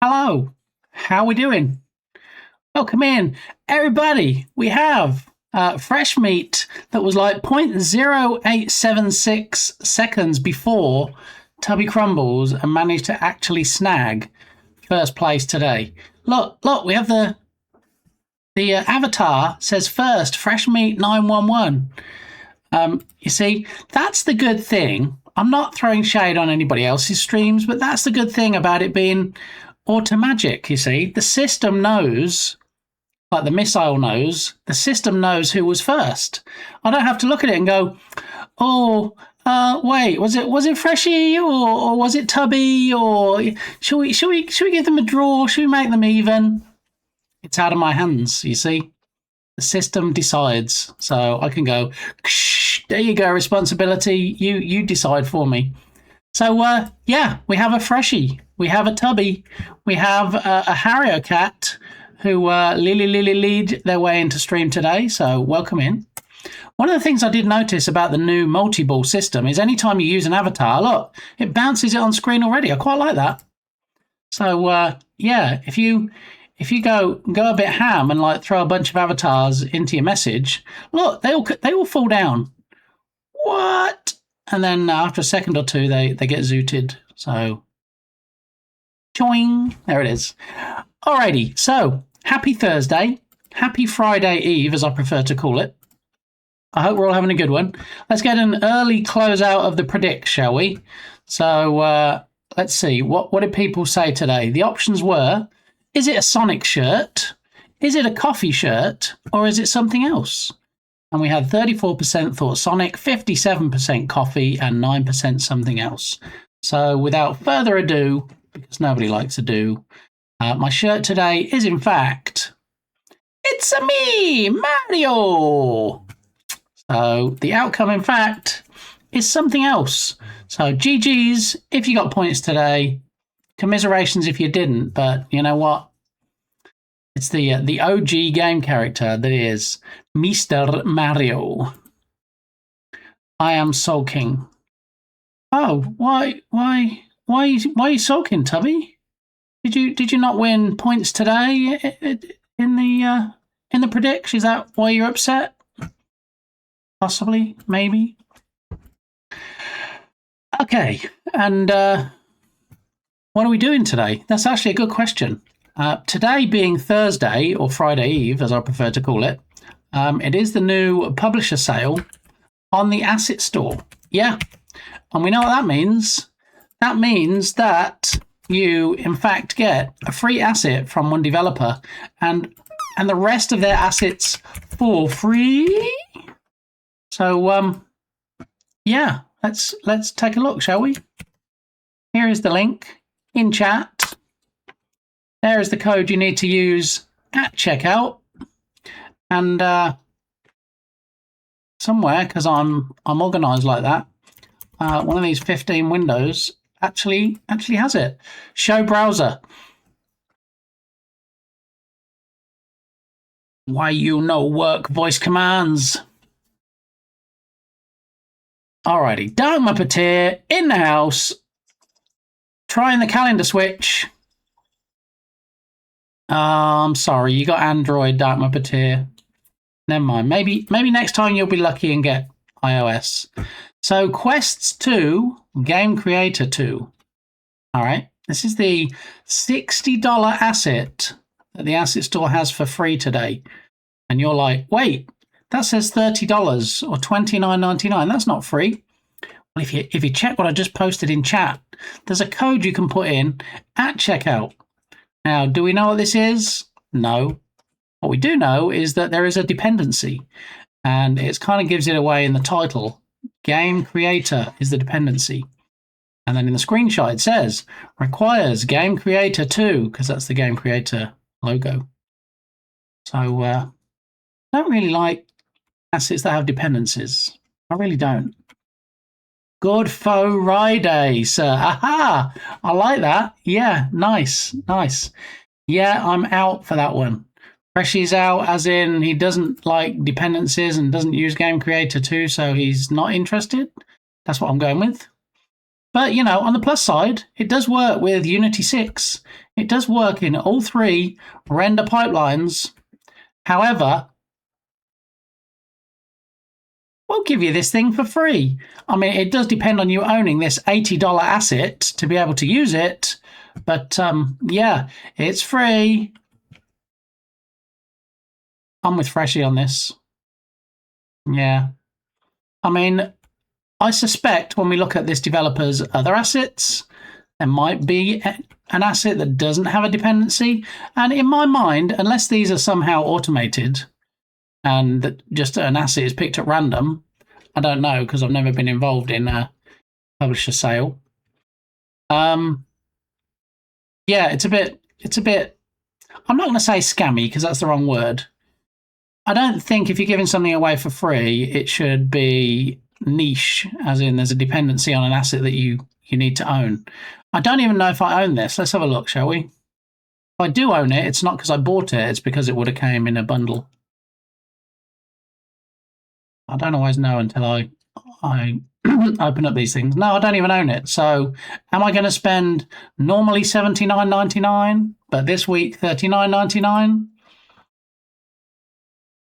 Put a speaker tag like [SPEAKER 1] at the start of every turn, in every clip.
[SPEAKER 1] Hello, how we doing? Welcome in, everybody. We have fresh meat that was like 0.0876 seconds before Tubby Crumbles and managed to actually snag first place today. Look, we have the avatar says first, fresh meat 911. You see, that's the good thing. I'm not throwing shade on anybody else's streams, but that's the good thing about it being automagic. You see, the system knows, like the missile knows, the system knows who was first. I don't have to look at it and go, oh, wait, was it Freshie or was it Tubby, or should we give them a draw? Should we make them even? It's out of my hands. You see, the system decides, so I can go. There you go, responsibility. You decide for me. So yeah, we have a Freshie, we have a Tubby, we have a Harrier cat who lead their way into stream today. So welcome in. One of the things I did notice about the new multi-ball system is anytime you use an avatar, look, it bounces it on screen already. I quite like that. So yeah, if you go a bit ham and like throw a bunch of avatars into your message, look, they all fall down. What? And then after a second or two, they get zooted. So, choing. There it is. Alrighty. So, happy Thursday. Happy Friday Eve, as I prefer to call it. I hope we're all having a good one. Let's get an early closeout of the predict, shall we? So, let's see. What did people say today? The options were, is it a Sonic shirt? Is it a coffee shirt? Or is it something else? And we had 34% thought Sonic, 57% coffee, and 9% something else. So without further ado, because nobody likes ado, my shirt today is in fact, it's a me, Mario. So the outcome, in fact, is something else. So GG's if you got points today, commiserations if you didn't, but you know what? It's the OG game character that is Mr. Mario. I am sulking. Oh, why are you sulking, Tubby? Did you not win points today in the predict? Is that why you're upset? Possibly, maybe. Okay, and what are we doing today? That's actually a good question. Today being Thursday, or Friday Eve, as I prefer to call it, it is the new publisher sale on the Asset Store. Yeah, and we know what that means. That means that you, in fact, get a free asset from one developer and the rest of their assets for free. So, yeah, let's take a look, shall we? Here is the link in chat. There is the code you need to use at checkout, and somewhere, because I'm organised like that, one of these 15 windows actually has it. Show browser. Why you no work voice commands? Alrighty, Dark Muppeteer in the house, trying the calendar switch. I'm sorry, you got Android, Dark Muppeteer. Never mind. Maybe next time you'll be lucky and get iOS. So Quests 2, Game Creator 2. All right. This is the $60 asset that the Asset Store has for free today. And you're like, wait, that says $30 or $29.99. That's not free. Well, if you check what I just posted in chat, there's a code you can put in at checkout. Now, do we know what this is? No. What we do know is that there is a dependency, and it kind of gives it away in the title. Game Creator is the dependency. And then in the screenshot, it says, requires Game Creator 2, because that's the Game Creator logo. So, I don't really like assets that have dependencies. I really don't. Good faux Friday, sir. Aha! I like that. Yeah, nice. Yeah, I'm out for that one. Freshie's out, as in he doesn't like dependencies and doesn't use Game Creator 2, so he's not interested. That's what I'm going with. But, you know, on the plus side, it does work with Unity 6. It does work in all three render pipelines. However, we'll give you this thing for free. I mean, it does depend on you owning this $80 asset to be able to use it. But yeah, it's free. I'm with Freshie on this. Yeah. I mean, I suspect when we look at this developer's other assets, there might be an asset that doesn't have a dependency. And in my mind, unless these are somehow automated and that just an asset is picked at random, I don't know because I've never been involved in a publisher sale. Yeah, it's a bit. I'm not going to say scammy because that's the wrong word. I don't think if you're giving something away for free, it should be niche, as in there's a dependency on an asset that you need to own. I don't even know if I own this. Let's have a look, shall we? If I do own it, it's not because I bought it, it's because it would have came in a bundle. I don't always know until I open up these things. No, I don't even own it. So am I going to spend normally $79.99, but this week $39.99?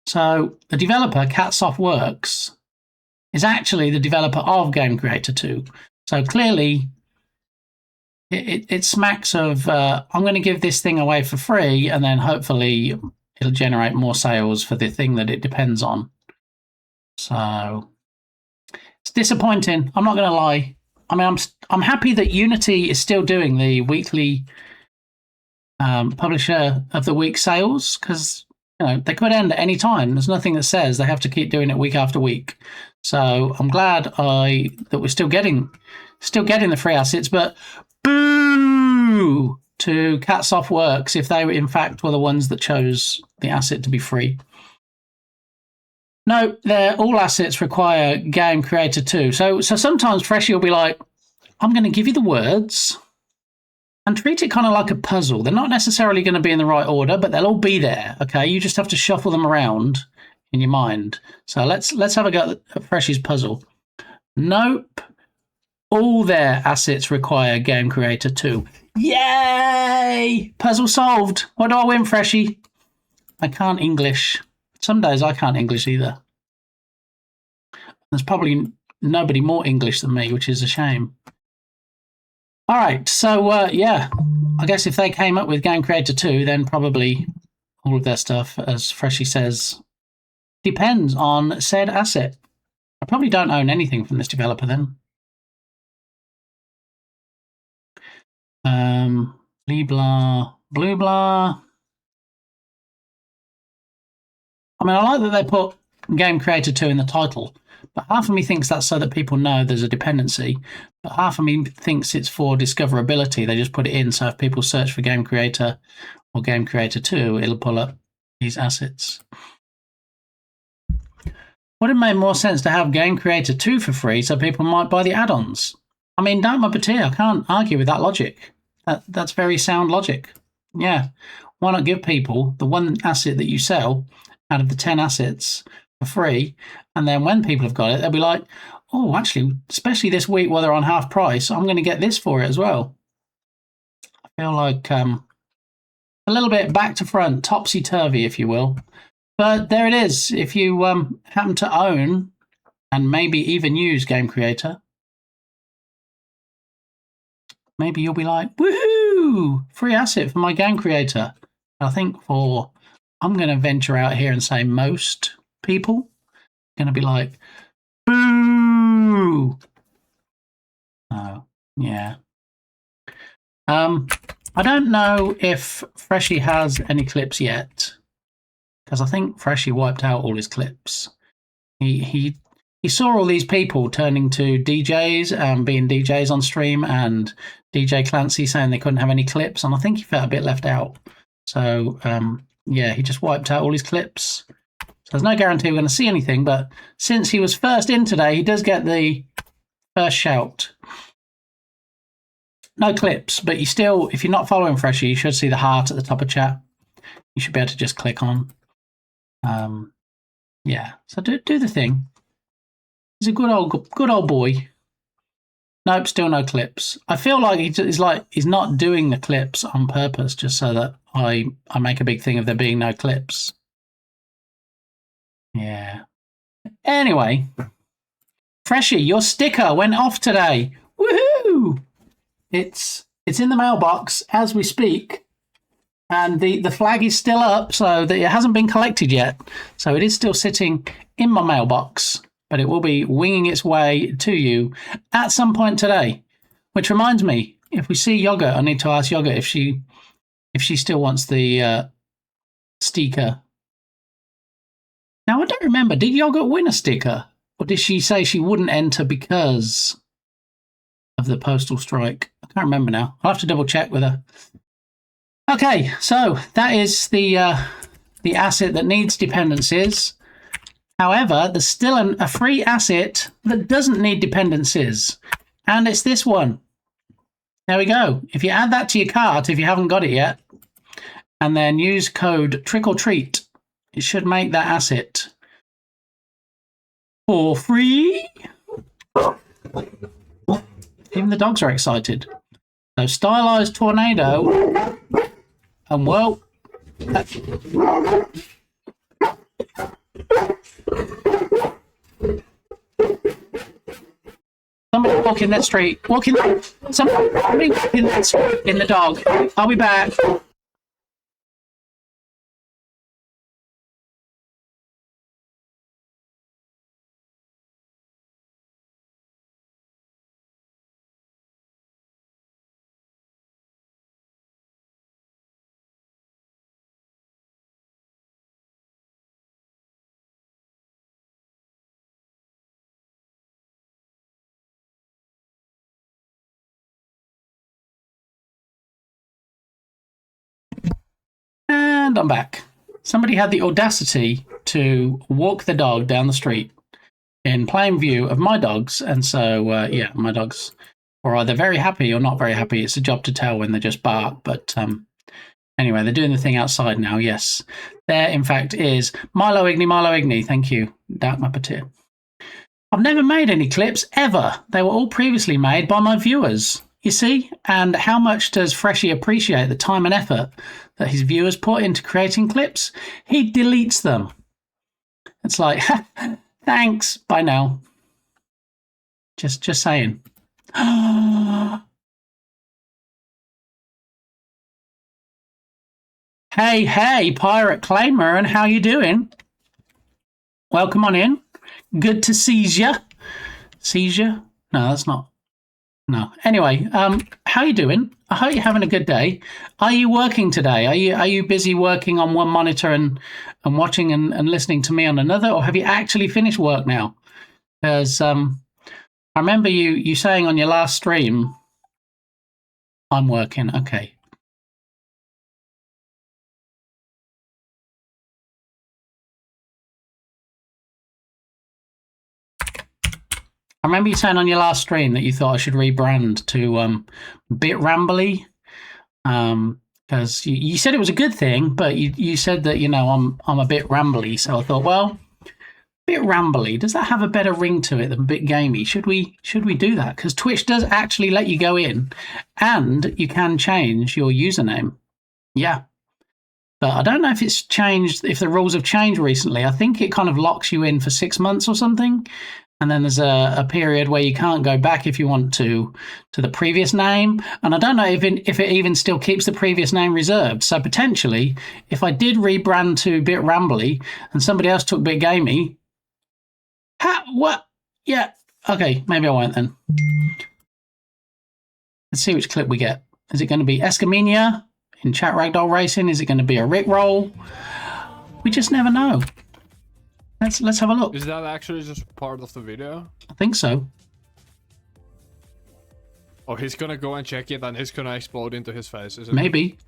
[SPEAKER 1] So the developer, CatSoftWorks, is actually the developer of Game Creator 2. So clearly, it smacks of, I'm going to give this thing away for free, and then hopefully it'll generate more sales for the thing that it depends on. So it's disappointing. I'm not going to lie. I mean, I'm happy that Unity is still doing the weekly Publisher of the Week sales because they could end at any time. There's nothing that says they have to keep doing it week after week. So I'm glad that we're still getting the free assets. But boo to CatSoftWorks if they in fact were the ones that chose the asset to be free. No, all assets require Game Creator 2. So sometimes Freshie will be like, I'm going to give you the words and treat it kind of like a puzzle. They're not necessarily going to be in the right order, but they'll all be there, okay? You just have to shuffle them around in your mind. So let's have a go at Freshie's puzzle. Nope. All their assets require Game Creator 2. Yay! Puzzle solved. What do I win, Freshie? I can't English. Some days I can't English either. There's probably nobody more English than me, which is a shame. All right, so yeah, I guess if they came up with Game Creator 2, then probably all of their stuff, as Freshie says, depends on said asset. I probably don't own anything from this developer then. Blah, blue blah. I mean, I like that they put Game Creator 2 in the title, but half of me thinks that's so that people know there's a dependency, but half of me thinks it's for discoverability. They just put it in so if people search for Game Creator or Game Creator 2, it'll pull up these assets. Would it make more sense to have Game Creator 2 for free so people might buy the add-ons? I mean, don't muppeteer. I can't argue with that logic. That's very sound logic. Yeah. Why not give people the one asset that you sell out of the 10 assets for free? And then when people have got it, they'll be like, oh, actually, especially this week while they're on half price, I'm going to get this for it as well. I feel like a little bit back to front, topsy-turvy, if you will. But there it is. If you happen to own and maybe even use Game Creator, maybe you'll be like, woohoo, free asset for my Game Creator. I think I'm going to venture out here and say most people are going to be like, boo. Oh, yeah. I don't know if Freshie has any clips yet, because I think Freshie wiped out all his clips. He saw all these people turning to DJs, being DJs on stream, and DJ Clancy saying they couldn't have any clips, and I think he felt a bit left out. So, yeah, he just wiped out all his clips. So there's no guarantee we're going to see anything, but since he was first in today, he does get the first shout. No clips, but you still, if you're not following Freshie, you should see the heart at the top of chat. You should be able to just click on. Yeah, so do the thing. He's a good old boy. Nope, still no clips. I feel like he's not doing the clips on purpose, just so that I make a big thing of there being no clips. Yeah. Anyway, Freshie, your sticker went off today. Woohoo! It's in the mailbox as we speak, and the flag is still up, so that it hasn't been collected yet. So it is still sitting in my mailbox, but it will be winging its way to you at some point today. Which reminds me, if we see Yogurt, I need to ask Yogurt if she still wants the sticker. Now, I don't remember. Did Yogurt win a sticker? Or did she say she wouldn't enter because of the postal strike? I can't remember now. I'll have to double check with her. Okay, so that is the asset that needs dependencies. However, there's still a free asset that doesn't need dependencies. And it's this one. There we go. If you add that to your cart, if you haven't got it yet, and then use code TRICKORTREAT, it should make that asset for free. Even the dogs are excited. So stylized tornado, and well, somebody walk in that street. Somebody walk in that street in the dog. I'll be back. And I'm back. Somebody had the audacity to walk the dog down the street in plain view of my dogs. And so, yeah, my dogs were either very happy or not very happy. It's a job to tell when they just bark. But anyway, they're doing the thing outside now. Yes. There, in fact, is Milo Igni. Thank you. Dat Mappeteer. I've never made any clips, ever. They were all previously made by my viewers. You see? And how much does Freshie appreciate the time and effort that his viewers put into creating clips? He deletes them. It's like, thanks, bye now. Just saying. Hey, Pirate Claimer, and how you doing? Welcome on in. Good to see ya. Seizure? No, that's not. No. Anyway, how you doing? I hope you're having a good day. Are you working today? Are you busy working on one monitor and watching and listening to me on another, or have you actually finished work now? Because I remember you saying on your last stream, I'm working. Okay. I remember you saying on your last stream that you thought I should rebrand to Bit Rambly, because you said it was a good thing, but you said that, you know, I'm a bit rambly, so I thought, well, Bit Rambly, does that have a better ring to it than Bit Gamey? Should we do that? Because Twitch does actually let you go in, and you can change your username. Yeah. But I don't know if it's changed, if the rules have changed recently. I think it kind of locks you in for 6 months or something. And then there's a period where you can't go back if you want to the previous name. And I don't know if it even still keeps the previous name reserved. So potentially, if I did rebrand to Bit Rambly and somebody else took Bit Gamey, what? Yeah, okay, maybe I won't then. Let's see which clip we get. Is it going to be Escamina in Chat Ragdoll Racing? Is it going to be a Rickroll? We just never know. Let's have a look.
[SPEAKER 2] Is that actually just part of the video?
[SPEAKER 1] I think so.
[SPEAKER 2] Oh, he's gonna go and check it and he's gonna explode into his face, isn't
[SPEAKER 1] Maybe.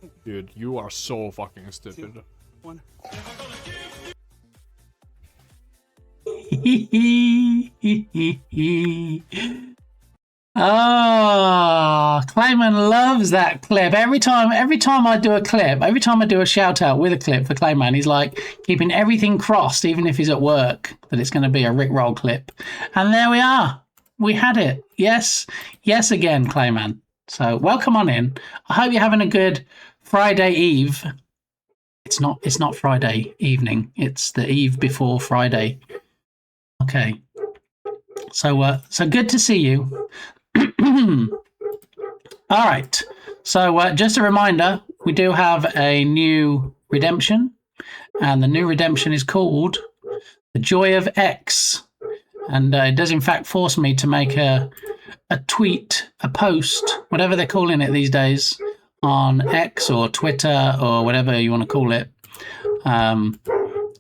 [SPEAKER 2] it? Dude, you are so fucking stupid.
[SPEAKER 3] 2, 1.
[SPEAKER 1] Oh, Clayman loves that clip. Every time I do a clip, every time I do a shout out with a clip for Clayman, he's like keeping everything crossed, even if he's at work, that it's going to be a Rickroll clip. And there we are. We had it. Yes. Yes again, Clayman. So welcome on in. I hope you're having a good Friday Eve. It's not Friday evening. It's the eve before Friday. Okay. So good to see you. All right. So just a reminder, we do have a new redemption, and the new redemption is called The Joy of X. And it does in fact force me to make a tweet, a post, whatever they're calling it these days, on X or Twitter or whatever you want to call it.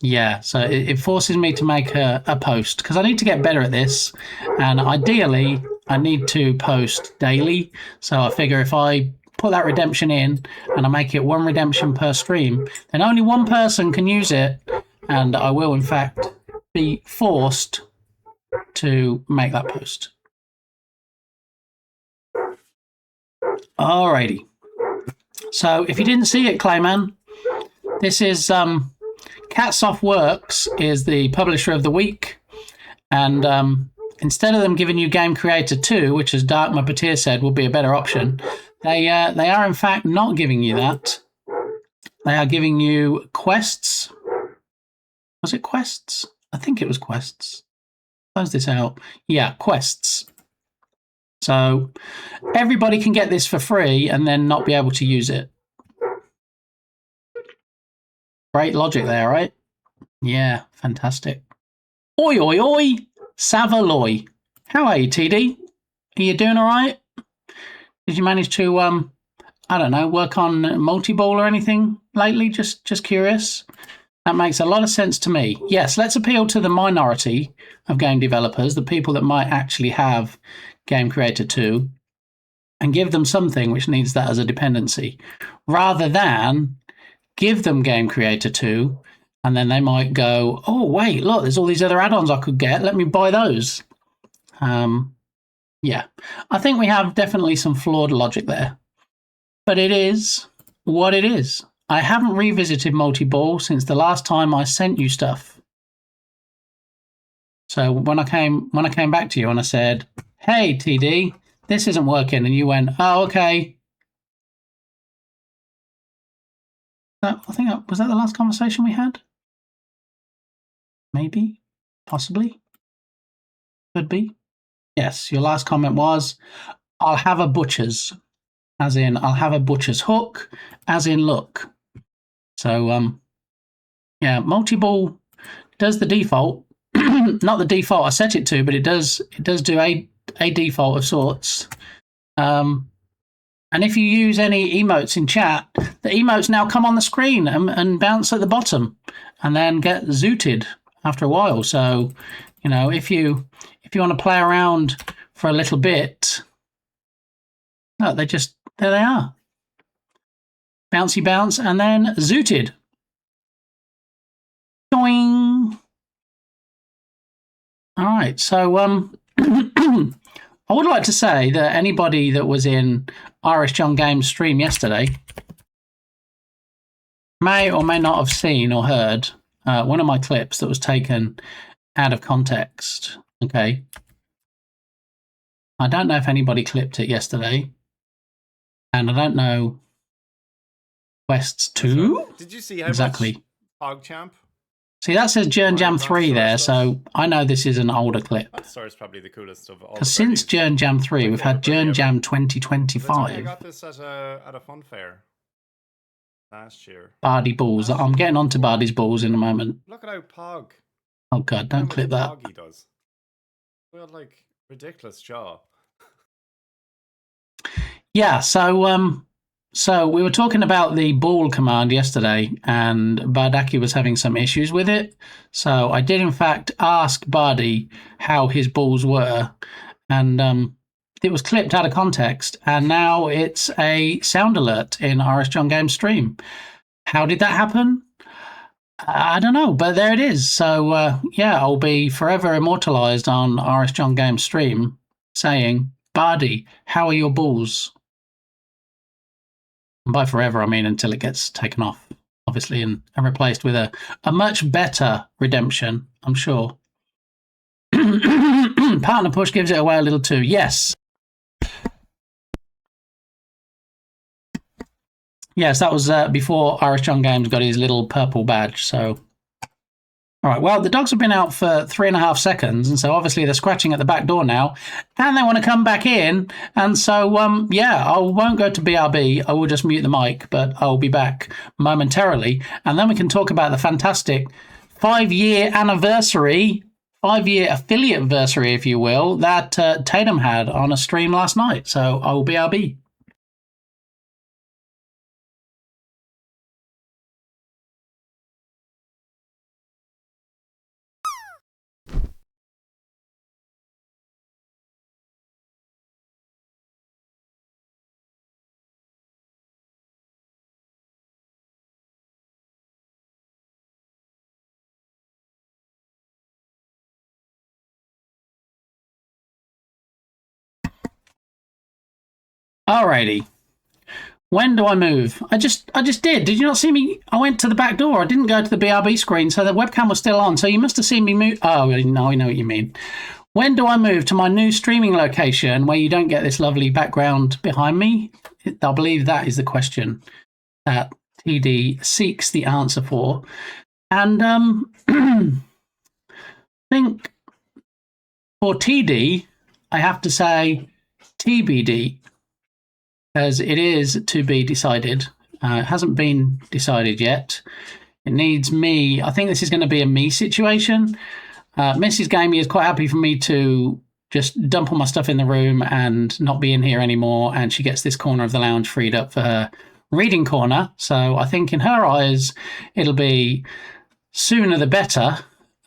[SPEAKER 1] Yeah, so it forces me to make a post because I need to get better at this. And ideally, I need to post daily. So I figure if I put that redemption in and I make it one redemption per stream, then only one person can use it. And I will, in fact, be forced to make that post. Alrighty. So if you didn't see it, Clayman, this is Catsoft Works is the publisher of the week, and instead of them giving you Game Creator 2, which, as Dark Muppeteer said, would be a better option, they are in fact not giving you that. They are giving you quests. Was it quests? I think it was quests. Close this out. Yeah, quests. So everybody can get this for free and then not be able to use it. Great logic there, right? Yeah, fantastic. Oi, oi, oi, Savaloy. How are you, TD? Are you doing all right? Did you manage to, I don't know, work on multi-ball or anything lately? Just curious. That makes a lot of sense to me. Yes, let's appeal to the minority of game developers, the people that might actually have Game Creator 2, and give them something which needs that as a dependency, rather than give them Game Creator 2, and then they might go, oh, wait, look, there's all these other add-ons I could get. Let me buy those. Yeah, I think we have definitely some flawed logic there. But it is what it is. I haven't revisited multi-ball since the last time I sent you stuff. So when I came back to you and I said, hey, TD, this isn't working, and you went, oh, okay. I think was that the last conversation we had? Maybe, possibly, could be. Yes, your last comment was, I'll have a butcher's, as in I'll have a butcher's hook, as in look. So yeah, multi-ball does the default, not the default I set it to, but it does do a default of sorts. And if you use any emotes in chat, the emotes now come on the screen and bounce at the bottom, and then get zooted after a while. So, you know, if you want to play around for a little bit, no, there they are. Bouncy bounce and then zooted. Doing. All right, so I would like to say that anybody that was in Irish John Games stream yesterday may or may not have seen or heard one of my clips that was taken out of context. Okay. I don't know if anybody clipped it yesterday, and I don't know Quests 2.
[SPEAKER 3] Did you see how
[SPEAKER 1] exactly?
[SPEAKER 3] PogChamp?
[SPEAKER 1] See, that says Jern Jam 3 there, so I know this is an older clip.
[SPEAKER 3] That story's probably the coolest of all.
[SPEAKER 1] Because since Jern Jam 3, we've had Jern Jam 2025.
[SPEAKER 3] I got this at a fun fair last year.
[SPEAKER 1] Bardi balls. I'm getting onto Bardi's balls in a moment.
[SPEAKER 3] Look at how Pog.
[SPEAKER 1] Oh god, don't clip that.
[SPEAKER 3] Pog he does. We had like ridiculous jaw.
[SPEAKER 1] Yeah, so we were talking about the ball command yesterday, and Bardaki was having some issues with it. So I did in fact ask Bardi how his balls were, and it was clipped out of context, and now it's a sound alert in RS John Games stream. How did that happen? I don't know, but there it is. So yeah, I'll be forever immortalized on RS John Games stream saying, Bardi, how are your balls? And by forever, I mean until it gets taken off, obviously, and replaced with a much better redemption, I'm sure. Partner push gives it away a little too. Yes. Yes, that was before Irish John Games got his little purple badge, so... All right, well, the dogs have been out for 3.5 seconds, and so obviously they're scratching at the back door now, and they want to come back in, and so, yeah, I won't go to BRB, I will just mute the mic, but I'll be back momentarily, and then we can talk about the fantastic 5-year anniversary, 5-year affiliate anniversary, if you will, that Tatum had on a stream last night, so I will BRB. Alrighty. When do I move? I just did. Did you not see me? I went to the back door. I didn't go to the BRB screen, so the webcam was still on. So you must have seen me move. Oh, no, I know what you mean. When do I move to my new streaming location where you don't get this lovely background behind me? I believe that is the question that TD seeks the answer for. And I think for TD, I have to say TBD. As it is to be decided. It hasn't been decided yet. It needs me. I think this is going to be a me situation. Mrs. Gamey is quite happy for me to just dump all my stuff in the room and not be in here anymore, and she gets this corner of the lounge freed up for her reading corner. So I think in her eyes, it'll be sooner the better.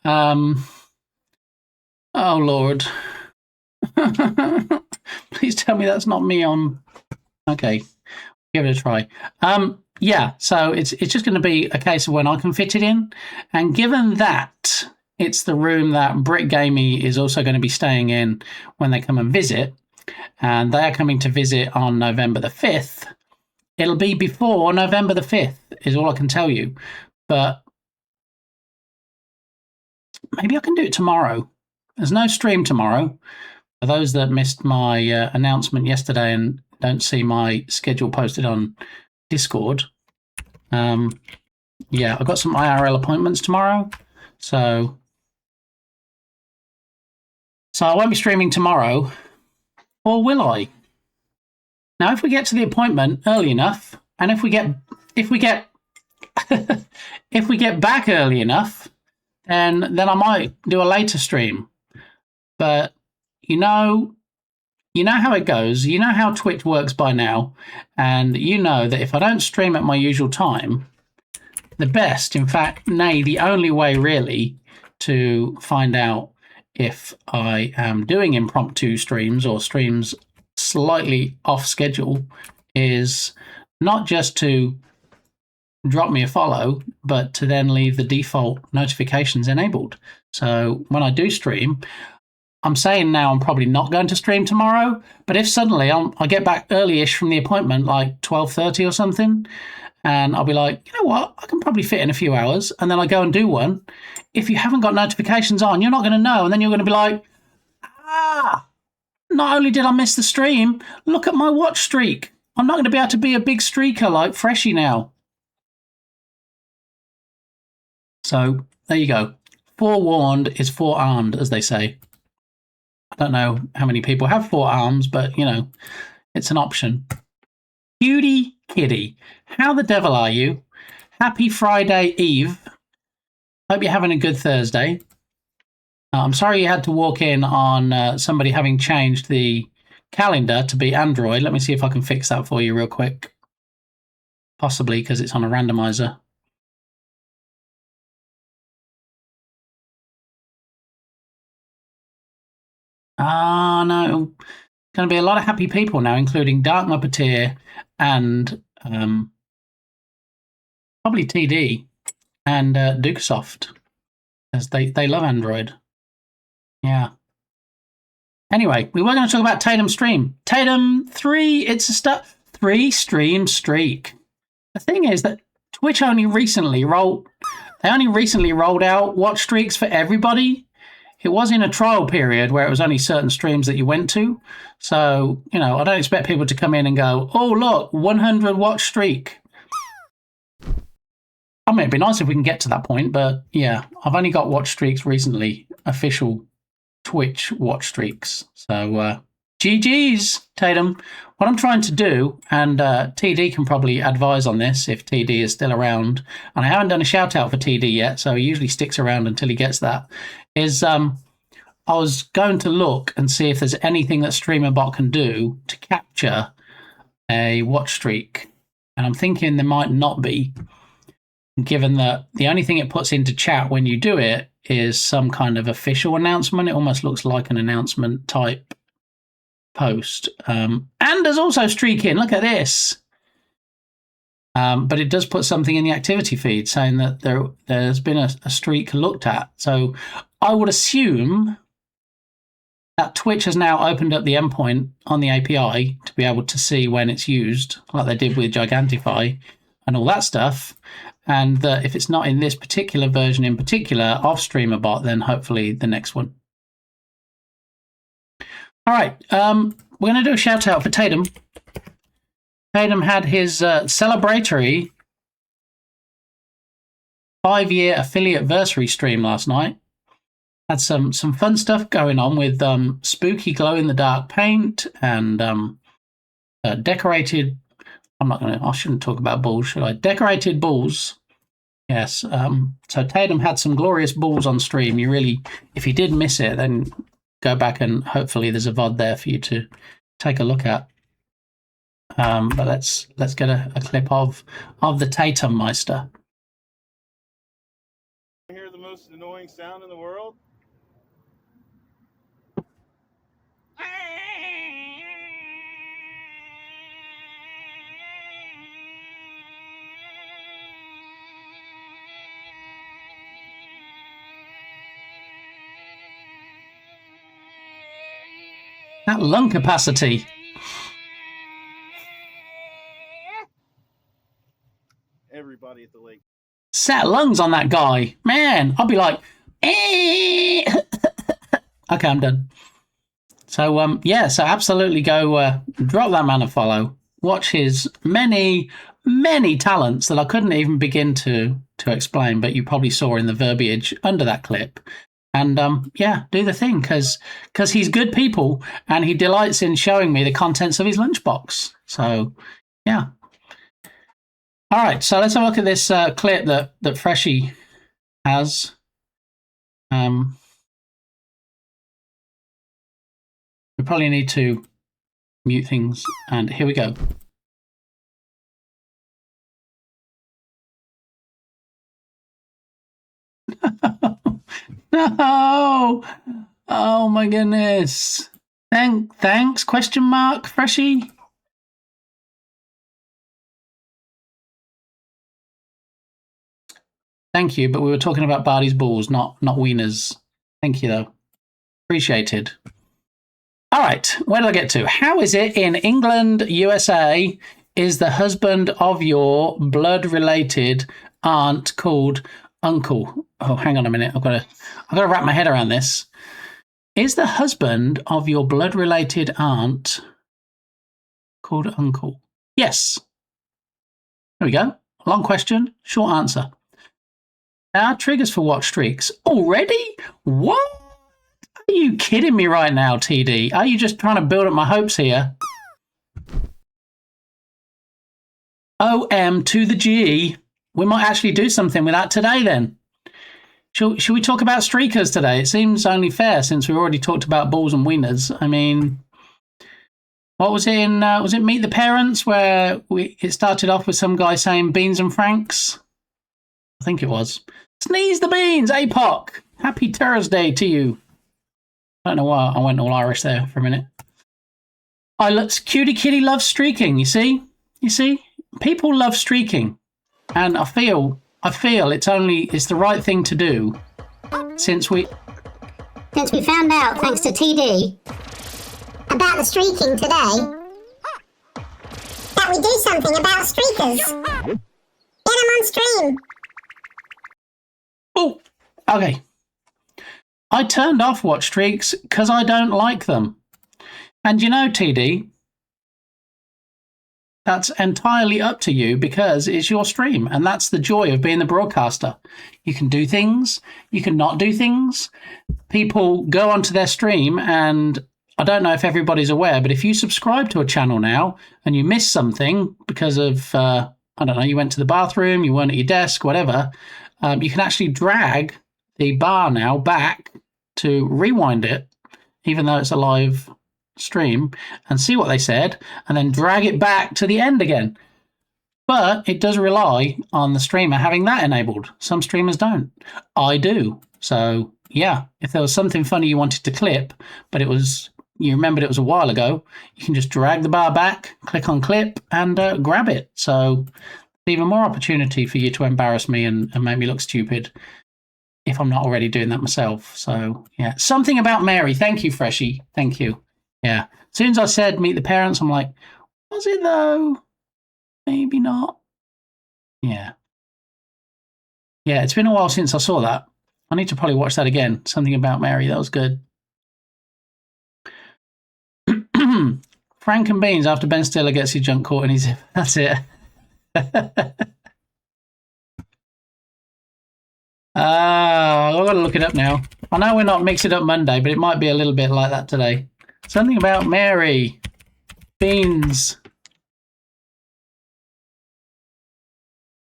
[SPEAKER 1] Oh, Lord. Please tell me that's not me on... Okay, give it a try. Yeah, so it's just going to be a case of when I can fit it in. And given that it's the room that Brit Gamey is also going to be staying in when they come and visit, and they are coming to visit on November the 5th, it'll be before November the 5th, is all I can tell you. But maybe I can do it tomorrow. There's no stream tomorrow. For those that missed my announcement yesterday and don't see my schedule posted on Discord, yeah, I've got some IRL appointments tomorrow, so I won't be streaming tomorrow, or will I? Now, if we get to the appointment early enough, and if we get if we get back early enough, then I might do a later stream. But you know how it goes. You know how Twitch works by now, and you know that if I don't stream at my usual time, the best, in fact, nay, the only way really to find out if I am doing impromptu streams or streams slightly off schedule is not just to drop me a follow, but to then leave the default notifications enabled. So when I do stream, I'm saying now I'm probably not going to stream tomorrow, but if suddenly I get back early-ish from the appointment, like 12:30 or something, and I'll be like, you know what, I can probably fit in a few hours, and then I go and do one. If you haven't got notifications on, you're not going to know, and then you're going to be like, not only did I miss the stream, look at my watch streak. I'm not going to be able to be a big streaker like Freshie now. So there you go. Forewarned is forearmed, as they say. I don't know how many people have 4 arms, but, you know, it's an option. Cutie Kitty, how the devil are you? Happy Friday Eve. Hope you're having a good Thursday. I'm sorry you had to walk in on somebody having changed the calendar to be Android. Let me see if I can fix that for you real quick. Possibly because it's on a randomizer. No. Going to be a lot of happy people now, including Dark Muppeteer and probably TD and Dukesoft, as they love Android. Yeah. Anyway, we were going to talk about Tatum's stream. Tatum 3, it's a 3-stream streak. The thing is that Twitch only recently rolled out watch streaks for everybody. It was in a trial period where it was only certain streams that you went to. So, you know, I don't expect people to come in and go, oh, look, 100 watch streak. I mean, it'd be nice if we can get to that point, but yeah, I've only got watch streaks recently, official Twitch watch streaks. So, GG's, Tatum. What I'm trying to do, and TD can probably advise on this if TD is still around, and I haven't done a shout out for TD yet, so he usually sticks around until he gets that, is I was going to look and see if there's anything that StreamerBot can do to capture a watch streak. And I'm thinking there might not be, given that the only thing it puts into chat when you do it is some kind of official announcement. It almost looks like an announcement type post. And there's also streaking. Look at this. But it does put something in the activity feed saying that there's been a streak looked at. So I would assume that Twitch has now opened up the endpoint on the API to be able to see when it's used, like they did with Gigantify and all that stuff. And that if it's not in this particular version in particular of StreamerBot, then hopefully the next one. All right, we're going to do a shout out for Tatum. Tatum had his celebratory 5-year affiliate-versary stream last night. Had some fun stuff going on with spooky glow-in-the-dark paint and decorated. I shouldn't talk about balls, should I? Decorated balls. Yes. So Tatum had some glorious balls on stream. If you did miss it, then go back and hopefully there's a VOD there for you to take a look at. But let's get a clip of the Tatum Meister.
[SPEAKER 4] Hear the most annoying sound in the world?
[SPEAKER 1] That lung capacity.
[SPEAKER 4] Everybody at the lake.
[SPEAKER 1] Set lungs on that guy. Man, I'll be like, eh. Okay, I'm done. So, so absolutely go drop that man a follow. Watch his many, many talents that I couldn't even begin to explain, but you probably saw in the verbiage under that clip. And, do the thing, because he's good people, and he delights in showing me the contents of his lunchbox. So, yeah. All right, so let's have a look at this clip that Freshie has. We probably need to mute things, and here we go. No! Oh my goodness! Thanks? Question mark, Freshie. Thank you, but we were talking about Barty's balls, not wieners. Thank you, though. Appreciated. All right, where did I get to? How is it in England, USA, is the husband of your blood-related aunt called uncle? Oh, hang on a minute. I've got to wrap my head around this. Is the husband of your blood-related aunt called uncle? Yes. There we go. Long question, short answer. Now, triggers for watch streaks. Already? What? Are you kidding me right now, TD? Are you just trying to build up my hopes here? OM to the G. We might actually do something with that today then. Should we talk about streakers today? It seems only fair since we already talked about balls and wieners. I mean, what was it in, was it Meet the Parents where it started off with some guy saying beans and franks? I think it was. Sneeze the beans, APOC. Happy Thursday to you. I don't know why I went all Irish there for a minute. Cutie Kitty loves streaking, you see? You see? People love streaking. And I feel it's the right thing to do since we
[SPEAKER 5] found out, thanks to TD, about the streaking today. That we do something about streakers. Get them on stream.
[SPEAKER 1] Oh, okay. I turned off watch streaks because I don't like them. And you know, TD, that's entirely up to you because it's your stream. And that's the joy of being the broadcaster. You can do things, you can not do things. People go onto their stream, and I don't know if everybody's aware, but if you subscribe to a channel now and you miss something because of, I don't know, you went to the bathroom, you weren't at your desk, whatever, you can actually drag the bar now back to rewind it, even though it's a live stream, and see what they said, and then drag it back to the end again. But it does rely on the streamer having that enabled. Some streamers don't. I do. So yeah, if there was something funny you wanted to clip, but you remembered it was a while ago, you can just drag the bar back, click on clip, and grab it. So even more opportunity for you to embarrass me and make me look stupid if I'm not already doing that myself. So yeah, something about Mary. Thank you, Freshie. Thank you. Yeah. As soon as I said meet the parents, I'm like, was it though? Maybe not. Yeah. Yeah, it's been a while since I saw that. I need to probably watch that again. Something about Mary. That was good. Frank and Beans after Ben Stiller gets his junk caught in his zip. That's it. I've got to look it up now. I know we're not Mix It Up Monday, but it might be a little bit like that today. Something about Mary. Beans.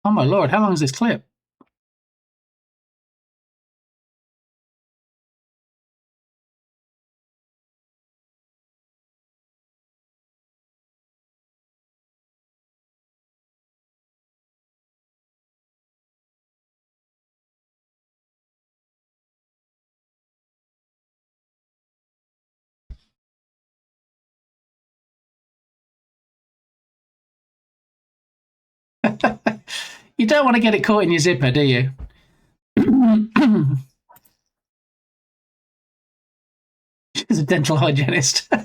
[SPEAKER 1] Oh my lord, how long is this clip? You don't want to get it caught in your zipper, do you? She's a dental hygienist. Is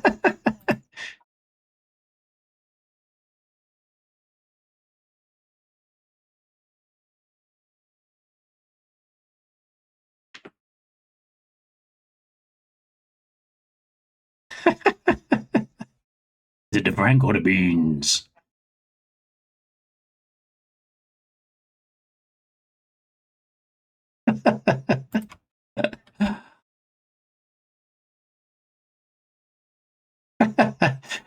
[SPEAKER 1] it the Frank or the Beans?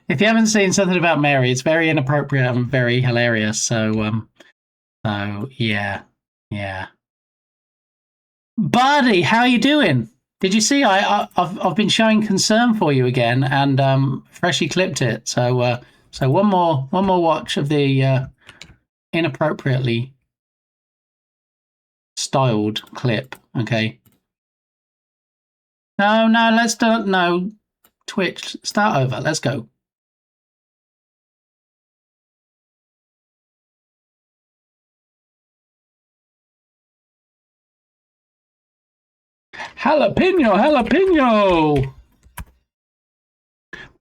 [SPEAKER 1] If you haven't seen something about Mary, it's very inappropriate and very hilarious. So yeah. Buddy, how are you doing? Did you see? I've been showing concern for you again, and Freshie clipped it. So one more watch of the inappropriately styled clip. Okay. No, let's do no. Twitch, start over. Let's go. Jalapeno.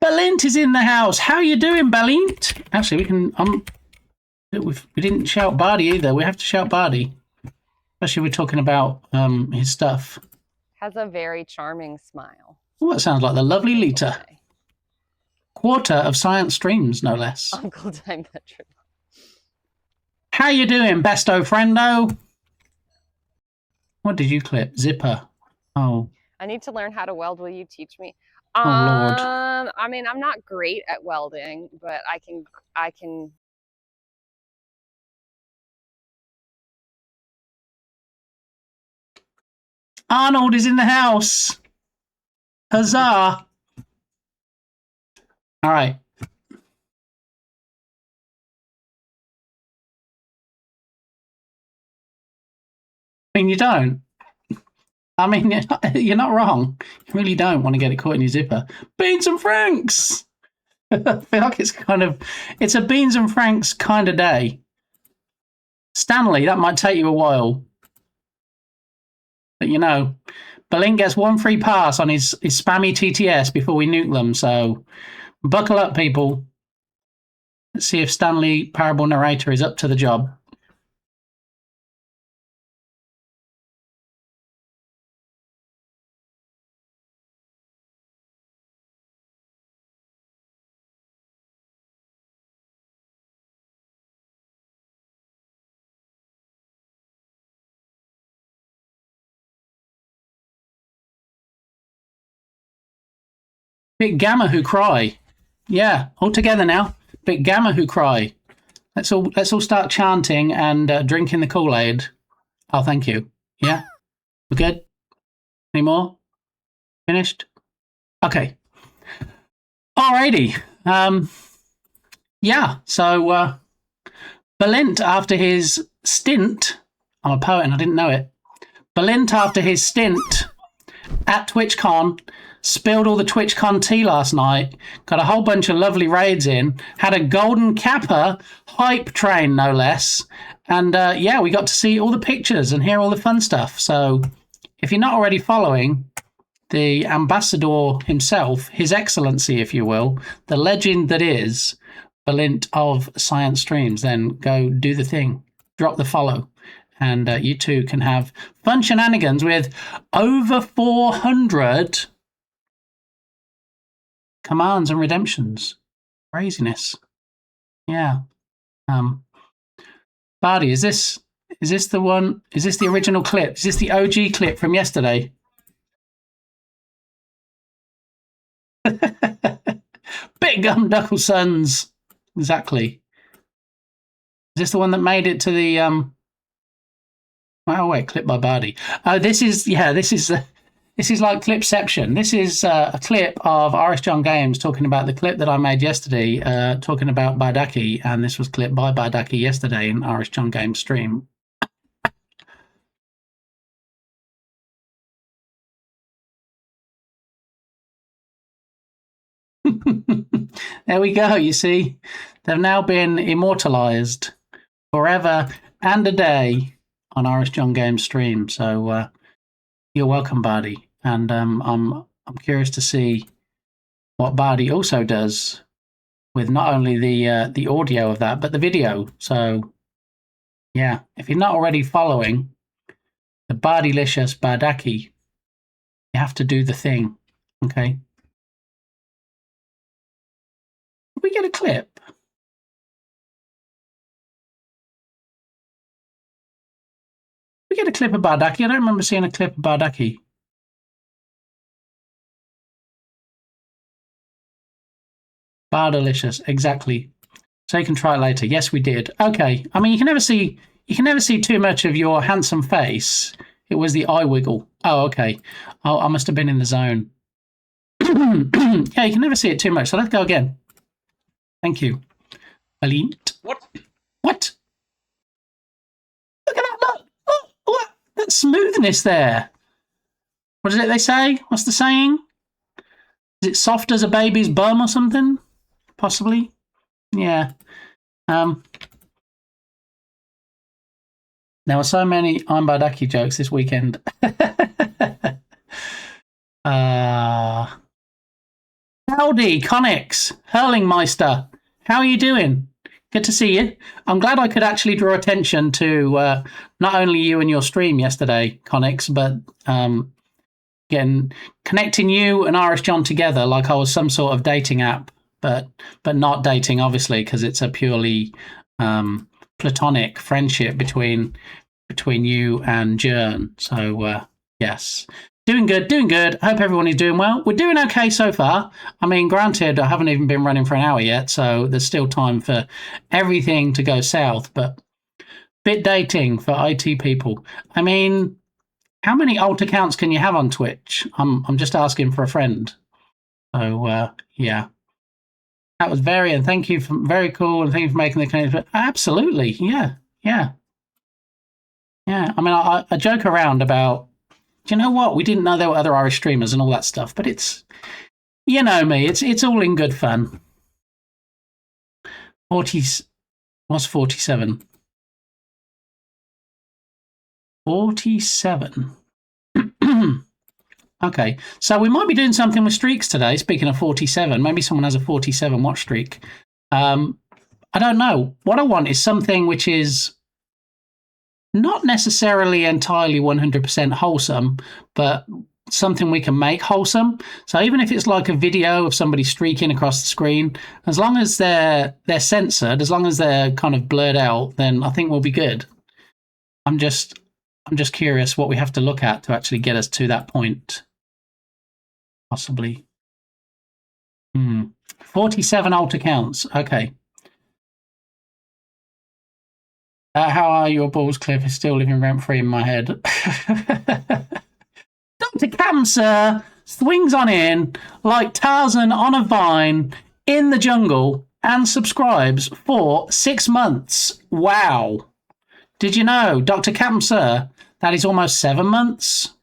[SPEAKER 1] Balint is in the house. How you doing, Balint? Actually, we can. We didn't shout Bardi either. We have to shout Bardi, especially we're talking about his stuff.
[SPEAKER 6] Has a very charming smile.
[SPEAKER 1] Oh, that sounds like the lovely Lita. Quarter of science streams, no less.
[SPEAKER 6] Uncle Dimetro.
[SPEAKER 1] How you doing, besto friendo? What did you clip? Zipper. Oh.
[SPEAKER 6] I need to learn how to weld. Will you teach me?
[SPEAKER 1] Oh, Lord.
[SPEAKER 6] I mean, I'm not great at welding, but I can.
[SPEAKER 1] Arnold is in the house. Huzzah. All right. I mean, you don't. I mean, you're not wrong. You really don't want to get it caught in your zipper. Beans and Franks. I feel like it's a Beans and Franks kind of day. Stanley, that might take you a while. But Balint gets one free pass on his spammy TTS before we nuke them. So buckle up, people. Let's see if Stanley Parable Narrator is up to the job. Big Gamma who cry. Yeah, all together now. Big Gamma who cry. Let's all start chanting and drinking the Kool-Aid. Oh, thank you. Yeah, we're good. Any more? Finished? Okay. Alrighty. Yeah. So Balint, after his stint, I'm a poet and I didn't know it. Balint, after his stint at TwitchCon, spilled all the TwitchCon tea last night, got a whole bunch of lovely raids in, had a golden Kappa hype train, no less. And yeah, we got to see all the pictures and hear all the fun stuff. So if you're not already following the ambassador himself, His Excellency, if you will, the legend that is Balint of Science Streams, then go do the thing. Drop the follow. And you too can have fun shenanigans with over 400 commands and redemptions. Craziness. Yeah. Bardi, is this the one? Is this the original clip? Is this the OG clip from yesterday? Big Gum Duckle Sons. Exactly. Is this the one that made it to the oh wait, clip by Bardi. This is like Clipception. This is a clip of Irish John Games talking about the clip that I made yesterday, talking about Bardaki, and this was clipped by Bardaki yesterday in Irish John Games stream. There we go. You see, they've now been immortalized forever and a day on Irish John Games stream. So you're welcome, Bardi. And I'm curious to see what Bardi also does with not only the audio of that, but the video. So yeah, if you're not already following the Bardilicious Bardaki, you have to do the thing. Okay. Did we get a clip? We get a clip of Bardaki. I don't remember seeing a clip of Bardaki. Bardilicious, exactly. So you can try it later. Yes, we did. Okay. I mean, you can never see too much of your handsome face. It was the eye wiggle. Oh, okay. Oh, I must have been in the zone. Yeah, you can never see it too much. So let's go again. Thank you. Balint.
[SPEAKER 3] What?
[SPEAKER 1] What? Look at that. Look. That smoothness there. What is it they say? What's the saying? Is it soft as a baby's bum or something? Possibly. Yeah. There were so many I'm Bardaki jokes this weekend. Howdy, Connix, Hurlingmeister. How are you doing? Good to see you. I'm glad I could actually draw attention to not only you and your stream yesterday, Connix, but connecting you and Irish John together like I was some sort of dating app, but not dating, obviously, because it's a purely platonic friendship between you and Jern. So yes, doing good. Hope everyone is doing well. We're doing okay so far. I mean, granted, I haven't even been running for an hour yet, so there's still time for everything to go south. But bit dating for IT people. I mean, how many alt accounts can you have on Twitch? I'm just asking for a friend. So yeah. That was and thank you for very cool, and thank you for making the connection. Absolutely, yeah. I mean, I joke around about, do you know what? We didn't know there were other Irish streamers and all that stuff, but it's, you know me, it's all in good fun. 47? 47. Okay. So we might be doing something with streaks today. Speaking of 47, maybe someone has a 47 watch streak. I don't know. What I want is something which is not necessarily entirely 100% wholesome, but something we can make wholesome. So even if it's like a video of somebody streaking across the screen, as long as they're censored, as long as they're kind of blurred out, then I think we'll be good. I'm just curious what we have to look at to actually get us to that point. Possibly. 47 alt accounts. Okay. How are your balls, Cliff? Is still living rent free in my head. Dr. Cancer swings on in like Tarzan on a vine in the jungle and subscribes for 6 months. Wow. Did you know, Dr. Cancer, that is almost 7 months?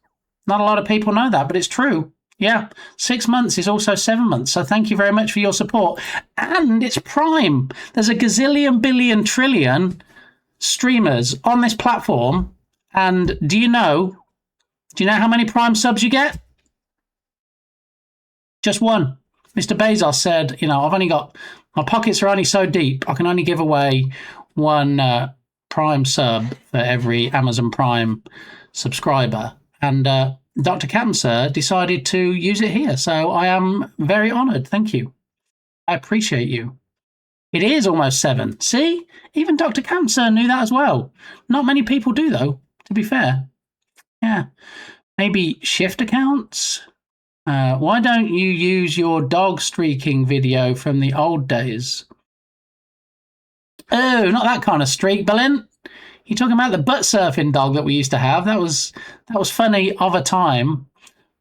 [SPEAKER 1] Not a lot of people know that, but it's true. Yeah, 6 months is also 7 months. So thank you very much for your support. And it's Prime. There's a gazillion, billion, trillion streamers on this platform. And do you know how many Prime subs you get? Just one. Mr. Bezos said, I've only got, my pockets are only so deep. I can only give away one Prime sub for every Amazon Prime subscriber. And Dr. Cancer decided to use it here. So I am very honored. Thank you. I appreciate you. It is almost 7. See? Even Dr. Cancer knew that as well. Not many people do, though, to be fair. Yeah. Maybe shift accounts? Why don't you use your dog streaking video from the old days? Oh, not that kind of streak, Berlin. You're talking about the butt surfing dog that we used to have. That was funny of a time.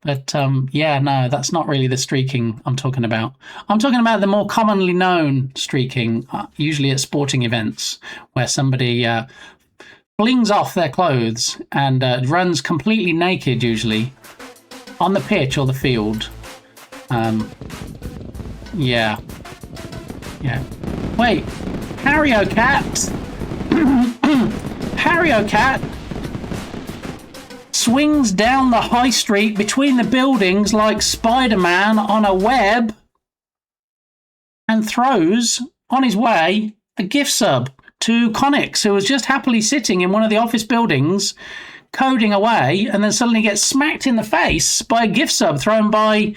[SPEAKER 1] But yeah, no, that's not really the streaking I'm talking about. I'm talking about the more commonly known streaking, usually at sporting events, where somebody flings off their clothes and runs completely naked, usually, on the pitch or the field. Yeah. Wait, Harry Cat. Harry Cat swings down the high street between the buildings like Spider-Man on a web and throws on his way a gift sub to Connix, who was just happily sitting in one of the office buildings coding away, and then suddenly gets smacked in the face by a gift sub thrown by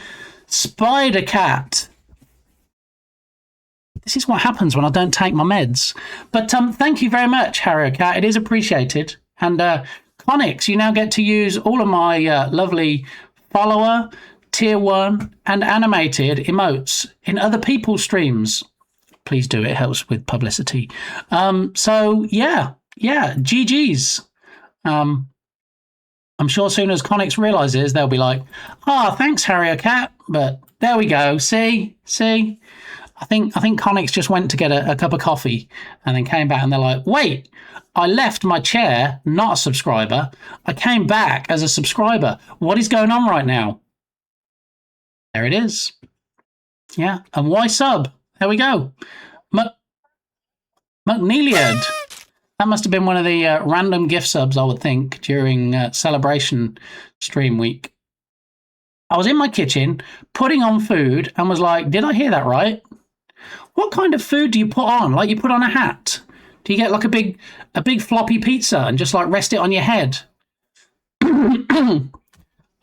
[SPEAKER 1] Spider Cat. This is what happens when I don't take my meds. But thank you very much, Harry Cat. It is appreciated. And Connix, you now get to use all of my lovely follower, tier 1, and animated emotes in other people's streams. Please do. It helps with publicity. So, yeah, GG's. I'm sure as soon as Connix realizes, they'll be like, thanks, Harry Cat. But there we go. See? I think Connix just went to get a cup of coffee and then came back and they're like, wait, I left my chair, not a subscriber. I came back as a subscriber. What is going on right now? There it is. Yeah. And why sub? There we go. McNeiliad. That must have been one of the random gift subs, I would think, during Celebration stream week. I was in my kitchen putting on food and was like, did I hear that right? What kind of food do you put on? Like you put on a hat? Do you get like a big floppy pizza and just like rest it on your head?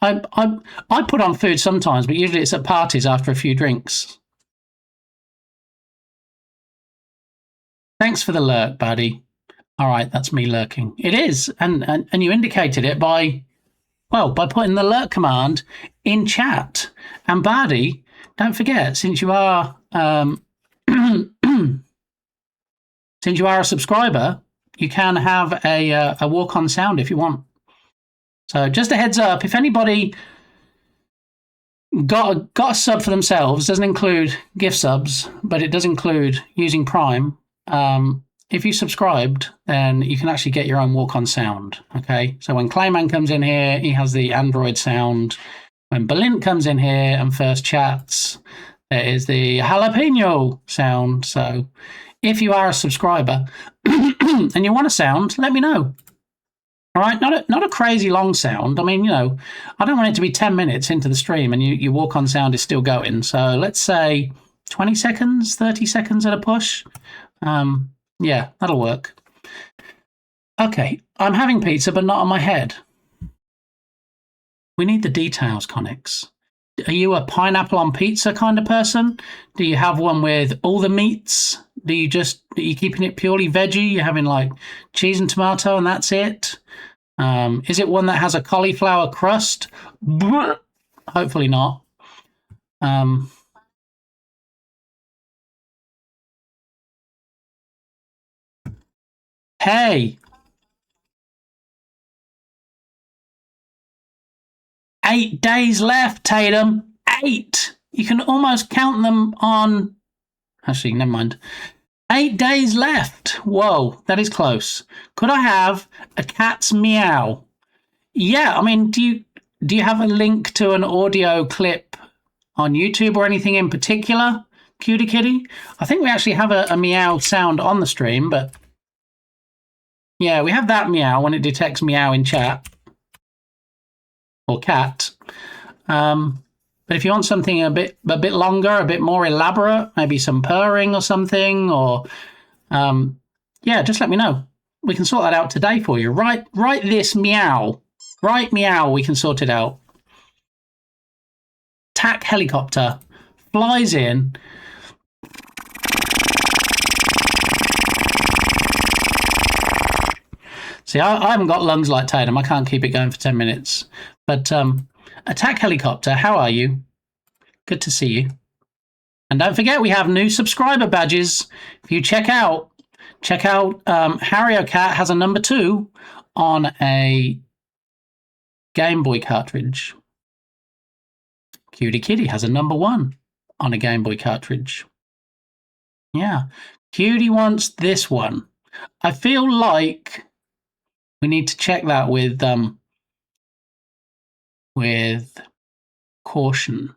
[SPEAKER 1] I put on food sometimes, but usually it's at parties after a few drinks. Thanks for the lurk, buddy. All right, that's me lurking. It is, and you indicated it by putting the lurk command in chat. And Bardi, don't forget, since you are a subscriber, you can have a walk-on sound if you want. So just a heads up, if anybody got a sub for themselves, doesn't include gift subs, but it does include using Prime. If you subscribed, then you can actually get your own walk-on sound. Okay, so when Clayman comes in here, he has the Android sound. When Balint comes in here and first chats, there is the jalapeno sound. So if you are a subscriber and you want a sound, let me know. All right, not a crazy long sound. I mean, you know, I don't want it to be 10 minutes into the stream and you walk on sound is still going. So let's say 20 seconds, 30 seconds at a push. Yeah, that'll work. Okay, I'm having pizza, but not on my head. We need the details, Connix. Are you a pineapple on pizza kind of person? Do you have one with all the meats? Are you keeping it purely veggie? You're having like cheese and tomato and that's it? Is it one that has a cauliflower crust? Hopefully not. Hey. 8 days left, Tatum. 8. You can almost count them on... Actually, never mind. 8 days left. Whoa, that is close. Could I have a cat's meow? Yeah, I mean, do you have a link to an audio clip on YouTube or anything in particular, Cutie Kitty? I think we actually have a meow sound on the stream, but... Yeah, we have that meow when it detects meow in chat. Or cat. But if you want something a bit longer, a bit more elaborate, maybe some purring or something, or yeah, just let me know. We can sort that out today for you. Right this meow. Right meow, we can sort it out. TAC helicopter flies in. See, I haven't got lungs like Tatum. I can't keep it going for 10 minutes. But Attack Helicopter, how are you? Good to see you. And don't forget, we have new subscriber badges. If you check out Harry Cat has a number 2 on a Game Boy cartridge. Cutie Kitty has a number 1 on a Game Boy cartridge. Yeah. Cutie wants this one. I feel like we need to check that with caution.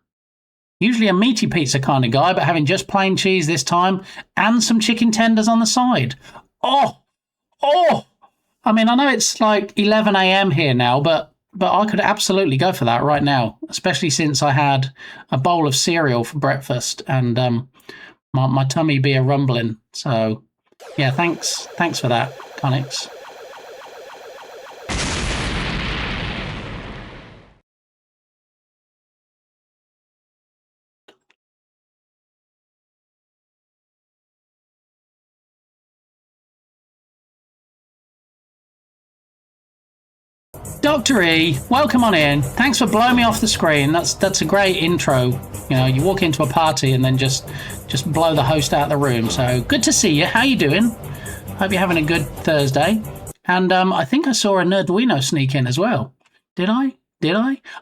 [SPEAKER 1] Usually a meaty pizza kind of guy, but having just plain cheese this time and some chicken tenders on the side. Oh! I mean, I know it's like 11 a.m. here now, but I could absolutely go for that right now, especially since I had a bowl of cereal for breakfast and my tummy be a rumbling. So, yeah, thanks for that, Connix. Dr. E, welcome on in. Thanks for blowing me off the screen. That's a great intro. You know, you walk into a party and then just blow the host out of the room. So good to see you. How you doing? Hope you're having a good Thursday. And I think I saw a Nerdwino sneak in as well. Did I?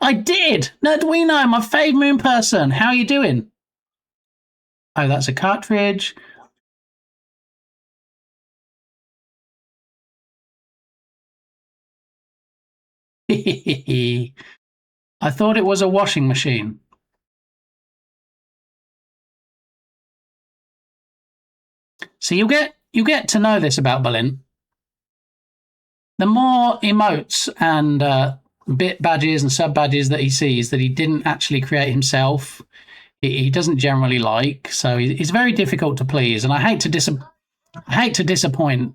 [SPEAKER 1] I did! Nerdwino, my fave moon person. How are you doing? Oh, that's a cartridge. I thought it was a washing machine. So you get to know this about Berlin. The more emotes and bit badges and sub badges that he sees that he didn't actually create himself, he doesn't generally like. So he's very difficult to please, and I hate to disappoint.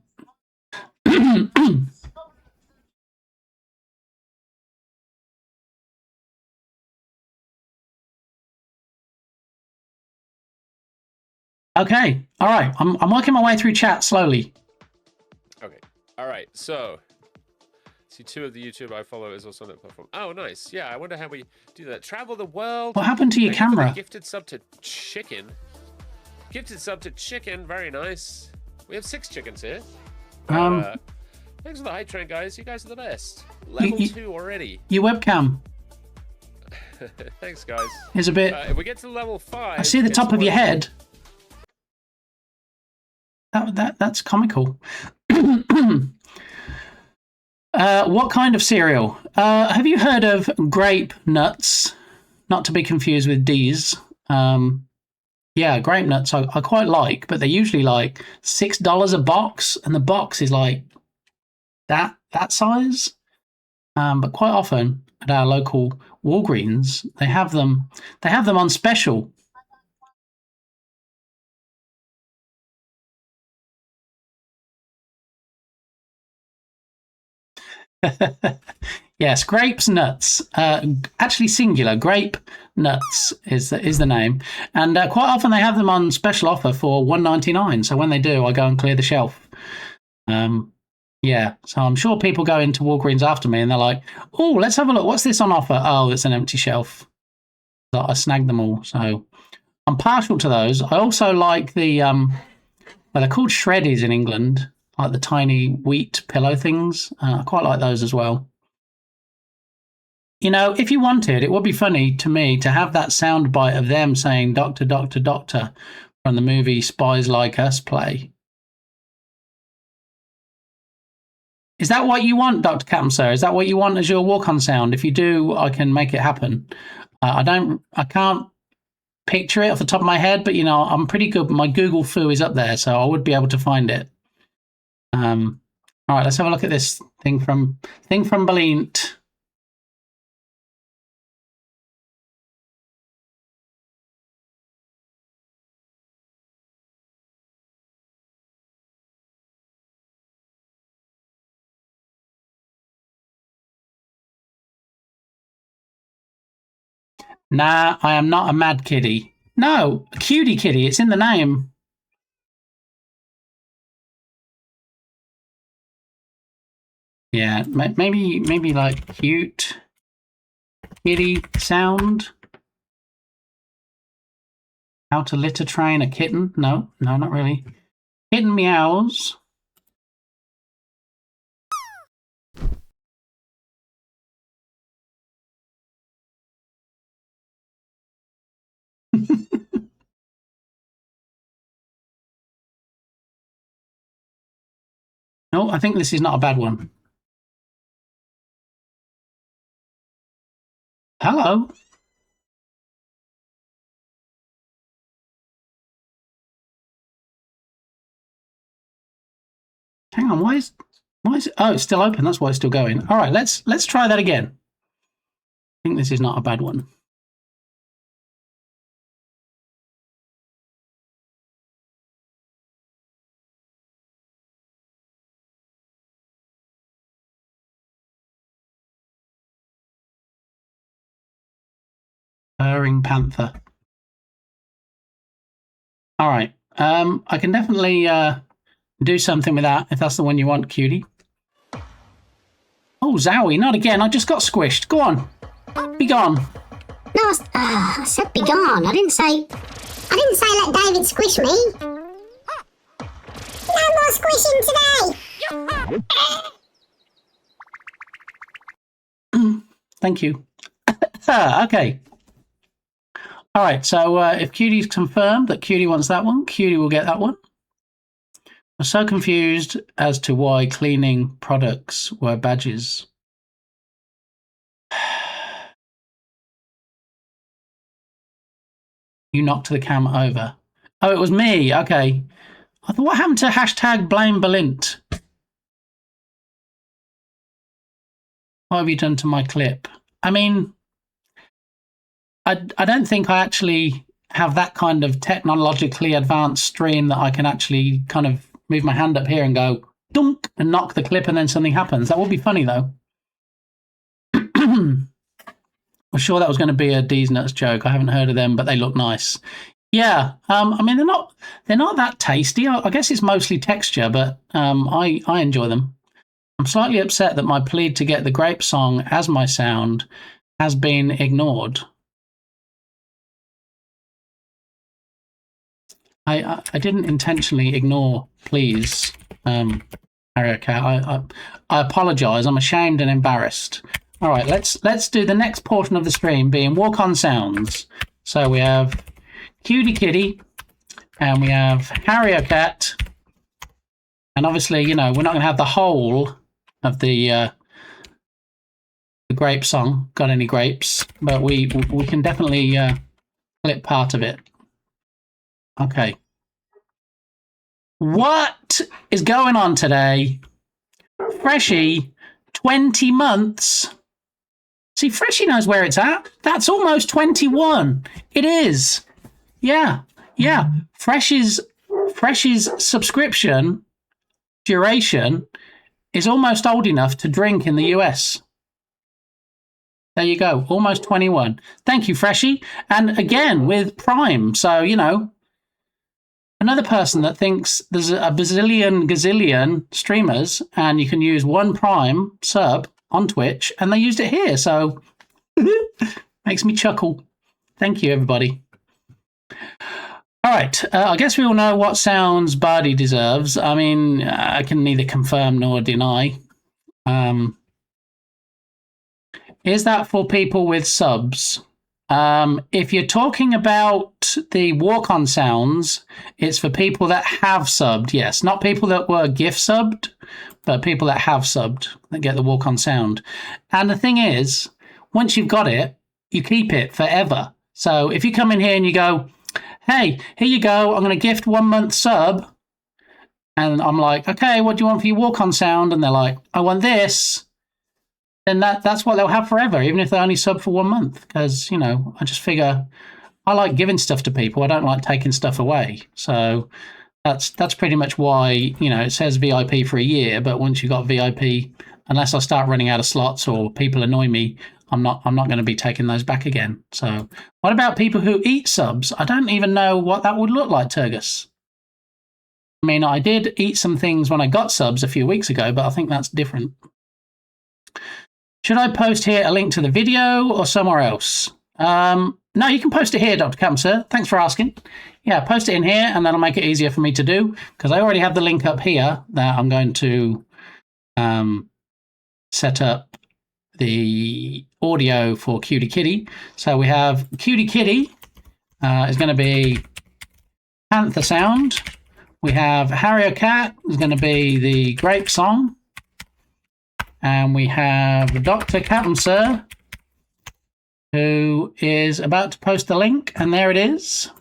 [SPEAKER 1] Okay, all right. I'm working my way through chat slowly.
[SPEAKER 7] Okay, all right. So, see, 2 of the YouTube I follow is also on that platform. Oh, nice. Yeah, I wonder how we do that. Travel the world.
[SPEAKER 1] What happened to your camera?
[SPEAKER 7] Gifted sub to chicken. Gifted sub to chicken. Very nice. We have 6 chickens here. Thanks for the hype train, guys. You guys are the best. Level 2 already.
[SPEAKER 1] Your webcam.
[SPEAKER 7] Thanks, guys.
[SPEAKER 1] Is a bit.
[SPEAKER 7] If we get to level 5,
[SPEAKER 1] I see the top of your head. That's comical. What kind of cereal? Have you heard of grape nuts? Not to be confused with D's. Yeah, grape nuts I quite like, but they're usually like $6 a box, and the box is like that that size. But quite often at our local Walgreens, they have them on special. Yes, grapes nuts. Actually, singular. Grape nuts is the name, and quite often they have them on special offer for $1.99. So when they do, I go and clear the shelf. Yeah, so I'm sure people go into Walgreens after me and they're like, "Oh, let's have a look. What's this on offer?" Oh, it's an empty shelf. I snagged them all. So I'm partial to those. I also like the well, they're called shreddies in England, like the tiny wheat pillow things. I quite like those as well. You know, if you wanted, it would be funny to me to have that sound bite of them saying "Doctor, Doctor, Doctor" from the movie Spies Like Us play. Is that what you want, Dr. Captain? Is that what you want as your walk-on sound? If you do, I can make it happen. I can't picture it off the top of my head, but you know, I'm pretty good. My Google foo is up there, so I would be able to find it. All right, let's have a look at this thing from Balint. Nah, I am not a mad kitty. No, a cutie kitty. It's in the name. Yeah, maybe like cute kitty sound. How to litter train a kitten? No, not really. Kitten meows. No, I think this is not a bad one. Hello. Hang on, why is it? Oh, it's still open. That's why it's still going. All right, let's try that again. I think this is not a bad one. Purring panther. All right. I can definitely do something with that if that's the one you want, cutie. Oh, Zowie, not again. I just got squished. Go on. Be gone.
[SPEAKER 5] No, I said be gone. I didn't say let David squish me. No more squishing today.
[SPEAKER 1] Thank you. Okay. All right, so if Cutie's confirmed that Cutie wants that one, Cutie will get that one. I'm so confused as to why cleaning products were badges. You knocked the cam over. Oh, it was me. Okay. I thought, what happened to hashtag blame Balint? What have you done to my clip? I mean, I don't think I actually have that kind of technologically advanced stream that I can actually kind of move my hand up here and go dunk and knock the clip and then something happens. That would be funny though. I'm sure that was going to be a D's Nuts joke. I haven't heard of them, but they look nice. Yeah, I mean they're not that tasty. I guess it's mostly texture, but I enjoy them. I'm slightly upset that my plea to get the grape song as my sound has been ignored. I didn't intentionally ignore please, Harrier. I apologise. I'm ashamed and embarrassed. All right, let's do the next portion of the stream being walk-on sounds. So we have Cutie Kitty, and we have Harrier Cat, and obviously, you know, we're not going to have the whole of the grape song. Got any grapes? But we can definitely clip part of it. Okay. What is going on today? Freshie 20 months. See, Freshie knows where it's at. That's almost 21. It is. Yeah. Freshie's subscription duration is almost old enough to drink in the US. There you go. Almost 21. Thank you, Freshie. And again, with Prime. So, you know, another person that thinks there's a gazillion streamers and you can use one Prime sub on Twitch, and they used it here. So makes me chuckle. Thank you, everybody. All right. I guess we all know what sounds Bardi deserves. I mean, I can neither confirm nor deny. Is that for people with subs? If you're talking about the walk-on sounds, it's for people that have subbed, yes. Not people that were gift subbed, but people that have subbed, that get the walk-on sound. And the thing is, once you've got it, you keep it forever. So if you come in here and you go, hey, here you go, I'm going to gift 1 month sub. And I'm like, okay, what do you want for your walk-on sound? And they're like, I want this. Then that's what they'll have forever, even if they only sub for 1 month. Because, you know, I just figure I like giving stuff to people. I don't like taking stuff away. So that's pretty much why, you know, it says VIP for a year. But once you've got VIP, unless I start running out of slots or people annoy me, I'm not going to be taking those back again. So what about people who eat subs? I don't even know what that would look like, Turgus. I mean, I did eat some things when I got subs a few weeks ago, but I think that's different. Should I post here a link to the video or somewhere else? No, you can post it here, Dr. Cam, sir. Thanks for asking. Yeah, post it in here, and that'll make it easier for me to do, because I already have the link up here that I'm going to set up the audio for Cutie Kitty. So we have Cutie Kitty is going to be Panther Sound. We have Harrier Cat is going to be the Grape Song. And we have Dr. Captain Sir, who is about to post the link, and there it is.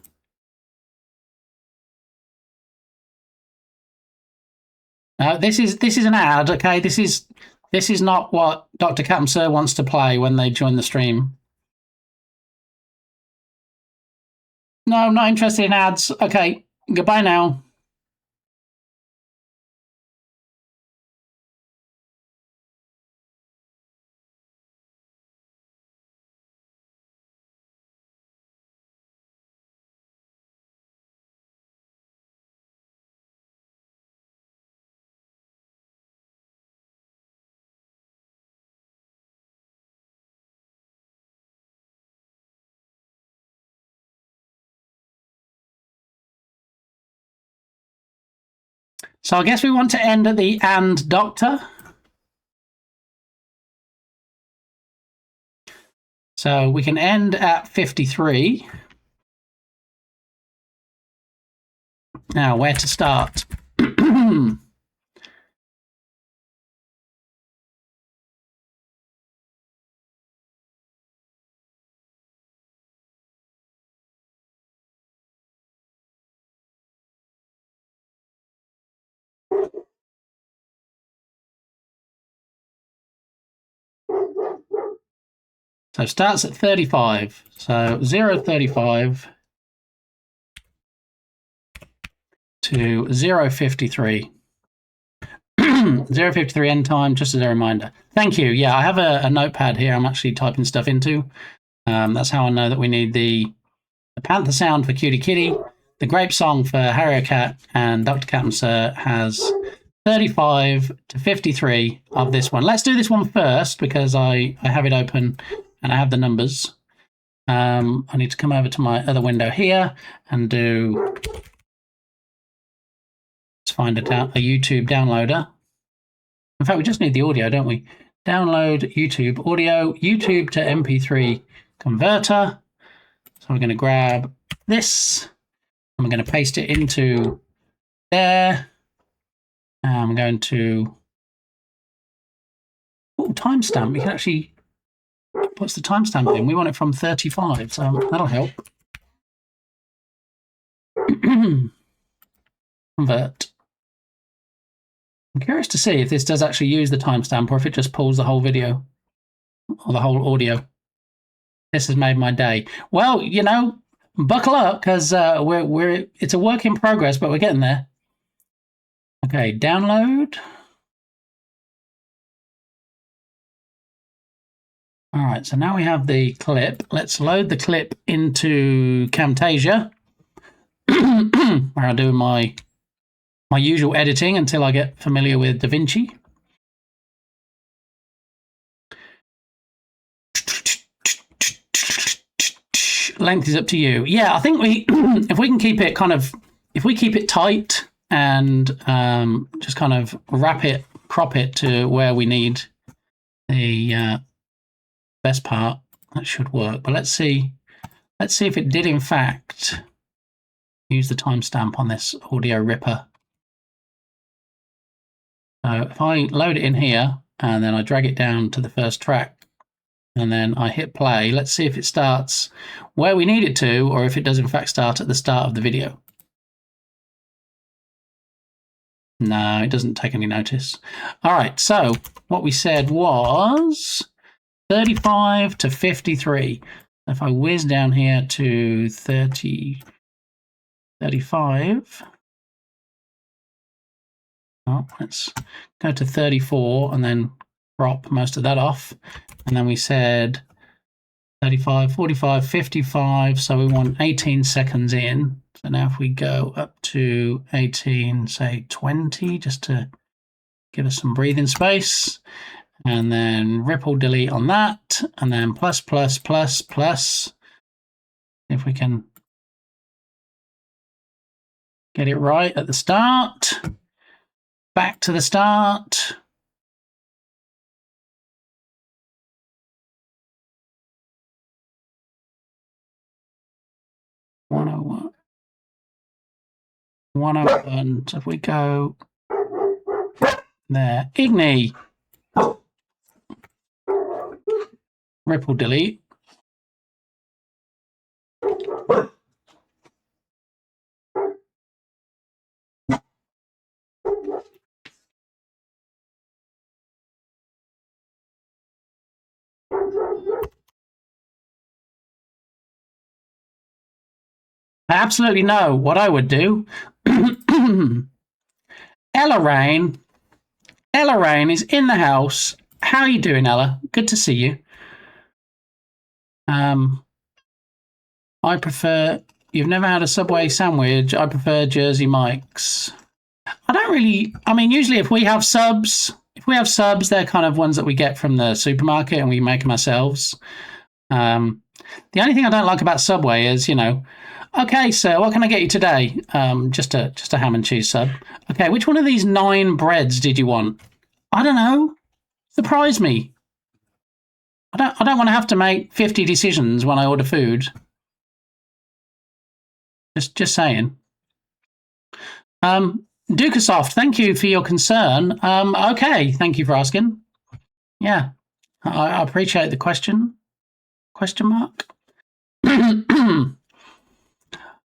[SPEAKER 1] This is an ad, okay? This is not what Dr. Captain Sir wants to play when they join the stream. No, I'm not interested in ads. Okay, goodbye now. So I guess we want to end at the and doctor. So we can end at 53. Now, where to start? So starts at 35. So 0.35 to 0.53. 0.53 end time, just as a reminder. Thank you. Yeah, I have a notepad here I'm actually typing stuff into. That's how I know that we need the Panther Sound for Cutie Kitty, the Grape Song for Harrier Cat, and Dr. Captain Sir has 35 to 53 of this one. Let's do this one first because I have it open and I have the numbers. I need to come over to my other window here and do... Let's find a YouTube downloader. In fact, we just need the audio, don't we? Download YouTube audio, YouTube to MP3 converter. So we're going to grab this and we're going to paste it into there. And I'm going to timestamp. We can actually, what's the timestamp in? We want it from 35, so that'll help. Convert. I'm curious to see if this does actually use the timestamp or if it just pulls the whole video or the whole audio. This has made my day. Well, you know, buckle up because it's a work in progress, but we're getting there. Okay, download. All right, so now we have the clip. Let's load the clip into Camtasia, where I do my usual editing until I get familiar with DaVinci. Length is up to you. Yeah, I think if we can keep it if we keep it tight and just kind of crop it to where we need the best part, that should work. But let's see if it did in fact use the timestamp on this audio ripper. So if I load it in here and then I drag it down to the first track and then I hit play, let's see if it starts where we need it to or if it does in fact start at the start of the video. No, it doesn't take any notice. All right, so what we said was 35 to 53. If I whiz down here to 35. Oh, let's go to 34 and then crop most of that off. And then we said 35, 45, 55. So we want 18 seconds in. So now if we go up to 18, say 20, just to give us some breathing space. And then ripple delete on that. And then plus, plus, plus, plus. If we can get it right at the start. Back to the start. $101. $101. So if we go there, Igni. Ripple delete. I absolutely know what I would do. Ella Rain is in the house. How are you doing, Ella? Good to see you. I prefer, you've never had a Subway sandwich. I prefer Jersey Mike's. I don't really, I mean, usually if we have subs, they're kind of ones that we get from the supermarket and we make them ourselves. The only thing I don't like about Subway is, you know, okay, sir, what can I get you today? Just a ham and cheese sub. Okay, which one of these 9 breads did you want? I don't know. Surprise me. I don't want to have to make 50 decisions when I order food. Just saying. Dukasoft, thank you for your concern. Okay, thank you for asking. Yeah, I appreciate the question. Question mark.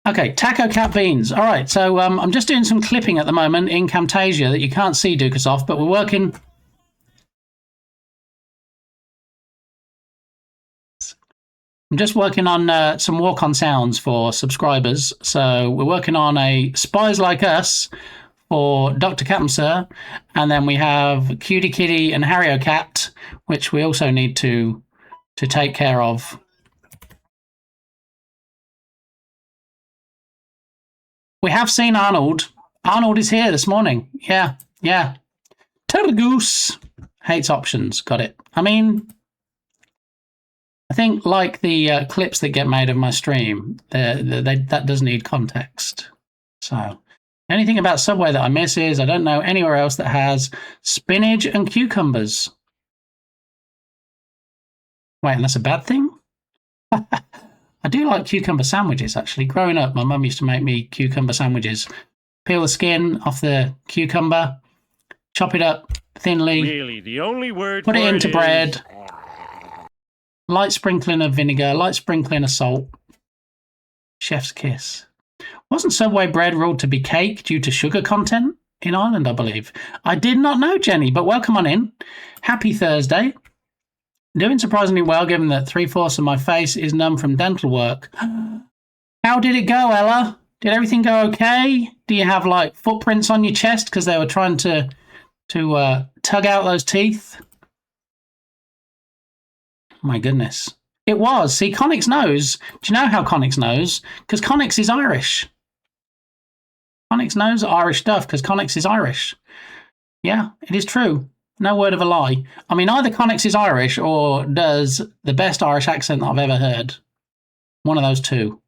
[SPEAKER 1] Okay, Taco Cat Beans. All right, so I'm just doing some clipping at the moment in Camtasia that you can't see, Dukasoft, but we're working. I'm just working on some walk-on sounds for subscribers. So we're working on a Spies Like Us for Dr. Captain Sir, and then we have Cutie Kitty and Harry Cat, which we also need to take care of. We have seen Arnold. Arnold is here this morning. Yeah. Turtle Goose hates options. Got it. I mean, I think like the clips that get made of my stream, that does need context. So anything about Subway that I miss is I don't know anywhere else that has spinach and cucumbers. Wait, and that's a bad thing? I do like cucumber sandwiches, actually. Growing up, my mum used to make me cucumber sandwiches. Peel the skin off the cucumber, chop it up thinly,
[SPEAKER 8] really, the only word
[SPEAKER 1] put it into bread, light sprinkling of vinegar, light sprinkling of salt. Chef's kiss. Wasn't Subway bread ruled to be cake due to sugar content? in Ireland, I believe. I did not know, Jenny, but welcome on in. Happy Thursday. Doing surprisingly well, given that 3/4 of my face is numb from dental work. How did it go, Ella? Did everything go okay? Do you have like footprints on your chest because they were trying to tug out those teeth? My goodness. It was. See, Connix knows. Do you know how Connix knows? Because Connix is Irish. Connix knows Irish stuff because Connix is Irish. Yeah, it is true. No word of a lie. I mean, either Connix is Irish or does the best Irish accent that I've ever heard. One of those two.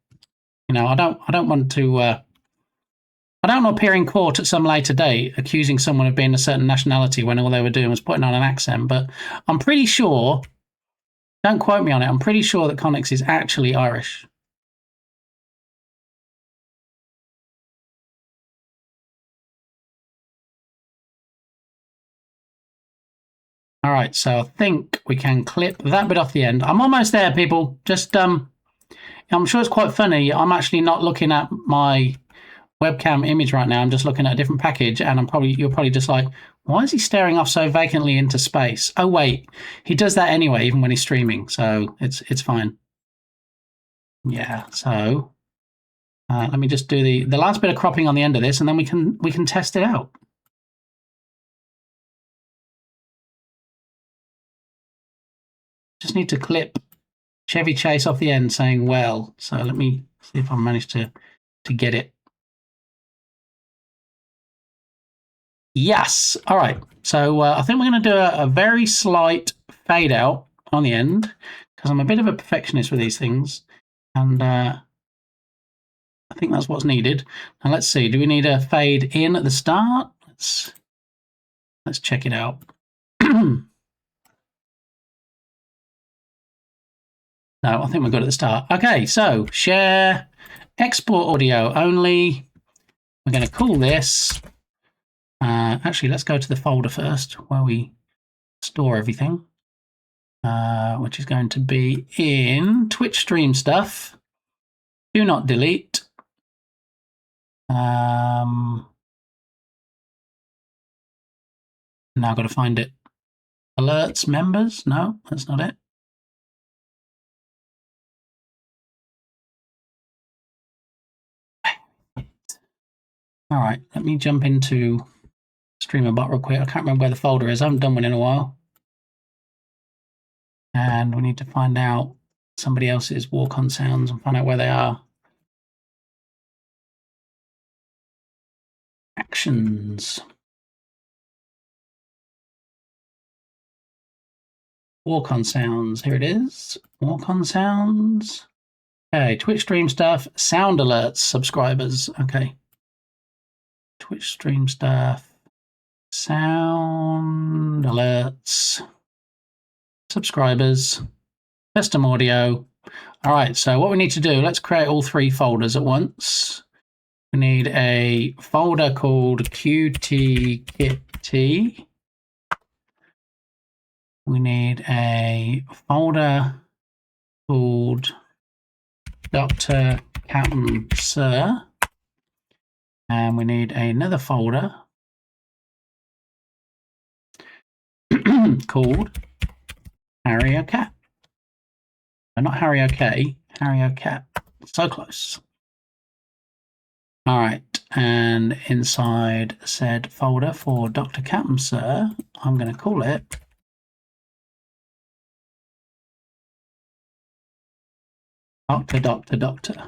[SPEAKER 1] You know, I don't want to. I don't want to appear in court at some later date accusing someone of being a certain nationality when all they were doing was putting on an accent. But I'm pretty sure. Don't quote me on it. I'm pretty sure that Connix is actually Irish. All right, so I think we can clip that bit off the end. I'm almost there, people. Just I'm sure it's quite funny. I'm actually not looking at my webcam image right now. I'm just looking at a different package, and you're probably just like, why is he staring off so vacantly into space? Oh wait, he does that anyway, even when he's streaming, so it's fine. Yeah, so let me just do the last bit of cropping on the end of this, and then we can test it out. Just need to clip Chevy Chase off the end saying well. So let me see if I managed to get it. Yes. All right. So I think we're going to do a very slight fade out on the end because I'm a bit of a perfectionist with these things. And I think that's what's needed. Now let's see. Do we need a fade in at the start? Let's check it out. No, I think we're good at the start. Okay, so share, export audio only. We're going to call this. Actually, let's go to the folder first where we store everything, which is going to be in Twitch stream stuff. Do not delete. Now I've got to find it. Alerts, members? No, that's not it. All right, let me jump into StreamerBot real quick. I can't remember where the folder is. I haven't done one in a while. And we need to find out somebody else's walk-on sounds and find out where they are. Actions. Walk-on sounds. Here it is. Walk-on sounds. Okay, Twitch stream stuff. Sound alerts, subscribers. Okay. Twitch stream stuff, sound alerts, subscribers, custom audio. All right, so what we need to do, let's create all three folders at once. We need a folder called QTKitty. We need a folder called Dr. Captain Sir. And we need another folder called Harry O'Cat. No, not Harry OK, Harry O'Cat. So close. All right, and inside said folder for Dr. Captain Sir, I'm going to call it Doctor.wav.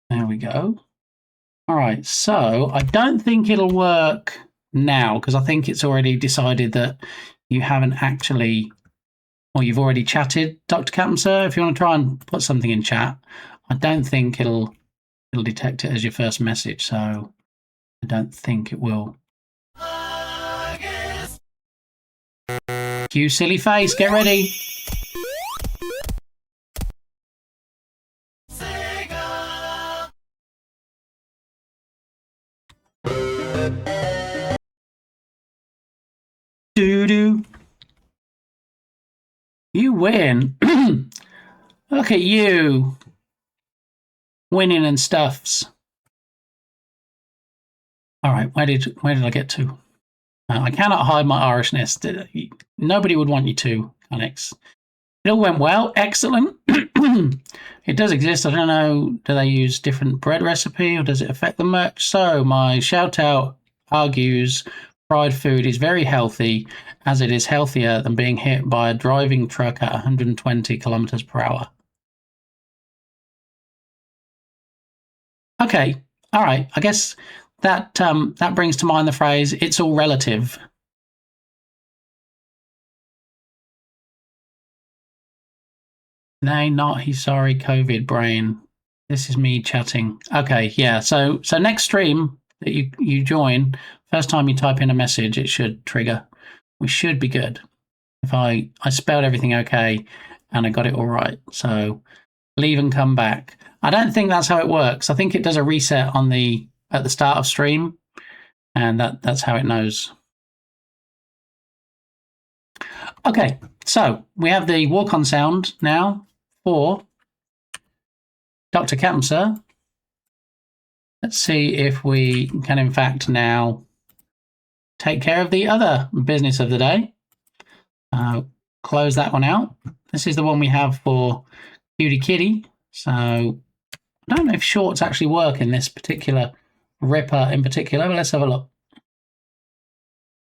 [SPEAKER 1] There we go. All right, so I don't think it'll work now because I think it's already decided that you haven't actually, or you've already chatted, Dr. Captain Sir. If you want to try and put something in chat, I don't think it'll detect it as your first message. So I don't think it will. Cue silly face, get ready. Doo-doo. You win. Look at you. winning and stuffs. All right, where did I get to? I cannot hide my Irishness. Nobody would want you to, Alex. It all went well. Excellent. It does exist. I don't know. Do they use different bread recipe or does it affect them much? So my shout out argues fried food is very healthy, as it is healthier than being hit by a driving truck at 120 kilometers per hour. Okay. All right. I guess that brings to mind the phrase, it's all relative. Nay, not he's sorry, COVID brain. This is me chatting. Okay, yeah. So next stream that you join, first time you type in a message, it should trigger. We should be good. If I spelled everything okay and I got it all right. So leave and come back. I don't think that's how it works. I think it does a reset at the start of stream, and that's how it knows. Okay, so we have the walk-on sound now for Dr. Capmser. Let's see if we can, in fact, now take care of the other business of the day. Close that one out. This is the one we have for Cutie Kitty. So I don't know if shorts actually work in this particular Ripper in particular, but let's have a look.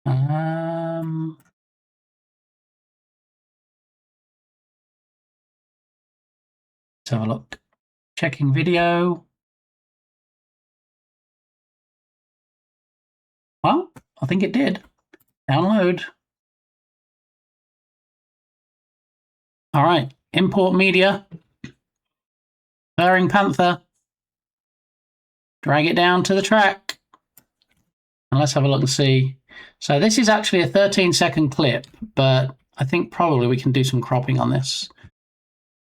[SPEAKER 1] Let's have a look. Checking video. Well, I think it did. Download. All right. Import media. Purring Panther. Drag it down to the track. And let's have a look and see. So this is actually a 13-second clip, but I think probably we can do some cropping on this.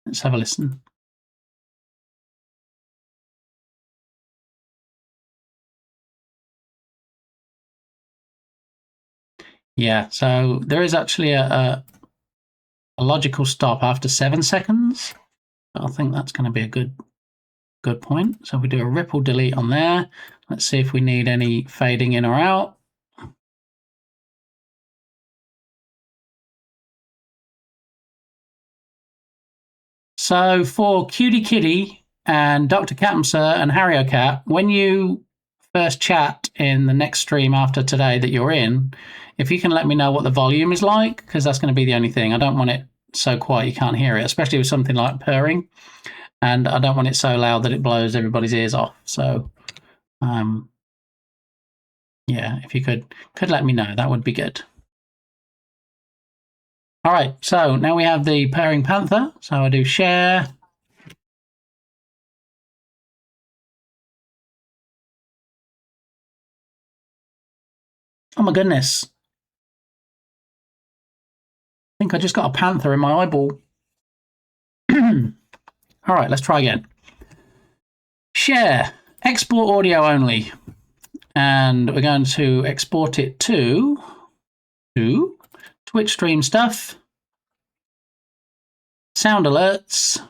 [SPEAKER 1] Let's have a listen. Yeah, so there is actually a logical stop after 7 seconds. I think that's going to be a good point. So we do a ripple delete on there. Let's see if we need any fading in or out. So for Cutie Kitty and Dr. Capmser and HarrioCat, when you first chat in the next stream after today that you're in, if you can let me know what the volume is like, because that's going to be the only thing. I don't want it so quiet you can't hear it, especially with something like purring. And I don't want it so loud that it blows everybody's ears off. So, yeah, if you could let me know, that would be good. All right, so now we have the purring Panther. So I do share. Oh my goodness. I think I just got a panther in my eyeball. All right, let's try again. Share, export audio only. And we're going to export it to Twitch stream stuff, sound alerts,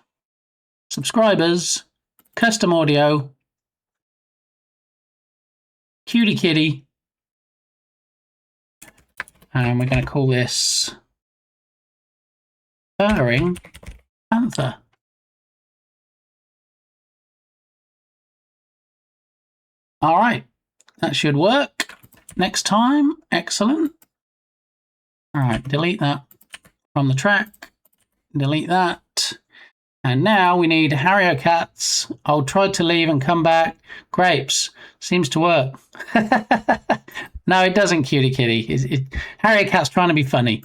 [SPEAKER 1] subscribers, custom audio, Cutie Kitty. And we're going to call this Purring Panther. All right, that should work. Next time, excellent. All right, delete that from the track. Delete that. And now we need HarrioCat's I'll try to leave and come back. Grapes. Seems to work. No, it doesn't, Cutie Kitty. HarrioCat's trying to be funny.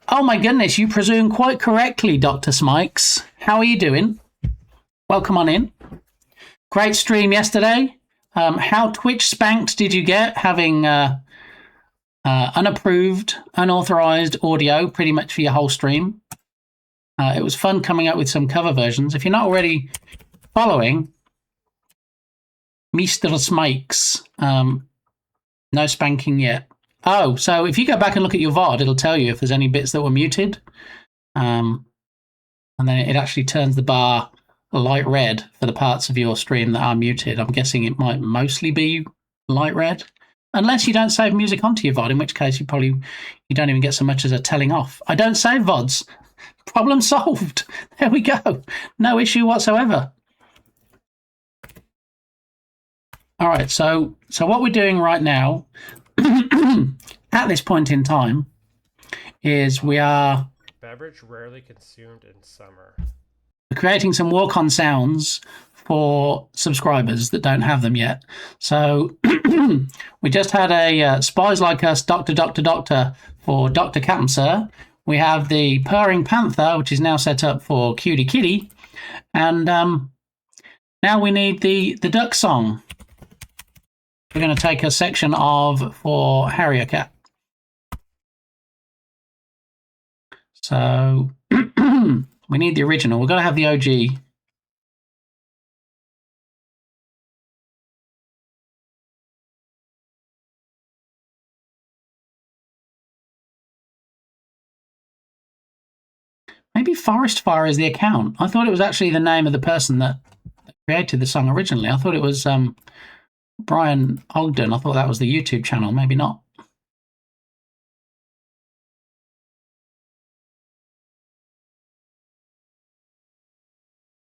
[SPEAKER 1] Oh my goodness, you presume quite correctly, Dr. Smikes. How are you doing? Welcome on in. Great stream yesterday. How Twitch spanked did you get having unapproved, unauthorized audio pretty much for your whole stream? It was fun coming up with some cover versions. If you're not already following Mr. Smikes, no spanking yet. Oh, so if you go back and look at your VOD, it'll tell you if there's any bits that were muted. And then it actually turns the bar light red for the parts of your stream that are muted. I'm guessing it might mostly be light red. Unless you don't save music onto your VOD, in which case you don't even get so much as a telling off. I don't save VODs. Problem solved. There we go. No issue whatsoever. All right, so what we're doing right now at this point in time is we are
[SPEAKER 8] beverage rarely consumed in summer.
[SPEAKER 1] Creating some walk-on sounds for subscribers that don't have them yet. So we just had a Spies Like Us Doctor for Dr. Captain Sir. We have the Purring Panther, which is now set up for Cutie Kitty. And now we need the duck song. We're going to take a section of for Harrier Cat. So we need the original. We've got to have the OG. Maybe Forest Fire is the account. I thought it was actually the name of the person that created the song originally. I thought it was Brian Ogden. I thought that was the YouTube channel. Maybe not.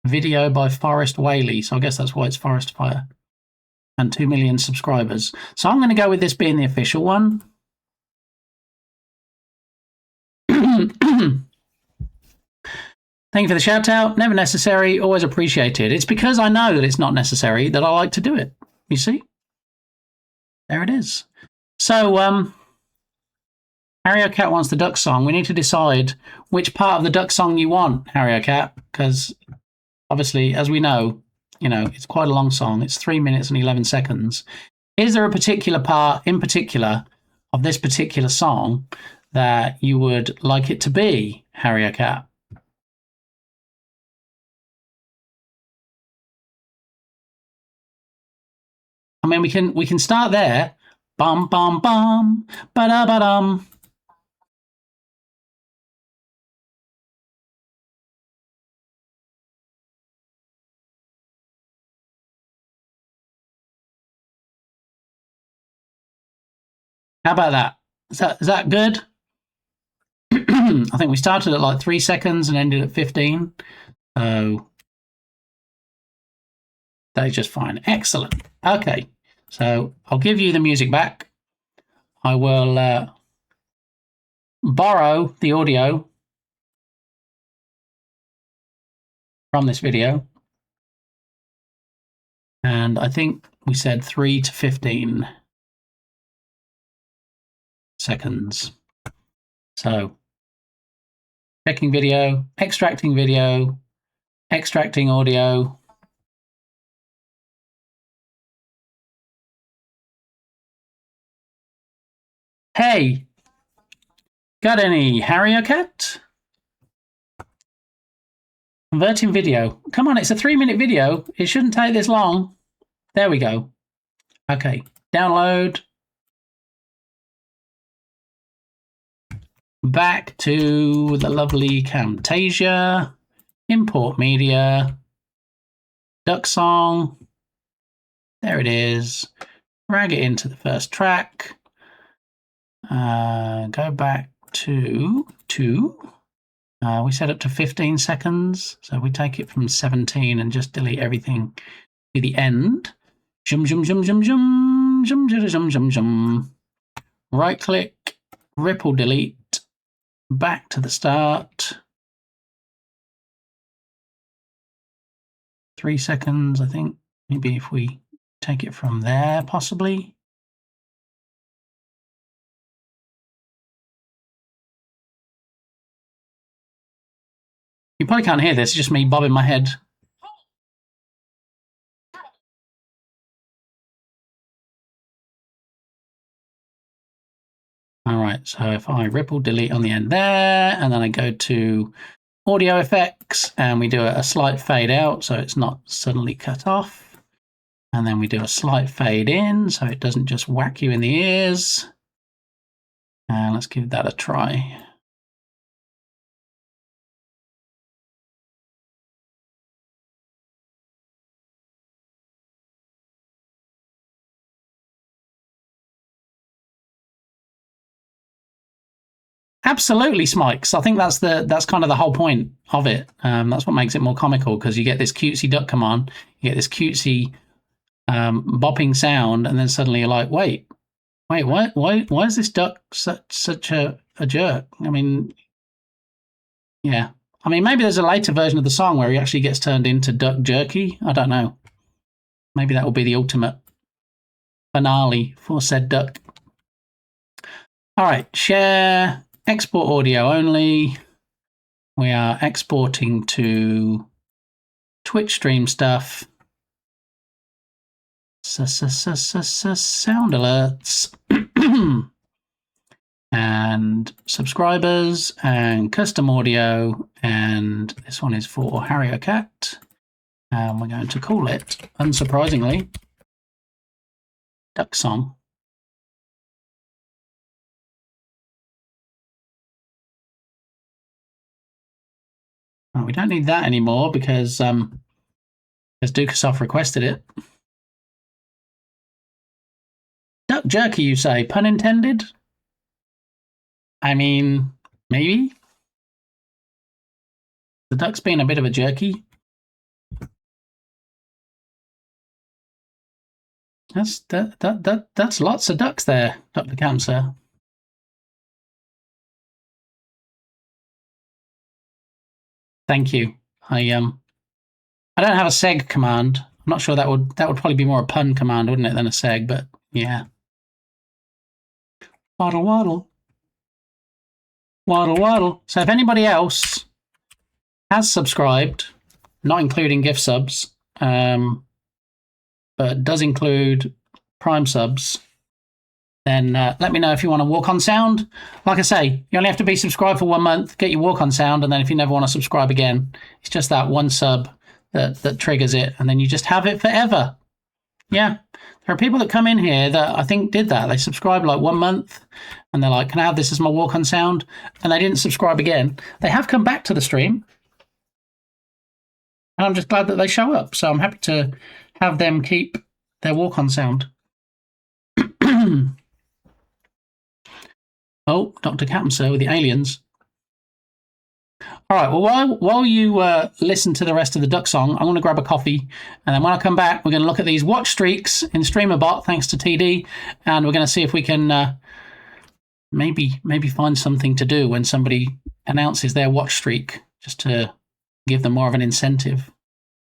[SPEAKER 1] Video by Forest Whaley. So I guess that's why it's Forest Fire. And 2 million subscribers. So I'm going to go with this being the official one. Thank you for the shout out. Never necessary, always appreciated. It's because I know that it's not necessary that I like to do it. You see? There it is. So, Harrier Cat wants the duck song. We need to decide which part of the duck song you want, Harrier Cat, because obviously, as we know, it's quite a long song. It's 3 minutes and 11 seconds. Is there a particular part in particular of this particular song that you would like it to be, Harrier Cat? I mean, we can start there. Bum bum bum, ba da ba dum. How about that? Is that good? I think we started at like 3 seconds and ended at 15. So that is just fine. Excellent. Okay. So I'll give you the music back. I will borrow the audio from this video. And I think we said 3 to 15 seconds. So checking video, extracting audio. Hey, got any Harrier Cat? Converting video. Come on, it's a 3-minute video. It shouldn't take this long. There we go. Okay, download. Back to the lovely Camtasia. Import media. Duck song. There it is. Drag it into the first track. Go back to 2. We set up to 15 seconds. So we take it from 17 and just delete everything to the end. Jum, jum, jum, jum, jum, jum, jum, jum, jum, jum. Right click, ripple delete, back to the start. 3 seconds, I think. Maybe if we take it from there, possibly. You probably can't hear this, it's just me bobbing my head. All right, so if I ripple delete on the end there, and then I go to audio effects, and we do a slight fade out so it's not suddenly cut off. And then we do a slight fade in so it doesn't just whack you in the ears. And let's give that a try. absolutely, Smikes. I think that's kind of the whole point of it. That's what makes it more comical, because you get this cutesy duck command, you get this cutesy bopping sound, and then suddenly you're like, wait, why is this duck such a jerk? I mean, yeah. I mean, maybe there's a later version of the song where he actually gets turned into duck jerky. I don't know. Maybe that will be the ultimate finale for said duck. All right, share, export audio only. We are exporting to Twitch stream stuff. Sound alerts. And subscribers and custom audio. And this one is for Harrier Cat. And we're going to call it, unsurprisingly, Duck Song. Oh, we don't need that anymore because Dukasoft requested it. Duck jerky, you say? Pun intended? I mean, maybe. The duck's been a bit of a jerky. That's lots of ducks there, Dr. Cancer. Thank you. I don't have a seg command. I'm not sure that would probably be more a pun command, wouldn't it, than a seg, but yeah. Waddle waddle. Waddle waddle. So if anybody else has subscribed, not including gift subs, but does include Prime subs, then let me know if you want to walk on sound. Like I say, you only have to be subscribed for 1 month, get your walk on sound, and then if you never want to subscribe again, it's just that one sub that triggers it, and then you just have it forever. Yeah, there are people that come in here that I think did that. They subscribed like 1 month, and they're like, can I have this as my walk on sound? And they didn't subscribe again. They have come back to the stream, and I'm just glad that they show up. So I'm happy to have them keep their walk on sound. Oh, Dr. Captain with the aliens. All right, well, while you listen to the rest of the duck song, I'm going to grab a coffee. And then when I come back, we're going to look at these watch streaks in StreamerBot, thanks to TD. And we're going to see if we can maybe find something to do when somebody announces their watch streak, just to give them more of an incentive.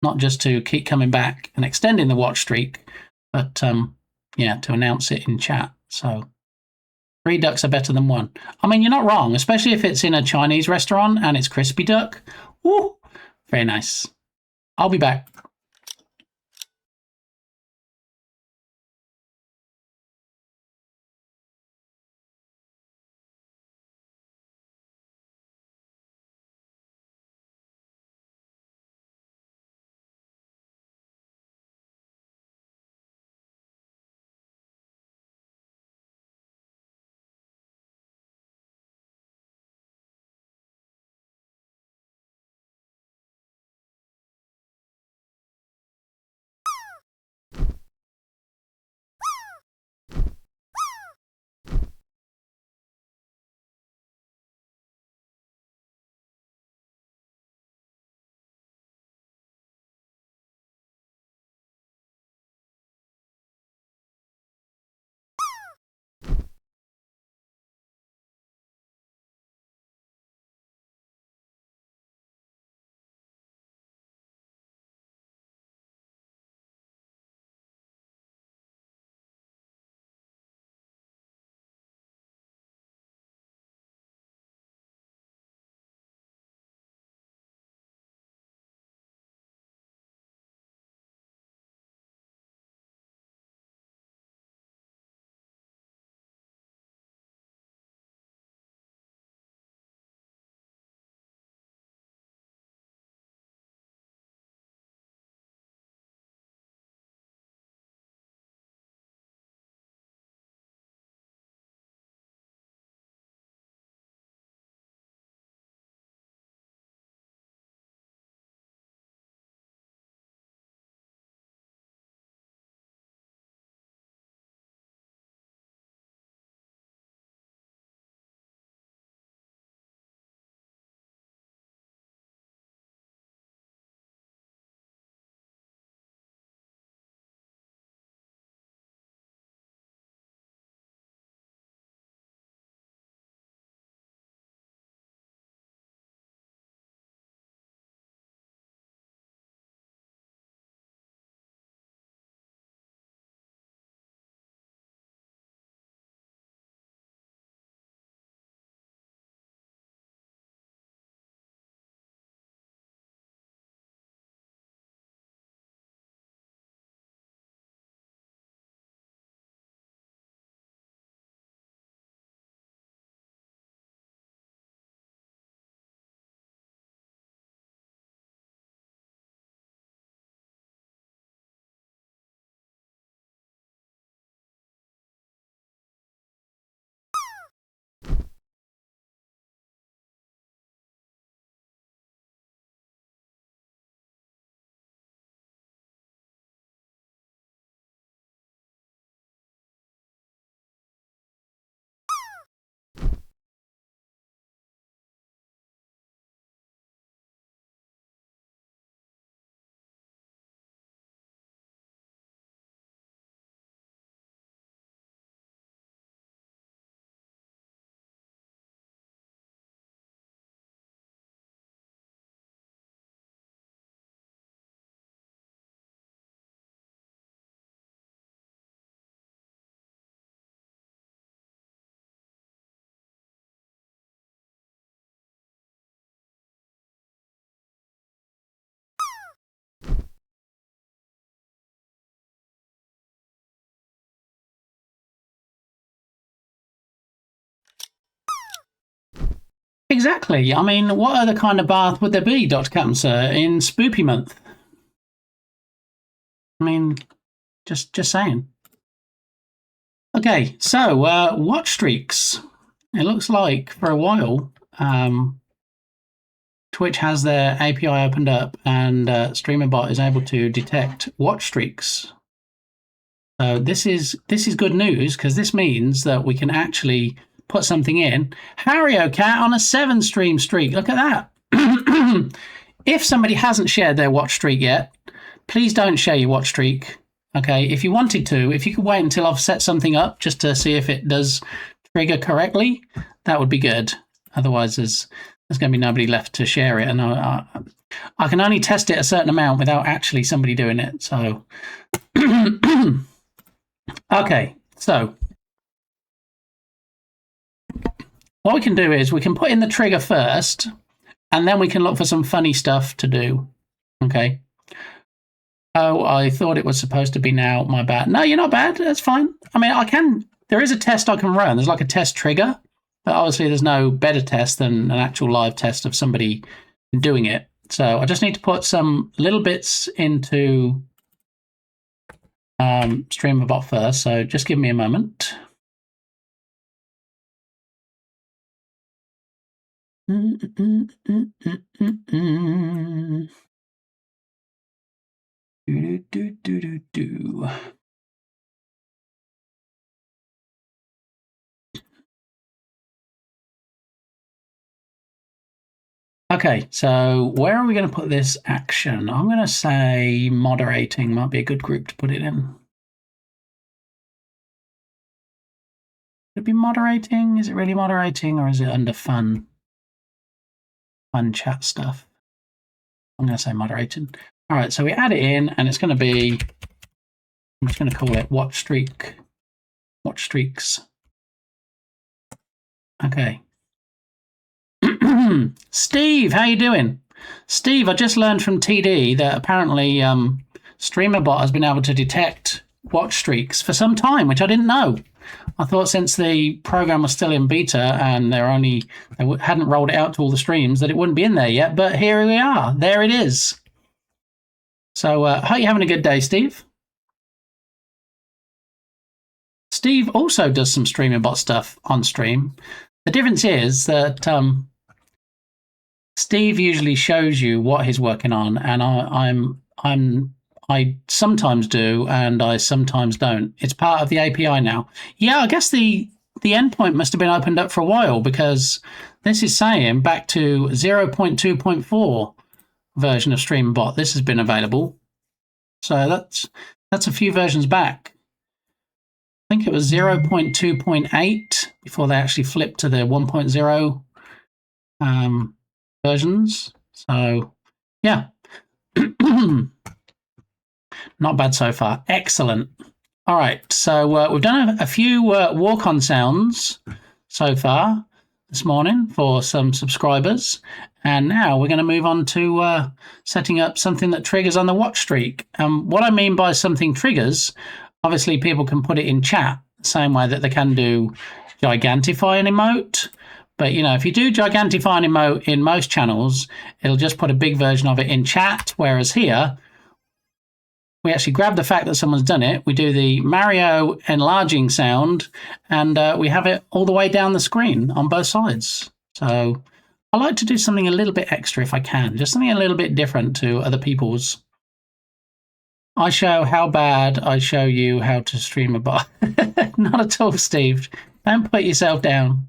[SPEAKER 1] Not just to keep coming back and extending the watch streak, but yeah, to announce it in chat. So 3 ducks are better than 1. I mean, you're not wrong, especially if it's in a Chinese restaurant and it's crispy duck. Woo! Very nice. I'll be back. exactly. I mean, what other kind of bath would there be, Dr. Captain Sir, in Spoopy Month? I mean, just saying. Okay, so watch streaks. It looks like for a while, Twitch has their API opened up, and StreamerBot is able to detect watch streaks. So this is good news, because this means that we can actually put something in. Harry Cat on a 7 stream streak. Look at that. If somebody hasn't shared their watch streak yet, please don't share your watch streak. Okay, if you wanted to, if you could wait until I've set something up just to see if it does trigger correctly, that would be good. Otherwise, there's going to be nobody left to share it, and I can only test it a certain amount without actually somebody doing it. So, okay, so what we can do is we can put in the trigger first, and then we can look for some funny stuff to do. Okay. Oh, I thought it was supposed to be now. My bad. No, you're not bad. That's fine. I mean, there is a test I can run. There's like a test trigger, but obviously there's no better test than an actual live test of somebody doing it. So I just need to put some little bits into StreamerBot first. So just give me a moment. Okay, so where are we going to put this action? I'm going to say moderating might be a good group to put it in. Could it be moderating? Is it really moderating, or is it under fun chat stuff? I'm going to say moderating. All right, so we add it in, and it's going to be, I'm just going to call it watch streaks. Okay. Steve, how you doing? Steve, I just learned from TD that apparently StreamerBot has been able to detect watch streaks for some time, which I didn't know. I thought since the program was still in beta and they hadn't rolled it out to all the streams that it wouldn't be in there yet, but here we are. There it is. So I hope you're having a good day, Steve. Steve also does some StreamerBot stuff on stream. The difference is that Steve usually shows you what he's working on, and I sometimes do, and I sometimes don't. It's part of the API now. Yeah, I guess the endpoint must have been opened up for a while, because this is saying back to 0.2.4 version of StreamerBot. This has been available. So that's a few versions back. I think it was 0.2.8 before they actually flipped to the 1.0 versions. So, yeah. Not bad so far. Excellent. All right. So we've done a few walk-on sounds so far this morning for some subscribers. And now we're going to move on to setting up something that triggers on the watch streak. What I mean by something triggers, obviously people can put it in chat the same way that they can do Gigantify an emote. But, you know, if you do Gigantify an emote in most channels, it'll just put a big version of it in chat. Whereas here, we actually grab the fact that someone's done it. We do the Mario enlarging sound, and we have it all the way down the screen on both sides. So I like to do something a little bit extra if I can, just something a little bit different to other people's. I show how bad, I show you how to stream a bot. Not at all, Steve. Don't put yourself down.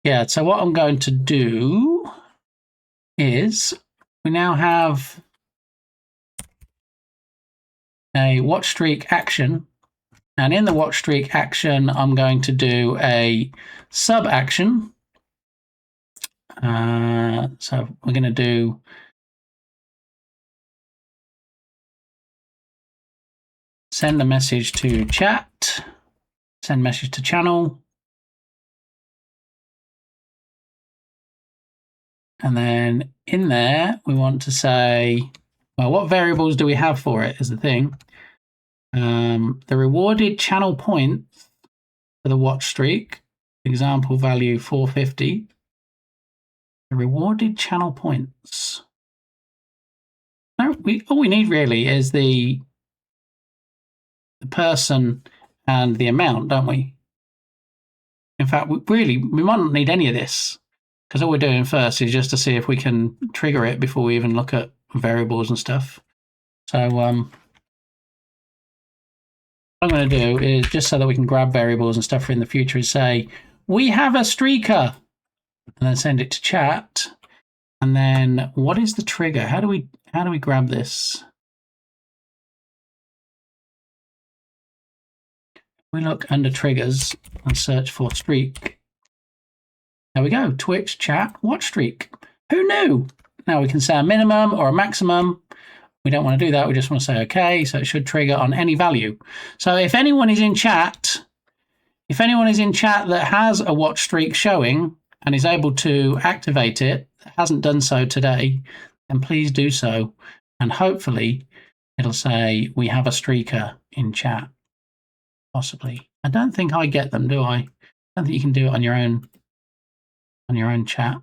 [SPEAKER 1] Yeah, so what I'm going to do is we now have a watch streak action. And in the watch streak action, I'm going to do a sub action. So we're going to do send a message to chat, send message to channel. And then in there, we want to say, well, what variables do we have for it is the thing. The rewarded channel points for the watch streak example value 450. The rewarded channel points. No, all we need really is the person and the amount, don't we? In fact, we might not need any of this, because all we're doing first is just to see if we can trigger it before we even look at variables and stuff. So what I'm going to do is, just so that we can grab variables and stuff for in the future, is say, we have a streaker, and then send it to chat. And then what is the trigger? How do we grab this? We look under triggers and search for streak. There we go. Twitch chat watch streak. Who knew? Now we can say a minimum or a maximum. We don't want to do that. We just want to say okay. So it should trigger on any value. So if anyone is in chat, that has a watch streak showing and is able to activate it, hasn't done so today, then please do so. And hopefully it'll say we have a streaker in chat. Possibly. I don't think I get them, do I? I don't think you can do it on your own chat.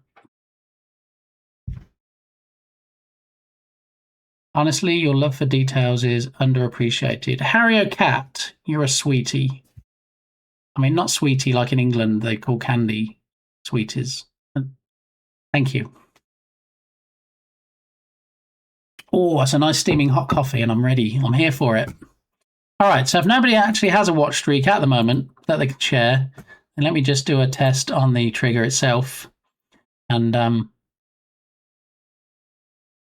[SPEAKER 1] Honestly, your love for details is underappreciated. Harry O'Cat, you're a sweetie. I mean, not sweetie like in England they call candy sweeties. Thank you. Oh, that's a nice steaming hot coffee and I'm ready. I'm here for it. All right, so if nobody actually has a watch streak at the moment that they can share, then let me just do a test on the trigger itself. And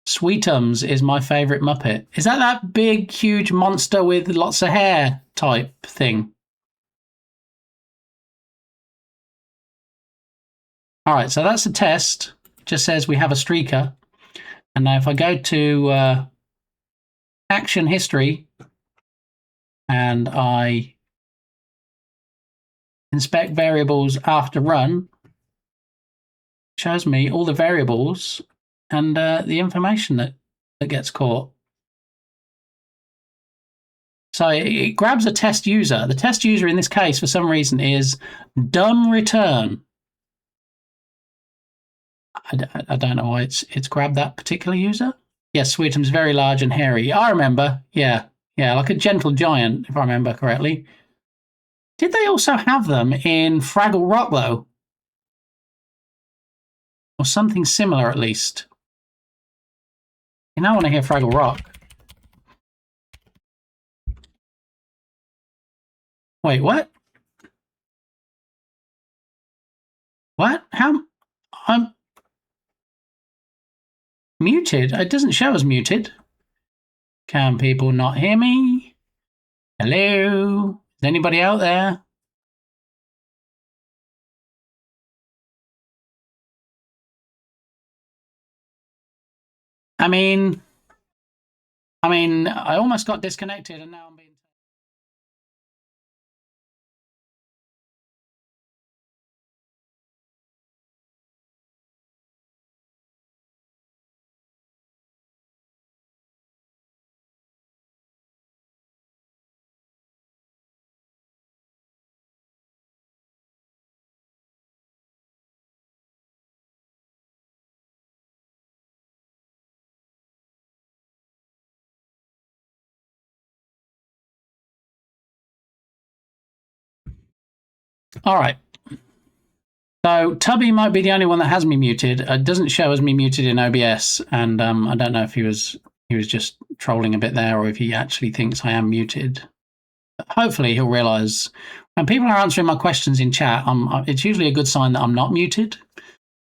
[SPEAKER 1] Sweetums is my favourite Muppet. Is that big, huge monster with lots of hair type thing? All right, so that's the test. It just says we have a streaker. And now if I go to action history, and I inspect variables after run, it shows me all the variables and the information that gets caught. So it grabs a test user. The test user in this case, for some reason, is dumb return. I don't know why it's grabbed that particular user. Yes, Sweetum's very large and hairy. I remember. Yeah, like a gentle giant, if I remember correctly. Did they also have them in Fraggle Rock, though? Or something similar, at least. You now want to hear Fraggle Rock. Wait, what? What? How? I'm muted? It doesn't show as muted. Can people not hear me? Hello? Is anybody out there? I mean, I almost got disconnected and now I'm being... All right. So Tubby might be the only one that has me muted. It doesn't show as me muted in OBS, and I don't know if he was just trolling a bit there, or if he actually thinks I am muted. But hopefully, he'll realise when people are answering my questions in chat. It's usually a good sign that I'm not muted.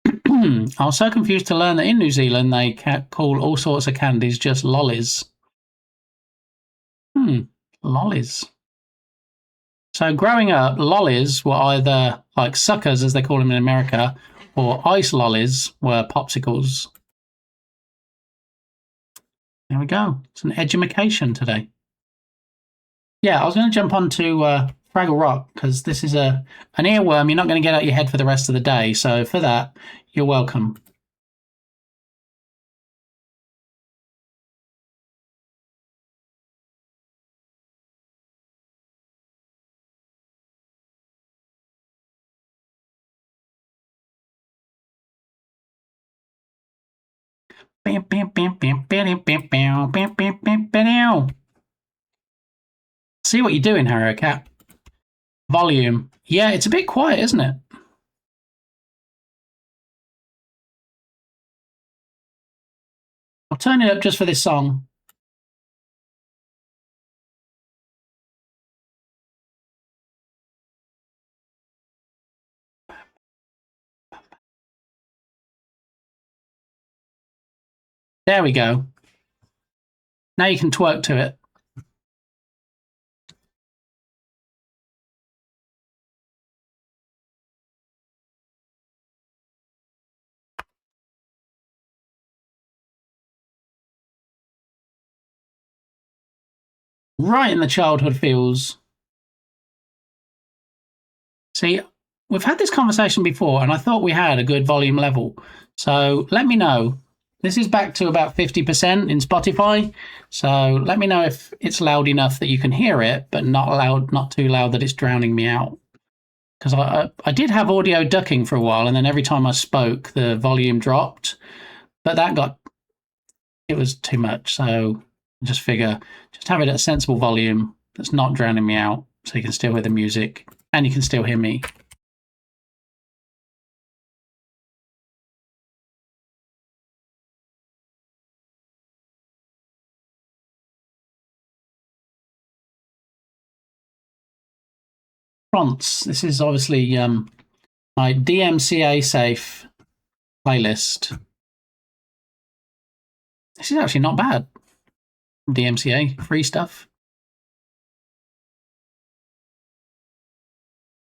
[SPEAKER 1] I was so confused to learn that in New Zealand they call all sorts of candies just lollies. Lollies. So growing up, lollies were either like suckers, as they call them in America, or ice lollies were popsicles. There we go. It's an edumacation today. Yeah, I was going to jump on to Fraggle Rock, because this is an earworm you're not going to get out your head for the rest of the day. So for that, you're welcome. See what you're doing, Harrow Cat. Volume. Yeah, it's a bit quiet, isn't it? I'll turn it up just for this song. There we go. Now you can twerk to it. Right in the childhood feels. See, we've had this conversation before, and I thought we had a good volume level. So let me know. This is back to about 50% in Spotify. So let me know if it's loud enough that you can hear it, but not too loud that it's drowning me out. Because I did have audio ducking for a while, and then every time I spoke, the volume dropped. But it was too much. So I just figure, just have it at a sensible volume that's not drowning me out, so you can still hear the music and you can still hear me. Prompts. This is obviously my DMCA safe playlist. This is actually not bad. DMCA free stuff.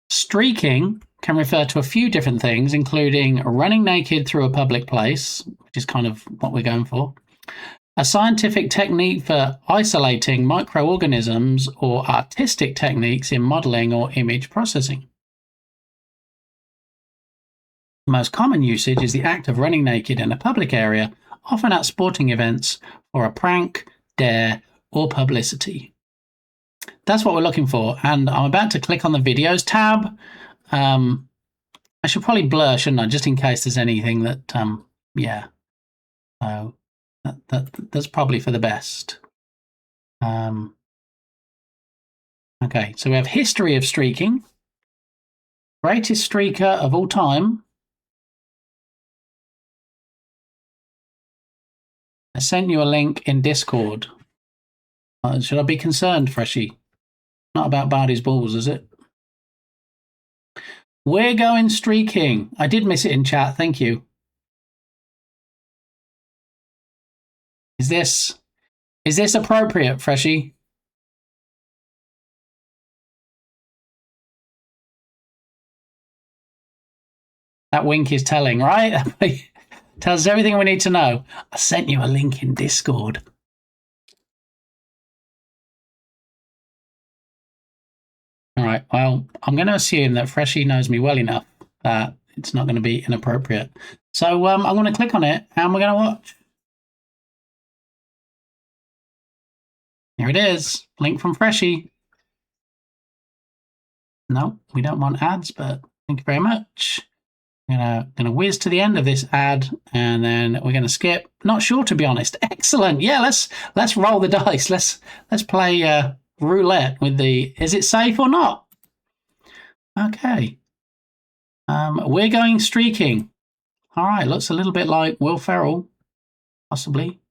[SPEAKER 1] Streaking can refer to a few different things, including running naked through a public place, which is kind of what we're going for. A scientific technique for isolating microorganisms or artistic techniques in modeling or image processing. The most common usage is the act of running naked in a public area, often at sporting events, for a prank, dare, or publicity. That's what we're looking for, and I'm about to click on the videos tab. I should probably blur, shouldn't I, just in case there's anything that, yeah. So that's probably for the best. Okay, so we have history of streaking. Greatest streaker of all time. I sent you a link in Discord. Should I be concerned, Freshie? Not about Barty's balls, is it? We're going streaking. I did miss it in chat. Thank you. Is this appropriate, Freshie? That wink is telling, right? Tells us everything we need to know. I sent you a link in Discord. All right, well, I'm going to assume that Freshie knows me well enough that it's not going to be inappropriate. So I'm going to click on it and we're going to watch. Here it is, link from Freshie. No, we don't want ads, but thank you very much. Gonna whiz to the end of this ad, and then we're gonna skip. Not sure, to be honest. Excellent. Yeah, let's roll the dice. Let's play roulette with the. Is it safe or not? Okay. We're going streaking. All right. Looks a little bit like Will Ferrell, possibly.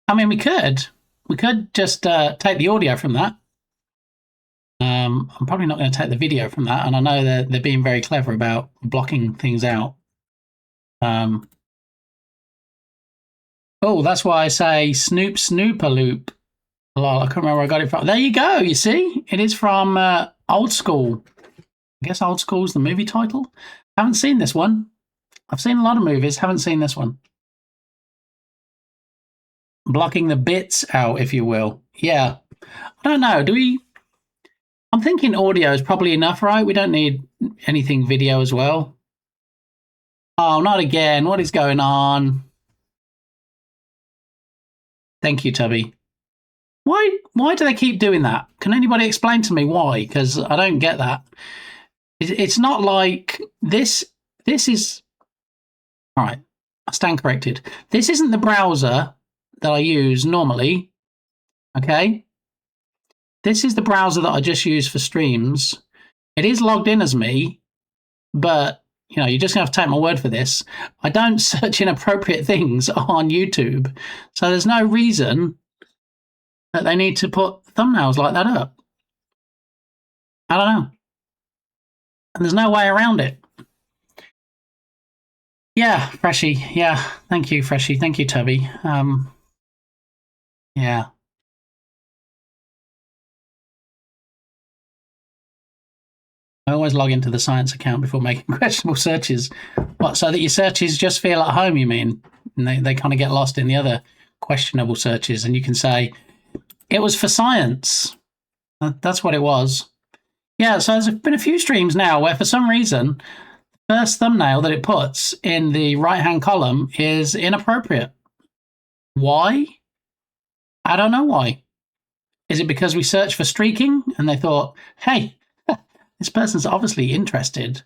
[SPEAKER 1] I mean, we could just take the audio from that. I'm probably not going to take the video from that, and I know that they're being very clever about blocking things out. Oh, that's why I say Snoop Snoopaloop. Lol, I can't remember where I got it from. There you go, you see? It is from Old School. I guess Old School's the movie title. Haven't seen this one. I've seen a lot of movies, haven't seen this one. Blocking the bits out, if you will. Yeah. I don't know, do we... I'm thinking audio is probably enough, right? We don't need anything video as well. Oh, not again. What is going on? Thank you, Tubby. Why do they keep doing that? Can anybody explain to me why? Because I don't get that. It's not like this. This is... All right, I stand corrected. This isn't the browser that I use normally, okay? This is the browser that I just use for streams. It is logged in as me, but, you know, you're just going to have to take my word for this. I don't search inappropriate things on YouTube, so there's no reason that they need to put thumbnails like that up. I don't know. And there's no way around it. Yeah, Freshy. Yeah, thank you, Freshy. Thank you, Tubby. Yeah. I always log into the science account before making questionable searches. What, so that your searches just feel at home, you mean? And they kind of get lost in the other questionable searches, and you can say, it was for science. That's what it was. Yeah, so there's been a few streams now where for some reason, the first thumbnail that it puts in the right-hand column is inappropriate. Why? I don't know why. Is it because we searched for streaking and they thought, hey, this person's obviously interested,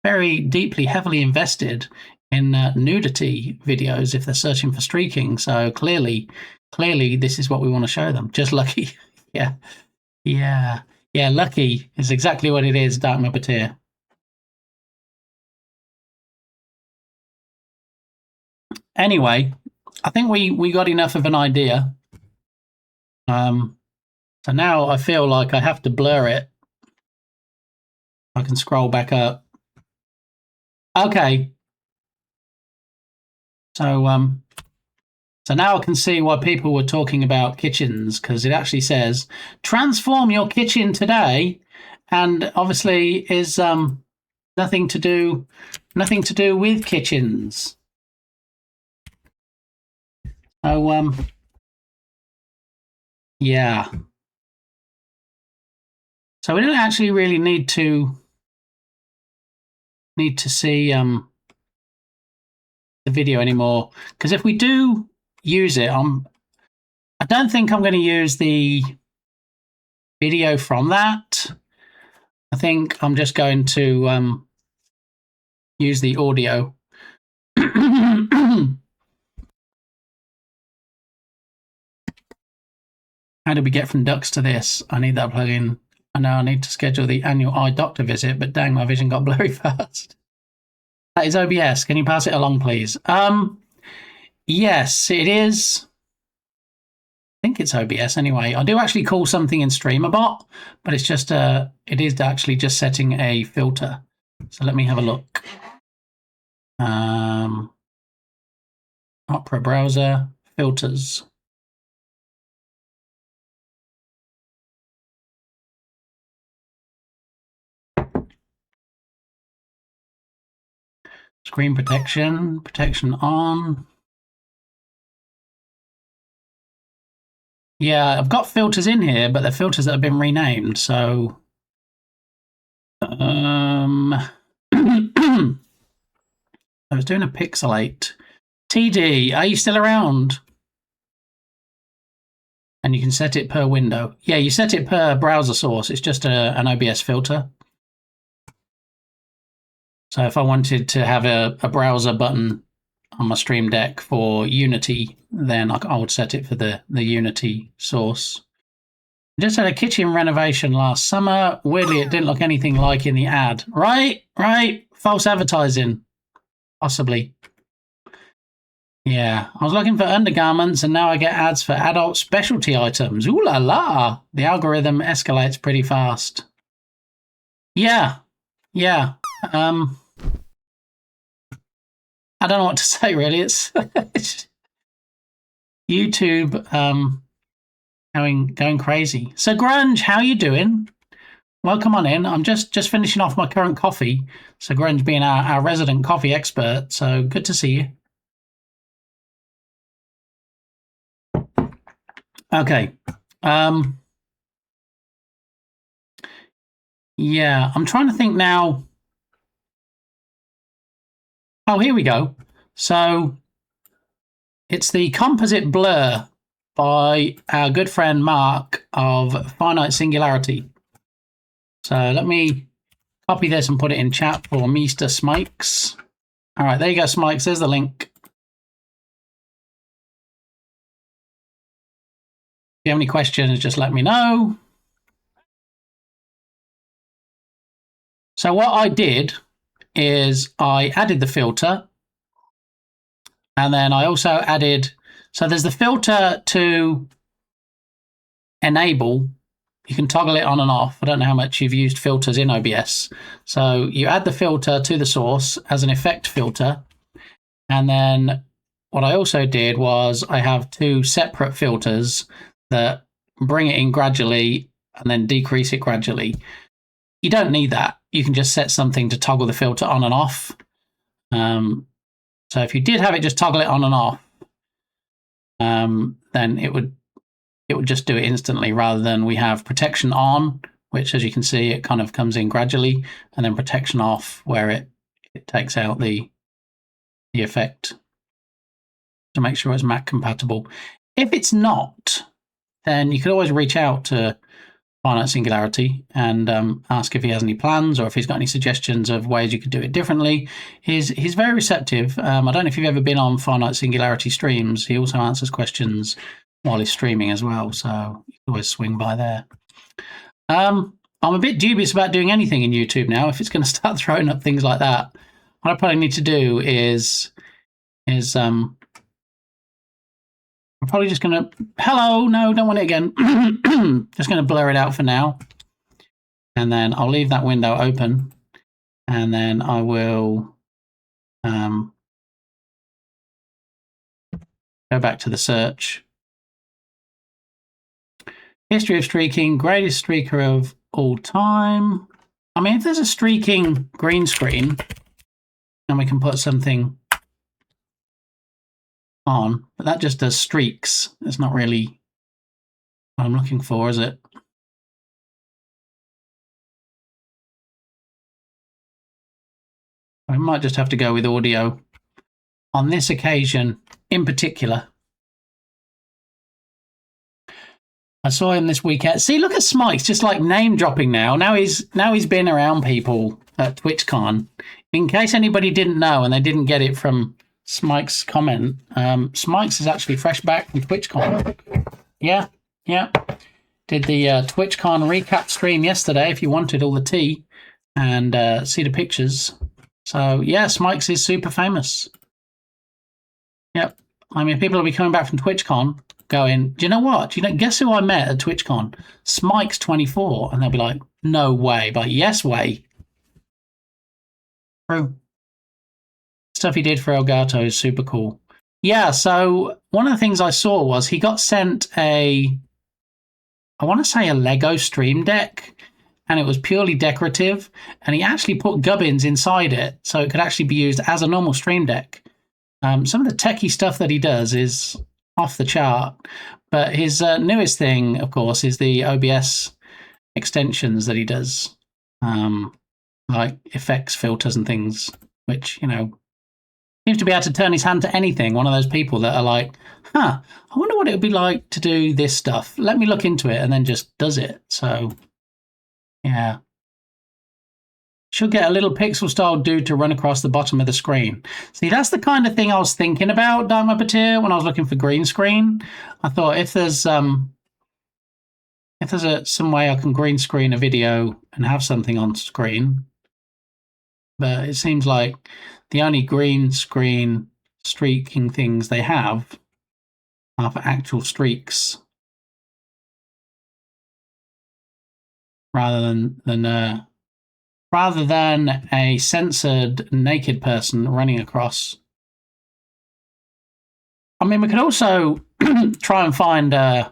[SPEAKER 1] very deeply, heavily invested in nudity videos if they're searching for streaking. So clearly this is what we want to show them. Just lucky. Yeah, lucky is exactly what it is, Dark Muppeteer. Anyway, I think we got enough of an idea. So now I feel like I have to blur it. I can scroll back up. Okay. So now I can see why people were talking about kitchens, because it actually says transform your kitchen today, and obviously is nothing to do with kitchens. So yeah. So we don't actually really need to see the video anymore, because if we do use it, I don't think I'm going to use the video from that. I think I'm just going to use the audio. How do we get from ducks to this? I need that plugin. I know I need to schedule the annual eye doctor visit, but dang, my vision got blurry fast. That is OBS. Can you pass it along, please? Yes, it is. I think it's OBS anyway. I do actually call something in StreamerBot, but it's just it is actually just setting a filter. So let me have a look. Opera browser filters. Screen protection on. Yeah, I've got filters in here, but they're filters that have been renamed, so... I was doing a pixelate. TD, are you still around? And you can set it per window. Yeah, you set it per browser source. It's just an OBS filter. So if I wanted to have a browser button on my Stream Deck for Unity, then I would set it for the Unity source. I just had a kitchen renovation last summer. Weirdly, it didn't look anything like in the ad. Right. False advertising. Possibly. Yeah. I was looking for undergarments and now I get ads for adult specialty items. Ooh la la. The algorithm escalates pretty fast. Yeah. I don't know what to say, really. It's YouTube going crazy. So Grunge, how you doing? Welcome on in. I'm just finishing off my current coffee. So Grunge being our resident coffee expert. So good to see you. Okay. Yeah, I'm trying to think now. Oh, here we go. So it's the composite blur by our good friend Mark of Finite Singularity. So let me copy this and put it in chat for Mr. Smikes. All right, there you go, Smikes. There's the link. If you have any questions, just let me know. So what I did is I added the filter, and then I also added, so there's the filter to enable. You can toggle it on and off. I don't know how much you've used filters in OBS. So you add the filter to the source as an effect filter. And then what I also did was I have two separate filters that bring it in gradually and then decrease it gradually. You don't need that. You can just set something to toggle the filter on and off. So if you did have it just toggle it on and off, then it would just do it instantly, rather than we have protection on, which, as you can see, it kind of comes in gradually, and then protection off, where it takes out the effect to make sure it's Mac compatible. If it's not, then you could always reach out to Finite Singularity and ask if he has any plans or if he's got any suggestions of ways you could do it differently. He's very receptive. I don't know if you've ever been on Finite Singularity streams. He also answers questions while he's streaming as well, so you can always swing by there. I'm a bit dubious about doing anything in YouTube now. If it's going to start throwing up things like that, what I probably need to do is I'm probably just going to, hello, no, don't want it again. Just going to blur it out for now. And then I'll leave that window open. And then I will go back to the search. History of streaking, greatest streaker of all time. I mean, if there's a streaking green screen and we can put something on, but that just does streaks. It's not really what I'm looking for, is it? I might just have to go with audio on this occasion in particular. I saw him this weekend. See, look at Smikes, just like name dropping now. Now he's been around people at TwitchCon. In case anybody didn't know and they didn't get it from Smike's comment, Smikes is actually fresh back from TwitchCon. Yeah. Did the TwitchCon recap stream yesterday if you wanted all the tea and see the pictures. So, yeah, Smikes is super famous. Yep. I mean, people will be coming back from TwitchCon going, do you know what? Guess who I met at TwitchCon? Smikes24. And they'll be like, no way. But yes way. True. Stuff he did for Elgato is super cool. Yeah, so one of the things I saw was he got sent I want to say a Lego Stream Deck, and it was purely decorative, and he actually put gubbins inside it so it could actually be used as a normal Stream Deck. Some of the techie stuff that he does is off the chart, but his newest thing, of course, is the OBS extensions that he does, like effects, filters, and things, which, seems to be able to turn his hand to anything. One of those people that are like, I wonder what it would be like to do this stuff. Let me look into it, and then just does it. So, yeah. Should get a little pixel-style dude to run across the bottom of the screen. See, that's the kind of thing I was thinking about, Dark Muppeteer, when I was looking for green screen. I thought if there's some way I can green screen a video and have something on screen, but it seems like the only green screen streaking things they have are for actual streaks, rather than a censored naked person running across. I mean, we could also try and find an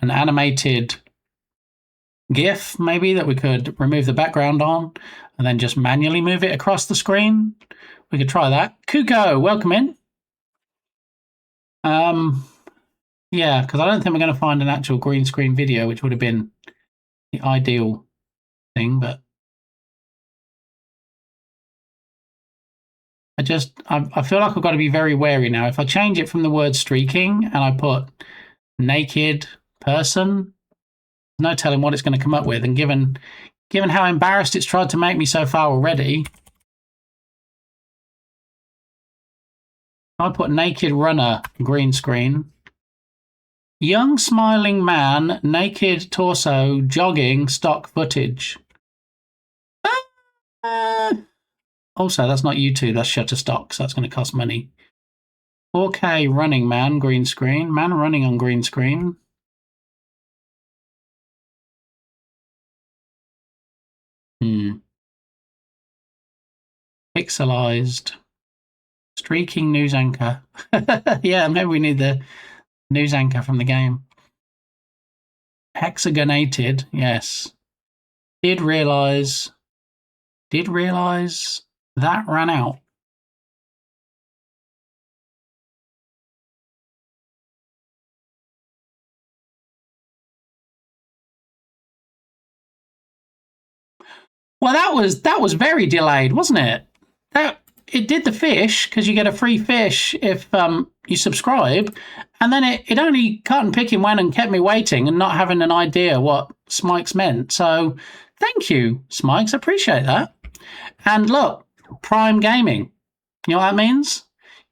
[SPEAKER 1] animated GIF, maybe, that we could remove the background on and then just manually move it across the screen. We could try that. Kuko, welcome in. Yeah, because I don't think we're going to find an actual green screen video, which would have been the ideal thing, but I feel like I've got to be very wary now. If I change it from the word streaking and I put naked person, no telling what it's going to come up with. And given how embarrassed it's tried to make me so far already, I put naked runner green screen. Young smiling man, naked torso, jogging, stock footage. Also, that's not YouTube, that's Shutterstock, so that's going to cost money. 4K running man, green screen. Man running on green screen. Pixelized. Streaking news anchor. Yeah, maybe we need the news anchor from the game. Hexagonated, yes. Did realize that ran out. Well, that was very delayed, wasn't it? It did the fish, because you get a free fish if you subscribe, and then it only cut and picking went and kept me waiting and not having an idea what Smikes meant. So thank you, Smikes. I appreciate that. And look, Prime Gaming. You know what that means?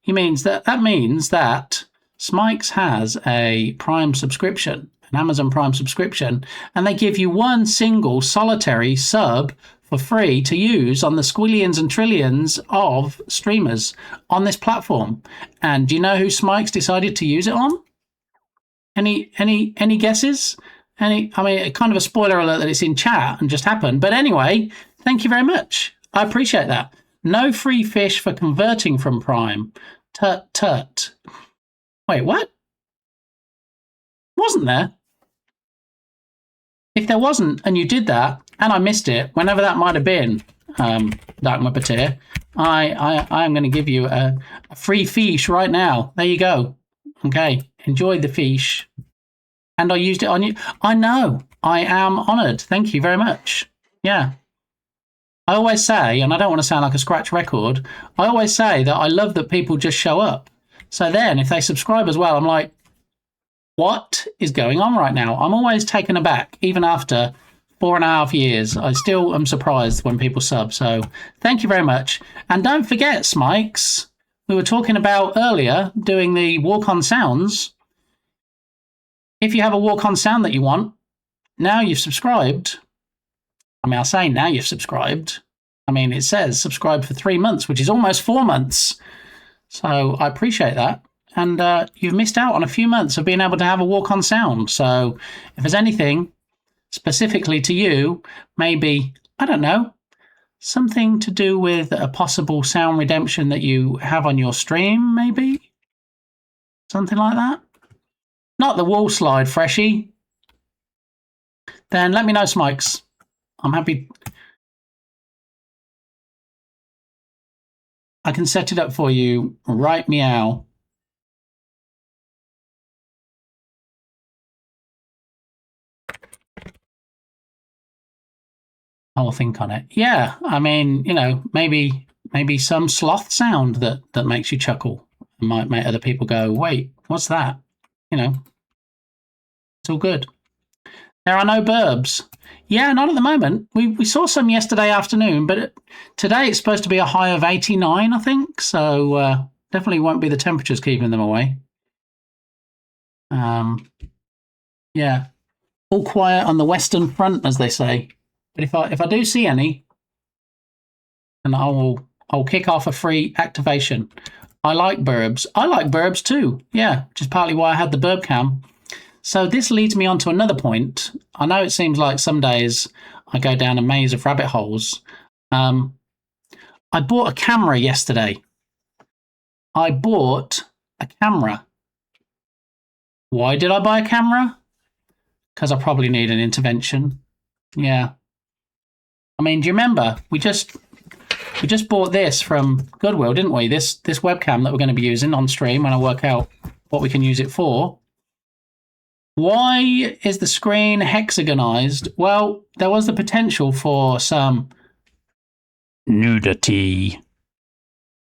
[SPEAKER 1] That means that Smikes has a Prime subscription, an Amazon Prime subscription, and they give you one single solitary sub for free to use on the squillions and trillions of streamers on this platform. And do you know who Smikes decided to use it on? Any guesses? Kind of a spoiler alert that it's in chat and just happened. But anyway, thank you very much. I appreciate that. No free fish for converting from Prime. Tut. Wait, what? Wasn't there? If there wasn't, and you did that, and I missed it, whenever that might have been, Dark Muppeteer, I am going to give you a free fish right now. There you go. Okay, enjoy the fish. And I used it on you. I know. I am honoured. Thank you very much. Yeah. I always say, and I don't want to sound like a scratch record, I always say that I love that people just show up. So then, if they subscribe as well, I'm like, what is going on right now? I'm always taken aback, even after 4.5 years. I still am surprised when people sub. So thank you very much. And don't forget, Smikes, we were talking about earlier doing the walk-on sounds. If you have a walk-on sound that you want, now you've subscribed. I say now you've subscribed. It says subscribe for 3 months, which is almost 4 months. So I appreciate that. And you've missed out on a few months of being able to have a walk-on sound. So if there's anything specifically to you, maybe, I don't know, something to do with a possible sound redemption that you have on your stream, maybe? Something like that? Not the wall slide, Freshie. Then let me know, Smikes. I'm happy. I can set it up for you. Right meow. I'll think on it. Yeah, maybe some sloth sound that makes you chuckle might make other people go, wait, what's that? It's all good. There are no burbs. Yeah, not at the moment. We saw some yesterday afternoon, but today it's supposed to be a high of 89, I think. So definitely won't be the temperatures keeping them away. Yeah, all quiet on the Western Front, as they say. But if I do see any, then I'll kick off a free activation. I like burbs. I like burbs too. Yeah, which is partly why I had the burb cam. So this leads me on to another point. I know it seems like some days I go down a maze of rabbit holes. I bought a camera yesterday. Why did I buy a camera? Because I probably need an intervention. Yeah. I mean, do you remember we just bought this from Goodwill, didn't we? This webcam that we're going to be using on stream when I work out what we can use it for. Why is the screen hexagonized? Well, there was the potential for some nudity,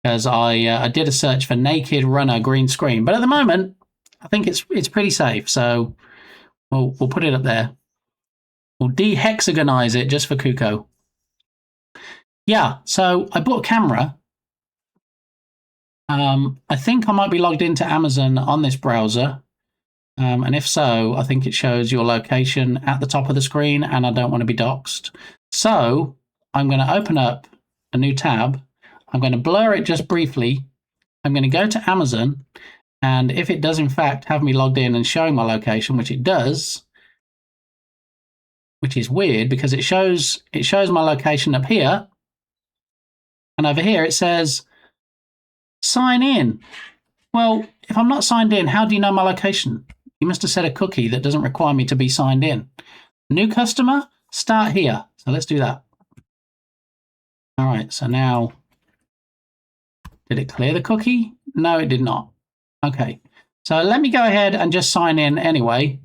[SPEAKER 1] because I did a search for naked runner green screen, but at the moment I think it's pretty safe. So we'll put it up there. We'll de-hexagonize it just for Kuko. Yeah, so I bought a camera. I think I might be logged into Amazon on this browser. And if so, I think it shows your location at the top of the screen, and I don't want to be doxxed. So I'm going to open up a new tab. I'm going to blur it just briefly. I'm going to go to Amazon, and if it does in fact have me logged in and showing my location, which it does, which is weird because it shows my location up here, and over here it says sign in. Well, if I'm not signed in, how do you know my location? You must have set a cookie that doesn't require me to be signed in. New customer, start here. So let's do that. All right, so now, did it clear the cookie? No, it did not. Okay, so let me go ahead and just sign in anyway,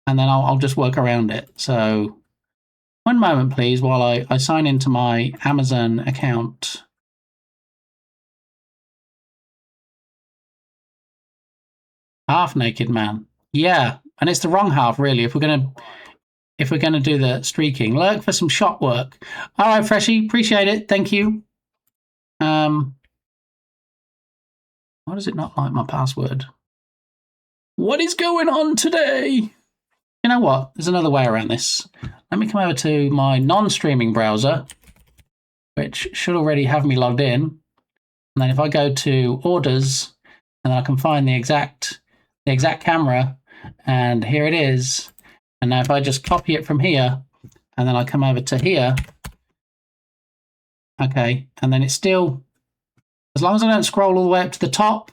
[SPEAKER 1] and then I'll just work around it. So one moment, please, while I sign into my Amazon account. Half naked man. Yeah, and it's the wrong half, really. If we're gonna do the streaking, lurk for some shot work. All right, Freshie, appreciate it. Thank you. Why does it not like my password? What is going on today? You know what? There's another way around this. Let me come over to my non-streaming browser, which should already have me logged in. And then if I go to orders, and then I can find the exact camera, and here it is. And now if I just copy it from here, and then I come over to here, okay, and then it's still, as long as I don't scroll all the way up to the top,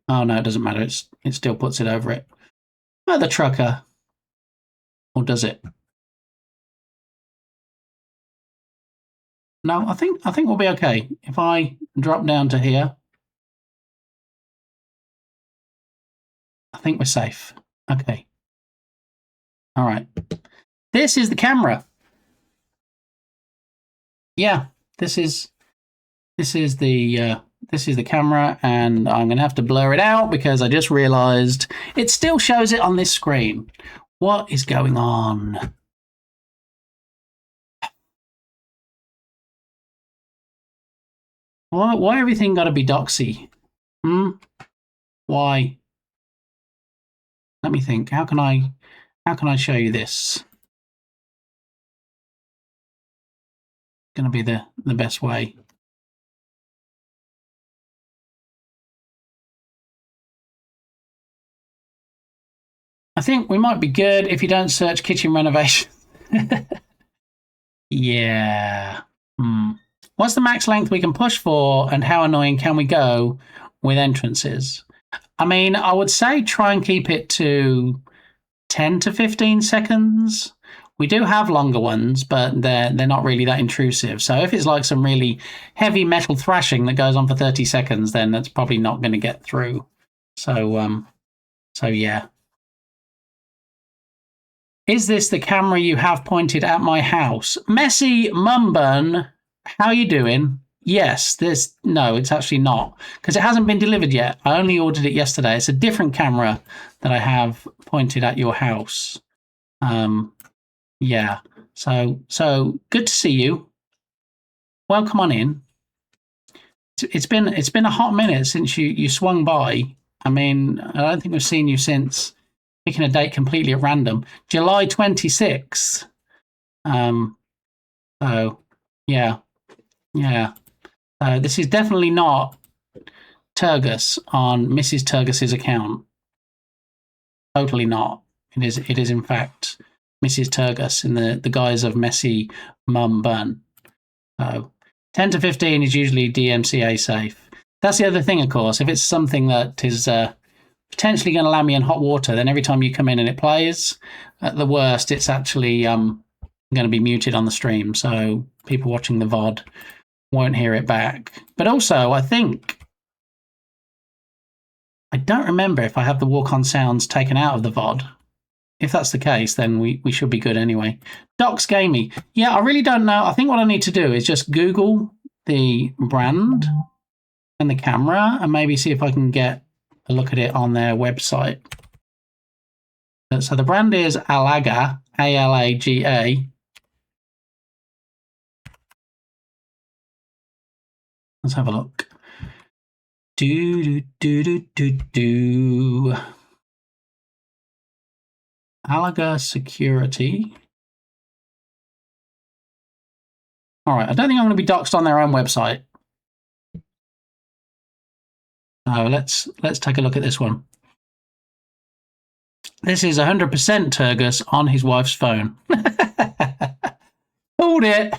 [SPEAKER 1] oh no, it doesn't matter, it still puts it over it. Mother trucker. Or does it? No, I think we'll be okay. If I drop down to here, I think we're safe. Okay. All right. This is the camera. Yeah, this is the camera, and I'm going to have to blur it out because I just realized it still shows it on this screen. What is going on? Why everything got to be doxy? Why? Let me think. How can I show you this? It's going to be the best way. I think we might be good if you don't search kitchen renovation. Yeah. What's the max length we can push for, and how annoying can we go with entrances? I mean, I would say try and keep it to 10 to 15 seconds. We do have longer ones, but they're not really that intrusive. So if it's like some really heavy metal thrashing that goes on for 30 seconds, then that's probably not going to get through. So yeah. Is this the camera you have pointed at my house? Messy Mumbun, how you doing? Yes, no, it's actually not, because it hasn't been delivered yet. I only ordered it yesterday. It's a different camera that I have pointed at your house. Yeah. So good to see you. Welcome on in. It's been a hot minute since you swung by. I mean, I don't think we've seen you since picking a date completely at random. July 26th. So yeah. This is definitely not Turgus on Mrs. Turgus's account. Totally not. It is in fact Mrs. Turgus in the guise of Messy Mum Bun. So 10 to 15 is usually DMCA safe. That's the other thing, of course. If it's something that is potentially going to land me in hot water. Then every time you come in and it plays, at the worst, it's actually going to be muted on the stream. So people watching the VOD won't hear it back. But also, I don't remember if I have the walk-on sounds taken out of the VOD. If that's the case, then we should be good anyway. Docs Gamey. Yeah, I really don't know. I think what I need to do is just Google the brand and the camera and maybe see if I can get a look at it on their website. So the brand is Alaga, A-L-A-G-A. Let's have a look. Alaga Security. All right, I don't think I'm going to be doxed on their own website. So let's take a look at this one. This is 100% Turgus on his wife's phone. Hold it.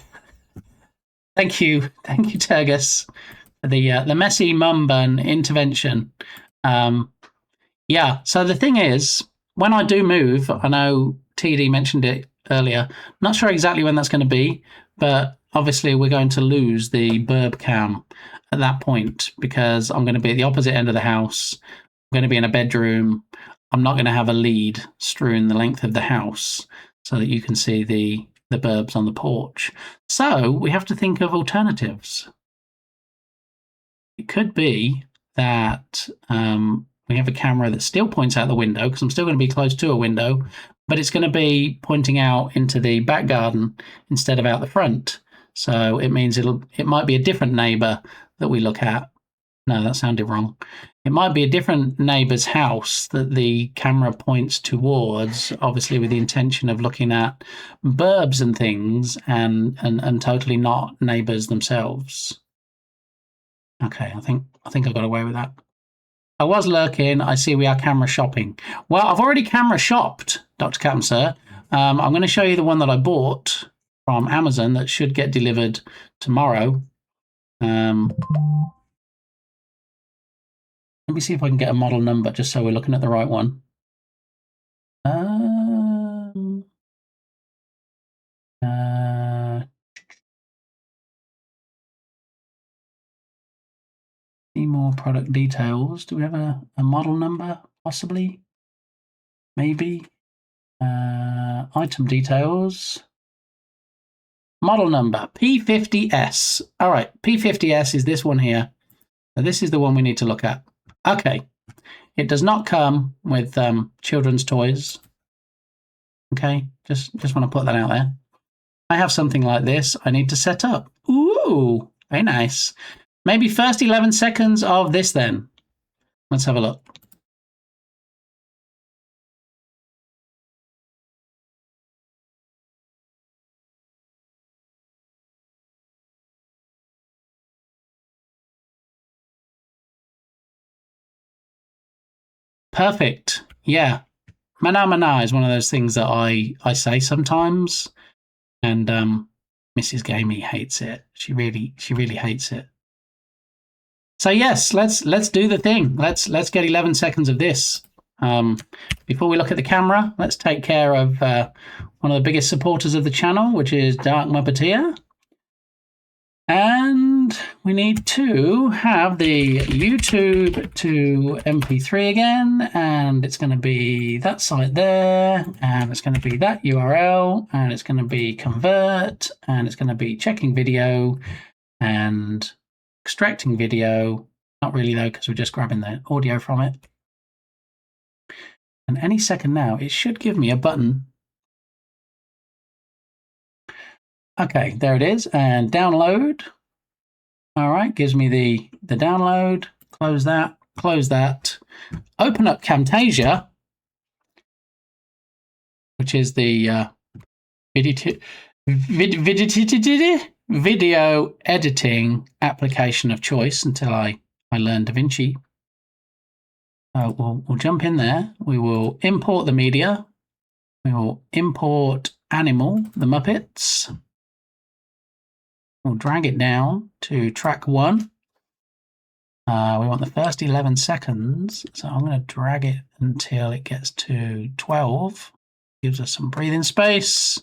[SPEAKER 1] Thank you, Turgus, for the messy mum bun intervention. Yeah. So the thing is, when I do move, I know TD mentioned it earlier. Not sure exactly when that's going to be, but obviously we're going to lose the burb cam at that point because I'm going to be at the opposite end of the house. I'm going to be in a bedroom. I'm not going to have a lead strewn the length of the house so that you can see the burbs on the porch. So we have to think of alternatives. It could be that we have a camera that still points out the window because I'm still going to be close to a window, but it's going to be pointing out into the back garden instead of out the front. So it means it might be a different neighbour that we look at. No, that sounded wrong. It might be a different neighbour's house that the camera points towards, obviously with the intention of looking at burbs and things and totally not neighbours themselves. Okay, I think I got away with that. I was lurking. I see we are camera shopping. Well, I've already camera shopped, Dr. Captain Sir. I'm going to show you the one that I bought from Amazon that should get delivered tomorrow. Let me see if I can get a model number just so we're looking at the right one. See more product details. Do we have a model number? Possibly. Maybe. Item details. Model number P50S. All right, P50S is this one here. So this is the one we need to look at. Okay, it does not come with children's toys. Okay, just want to put that out there. I have something like this I need to set up. Ooh, very nice. Maybe first 11 seconds of this then. Let's have a look. Perfect. Yeah. Mana mana is one of those things that I say sometimes. And Mrs. Gamey hates it. She really hates it. So yes, let's do the thing. Let's get 11 seconds of this. Before we look at the camera, let's take care of one of the biggest supporters of the channel, which is Dark Muppeteer. And we need to have the YouTube to MP3 again, and it's going to be that site there, and it's going to be that URL, and it's going to be convert, and it's going to be checking video and extracting video. Not really though, because we're just grabbing the audio from it. And any second now, it should give me a button. Okay, there it is, and download. All right, gives me the download. Close that. Open up Camtasia, which is the video editing application of choice until I learn DaVinci. We'll jump in there. We will import the media. We will import Animal, the Muppets. We'll drag it down to track 1. We want the first 11 seconds. So I'm going to drag it until it gets to 12. Gives us some breathing space.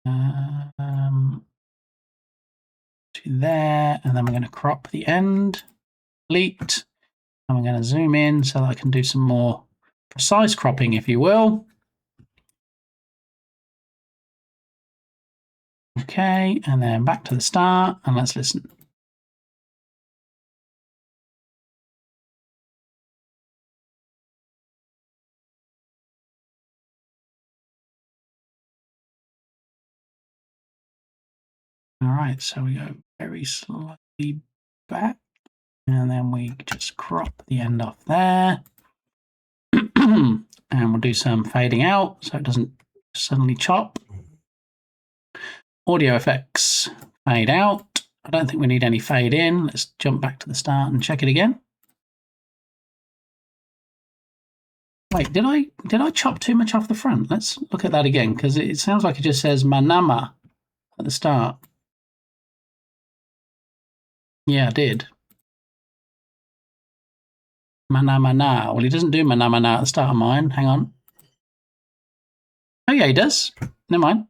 [SPEAKER 1] To there, and then we're going to crop the end. Delete. And we're going to zoom in so that I can do some more precise cropping, if you will. Okay, and then back to the start, and let's listen. All right, so we go very slightly back, and then we just crop the end off there. And we'll do some fading out so it doesn't suddenly chop. Audio effects, fade out. I don't think we need any fade in. Let's jump back to the start and check it again. Wait, did I chop too much off the front? Let's look at that again, because it sounds like it just says manama at the start. Yeah, I did. Manamana. Well, he doesn't do manamana at the start of mine. Hang on. Oh, yeah, he does. Never mind.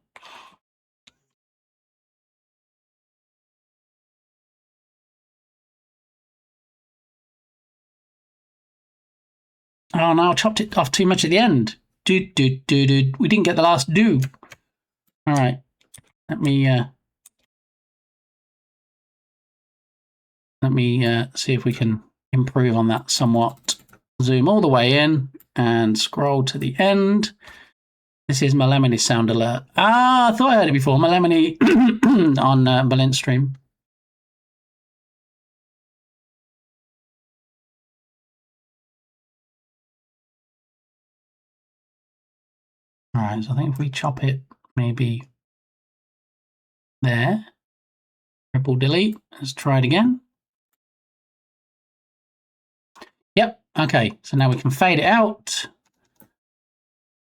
[SPEAKER 1] Oh, no, I chopped it off too much at the end. We didn't get the last do. All right. Let me see if we can improve on that somewhat. Zoom all the way in and scroll to the end. This is Malemony sound alert. Ah, I thought I heard it before. Malemony on Balint stream. All right, so I think if we chop it maybe there, triple delete, let's try it again. Yep, okay, so now we can fade it out.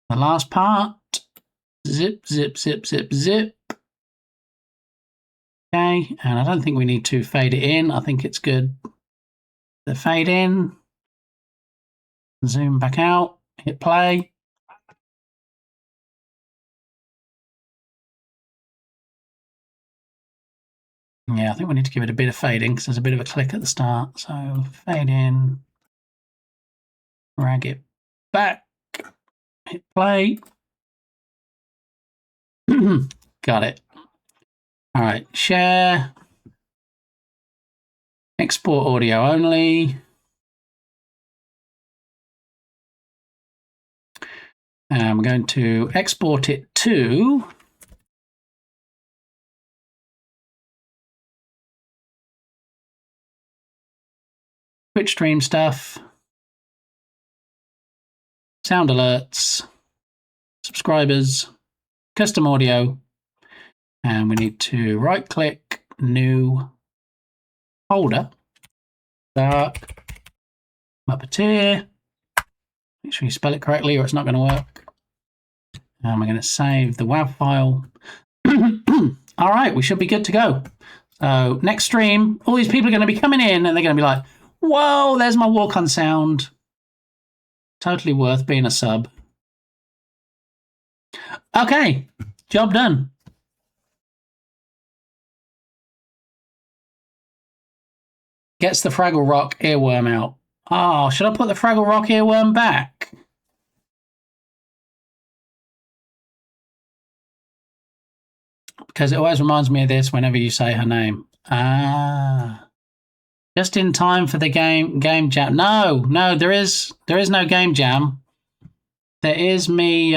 [SPEAKER 1] The last part, zip, zip, zip, zip, zip. Okay, and I don't think we need to fade it in. I think it's good. The fade in, zoom back out, hit play. Yeah, I think we need to give it a bit of fading because there's a bit of a click at the start. So fade in, drag it back, hit play. Got it. All right, share, export audio only. And we're going to export it to Twitch stream stuff, sound alerts, subscribers, custom audio, and we need to right click, new folder, dark, Muppeteer. Make sure you spell it correctly or it's not going to work. And we're going to save the WAV file. All right, we should be good to go. So next stream, all these people are going to be coming in and they're going to be like, whoa, there's my walk-on sound. Totally worth being a sub. Okay, job done. Gets the Fraggle Rock earworm out. Oh, should I put the Fraggle Rock earworm back? Because it always reminds me of this whenever you say her name. Ah. Just in time for the game jam. No, there is no game jam. There is me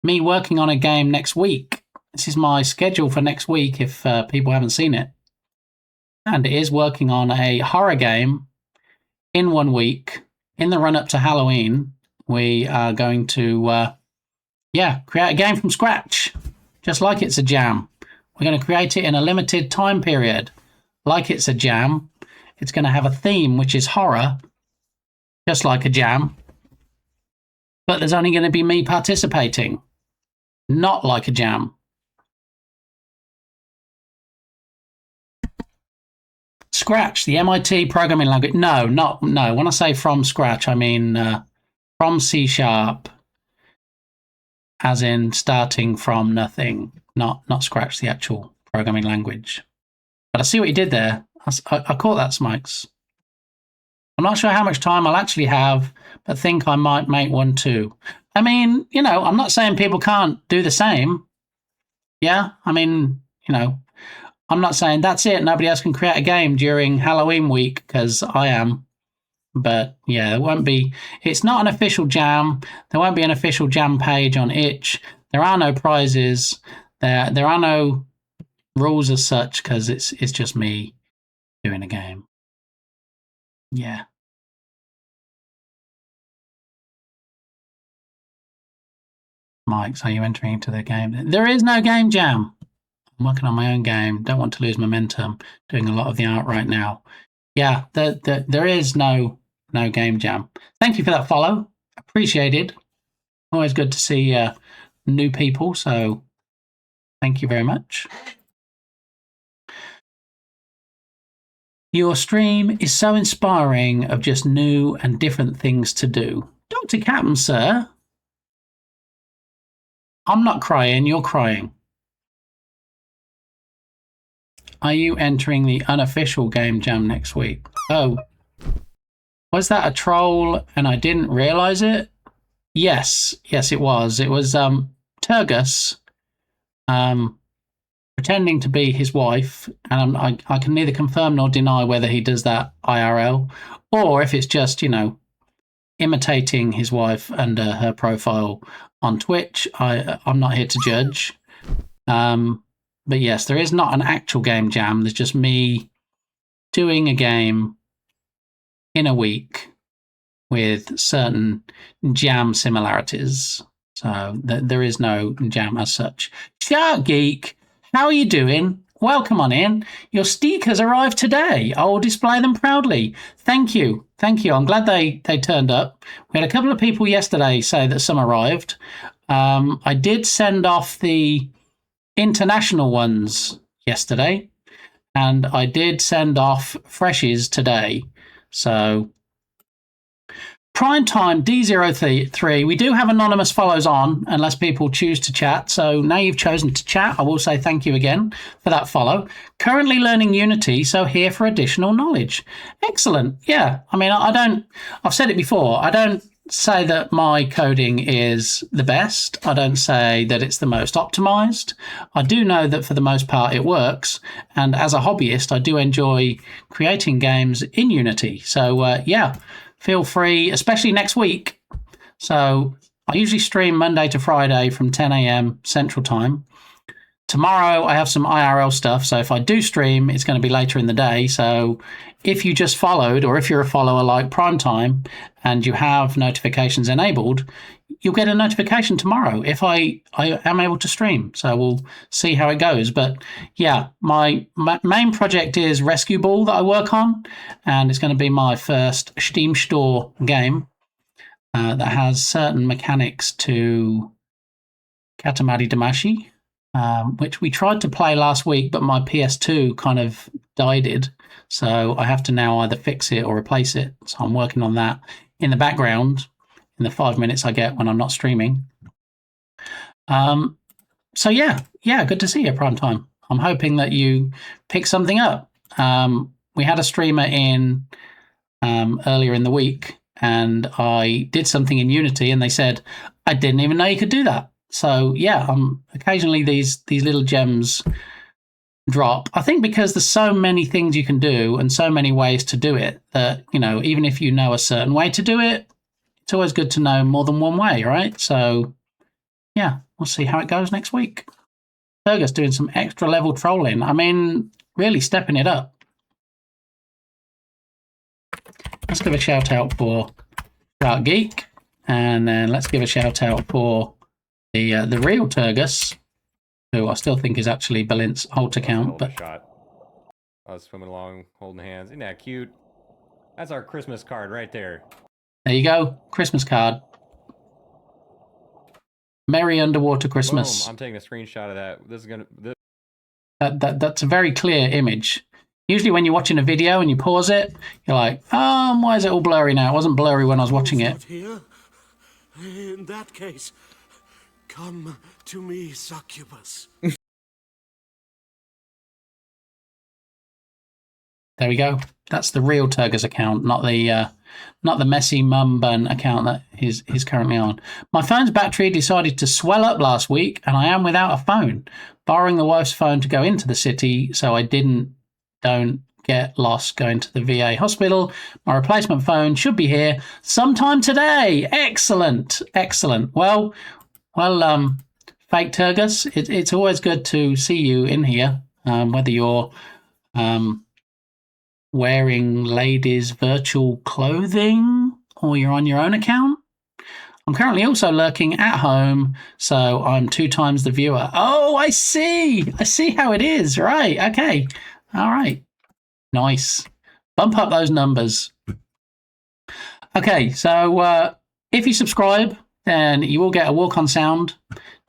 [SPEAKER 1] working on a game next week. This is my schedule for next week if people haven't seen it. And it is working on a horror game in 1 week. In the run-up to Halloween, we are going to, create a game from scratch, just like it's a jam. We're going to create it in a limited time period, like it's a jam. It's going to have a theme, which is horror, just like a jam. But there's only going to be me participating. Not like a jam. Scratch, the MIT programming language. No. When I say from scratch, I mean from C#, as in starting from nothing. Not Scratch, the actual programming language. But I see what you did there. I caught that, Smikes. I'm not sure how much time I'll actually have, but think I might make one too. I mean, I'm not saying people can't do the same. Yeah, I mean, I'm not saying that's it. Nobody else can create a game during Halloween week, because I am. But yeah, there won't be. It's not an official jam. There won't be an official jam page on itch. There are no prizes. There are no rules as such, because it's just me doing a game. Yeah. Mike's, are you entering into the game? There is no game jam. I'm working on my own game. Don't want to lose momentum. Doing a lot of the art right now. Yeah, there is no game jam. Thank you for that follow. Appreciated. Always good to see new people. So thank you very much. Your stream is so inspiring of just new and different things to do. Dr. Captain, sir. I'm not crying, you're crying. Are you entering the unofficial game jam next week? Oh. Was that a troll and I didn't realise it? Yes, it was. It was Turgus pretending to be his wife, and I can neither confirm nor deny whether he does that IRL, or if it's just, imitating his wife under her profile on Twitch. I'm not here to judge. But yes, there is not an actual game jam. There's just me doing a game in a week with certain jam similarities. So there is no jam as such. Shark Geek, how are you doing? Welcome on in. Your stickers arrived today. I will display them proudly. Thank you. I'm glad they turned up. We had a couple of people yesterday say that some arrived. I did send off the international ones yesterday, and I did send off freshies today. So Primetime D03, we do have anonymous follows on unless people choose to chat. So now you've chosen to chat, I will say thank you again for that follow. Currently learning Unity, so here for additional knowledge. Excellent. Yeah, I mean, I've said it before, I don't say that my coding is the best. I don't say that it's the most optimized. I do know that for the most part it works. And as a hobbyist, I do enjoy creating games in Unity. So yeah. Feel free, especially next week. So I usually stream Monday to Friday from 10 a.m. Central Time. Tomorrow I have some IRL stuff, so if I do stream, it's going to be later in the day. So if you just followed, or if you're a follower like Primetime and you have notifications enabled, you'll get a notification tomorrow if I am able to stream. So we'll see how it goes. But yeah, my main project is Rescue Ball that I work on, and it's going to be my first Steam Store game that has certain mechanics to Katamari Damacy, which we tried to play last week, but my PS2 kind of died. So I have to now either fix it or replace it. So I'm working on that in the background in the 5 minutes I get when I'm not streaming. So yeah, good to see you, Primetime. I'm hoping that you pick something up. We had a streamer in earlier in the week, and I did something in Unity, and they said, I didn't even know you could do that. So yeah, occasionally these little gems drop. I think because there's so many things you can do and so many ways to do it that, even if you know a certain way to do it, it's always good to know more than one way, right? So yeah, we'll see how it goes next week. Fergus doing some extra level trolling. I mean, really stepping it up. Let's give a shout out for Shark Geek, and then let's give a shout out for the real Turgus, who I still think is actually Balint's alt account. But
[SPEAKER 9] shot. I was swimming along, holding hands. Isn't that cute? That's our Christmas card right there.
[SPEAKER 1] There you go, Christmas card. Merry Underwater Christmas.
[SPEAKER 9] Boom, I'm taking a screenshot of that. This is gonna.
[SPEAKER 1] That's a very clear image. Usually when you're watching a video and you pause it, you're like, why is it all blurry now? It wasn't blurry when I was watching it.
[SPEAKER 10] Here? In that case, come to me, succubus.
[SPEAKER 1] There we go. That's the real Turgis account, not the messy mum bun account that he's currently on. My phone's battery decided to swell up last week, and I am without a phone, borrowing the wife's phone to go into the city, so I don't get lost going to the VA hospital. My replacement phone should be here sometime today. Excellent. Well, fake Turgis, it's always good to see you in here, whether you're wearing ladies' virtual clothing or you're on your own account. I'm currently also lurking at home, so I'm 2 times the viewer. Oh, I see how it is. Right, okay. All right. Nice. Bump up those numbers. Okay, so if you subscribe, then you will get a walk-on sound.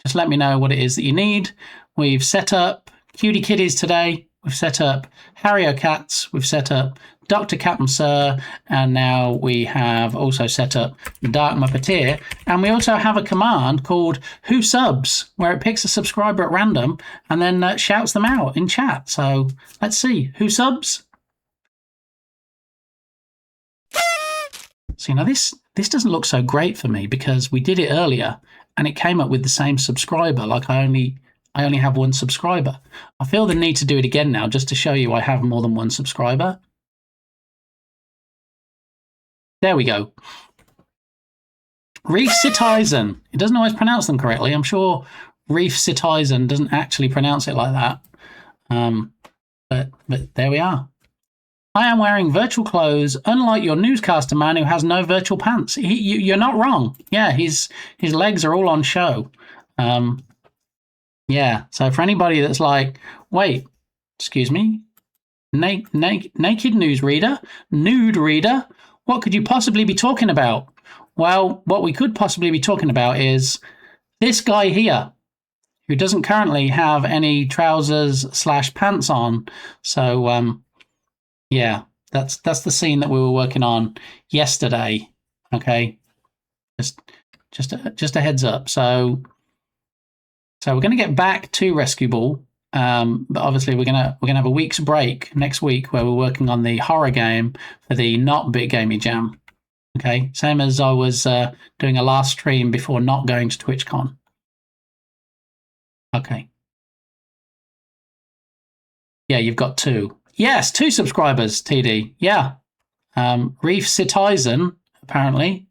[SPEAKER 1] Just let me know what it is that you need. We've set up Cutie Kitties today. We've set up Harry Cats. We've set up Dr. Captain Sir. And now we have also set up Dark Muppeteer. And we also have a command called Who Subs, where it picks a subscriber at random and then shouts them out in chat. So let's see. Who subs? So, this doesn't look so great for me because we did it earlier and it came up with the same subscriber. Like I only have 1 subscriber. I feel the need to do it again now just to show you I have more than 1 subscriber. There we go. Reef Citizen. It doesn't always pronounce them correctly. I'm sure Reef Citizen doesn't actually pronounce it like that. But there we are. I am wearing virtual clothes, unlike your newscaster man who has no virtual pants. You're not wrong. Yeah, his legs are all on show. Yeah, so for anybody that's like, wait, excuse me, naked news reader, nude reader, what could you possibly be talking about? Well, what we could possibly be talking about is this guy here, who doesn't currently have any trousers/pants on. So, yeah, that's the scene that we were working on yesterday. Okay, just a heads up. So we're going to get back to Rescue Ball, but obviously we're gonna have a week's break next week where we're working on the horror game for the Not Bit Gamey Jam. Okay, same as I was doing a last stream before not going to TwitchCon. Okay. Yeah, you've got 2. Yes, 2 subscribers, TD. Yeah. Reef Citizen, apparently,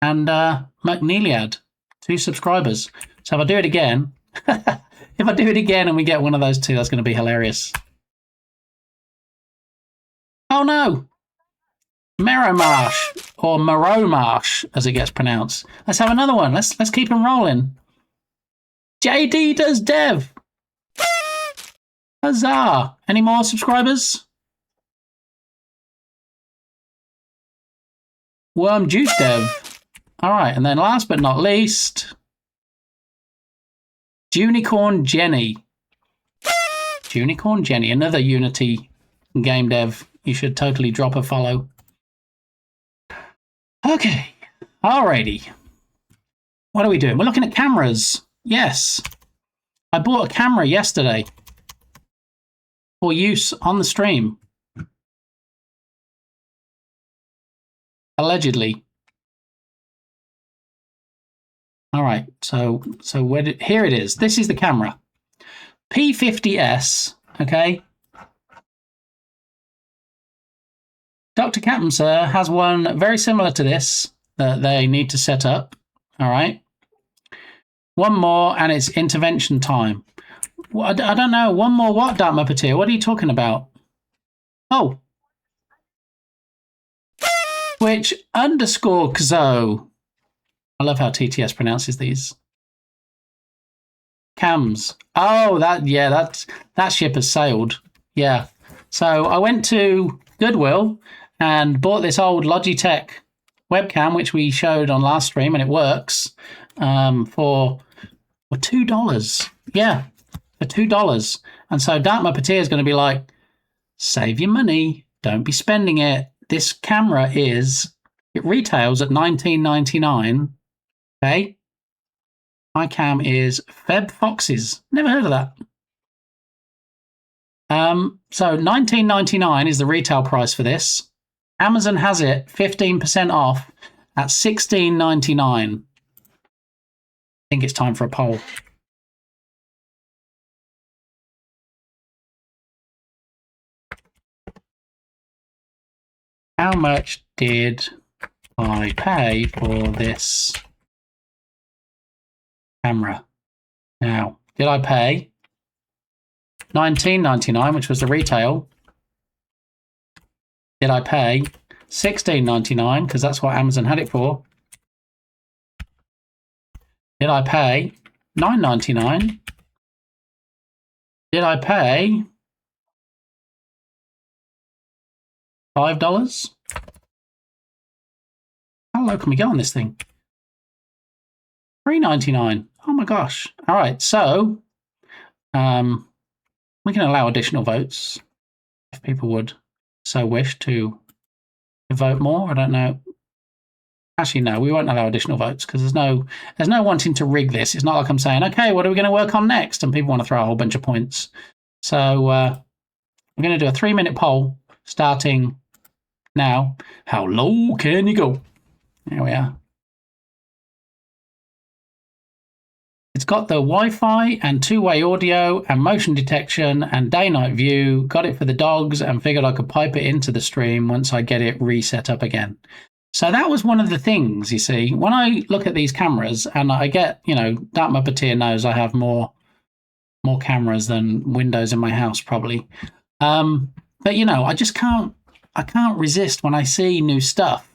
[SPEAKER 1] and McNeiliad, 2 subscribers. So if I do it again, if I do it again and we get one of those 2, that's going to be hilarious. Oh no! Merrowmarsh, or Merrowmarsh, as it gets pronounced. Let's have another one. Let's keep them rolling. JD does dev. Huzzah! Any more subscribers? Worm Juice Dev. All right, and then last but not least, Junicorn Jenny. Junicorn Jenny, another Unity game dev. You should totally drop a follow. Okay, alrighty. What are we doing? We're looking at cameras. Yes. I bought a camera yesterday for use on the stream. Allegedly. All right, so here it is. This is the camera. P50S, okay? Dr. Captain Sir has one very similar to this that they need to set up, all right? One more and it's intervention time. I don't know. One more what, Dark Muppeteer? What are you talking about? Oh. Twitch _Xo. I love how TTS pronounces these. Cams. Oh, that ship has sailed. Yeah. So I went to Goodwill and bought this old Logitech webcam, which we showed on last stream, and it works for For $2. Yeah, for $2. And so Dark Muppeteer is going to be like, save your money. Don't be spending it. This camera it retails at $19.99. Okay. My cam is Feb Foxes. Never heard of that. So $19.99 is the retail price for this. Amazon has it 15% off at $16.99. I think it's time for a poll. How much did I pay for this camera? Now, did I pay $19.99, which was the retail? Did I pay $16.99 because that's what Amazon had it for? Did I pay $9.99? Did I pay $5? How low can we go on this thing? $3.99. Oh my gosh. All right, so we can allow additional votes if people would so wish to vote more. I don't know. Actually, no, we won't allow additional votes because there's no wanting to rig this. It's not like I'm saying, okay, what are we going to work on next? And people want to throw a whole bunch of points. So we're going to do a 3-minute poll starting now. How low can you go? There we are. It's got the Wi-Fi and two-way audio and motion detection and day-night view. Got it for the dogs and figured I could pipe it into the stream once I get it reset up again. So that was one of the things, you see, when I look at these cameras and I get, Dark Muppeteer knows I have more cameras than windows in my house probably. But, I just can't resist when I see new stuff,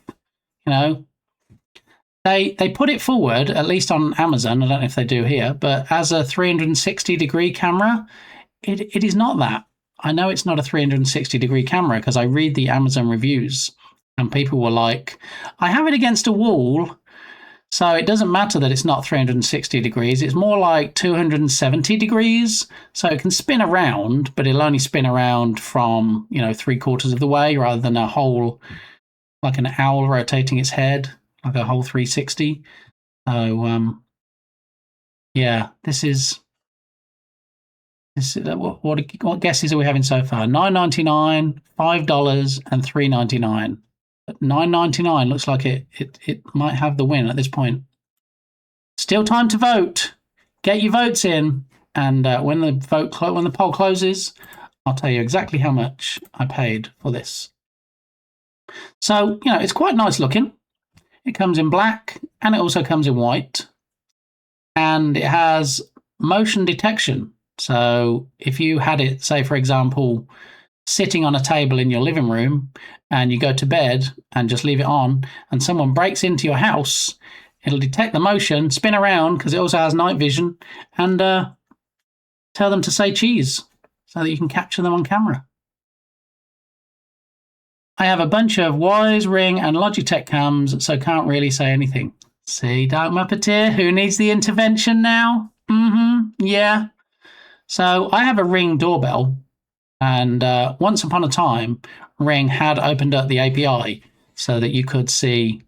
[SPEAKER 1] They put it forward, at least on Amazon, I don't know if they do here, but as a 360-degree camera, it is not that. I know it's not a 360-degree camera because I read the Amazon reviews and people were like, I have it against a wall, so it doesn't matter that it's not 360 degrees. It's more like 270 degrees, so it can spin around, but it'll only spin around from, 3/4 of the way rather than a whole, like an owl rotating its head. Like a whole 360. So, yeah, this is what guesses are we having so far? $9.99, $5, and $3.99. But $9.99 looks like it might have the win at this point. Still time to vote. Get your votes in, and when the poll closes, I'll tell you exactly how much I paid for this. So, it's quite nice looking. It comes in black and it also comes in white. And it has motion detection. So if you had it, say, for example, sitting on a table in your living room and you go to bed and just leave it on and someone breaks into your house, it'll detect the motion, spin around because it also has night vision, and tell them to say cheese so that you can capture them on camera. I have a bunch of Wise, Ring, and Logitech cams, so can't really say anything. See, Dark Muppeteer, who needs the intervention now? Yeah. So I have a Ring doorbell, and once upon a time, Ring had opened up the API so that you could see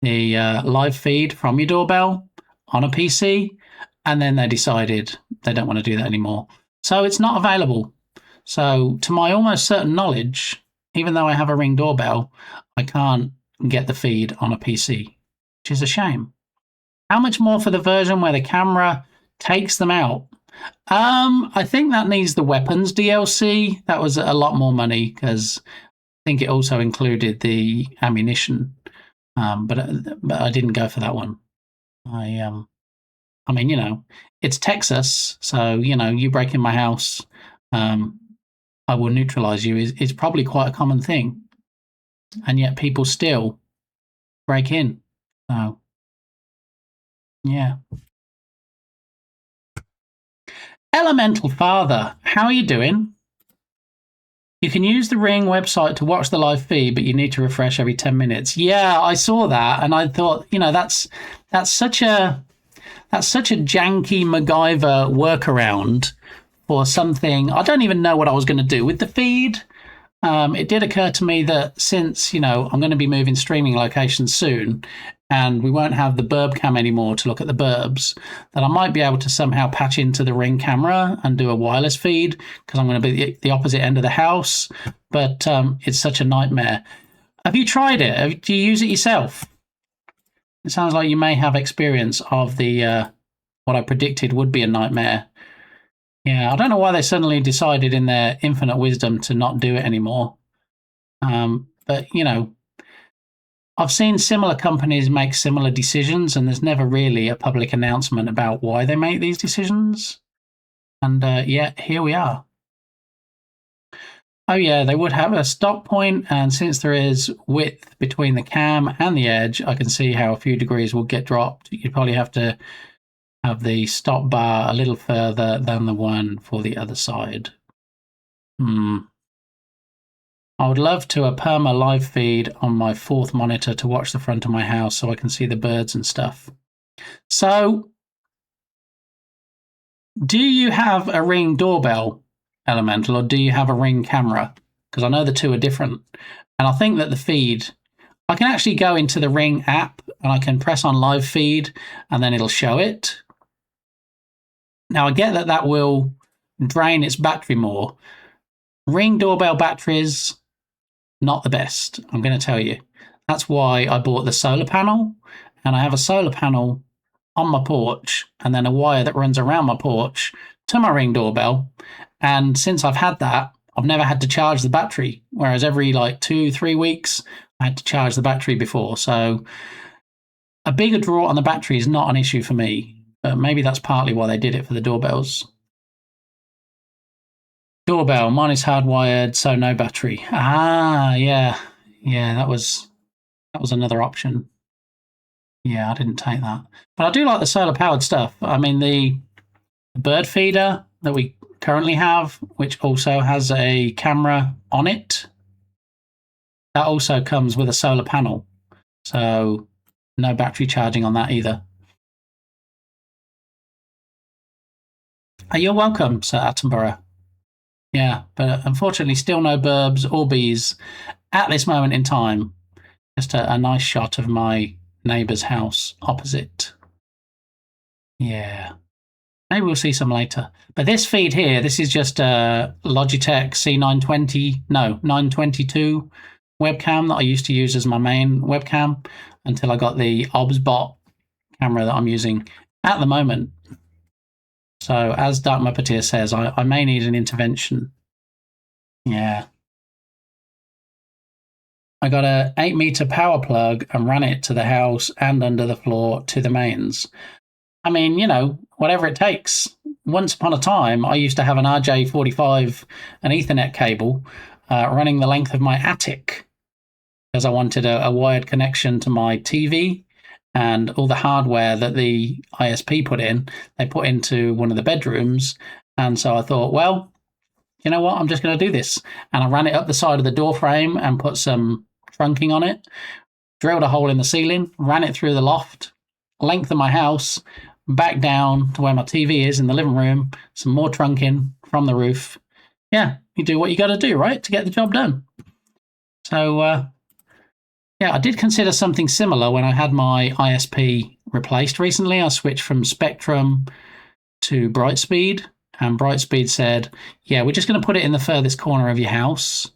[SPEAKER 1] the live feed from your doorbell on a PC, and then they decided they don't want to do that anymore. So it's not available. So to my almost certain knowledge, even though I have a Ring doorbell, I can't get the feed on a PC, which is a shame. How much more for the version where the camera takes them out? I think that needs the weapons DLC. That was a lot more money because I think it also included the ammunition. But I didn't go for that one. It's Texas, so you break in my house, I will neutralize you is probably quite a common thing. And yet people still break in. So, yeah. Elemental Father, how are you doing? You can use the Ring website to watch the live feed, but you need to refresh every 10 minutes. Yeah, I saw that and I thought, that's such a That's such a janky MacGyver workaround for something. I don't even know what I was going to do with the feed. It did occur to me that since, I'm going to be moving streaming locations soon and we won't have the burb cam anymore to look at the burbs, that I might be able to somehow patch into the Ring camera and do a wireless feed because I'm going to be the opposite end of the house. But it's such a nightmare. Have you tried it? Do you use it yourself? It sounds like you may have experience of the what I predicted would be a nightmare. Yeah, I don't know why they suddenly decided in their infinite wisdom to not do it anymore. But, I've seen similar companies make similar decisions, and there's never really a public announcement about why they make these decisions. And yet, here we are. Oh, yeah, they would have a stop point, and since there is width between the cam and the edge, I can see how a few degrees will get dropped. You'd probably have to have the stop bar a little further than the one for the other side. I would love to a perma live feed on my 4th monitor to watch the front of my house so I can see the birds and stuff. So, do you have a Ring doorbell, Elemental, or do you have a Ring camera? Because I know the two are different. And I think that the feed, I can actually go into the Ring app and I can press on live feed and then it'll show it. Now, I get that will drain its battery more. Ring doorbell batteries, not the best, I'm going to tell you. That's why I bought the solar panel, and I have a solar panel on my porch and then a wire that runs around my porch to my Ring doorbell. And since I've had that, I've never had to charge the battery, whereas every 2-3 weeks, I had to charge the battery before. So a bigger draw on the battery is not an issue for me. But maybe that's partly why they did it for the doorbells. Doorbell, mine is hardwired, so no battery. Ah, yeah. Yeah, that was another option. Yeah, I didn't take that. But I do like the solar-powered stuff. I mean, the bird feeder that we currently have, which also has a camera on it, that also comes with a solar panel. So no battery charging on that either. You're welcome, Sir Attenborough. Yeah, but unfortunately still no burbs or bees at this moment in time. Just a nice shot of my neighbour's house opposite. Yeah. Maybe we'll see some later. But this feed here, this is just a Logitech C920, no, 922 webcam that I used to use as my main webcam until I got the OBSBot camera that I'm using at the moment. So, as Dark Muppeteer says, I may need an intervention. Yeah. I got a 8-meter power plug and ran it to the house and under the floor to the mains. I mean, whatever it takes. Once upon a time, I used to have an RJ45, an Ethernet cable, running the length of my attic because I wanted a wired connection to my TV. And all the hardware that the ISP put in, they put into one of the bedrooms. And so I thought, well, you know what? I'm just going to do this. And I ran it up the side of the door frame and put some trunking on it, drilled a hole in the ceiling, ran it through the loft, length of my house, back down to where my TV is in the living room, some more trunking from the roof. Yeah, you do what you got to do, right, to get the job done. So, yeah, I did consider something similar when I had my ISP replaced recently. I switched from Spectrum to Brightspeed, and Brightspeed said, yeah, we're just going to put it in the furthest corner of your house.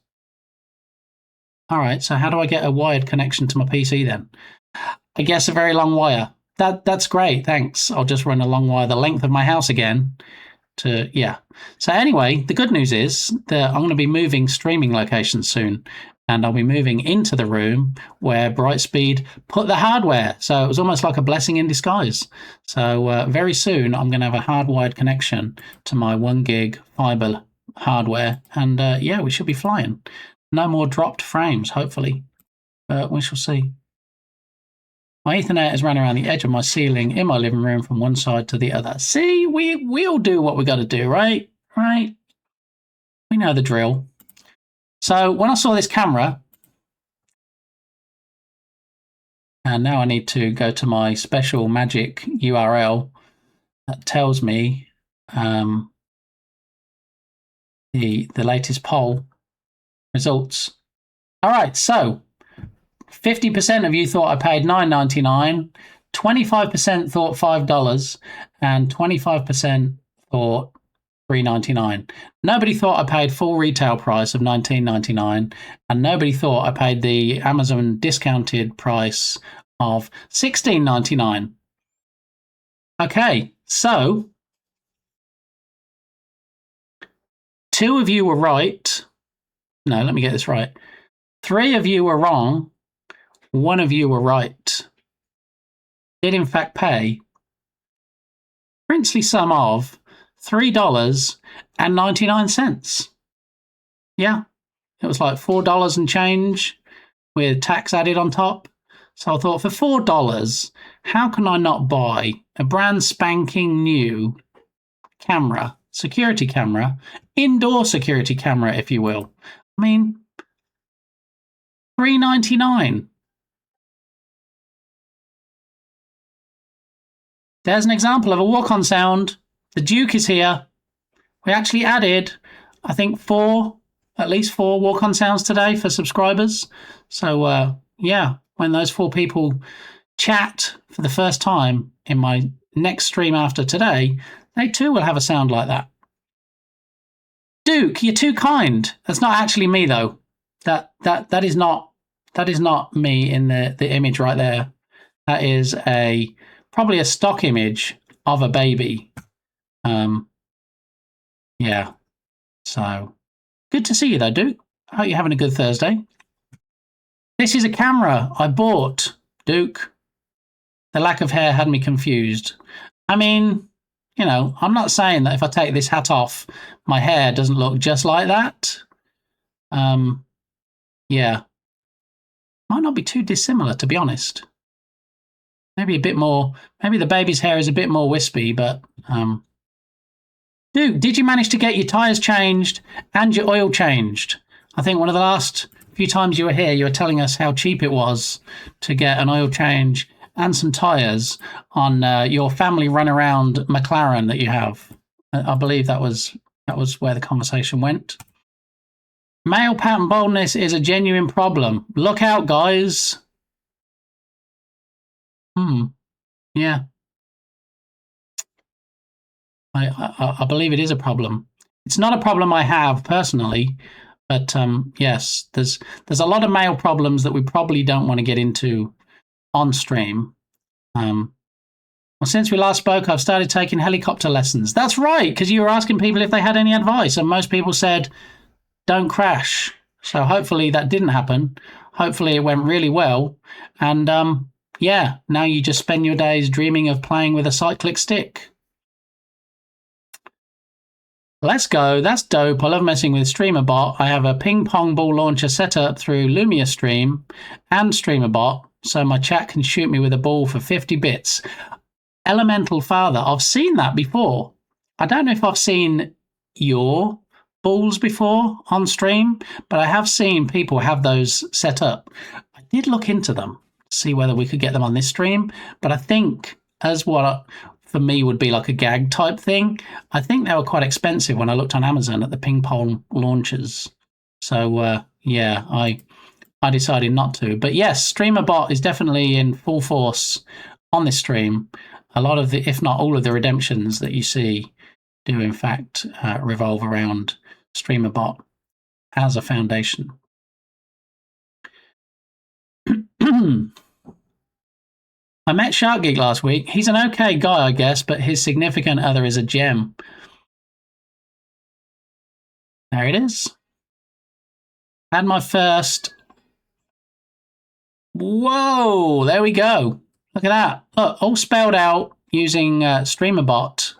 [SPEAKER 1] All right, so how do I get a wired connection to my PC then? I guess a very long wire. That's great, thanks. I'll just run a long wire the length of my house again. Yeah. So anyway, the good news is that I'm going to be moving streaming locations soon. And I'll be moving into the room where Brightspeed put the hardware. So it was almost like a blessing in disguise. So very soon, I'm going to have a hardwired connection to my 1 gig fiber hardware. And yeah, we should be flying. No more dropped frames, hopefully. But we shall see. My Ethernet is running around the edge of my ceiling in my living room from one side to the other. See, we all do what we got to do, right? Right? We know the drill. So when I saw this camera, and now I need to go to my special magic URL that tells me the latest poll results. All right, so 50% of you thought I paid $9.99, 25% thought $5, and 25% thought $3.99. Nobody thought I paid full retail price of $19.99, and nobody thought I paid the Amazon discounted price of $16.99. Okay, so 2 of you were right. No, let me get this right. 3 of you were wrong. 1 of you were right. Did in fact pay princely sum of $3.99. Yeah, it was like $4 and change with tax added on top. So I thought, for $4, how can I not buy a brand spanking new camera, security camera, indoor security camera, if you will? I mean, $3.99. There's an example of a walk-on sound. The Duke is here. We actually added, I think, at least four walk-on sounds today for subscribers. So, yeah, when those 4 people chat for the first time in my next stream after today, they too will have a sound like that. Duke, you're too kind. That's not actually me, though. That is not me in the image right there. That is probably a stock image of a baby. Yeah. So good to see you though, Duke. I hope you're having a good Thursday. This is a camera I bought, Duke. The lack of hair had me confused. I mean, you know, I'm not saying that if I take this hat off, my hair doesn't look just like that. Yeah. Might not be too dissimilar, to be honest. Maybe a bit more, maybe the baby's hair is a bit more wispy, but Duke, did you manage to get your tyres changed and your oil changed? I think one of the last few times you were here, you were telling us how cheap it was to get an oil change and some tyres on your family run-around McLaren that you have. I believe that was where the conversation went. Male pattern baldness is a genuine problem. Look out, guys. Yeah. I believe it is a problem. It's not a problem I have personally, but yes, there's a lot of male problems that we probably don't want to get into on stream. Well, since we last spoke, I've started taking helicopter lessons. That's right, because you were asking people if they had any advice, and most people said, don't crash. So hopefully that didn't happen. Hopefully it went really well. And yeah, now you just spend your days dreaming of playing with a cyclic stick. Let's go. That's dope. I love messing with StreamerBot. I have a ping pong ball launcher set up through Lumia Stream and StreamerBot, so my chat can shoot me with a ball for 50 bits. Elemental Father, I've seen that before. I don't know if I've seen your balls before on stream, but I have seen people have those set up. I did look into them to see whether we could get them on this stream, but I think as what for me would be like a gag type thing, I think they were quite expensive when I looked on Amazon at the ping pong launchers. So yeah, I decided not to. But yes, StreamerBot is definitely in full force on this stream. A lot of the, if not all of the redemptions that you see do in fact revolve around StreamerBot as a foundation. I met Shark Geek last week. He's an okay guy, I guess, but his significant other is a gem. There it is. Had my first... Whoa, there we go. Look at that. Look, all spelled out using StreamerBot.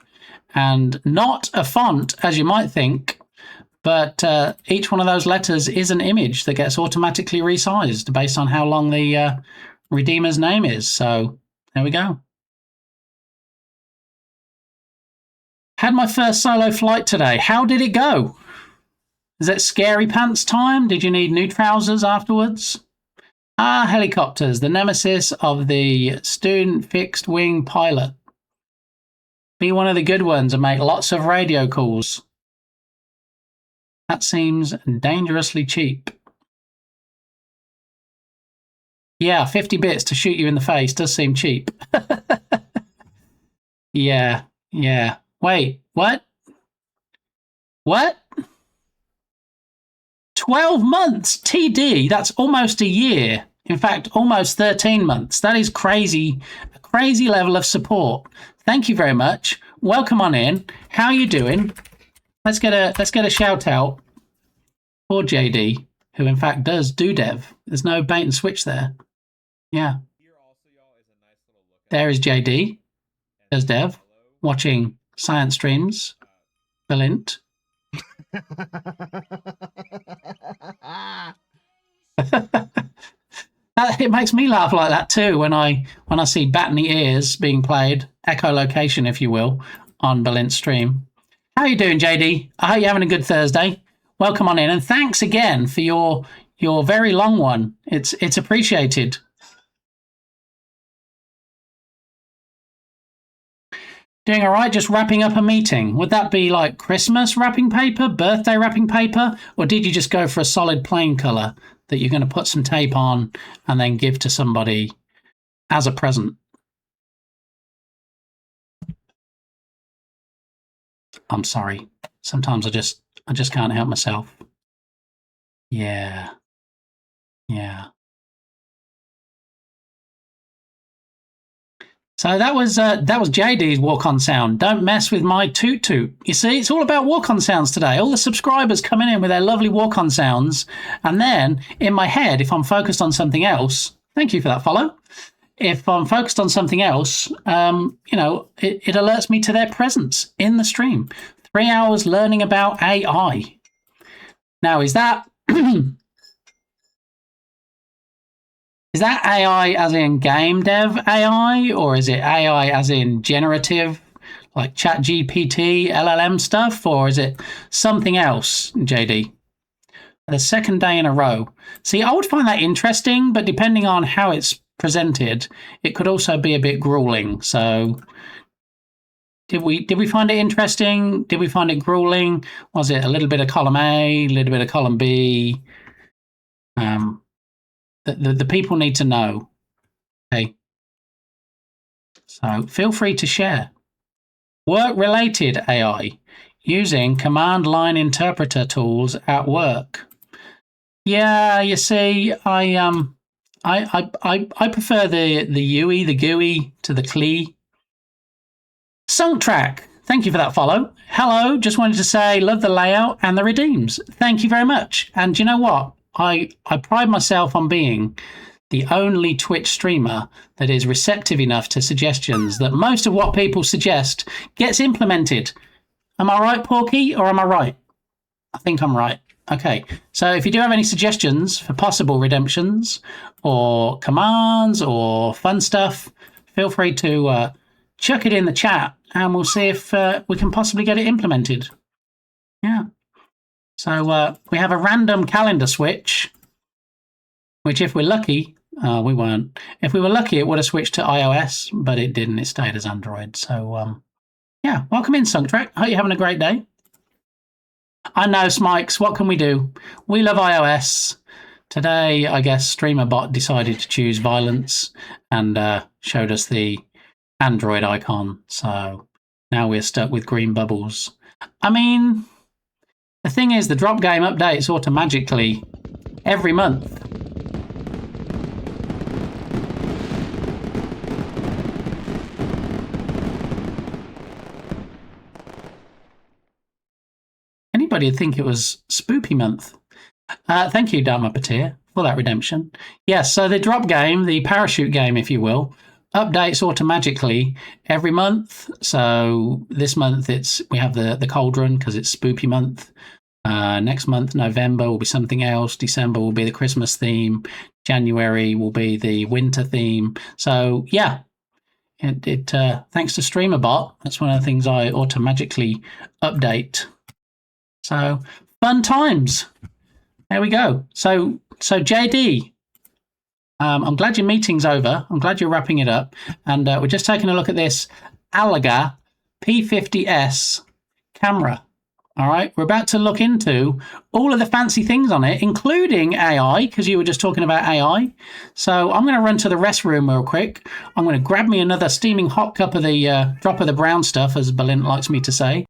[SPEAKER 1] And not a font, as you might think, but each one of those letters is an image that gets automatically resized based on how long the Redeemer's name is. So there we go. Had my first solo flight today. How did it go? Is it scary pants time? Did you need new trousers afterwards? Ah, helicopters, the nemesis of the student fixed wing pilot. Be one of the good ones and make lots of radio calls. That seems dangerously cheap. Yeah, 50 bits to shoot you in the face does seem cheap. Yeah. Wait, what? What? 12 months TD, that's almost a year. In fact, almost 13 months. That is crazy, a crazy level of support. Thank you very much. Welcome on in. How are you doing? Let's get a shout out for JD, who in fact does do dev. There's no bait and switch there. Yeah. There is JD, does dev, watching science streams. Brilliant. It makes me laugh like that too when I see Batney Ears being played, echolocation if you will, on Balint's stream. How are you doing, JD? I hope you're having a good Thursday. Welcome on in, and thanks again for your very long one. It's appreciated. Doing all right, just wrapping up a meeting. Would that be like Christmas wrapping paper, birthday wrapping paper, or did you just go for a solid plain colour that you're going to put some tape on and then give to somebody as a present? I'm sorry. Sometimes I just can't help myself. Yeah. So that was JD's walk-on sound. Don't mess with my toot toot. You see, it's all about walk-on sounds today. All the subscribers coming in with their lovely walk-on sounds, and then in my head, if I'm focused on something else, thank you for that follow. If I'm focused on something else, it alerts me to their presence in the stream. 3 hours learning about AI. Now, is that is that AI as in game dev AI, or is it AI as in generative, like ChatGPT, LLM stuff, or is it something else, JD? The second day in a row. See, I would find that interesting, but depending on how it's presented, it could also be a bit grueling. So, did we find it interesting? Did we find it grueling? Was it a little bit of column A, a little bit of column B? The people need to know. Okay. So feel free to share. Work-related AI using command line interpreter tools at work. Yeah, you see, I prefer the UI, the GUI to the CLI. Sunk Track, thank you for that follow. Hello, just wanted to say love the layout and the redeems. Thank you very much. And you know what? I pride myself on being the only Twitch streamer that is receptive enough to suggestions that most of what people suggest gets implemented. Am I right, Porky, or am I right? I think I'm right. Okay, so if you do have any suggestions for possible redemptions or commands or fun stuff, feel free to chuck it in the chat and we'll see if we can possibly get it implemented. Yeah. So we have a random calendar switch, which if we're lucky, we weren't. If we were lucky, it would have switched to iOS, but it didn't. It stayed as Android. So, yeah, welcome in, Sunktrack. Hope you're having a great day. I know, Smikes, what can we do? We love iOS. Today, I guess StreamerBot decided to choose violence and showed us the Android icon. So now we're stuck with green bubbles. I mean, the thing is, the drop game updates automatically every month. Anybody would think it was Spoopy month. Thank you, Dharma Patir, for that redemption. Yes, so the drop game, the parachute game, if you will, updates automatically every month. So this month we have the cauldron because it's Spoopy month. Next month, November, will be something else. December will be the Christmas theme. January will be the winter theme. So yeah, it thanks to StreamerBot, that's one of the things I automatically update. So fun times. There we go. So JD, I'm glad your meeting's over. I'm glad you're wrapping it up. And we're just taking a look at this Alaga P50S camera. All right, we're about to look into all of the fancy things on it, including AI, because you were just talking about AI. So I'm going to run to the restroom real quick. I'm going to grab me another steaming hot cup of the drop of the brown stuff, as Berlin likes me to say.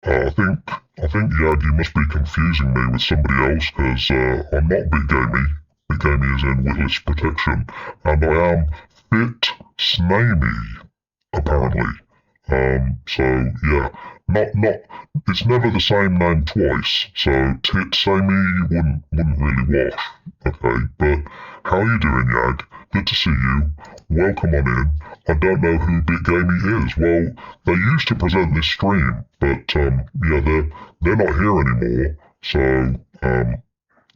[SPEAKER 11] I think, Yag, you must be confusing me with somebody else, because I'm not Big Gamey. Big Gamey is in Witless Protection, and I am Fit Snamey, apparently. So yeah, not. It's never the same name twice. So Tit Samey wouldn't really wash. Okay, but how you doing, Yag? Good to see you. Welcome on in. I don't know who Big Gamey is. Well, they used to present this stream, but yeah, they're not here anymore. So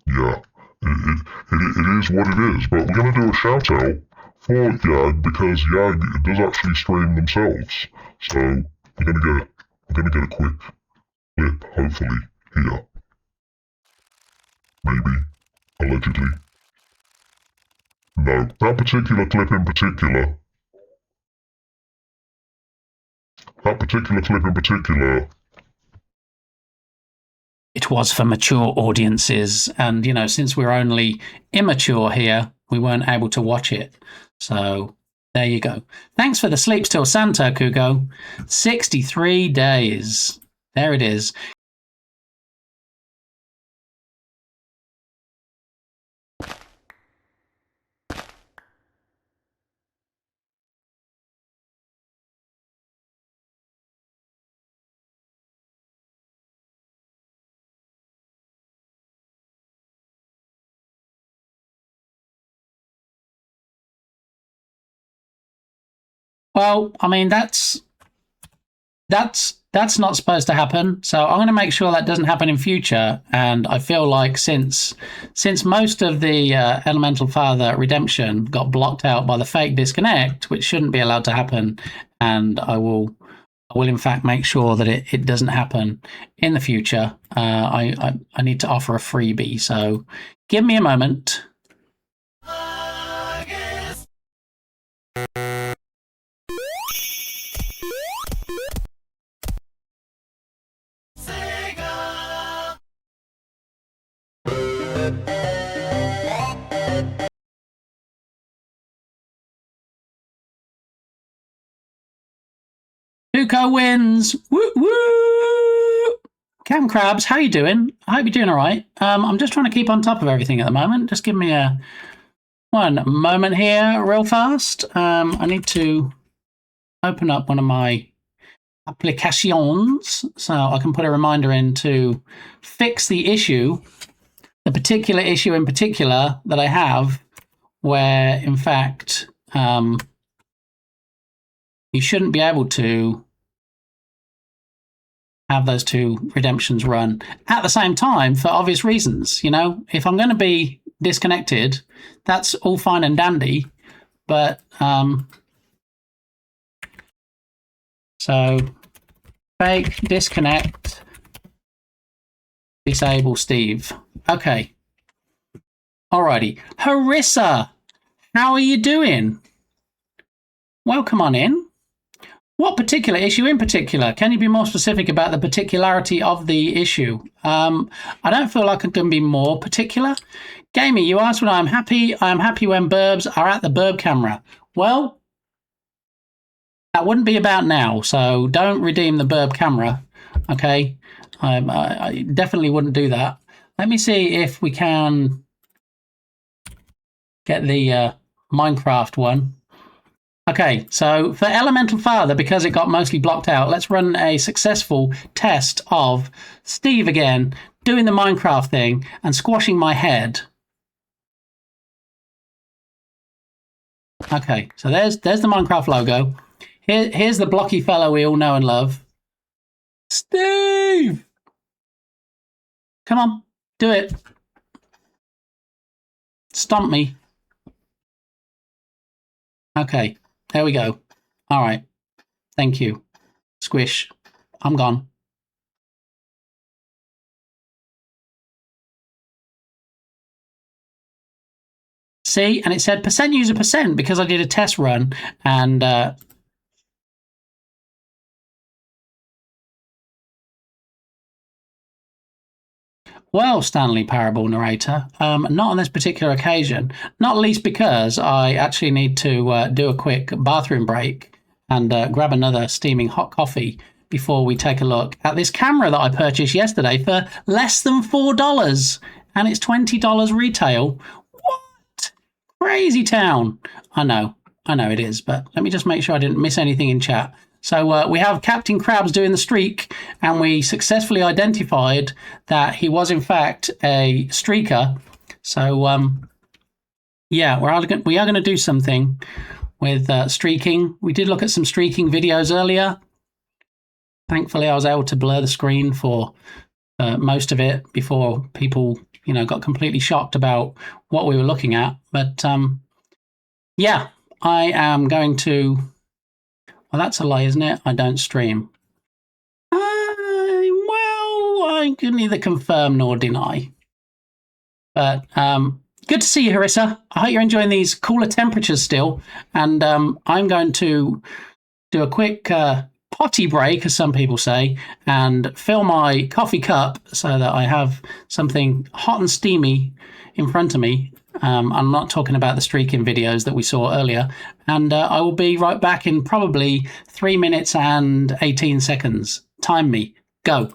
[SPEAKER 11] yeah, it is what it is. But we're gonna do a shout out for Yag, because Yag does actually stream themselves. So we're gonna get a quick clip, hopefully, here. Maybe. Allegedly. No, that particular clip in particular.
[SPEAKER 1] It was for mature audiences, and since we're only immature here, we weren't able to watch it. So there you go. Thanks for the sleeps till Santa, Kugo. 63 days. There it is. Well, I mean, that's not supposed to happen. So I'm going to make sure that doesn't happen in future. And I feel like since most of the Elemental Father redemption got blocked out by the fake disconnect, which shouldn't be allowed to happen, and I will in fact make sure that it doesn't happen in the future. I need to offer a freebie. So give me a moment. Tuco wins. Woo woo. Cam Crabs, how you doing? I hope you're doing all right. I'm just trying to keep on top of everything at the moment. Just give me one moment here, real fast. I need to open up one of my applications so I can put a reminder in to fix the issue, the particular issue in particular that I have, where in fact you shouldn't be able to have those two redemptions run at the same time for obvious reasons. If I'm going to be disconnected, that's all fine and dandy, but so fake disconnect, disable Steve. Okay. Alrighty. Harissa, how are you doing? Welcome on in. What particular issue in particular? Can you be more specific about the particularity of the issue? I don't feel like I can be more particular. Gamey, you asked when I'm happy. I'm happy when burbs are at the burb camera. Well, that wouldn't be about now, so don't redeem the burb camera, okay? I definitely wouldn't do that. Let me see if we can get the Minecraft one. Okay, so for Elemental Father, because it got mostly blocked out, let's run a successful test of Steve again, doing the Minecraft thing and squashing my head. Okay, so there's the Minecraft logo. Here's the blocky fellow we all know and love. Steve! Come on, do it. Stomp me. Okay, there we go. All right. Thank you. Squish. I'm gone. See, and it said percent user percent because I did a test run and well, Stanley Parable narrator, not on this particular occasion, not least because I actually need to do a quick bathroom break and grab another steaming hot coffee before we take a look at this camera that I purchased yesterday for less than $4 and it's $20 retail. What? Crazy town. I know it is, but let me just make sure I didn't miss anything in chat. So we have Captain Krabs doing the streak, and we successfully identified that he was in fact a streaker. So yeah, we are going to do something with streaking. We did look at some streaking videos earlier. Thankfully, I was able to blur the screen for most of it before people, got completely shocked about what we were looking at. But yeah, I am going to. Well, that's a lie, isn't it? I don't stream. Well, I can neither confirm nor deny. But good to see you, Harissa. I hope you're enjoying these cooler temperatures still. And I'm going to do a quick potty break, as some people say, and fill my coffee cup so that I have something hot and steamy in front of me. I'm not talking about the streaking videos that we saw earlier. And I will be right back in probably 3 minutes and 18 seconds. Time me. Go.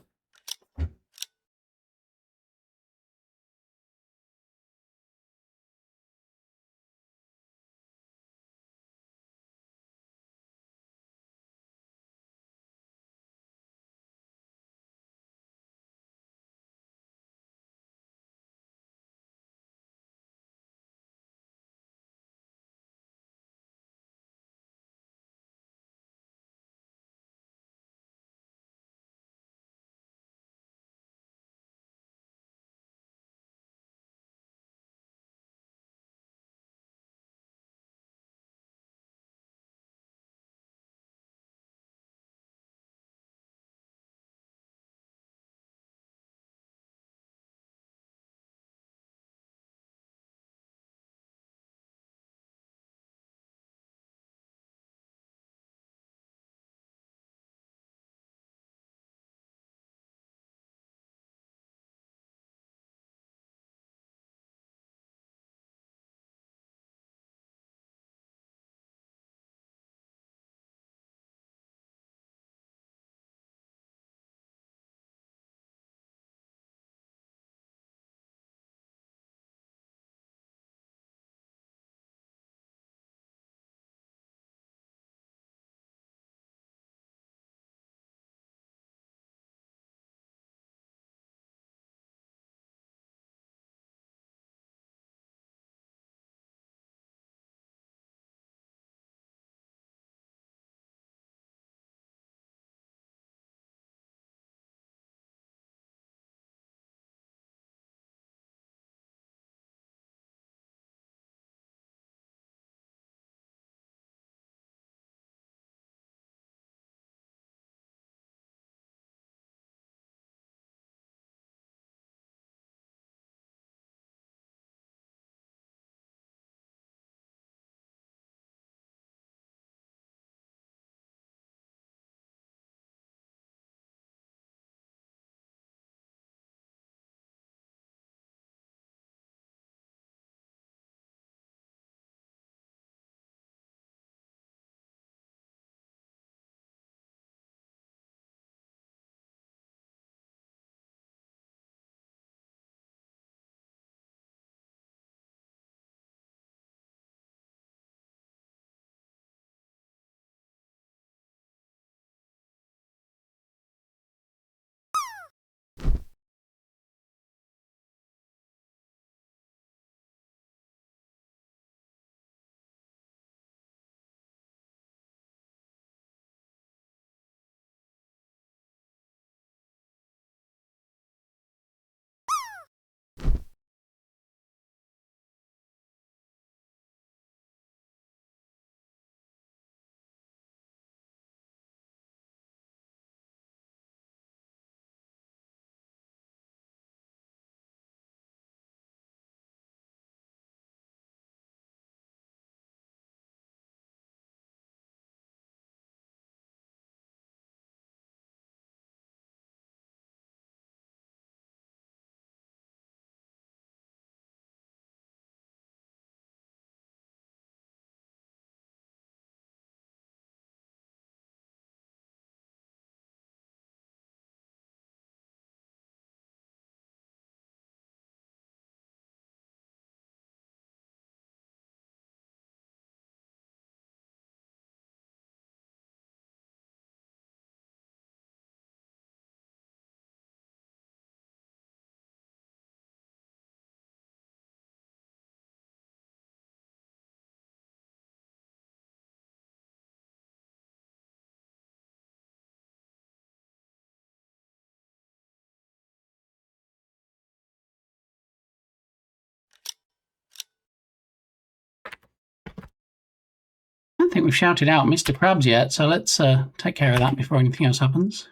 [SPEAKER 1] don't think we've shouted out Mr. Krabs yet, so let's take care of that before anything else happens.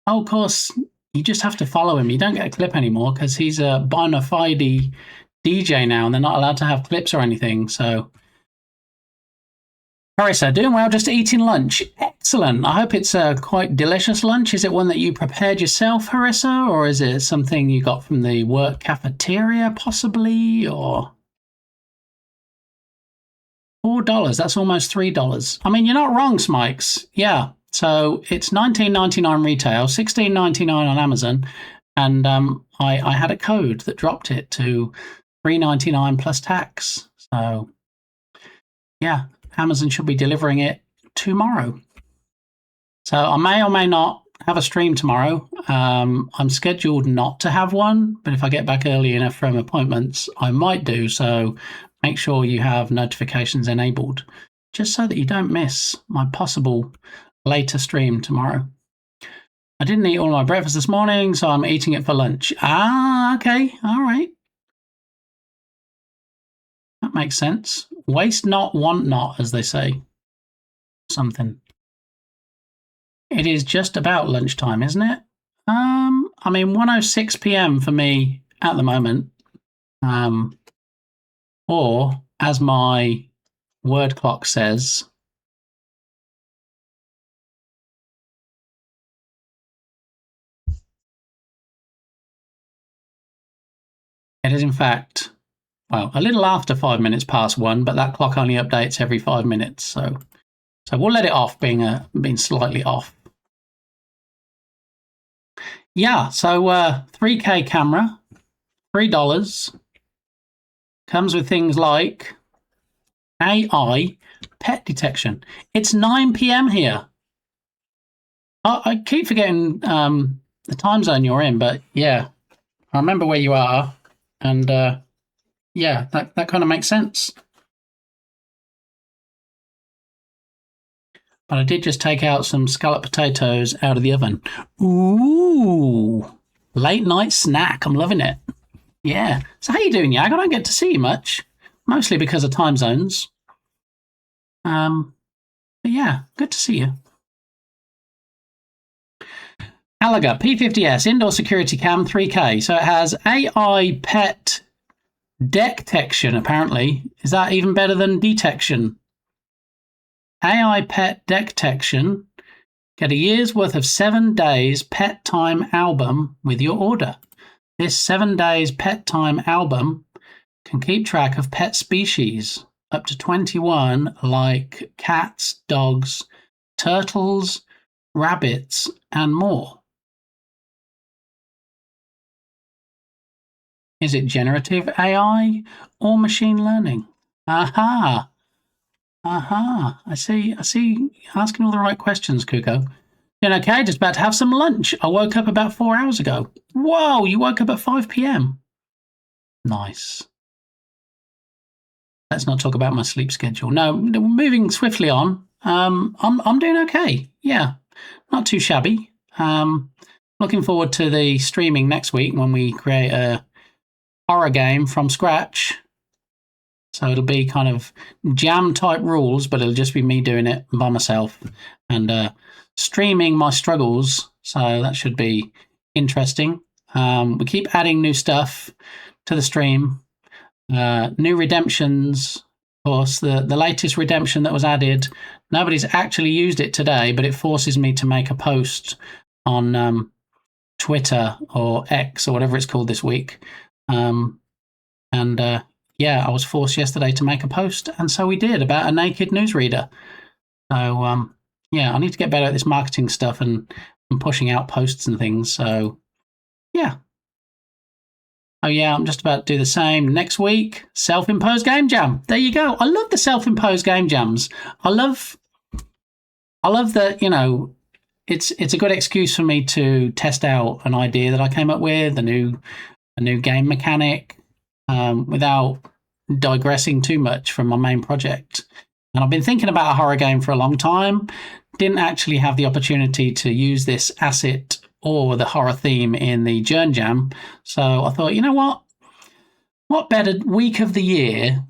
[SPEAKER 1] Oh, of course, you just have to follow him. You don't get a clip anymore because he's a bona fide DJ now, and they're not allowed to have clips or anything. So, Carissa, doing well, just eating lunch. Excellent. I hope it's a quite delicious lunch. Is it one that you prepared yourself, Harissa, or is it something you got from the work cafeteria, possibly, or... $4, that's almost $3. I mean, you're not wrong, Smikes. Yeah, so it's $19.99 retail, $16.99 on Amazon, and I had a code that dropped it to $3.99 plus tax. So, yeah, Amazon should be delivering it tomorrow. So I may or may not have a stream tomorrow. I'm scheduled not to have one, but if I get back early enough from appointments, I might do. So make sure you have notifications enabled, just so that you don't miss my possible later stream tomorrow. I didn't eat all my breakfast this morning, so I'm eating it for lunch. Ah, okay, all right. That makes sense. Waste not, want not, as they say. Something. It is just about lunchtime, isn't it? I mean, 1:06 p.m. for me at the moment. Or, as my word clock says, it is in fact, well, a little after 5 minutes past 1, but that clock only updates every 5 minutes, so we'll let it off being slightly off. Yeah, so 3K camera, $3. Comes with things like AI pet detection. It's 9 p.m. here. I keep forgetting the time zone you're in, but yeah, I remember where you are, and yeah, that kind of makes sense. But I did just take out some scalloped potatoes out of the oven. Ooh, late night snack. I'm loving it. Yeah. So how you doing, Yag? I don't get to see you much, mostly because of time zones. But yeah, good to see you. Gallagher, P50S, indoor security cam, 3K. So it has AI pet detection, apparently. Is that even better than detection? AI pet detection. Get a year's worth of 7 days pet time album with your order. This 7 days pet time album can keep track of pet species, up to 21, like cats, dogs, turtles, rabbits, and more. Is it generative AI or machine learning? Aha. Aha. I see. Asking all the right questions, Kuko. Doing okay, just about to have some lunch. I woke up about 4 hours ago. Whoa, you woke up at 5 p.m. Nice. Let's not talk about my sleep schedule. No, moving swiftly on. I'm doing okay. Yeah, not too shabby. Looking forward to the streaming next week when we create a horror game from scratch. So it'll be kind of jam type rules, but it'll just be me doing it by myself and streaming my struggles. So that should be interesting. We keep adding new stuff to the stream. New redemptions. Of course, the latest redemption that was added, nobody's actually used it today, but it forces me to make a post on Twitter or X or whatever it's called this week. Yeah, I was forced yesterday to make a post, and so we did, about a naked newsreader. So, yeah, I need to get better at this marketing stuff and pushing out posts and things. So, yeah. Oh, yeah, I'm just about to do the same. Next week, self-imposed game jam. There you go. I love the self-imposed game jams. I love that, you know, it's a good excuse for me to test out an idea that I came up with, a new game mechanic, without digressing too much from my main project. And I've been thinking about a horror game for a long time. Didn't actually have the opportunity to use this asset or the horror theme in the Journ Jam. So I thought, you know what? What better week of the year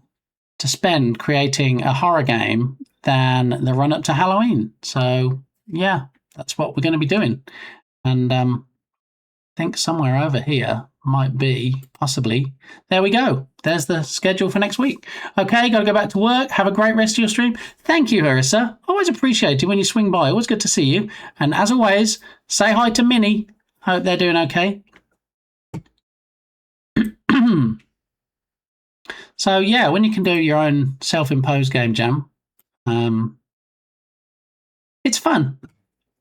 [SPEAKER 1] to spend creating a horror game than the run up to Halloween. So yeah, that's what we're going to be doing. And I think somewhere over here might be possibly. There we go. There's the schedule for next week. Okay, got to go back to work. Have a great rest of your stream. Thank you, Harissa. Always appreciate it when you swing by. Always good to see you. And as always, say hi to Minnie. Hope they're doing okay. So yeah, when you can do your own self-imposed game jam, it's fun.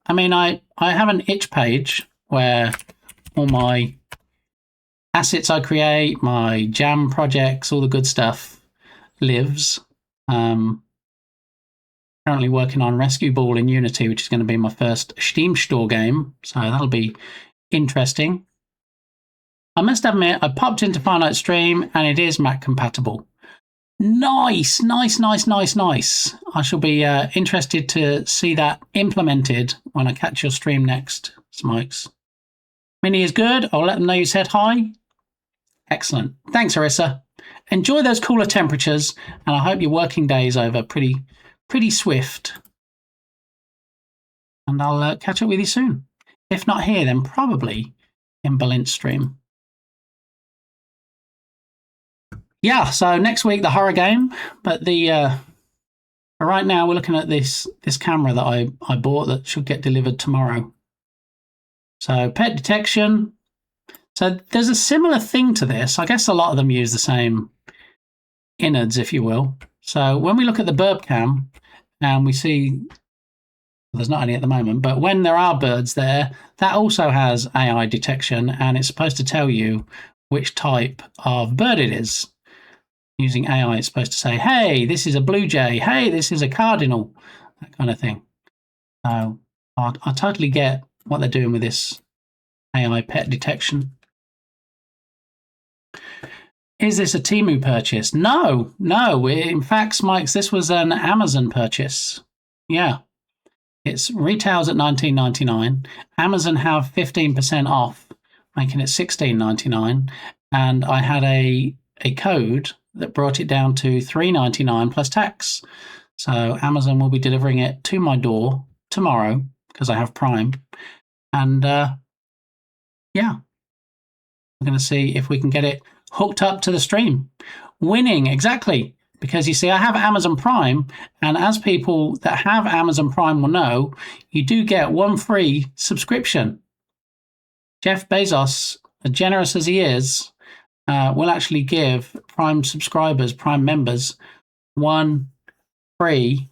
[SPEAKER 1] I mean, I have an itch page where all my assets I create, my jam projects, all the good stuff lives. Currently working on Rescue Ball in Unity, which is going to be my first Steam Store game, so that'll be interesting. I must admit, I popped into Finite Stream and it is Mac compatible. Nice, nice, nice, nice, nice. I shall be interested to see that implemented when I catch your stream next, Smikes. Minnie is good. I'll let them know you said hi. Excellent. Thanks, Arissa. Enjoy those cooler temperatures, and I hope your working day is over pretty swift. And I'll catch up with you soon. If not here, then probably in Berlin's stream. Yeah, so next week the horror game, but right now we're looking at this camera that I bought that should get delivered tomorrow. So pet detection. So there's a similar thing to this. I guess a lot of them use the same innards, if you will. So when we look at the burp cam and we see there's not any at the moment, but when there are birds there, that also has AI detection, and it's supposed to tell you which type of bird it is. Using AI, it's supposed to say, hey, this is a blue jay. Hey, this is a cardinal. That kind of thing. So I totally get what they're doing with this AI pet detection. Is this a Temu purchase? No. In fact, Smikes, this was an Amazon purchase. Yeah. It retails at $19.99. Amazon have 15% off, making it $16.99. And I had a code that brought it down to $3.99 plus tax. So Amazon will be delivering it to my door tomorrow because I have Prime. And yeah, we're going to see if we can get it hooked up to the stream. Winning, exactly. Because you see, I have Amazon Prime, and as people that have Amazon Prime will know, you do get one free subscription. Jeff Bezos, as generous as he is, will actually give Prime subscribers, Prime members, one free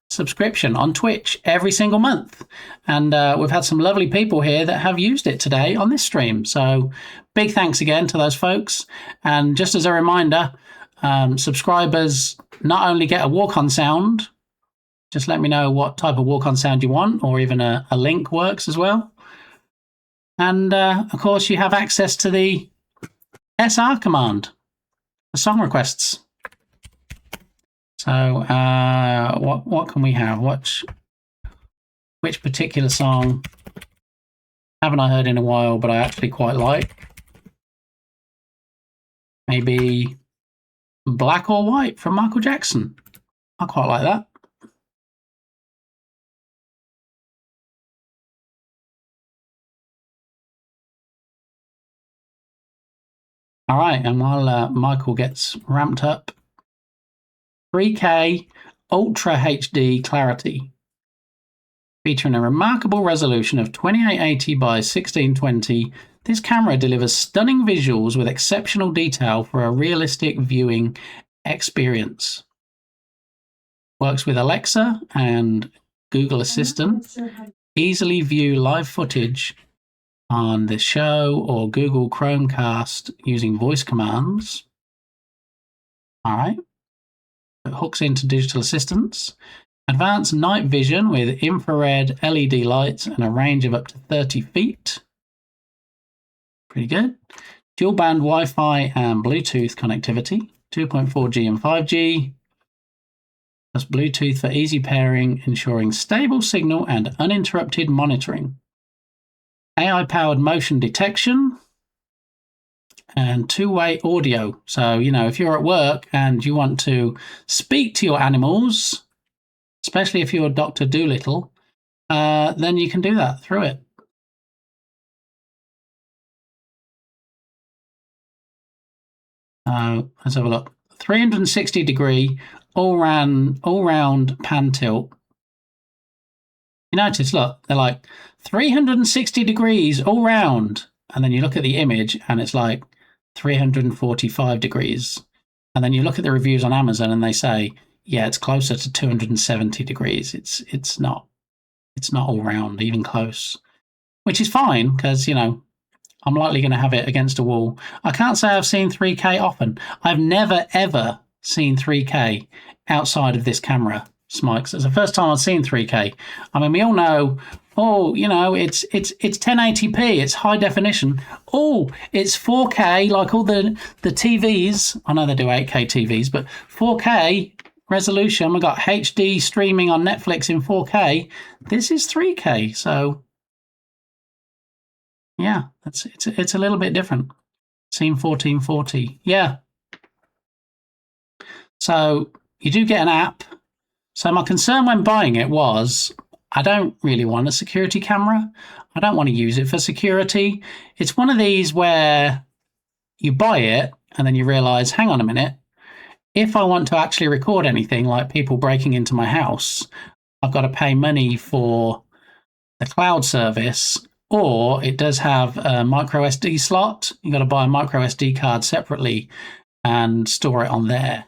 [SPEAKER 1] subscription on Twitch every single month. And we've had some lovely people here that have used it today on this stream. So big thanks again to those folks. And just as a reminder, subscribers not only get a walk-on sound, just let me know what type of walk-on sound you want, or even a link works as well. And of course, you have access to the SR command for song requests. So what can we have? Which particular song haven't I heard in a while, but I actually quite like? Maybe Black or White from Michael Jackson. I quite like that. All right, and while Michael gets ramped up, 3K Ultra HD clarity, featuring a remarkable resolution of 2880 by 1620. This camera delivers stunning visuals with exceptional detail for a realistic viewing experience. Works with Alexa and Google Assistant. Easily view live footage on the show or Google Chromecast using voice commands. All right. It hooks into digital assistants. Advanced night vision with infrared LED lights and a range of up to 30 feet. Pretty good. Dual band Wi-Fi and Bluetooth connectivity. 2.4G and 5G. Plus Bluetooth for easy pairing, ensuring stable signal and uninterrupted monitoring. AI-powered motion detection. and two-way audio. So, you know, if you're at work and you want to speak to your animals, especially if you're Dr. Dolittle, then you can do that through it. Let's have a look. 360 degree all round pan tilt. You notice, look, they're like 360 degrees all round. And then you look at the image and it's like 345 degrees. And then you look at the reviews on Amazon and they say, yeah, it's closer to 270 degrees. It's not all round, even close, which is fine because, you know, I'm likely going to have it against a wall. I can't say I've seen 3K often. I've never, ever seen 3K outside of this camera, Smikes. It's the first time I've seen 3K. I mean, we all know, oh, you know, it's 1080p, it's high definition. Oh, it's 4K, like all the TVs. I know they do 8K TVs, but 4K resolution. We've got HD streaming on Netflix in 4K. This is 3K, so yeah, it's a little bit different. Scene 1440, yeah. So you do get an app. So my concern when buying it was I don't really want a security camera. I don't want to use it for security. It's one of these where you buy it and then you realize, hang on a minute, if I want to actually record anything like people breaking into my house, I've got to pay money for the cloud service, or it does have a micro SD slot. You've got to buy a micro SD card separately and store it on there,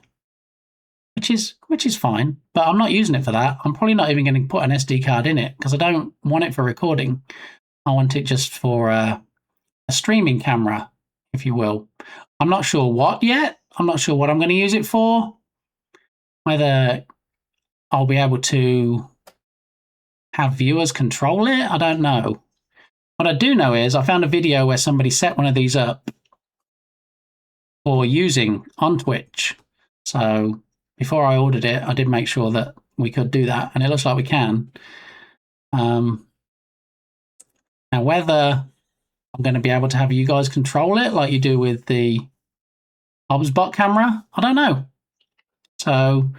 [SPEAKER 1] which is fine, but I'm not using it for that. I'm probably not even going to put an SD card in it because I don't want it for recording. I want it just for a streaming camera, if you will. I'm not sure what yet. I'm not sure what I'm going to use it for. Whether I'll be able to have viewers control it, I don't know. What I do know is I found a video where somebody set one of these up for using on Twitch. So before I ordered it, I did make sure that we could do that, and it looks like we can. Now, whether I'm going to be able to have you guys control it like you do with the Hobbsbot camera, I don't know. So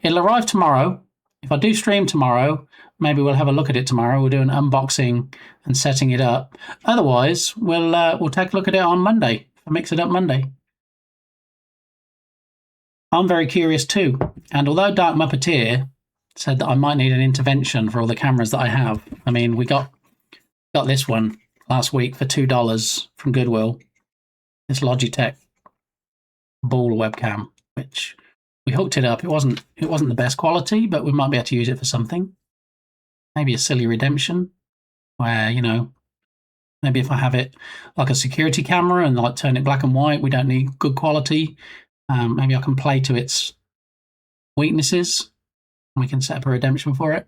[SPEAKER 1] it'll arrive tomorrow. If I do stream tomorrow, maybe we'll have a look at it tomorrow. We'll do an unboxing and setting it up. Otherwise, we'll take a look at it on Monday. Mix It Up Monday. I'm very curious too. And although Dark Muppeteer said that I might need an intervention for all the cameras that I have, I mean, we got this one last week for $2 from Goodwill. This Logitech ball webcam, which we hooked it up. It wasn't the best quality, but we might be able to use it for something. Maybe a silly redemption where, you know, maybe if I have it like a security camera and like turn it black and white, we don't need good quality. Maybe I can play to its weaknesses and we can set up a redemption for it.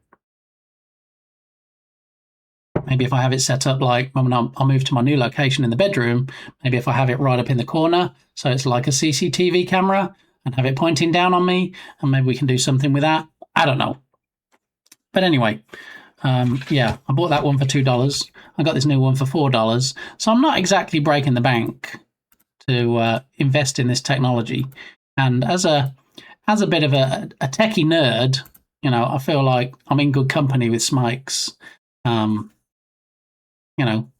[SPEAKER 1] Maybe if I have it set up like when I'll move to my new location in the bedroom, maybe if I have it right up in the corner, so it's like a CCTV camera and have it pointing down on me, and maybe we can do something with that. I don't know. But anyway, yeah, I bought that one for $2. I got this new one for $4. So I'm not exactly breaking the bank to invest in this technology. And as a bit of a techie nerd, you know, I feel like I'm in good company with Smikes. You know,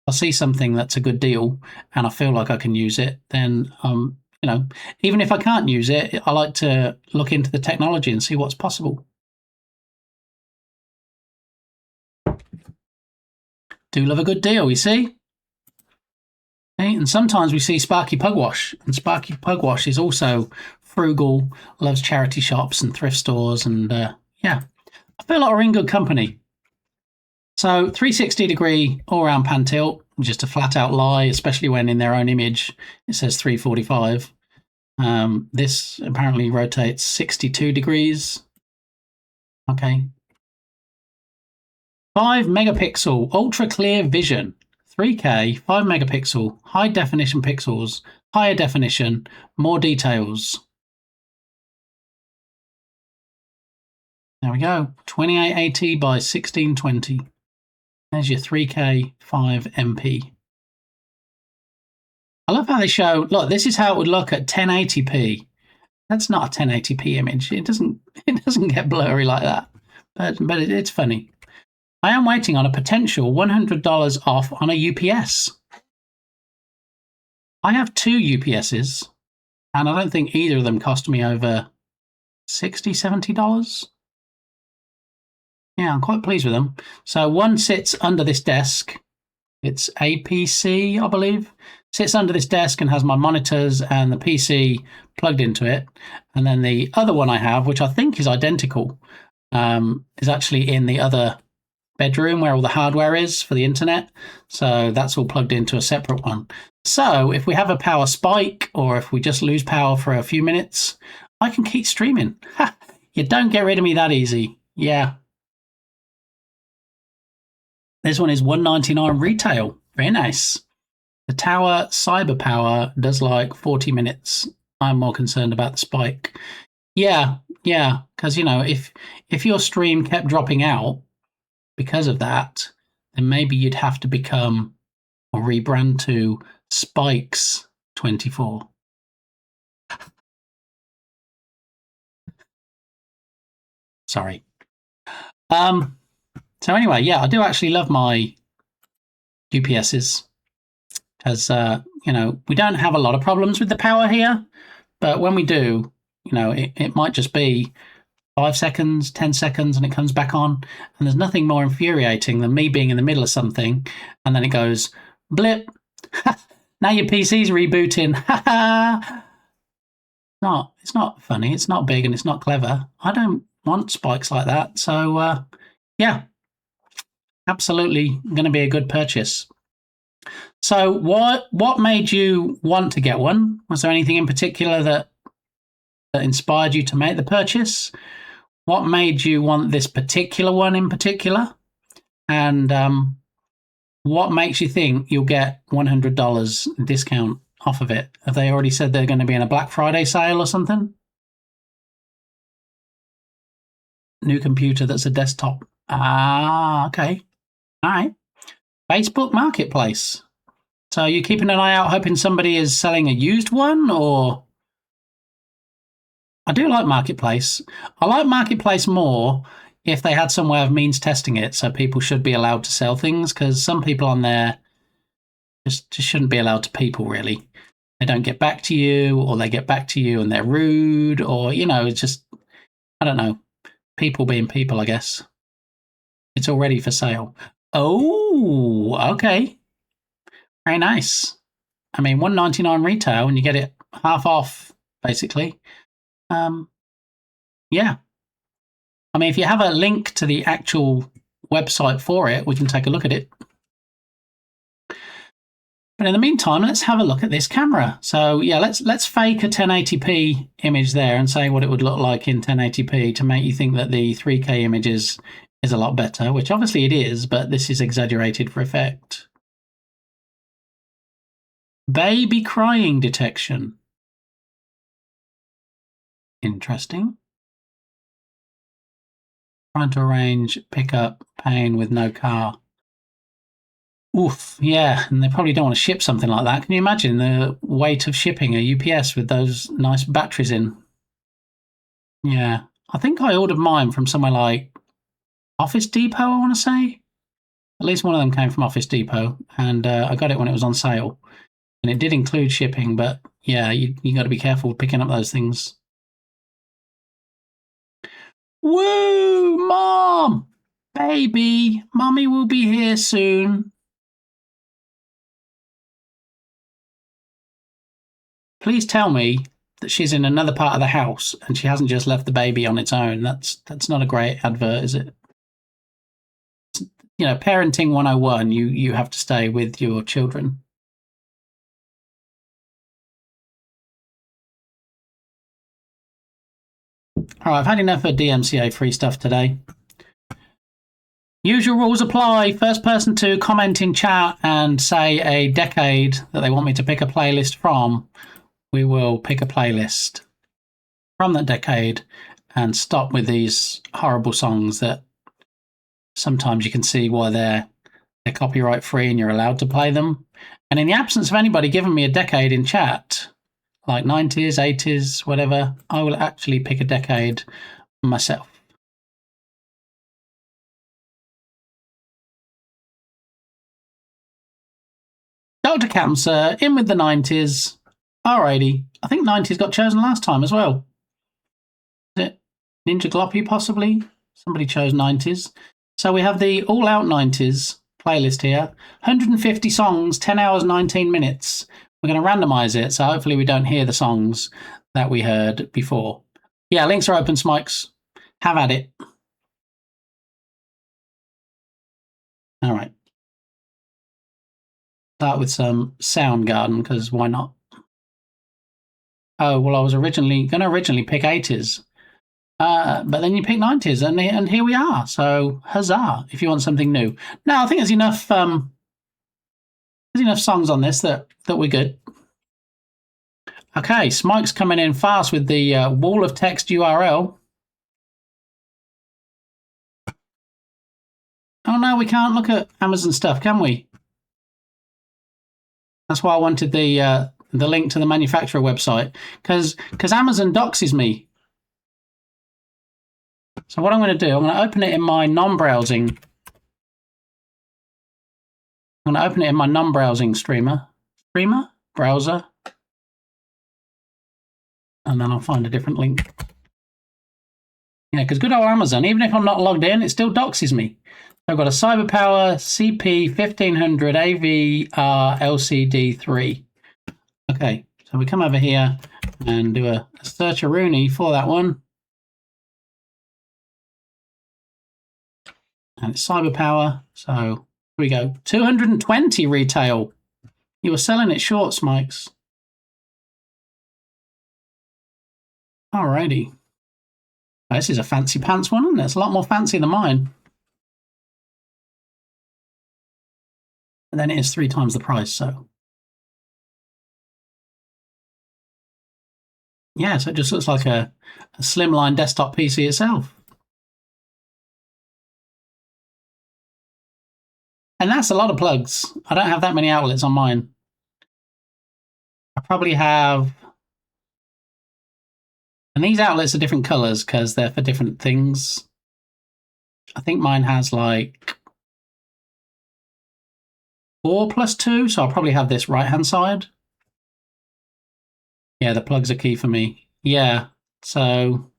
[SPEAKER 1] I see something that's a good deal and I feel like I can use it, then, you know, even if I can't use it, I like to look into the technology and see what's possible. Do love a good deal, you see? Okay, and sometimes we see Sparky Pugwash, and Sparky Pugwash is also frugal, loves charity shops and thrift stores, and yeah, I feel like we're in good company. So 360-degree all-round pan tilt, just a flat-out lie, especially when in their own image it says 345. This apparently rotates 62 degrees. Okay. 5-megapixel ultra-clear vision. 3K, 5-megapixel, high-definition pixels, higher definition, more details. There we go. 2880 by 1620. There's your 3K 5MP. I love how they show, look, this is how it would look at 1080p. That's not a 1080p image. It doesn't get blurry like that. But it's funny. I am waiting on a potential $100 off on a UPS. I have 2 UPSs, and I don't think either of them cost me over $60, $70. Yeah, I'm quite pleased with them. So one sits under this desk. It's APC, I believe. Sits under this desk and has my monitors and the PC plugged into it. And then the other one I have, which I think is identical, is actually in the other bedroom where all the hardware is for the internet. So that's all plugged into a separate one. So if we have a power spike or if we just lose power for a few minutes, I can keep streaming. You don't get rid of me that easy. Yeah. This one is $1.99 retail. Very nice. The tower cyber power does like 40 minutes. I'm more concerned about the spike. Yeah, because, you know, if your stream kept dropping out because of that, then maybe you'd have to become or rebrand to Spikes 24. Sorry. So anyway, yeah, I do actually love my UPSs because, you know, we don't have a lot of problems with the power here, but when we do, you know, it might just be 5 seconds, 10 seconds, and it comes back on. And there's nothing more infuriating than me being in the middle of something and then it goes, blip, now your PC's rebooting. No, it's not funny, it's not big, and it's not clever. I don't want spikes like that. So, yeah, absolutely going to be a good purchase. So what made you want to get one? Was there anything in particular that inspired you to make the purchase? What made you want this particular one in particular? And what makes you think you'll get $100 discount off of it? Have they already said they're going to be in a Black Friday sale or something? New computer that's a desktop. Ah, okay. All right. Facebook Marketplace. So you're keeping an eye out, hoping somebody is selling a used one, or? I do like Marketplace. I like Marketplace more if they had some way of means testing it, so people should be allowed to sell things, because some people on there just shouldn't be allowed to people, really. They don't get back to you, or they get back to you and they're rude, or, you know, it's just, I don't know, people being people, I guess. It's already for sale. Oh, okay. Very nice. I mean, $1.99 retail, and you get it half off, basically. Yeah. I mean, if you have a link to the actual website for it, we can take a look at it. But in the meantime, let's have a look at this camera. So yeah, let's fake a 1080p image there and say what it would look like in 1080p to make you think that the 3K image is a lot better, which obviously it is, but this is exaggerated for effect. Baby crying detection. Interesting. Trying to arrange pickup pain with no car. Oof, yeah, and they probably don't want to ship something like that. Can you imagine the weight of shipping a UPS with those nice batteries in? Yeah, I think I ordered mine from somewhere like Office Depot, I want to say. At least one of them came from Office Depot, and I got it when it was on sale. And it did include shipping, but yeah, you got to be careful picking up those things. Woo, Mom! Baby, Mommy will be here soon. Please tell me that she's in another part of the house and she hasn't just left the baby on its own. That's not a great advert, is it? You know, parenting 101, you have to stay with your children. All right, I've had enough of DMCA free stuff today. Usual rules apply. First person to comment in chat and say a decade that they want me to pick a playlist from, we will pick a playlist from that decade and stop with these horrible songs that sometimes you can see why they're They're copyright free and you're allowed to play them. And in the absence of anybody giving me a decade in chat, like 90s, 80s, whatever, I will actually pick a decade myself. Dr. Camser, in with the 90s. Alrighty. I think 90s got chosen last time as well. Is it Ninja Gloppy, possibly? Somebody chose 90s. So we have the all-out 90s playlist here. 150 songs, 10 hours, 19 minutes. We're going to randomize it, so hopefully we don't hear the songs that we heard before. Yeah, links are open, Smikes. Have at it. All right. Start with some Soundgarden, because why not? Oh, well, I was going to originally pick 80s. But then you pick 90s, and here we are. So, huzzah, if you want something new. Now, I think there's enough songs on this that we're good. Okay, Smike's coming in fast with the wall of text URL. Oh, no, we can't look at Amazon stuff, can we? That's why I wanted the link to the manufacturer website, because Amazon doxes me. So what I'm going to do, I'm going to open it in my non-browsing. I'm going to open it in my non-browsing browser, and then I'll find a different link. Yeah, because good old Amazon, even if I'm not logged in, it still doxes me. I've got a CyberPower CP1500 AVR LCD3. Okay, so we come over here and do a search-a-rooney for that one. And it's CyberPower, so here we go. 220 retail. You were selling it short, Smikes. Alrighty. Oh, this is a fancy pants one, isn't it? It's a lot more fancy than mine. And then it is 3 times the price, so. Yeah, so it just looks like a slimline desktop PC itself. And that's a lot of plugs. I don't have that many outlets on mine. I probably have... And these outlets are different colors because they're for different things. I think mine has like 4 plus 2, so I'll probably have this right-hand side. Yeah, the plugs are key for me. Yeah, so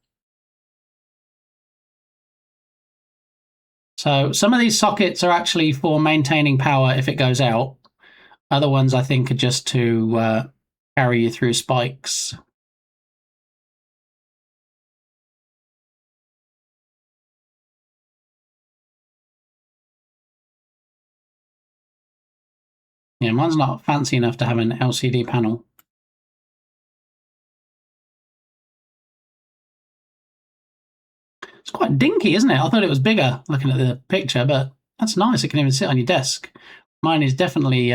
[SPEAKER 1] some of these sockets are actually for maintaining power if it goes out. Other ones, I think, are just to carry you through spikes. Yeah, mine's not fancy enough to have an LCD panel. It's quite dinky, isn't it? I thought it was bigger looking at the picture, but that's nice. It can even sit on your desk. Mine is definitely...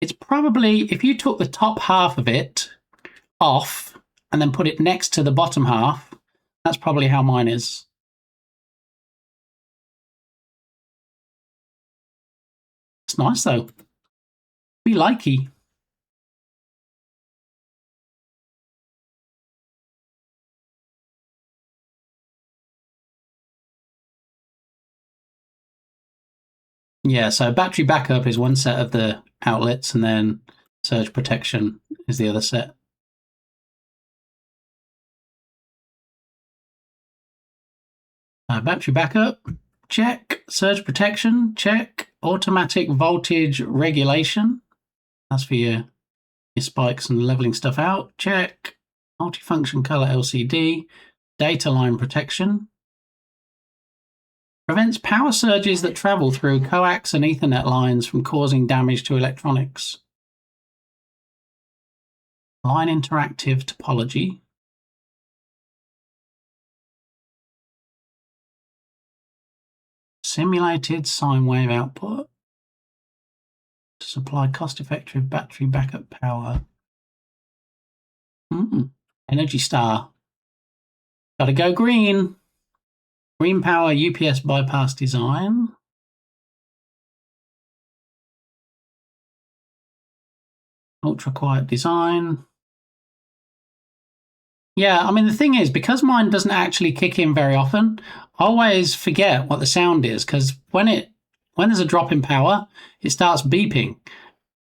[SPEAKER 1] it's probably, if you took the top half of it off and then put it next to the bottom half, that's probably how mine is. It's nice, though. Be likey. Yeah, so battery backup is one set of the outlets, and then surge protection is the other set. Battery backup, check. Surge protection, check. Automatic voltage regulation, that's for your spikes and leveling stuff out, check. Multifunction color LCD, data line protection. Prevents power surges that travel through coax and Ethernet lines from causing damage to electronics. Line interactive topology. Simulated sine wave output to supply cost-effective battery backup power. Energy Star. Gotta go green. Green power UPS bypass design. Ultra quiet design. Yeah, I mean, the thing is, because mine doesn't actually kick in very often, I always forget what the sound is, because when there's a drop in power, it starts beeping.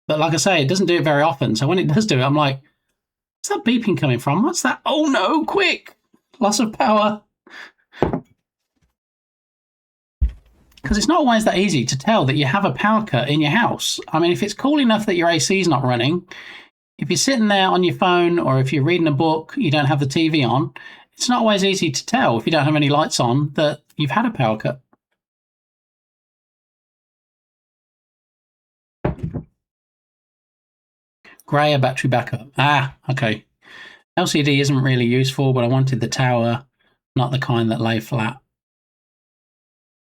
[SPEAKER 1] But like I say, it doesn't do it very often. So when it does do it, I'm like, what's that beeping coming from? What's that? Oh no, quick! Loss of power. Because it's not always that easy to tell that you have a power cut in your house. I mean, if it's cool enough that your AC is not running, if you're sitting there on your phone or if you're reading a book, you don't have the TV on, it's not always easy to tell if you don't have any lights on that you've had a power cut. Grayer battery backup. Ah, okay. LCD isn't really useful, but I wanted the tower, not the kind that lay flat.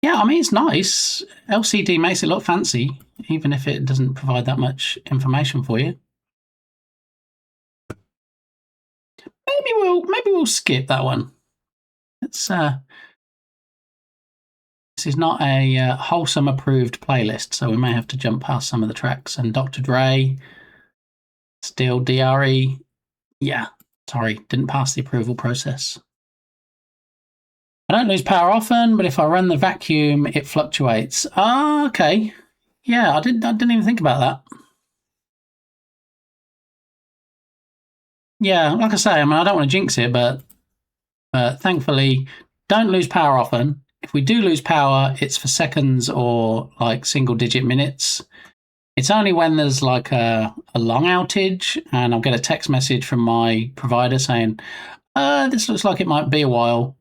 [SPEAKER 1] Yeah, I mean, it's nice. LCD makes it look fancy, even if it doesn't provide that much information for you. Maybe we'll skip that one. It's this is not a wholesome approved playlist, so we may have to jump past some of the tracks. And Dr. Dre, still DRE. Yeah, sorry, didn't pass the approval process. I don't lose power often, but if I run the vacuum, it fluctuates. Ah, okay. Yeah, I didn't even think about that. Yeah, like I say, I mean, I don't want to jinx it, but thankfully, don't lose power often. If we do lose power, it's for seconds or like single-digit minutes. It's only when there's like a long outage and I'll get a text message from my provider saying, this looks like it might be a while.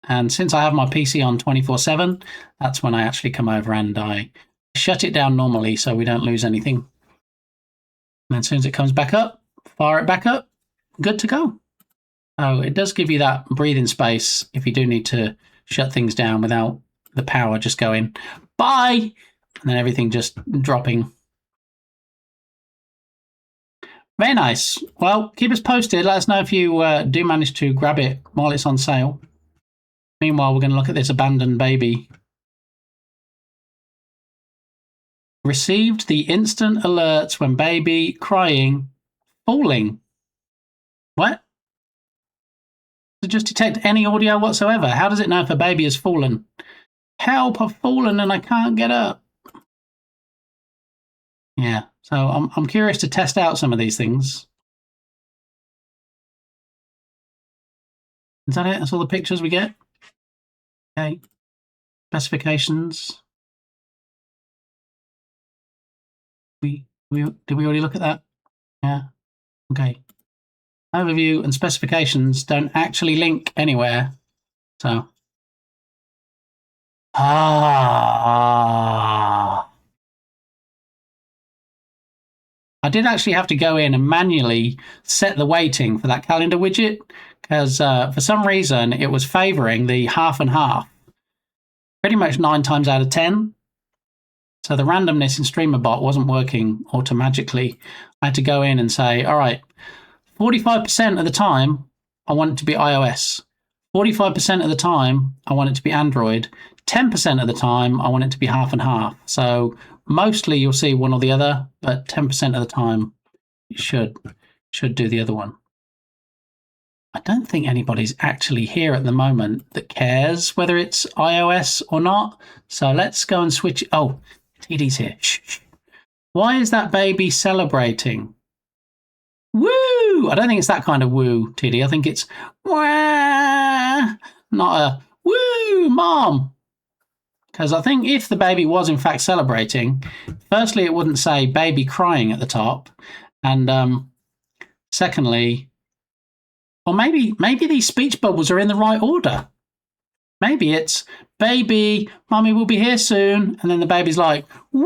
[SPEAKER 1] And since I have my PC on 24/7, that's when I actually come over and I shut it down normally so we don't lose anything. And then as soon as it comes back up, fire it back up, good to go. Oh, it does give you that breathing space if you do need to shut things down without the power just going, bye, and then everything just dropping. Very nice. Well, keep us posted. Let us know if you do manage to grab it while it's on sale. Meanwhile, we're going to look at this abandoned baby. Received the instant alerts when baby crying, falling. What? Does it just detect any audio whatsoever? How does it know if a baby has fallen? Help, I've fallen and I can't get up. Yeah, so I'm curious to test out some of these things. Is that it? That's all the pictures we get? Okay. Specifications. Did we already look at that? Yeah. Okay. Overview and specifications don't actually link anywhere. So. I did actually have to go in and manually set the weighting for that calendar widget because for some reason it was favoring the half and half pretty much 9 times out of 10. So the randomness in StreamerBot wasn't working automatically. I had to go in and say, all right, 45% of the time, I want it to be iOS. 45% of the time, I want it to be Android. 10% of the time, I want it to be half and half. So mostly you'll see one or the other, but 10% of the time, you should do the other one. I don't think anybody's actually here at the moment that cares whether it's iOS or not. So let's go and switch. Oh, TD's here. Shh. Why is that baby celebrating? Woo! I don't think it's that kind of woo, TD. I think it's wah, not a woo, mom. Because I think if the baby was in fact celebrating, firstly, it wouldn't say baby crying at the top. And secondly, or maybe these speech bubbles are in the right order. Maybe it's baby, mommy will be here soon. And then the baby's like, woo,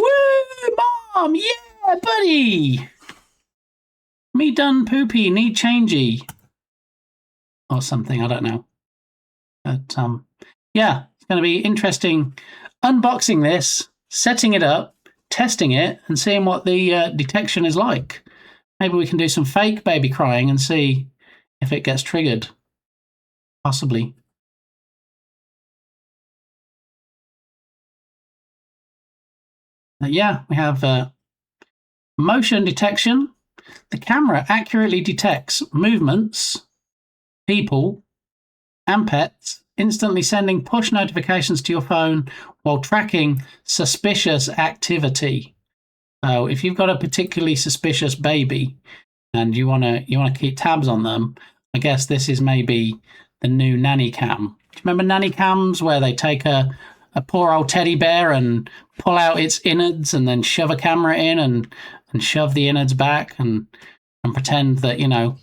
[SPEAKER 1] mom, yeah, buddy. Me done poopy, need changey. Or something, I don't know. But yeah, it's going to be interesting unboxing this, setting it up, testing it, and seeing what the detection is like. Maybe we can do some fake baby crying and see if it gets triggered. Possibly. But yeah, we have motion detection, the camera accurately detects movements, people, and pets, instantly sending push notifications to your phone while tracking suspicious activity. So if you've got a particularly suspicious baby and you want to keep tabs on them, I guess this is maybe the new nanny cam. Do you remember nanny cams where they take a poor old teddy bear and pull out its innards and then shove a camera in and shove the innards back and pretend that, you know,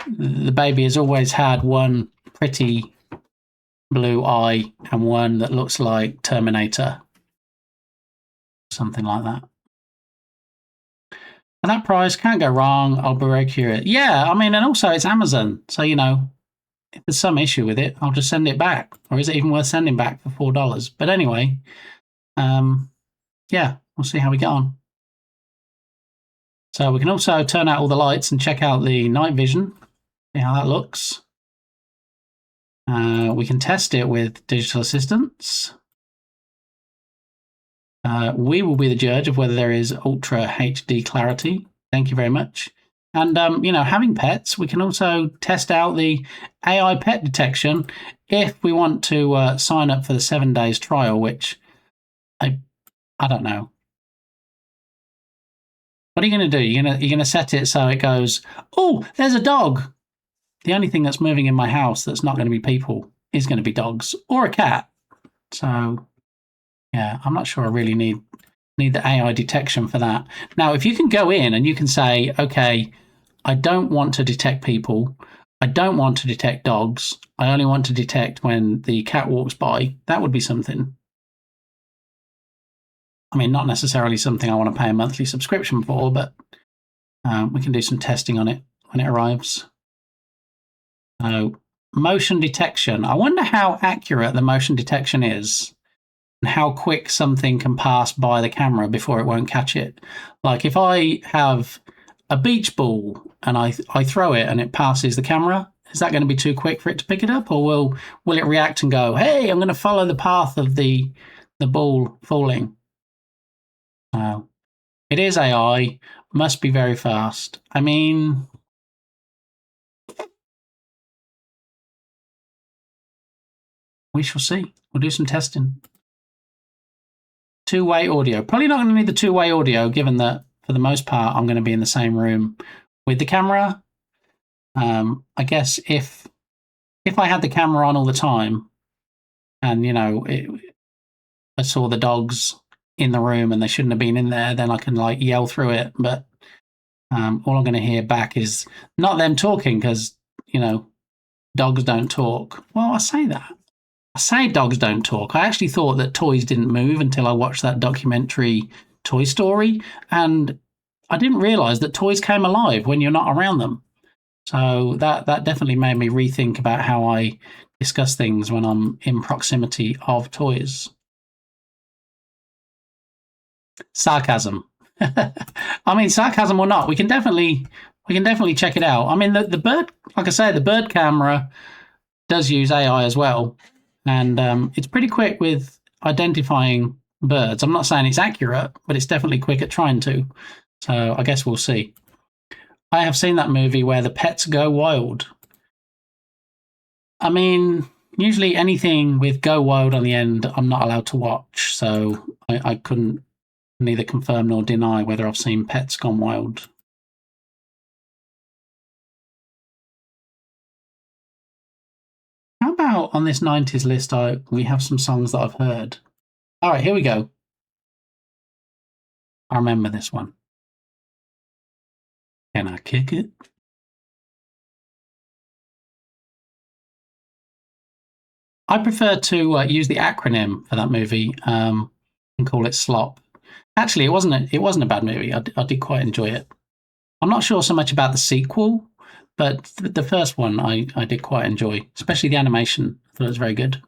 [SPEAKER 1] the baby has always had one pretty blue eye and one that looks like Terminator. Something like that. For that price, can't go wrong. I'll be very curious. Yeah, I mean, and also it's Amazon. So, you know, if there's some issue with it, I'll just send it back. Or is it even worth sending back for $4? But anyway, yeah, we'll see how we get on. So we can also turn out all the lights and check out the night vision. See how that looks. We can test it with digital assistants. We will be the judge of whether there is ultra HD clarity. Thank you very much. And, you know, having pets, we can also test out the AI pet detection if we want to sign up for the 7 days trial, which I don't know. What are you going to do? You're going to set it so it goes, oh, there's a dog. The only thing that's moving in my house that's not going to be people is going to be dogs or a cat. So, yeah, I'm not sure I really need the AI detection for that. Now, if you can go in and you can say, okay, I don't want to detect people. I don't want to detect dogs. I only want to detect when the cat walks by. That would be something. I mean, not necessarily something I want to pay a monthly subscription for, but we can do some testing on it when it arrives. So, motion detection. I wonder how accurate the motion detection is and how quick something can pass by the camera before it won't catch it. Like if I have a beach ball and I throw it and it passes the camera, is that going to be too quick for it to pick it up, or will it react and go, hey, I'm going to follow the path of the ball falling? It is AI, must be very fast. I mean, we shall see. We'll do some testing. Two-way audio. Probably not going to need the two-way audio, given that for the most part I'm going to be in the same room with the camera. I guess if I had the camera on all the time, and you know, I saw the dogs in the room and they shouldn't have been in there, then I can like yell through it. But all I'm going to hear back is not them talking, because you know, dogs don't talk. Well, I say that. I say dogs don't talk. I actually thought that toys didn't move until I watched that documentary Toy Story, and I didn't realise that toys came alive when you're not around them. So that definitely made me rethink about how I discuss things when I'm in proximity of toys. Sarcasm. I mean, sarcasm or not, we can definitely check it out. I mean, the bird, like I say, the bird camera does use AI as well, and it's pretty quick with identifying birds. I'm not saying it's accurate, but it's definitely quick at trying to. So I guess we'll see. I have seen that movie where the pets go wild. I mean, usually anything with go wild on the end, I'm not allowed to watch. So I couldn't neither confirm nor deny whether I've seen Pets Gone Wild. How about on this 90s list, we have some songs that I've heard. All right, here we go. I remember this one. Can I kick it? I prefer to use the acronym for that movie and call it SLOP. Actually, it wasn't a bad movie. I did quite enjoy it. I'm not sure so much about the sequel, but the first one I did quite enjoy, especially the animation. I thought it was very good.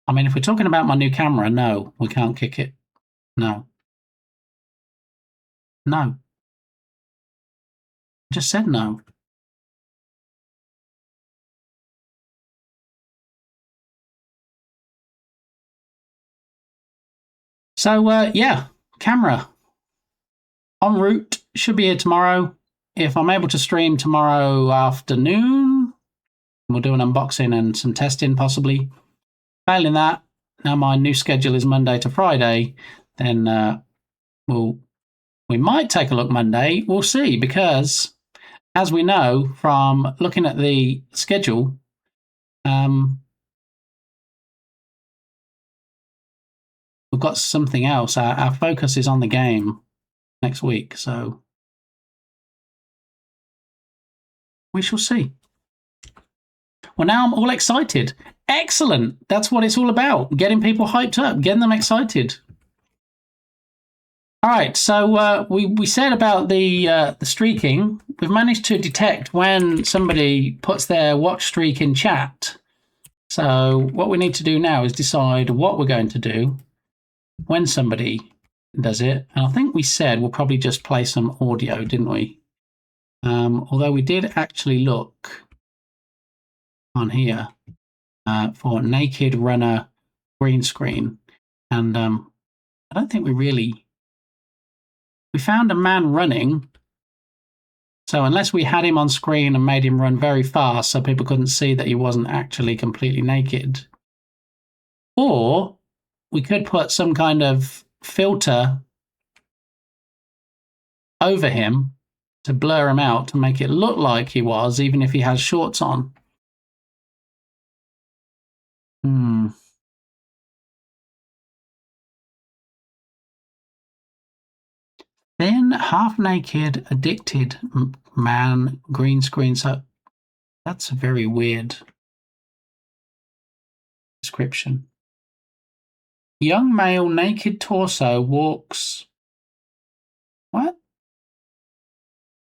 [SPEAKER 1] I mean, if we're talking about my new camera, no, we can't kick it. No. No. I just said no. So, yeah, camera en route, should be here tomorrow. If I'm able to stream tomorrow afternoon, we'll do an unboxing and some testing possibly. Failing that, now my new schedule is Monday to Friday, then we might take a look Monday. We'll see, because as we know from looking at the schedule, we've got something else. Our focus is on the game next week, so we shall see. Well, now I'm all excited. Excellent. That's what it's all about. Getting people hyped up, getting them excited. All right, so we said about the streaking. We've managed to detect when somebody puts their watch streak in chat. So what we need to do now is decide what we're going to do when somebody does it. And I think we said we'll probably just play some audio, didn't we? Although we did actually look on here for naked runner green screen, and I don't think we found a man running. So unless we had him on screen and made him run very fast so people couldn't see that he wasn't actually completely naked, or we could put some kind of filter over him to blur him out to make it look like he was, even if he has shorts on. Then half-naked, addicted man, green screen. So that's a very weird description. Young male, naked torso, walks... What?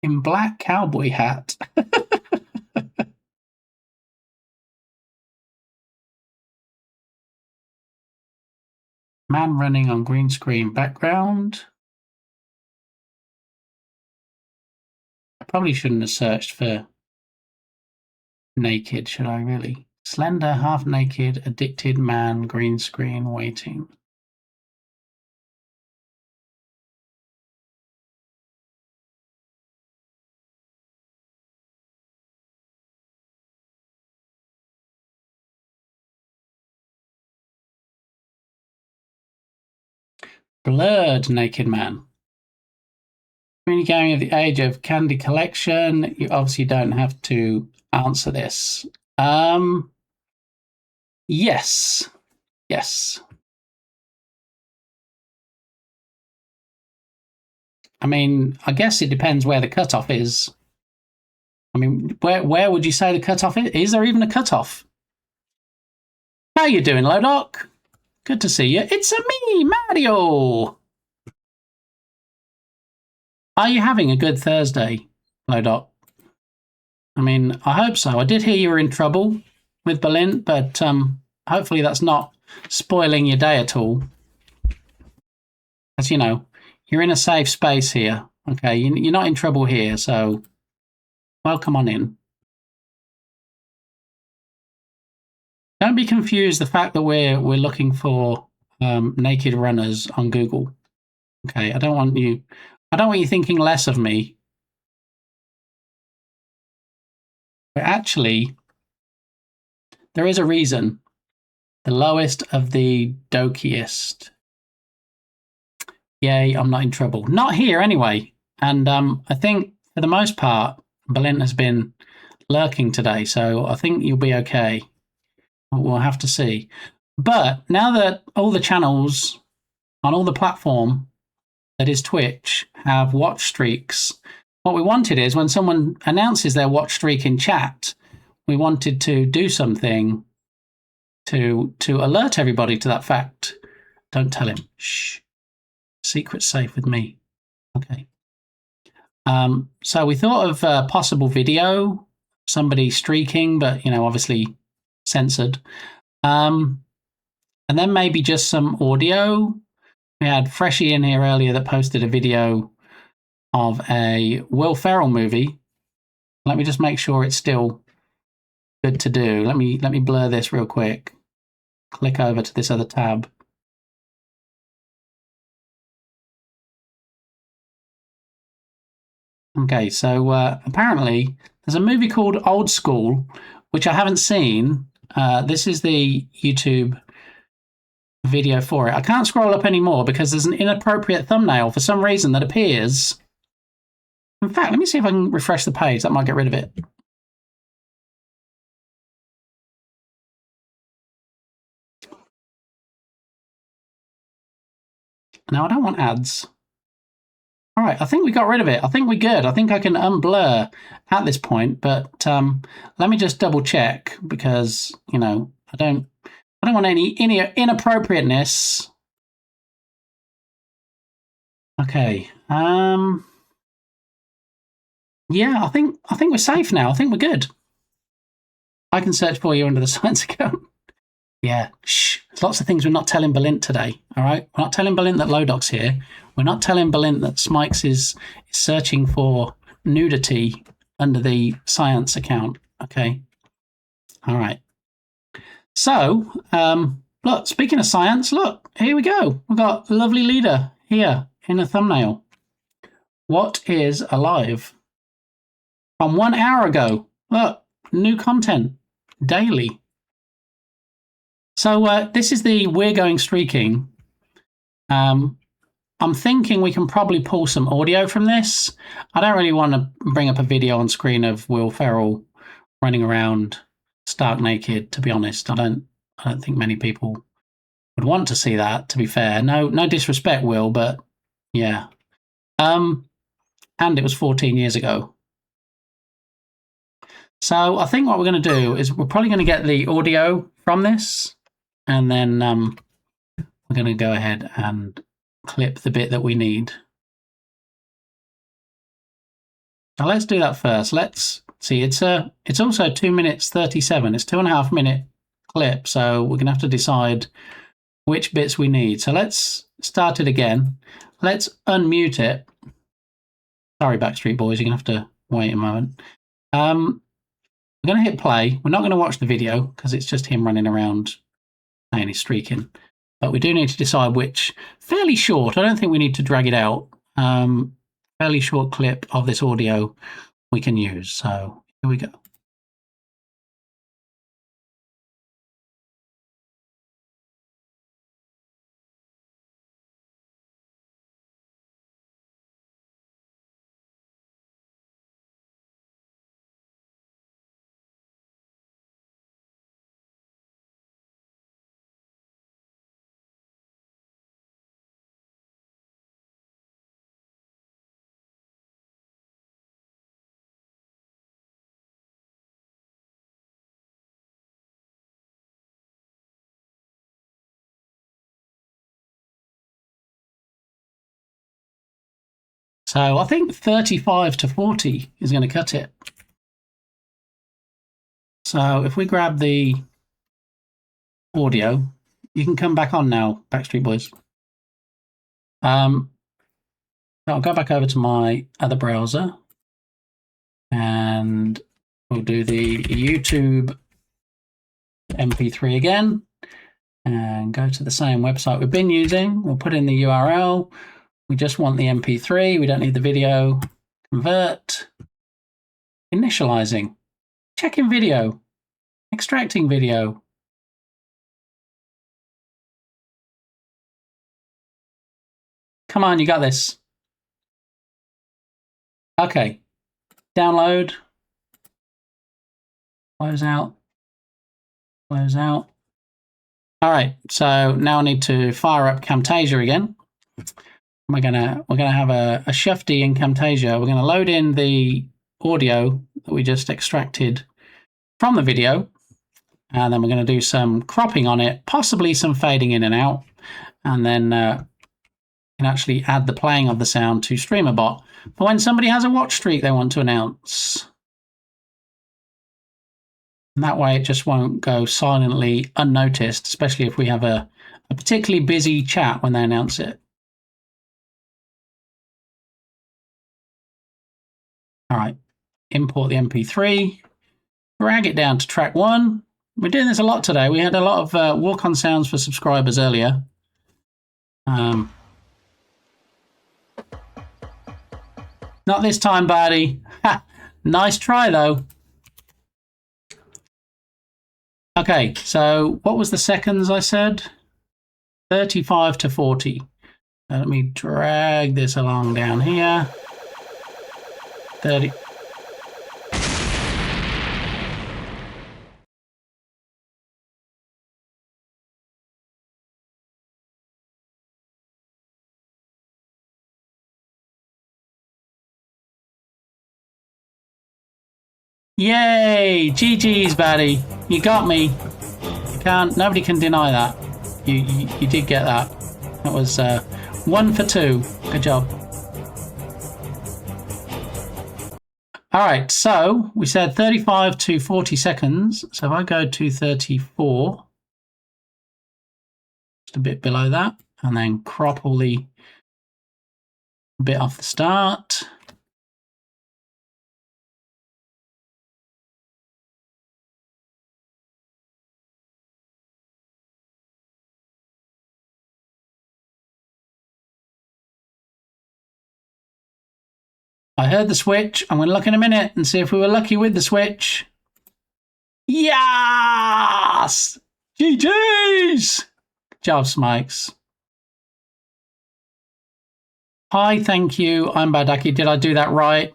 [SPEAKER 1] In black cowboy hat. Man running on green screen background. I probably shouldn't have searched for naked, should I really? Slender, half-naked, addicted man, green screen, waiting. Blurred naked man. Communicating at the age of candy collection. You obviously don't have to answer this. Yes. Yes. I mean, I guess it depends where the cutoff is. I mean, where would you say the cutoff is? Is there even a cutoff? How you doing, Lodoc? Good to see you. It's me, Mario. Are you having a good Thursday, Lodoc? I mean, I hope so. I did hear you were in trouble with Berlin, but hopefully that's not spoiling your day at all. As you know, you're in a safe space here. Okay, you're not in trouble here, so welcome on in. Don't be confused the fact that we're looking for naked runners on Google. Okay, I don't want you thinking less of me. But actually, there is a reason. The lowest of the dokiest. Yay, I'm not in trouble. Not here anyway. And I think for the most part, Berlin has been lurking today, so I think you'll be okay. We'll have to see. But now that all the channels on all the platform that is Twitch have watch streaks, what we wanted is when someone announces their watch streak in chat, we wanted to do something to alert everybody to that fact. Don't tell him. Shh. Secret's safe with me. Okay. So we thought of a possible video, somebody streaking, but obviously censored. And then maybe just some audio. We had Freshie in here earlier that posted a video of a Will Ferrell movie. Let me just make sure it's still good to do. Let me blur this real quick. Click over to this other tab. Okay, so apparently there's a movie called Old School, which I haven't seen. This is the YouTube video for it. I can't scroll up anymore because there's an inappropriate thumbnail for some reason that appears. In fact, let me see if I can refresh the page. That might get rid of it. Now, I don't want ads. All right, I think we got rid of it. I think we're good. I think I can unblur at this point, but let me just double check because, you know, I don't want any inappropriateness. Okay. Yeah, I think we're safe now. I think we're good. I can search for you under the science account. Yeah, shh. There's lots of things we're not telling Balint today, all right? We're not telling Balint that Lodoc's here. We're not telling Balint that Smikes is searching for nudity under the science account, okay? All right. So, look, speaking of science, look, here we go. We've got a lovely leader here in a thumbnail. What is alive? From 1 hour ago. Look, new content daily. So this is the We're Going Streaking. I'm thinking we can probably pull some audio from this. I don't really want to bring up a video on screen of Will Ferrell running around stark naked, to be honest. I don't think many people would want to see that, to be fair. No disrespect, Will, but yeah. And it was 14 years ago. So I think what we're going to do is we're probably going to get the audio from this, and then we're going to go ahead and clip the bit that we need. So let's do that first. Let's see. It's also 2 minutes 37. It's 2.5 minute clip. So we're going to have to decide which bits we need. So let's start it again. Let's unmute it. Sorry, Backstreet Boys. You're going to have to wait a moment. We're going to hit play. We're not going to watch the video because it's just him running around saying he's streaking. But we do need to decide which, fairly short, I don't think we need to drag it out, fairly short clip of this audio we can use. So here we go. So I think 35 to 40 is going to cut it. So if we grab the audio, you can come back on now, Backstreet Boys. I'll go back over to my other browser and we'll do the YouTube MP3 again and go to the same website we've been using. We'll put in the URL. We just want the MP3. We don't need the video. Convert. Initializing. Checking video. Extracting video. Come on, you got this. Okay. Download. Close out. Close out. All right. So now I need to fire up Camtasia again. We're gonna have a Shufti in Camtasia. We're gonna load in the audio that we just extracted from the video, and then we're gonna do some cropping on it, possibly some fading in and out, and then can actually add the playing of the sound to StreamerBot for when somebody has a watch streak they want to announce. And that way it just won't go silently unnoticed, especially if we have a particularly busy chat when they announce it. All right, import the MP3, drag it down to track 1. We're doing this a lot today. We had a lot of walk-on sounds for subscribers earlier. Not this time, buddy. Ha! Nice try, though. Okay, so what was the seconds I said? 35 to 40. Let me drag this along down here. 30. Yay! GG's, buddy. You got me. You can't. Nobody can deny that. You did get that. That was 1 for 2. Good job. All right. So we said 35 to 40 seconds. So if I go to 34, just a bit below that, and then crop all the bit off the start. I heard the switch. I'm going to look in a minute and see if we were lucky with the switch. Yes! GG's! Good job, Smikes. Hi, thank you. I'm Badaki. Did I do that right?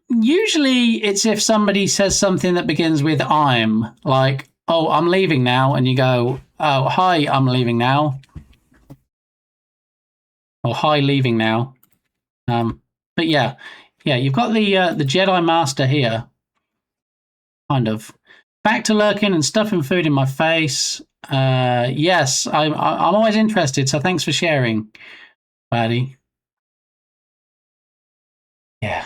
[SPEAKER 1] Usually it's if somebody says something that begins with I'm, like, oh, I'm leaving now, and you go, oh, hi, I'm leaving now. Or hi, leaving now. But yeah, you've got the Jedi Master here. Kind of. Back to lurking and stuffing food in my face. Yes, I'm always interested, so thanks for sharing, buddy. Yeah.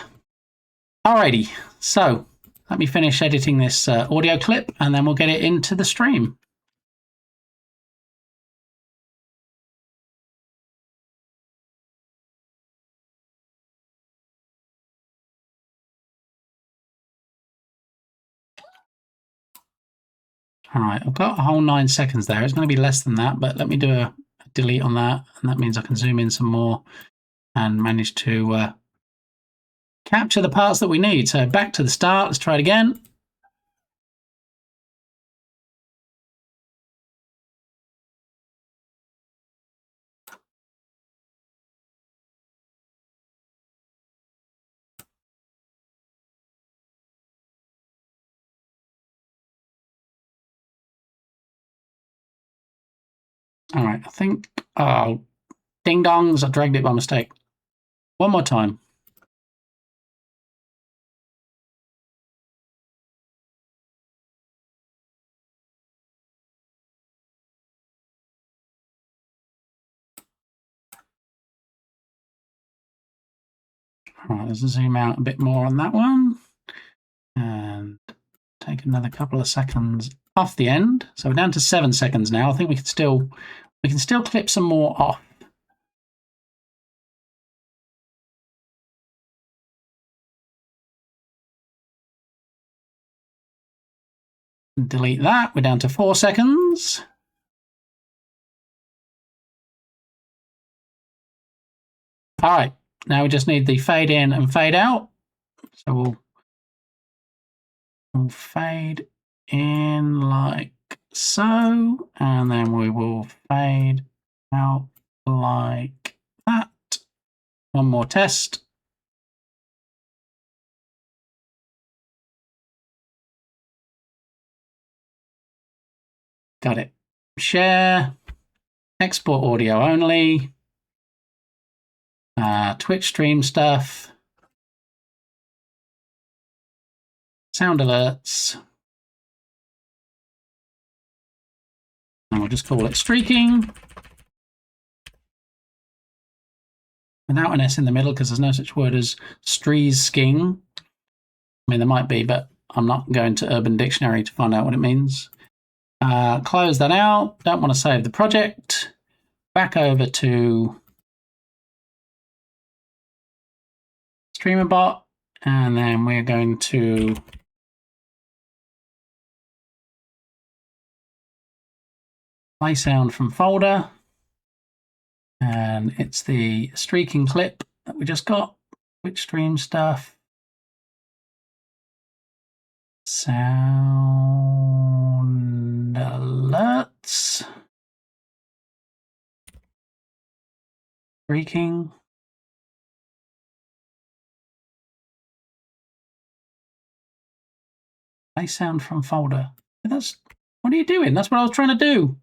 [SPEAKER 1] Alrighty, so let me finish editing this audio clip and then we'll get it into the stream. All right, I've got a whole 9 seconds there. It's going to be less than that, but let me do a delete on that. And that means I can zoom in some more and manage to capture the parts that we need. So back to the start. Let's try it again. All right, I think, oh, ding dongs, I dragged it by mistake. One more time. All right, let's zoom out a bit more on that one. And take another couple of seconds off the end. So we're down to 7 seconds now. I think we can still clip some more off. Delete that. We're down to 4 seconds. All right. Now we just need the fade in and fade out. So we'll fade in like so, and then we will fade out like that. One more test. Got it. Share. Export audio only. Twitch stream stuff. Sound alerts. And we'll just call it streaking. Without an S in the middle, because there's no such word as streesking. I mean, there might be, but I'm not going to Urban Dictionary to find out what it means. Close that out. Don't want to save the project. Back over to StreamerBot, and then we're going to play sound from folder, and it's the streaking clip that we just got. Twitch stream stuff. Sound alerts. Streaking. Play sound from folder. That's what are you doing? That's what I was trying to do.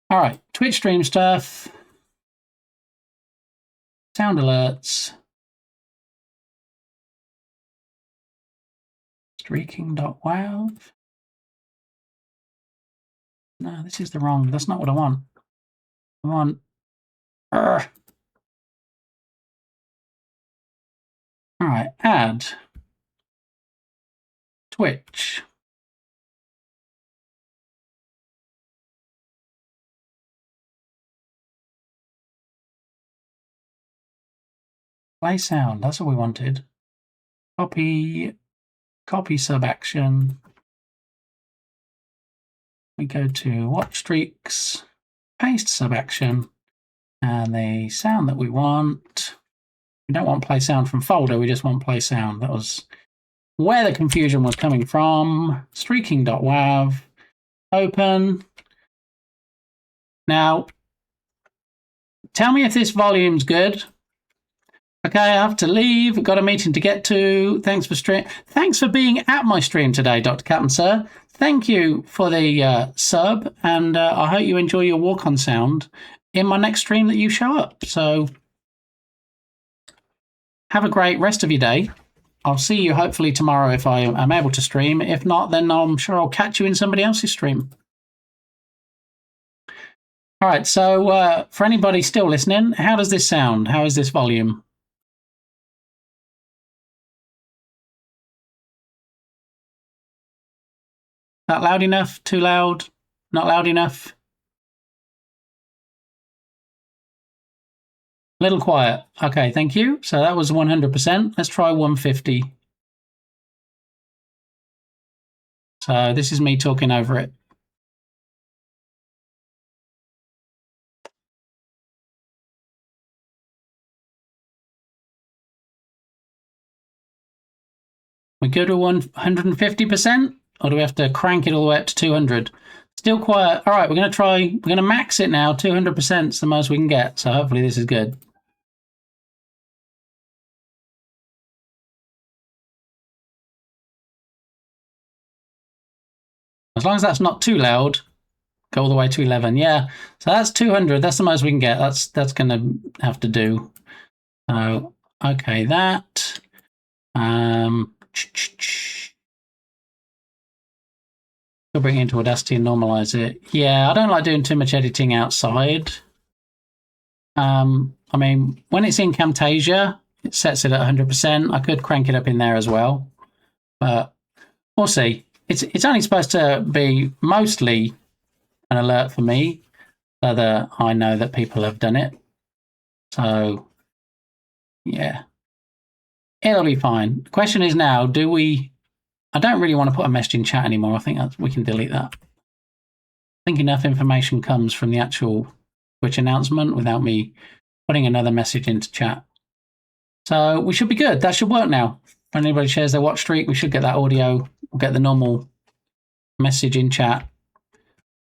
[SPEAKER 1] All right, Twitch stream stuff. Sound alerts. Streaking.wow. No, this is the wrong. That's not what I want. I want. All right, add Twitch. Play sound. That's what we wanted. Copy sub action. We go to watch streaks, paste sub action, and the sound that we want. We don't want play sound from folder, we just want play sound. That was where the confusion was coming from. Streaking.wav, open. Now, tell me if this volume's good. Okay, I have to leave. I've got a meeting to get to. Thanks for being at my stream today, Dr. Captain Sir. Thank you for the sub, and I hope you enjoy your walk-on sound in my next stream that you show up. So have a great rest of your day. I'll see you hopefully tomorrow if I am able to stream. If not, then I'm sure I'll catch you in somebody else's stream. All right, so for anybody still listening, how does this sound? How is this volume? Not loud enough? Too loud? Not loud enough? Little quiet. Okay, thank you. So that was 100%. Let's try 150. So this is me talking over it. We go to 150%, or do we have to crank it all the way up to 200? Still quiet. All right, we're going to max it now. 200% is the most we can get. So hopefully this is good. As long as that's not too loud, go all the way to 11. Yeah, so that's 200. That's the most we can get. That's going to have to do. So, okay, that. We'll bring it into Audacity and normalize it. Yeah, I don't like doing too much editing outside. I mean, when it's in Camtasia, it sets it at 100%. I could crank it up in there as well, but we'll see. It's only supposed to be mostly an alert for me, so that I know that people have done it. So, yeah, it'll be fine. The question is now, do we... I don't really want to put a message in chat anymore. I think we can delete that. I think enough information comes from the actual Twitch announcement without me putting another message into chat. So we should be good. That should work now. When anybody shares their watch streak, we should get that audio. We'll get the normal message in chat,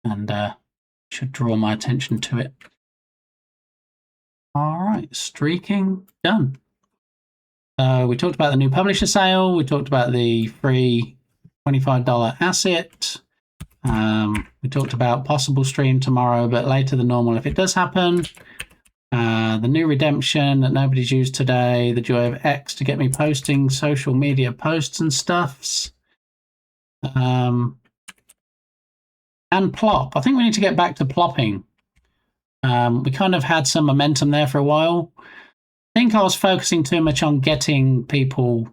[SPEAKER 1] and should draw my attention to it. All right, streaking done. We talked about the new publisher sale. We talked about the free $25 asset. We talked about possible stream tomorrow, but later than normal if it does happen. The new redemption that nobody's used today. The joy of X to get me posting social media posts and stuffs. And plop. I think we need to get back to plopping. We kind of had some momentum there for a while. I think I was focusing too much on getting people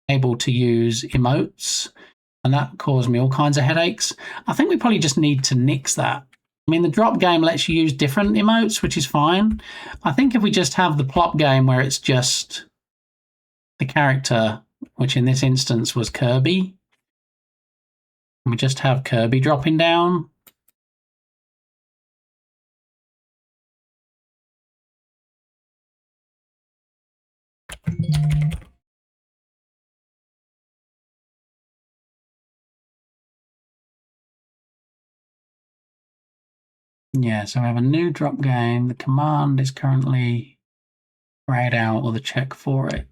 [SPEAKER 1] able to use emotes, and that caused me all kinds of headaches. I think we probably just need to nix that. I mean, the drop game lets you use different emotes, which is fine. I think if we just have the plop game where it's just the character, which in this instance was Kirby, and we just have Kirby dropping down. Yeah, so we have a new drop game. The command is currently grayed out, or the check for it.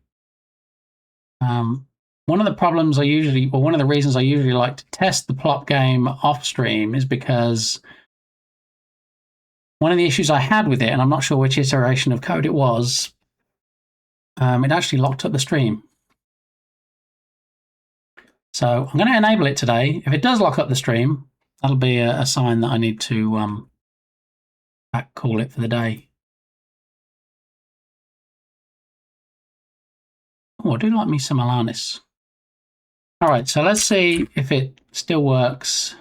[SPEAKER 1] One of the problems one of the reasons I usually like to test the plop game off stream is because one of the issues I had with it, and I'm not sure which iteration of code it was, it actually locked up the stream. So I'm going to enable it today. If it does lock up the stream, that'll be a sign that I need to call it for the day. Oh, I do like me some Alanis. All right, so let's see if it still works.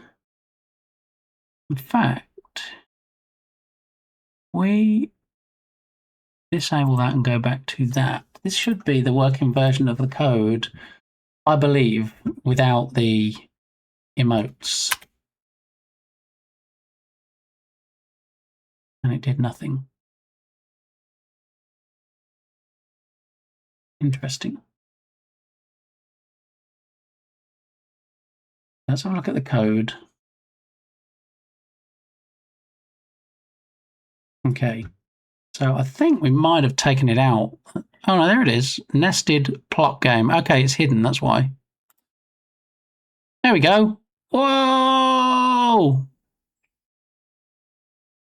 [SPEAKER 1] In fact, we disable that and go back to that. This should be the working version of the code, I believe, without the emotes. And it did nothing. Interesting. Let's have a look at the code. Okay, so I think we might have taken it out. Oh no, there it is. Nested plot game. Okay, it's hidden, that's why. There we go. Whoa!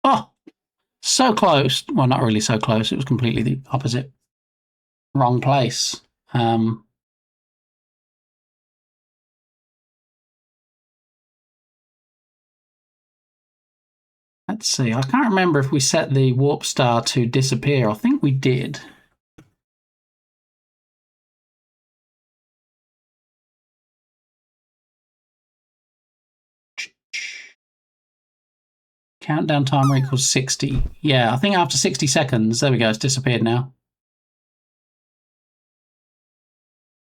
[SPEAKER 1] Oh, so close. Well, not really so close. It was completely the opposite. Wrong place. Let's see. I can't remember if we set the warp star to disappear. I think we did. Countdown timer equals 60. Yeah, I think after 60 seconds, there we go, it's disappeared now.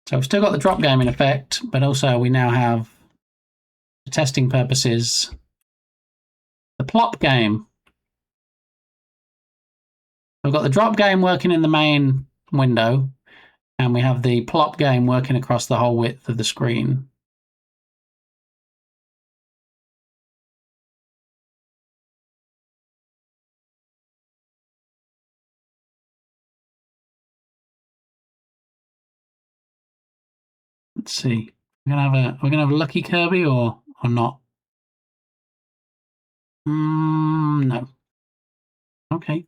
[SPEAKER 1] So we've still got the drop game in effect, but also we now have, for testing purposes, the plop game. We've got the drop game working in the main window, and we have the plop game working across the whole width of the screen. Let's see. We're gonna have a lucky Kirby or not? No. Okay.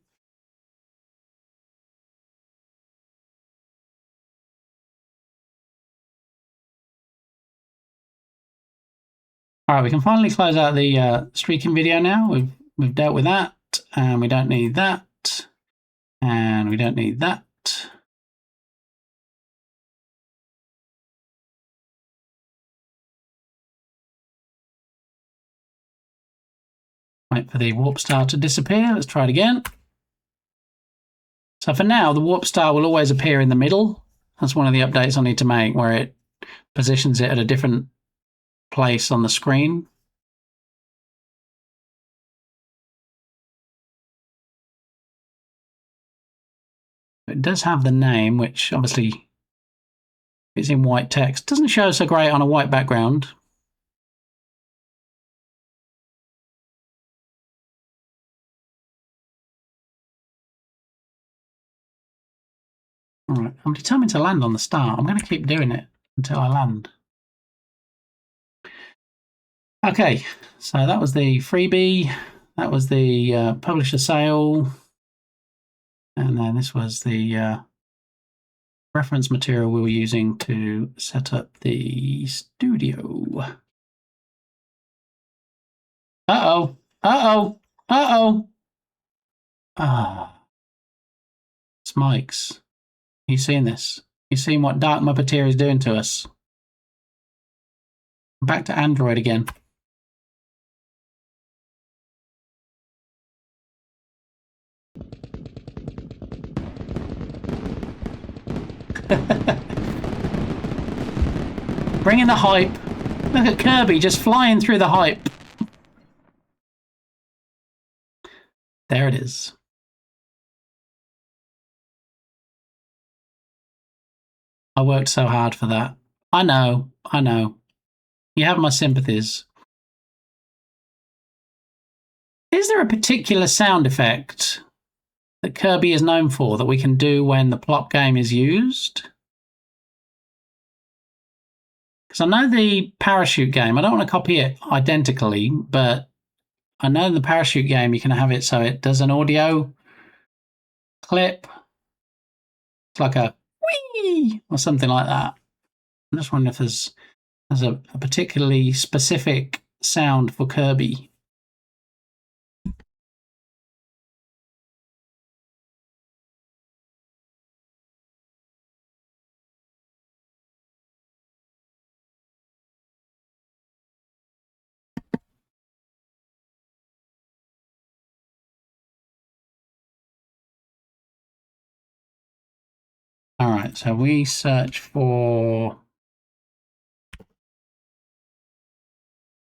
[SPEAKER 1] All right, we can finally close out the streaking video now. We've dealt with that, and we don't need that, and we don't need that. Wait for the warp star to disappear. Let's try it again. So for now, the warp star will always appear in the middle. That's one of the updates I need to make, where it positions it at a different place on the screen. It does have the name, which obviously is in white text. Doesn't show so great on a white background. All right, I'm determined to land on the star. I'm going to keep doing it until I land. Okay, so that was the freebie. That was the publisher sale. And then this was the reference material we were using to set up the studio. Uh-oh. Uh-oh. Uh-oh. Ah. It's Mike's. You seen this? You seen what Dark Muppeteer is doing to us? Back to Android again. Bring in the hype. Look at Kirby just flying through the hype. There it is. I worked so hard for that. I know. I know. You have my sympathies. Is there a particular sound effect that Kirby is known for that we can do when the plot game is used? Because I know the parachute game, I don't want to copy it identically, but I know in the parachute game you can have it so it does an audio clip. It's like a whee or something like that. I'm just wondering if there's a particularly specific sound for Kirby. All right, so we search for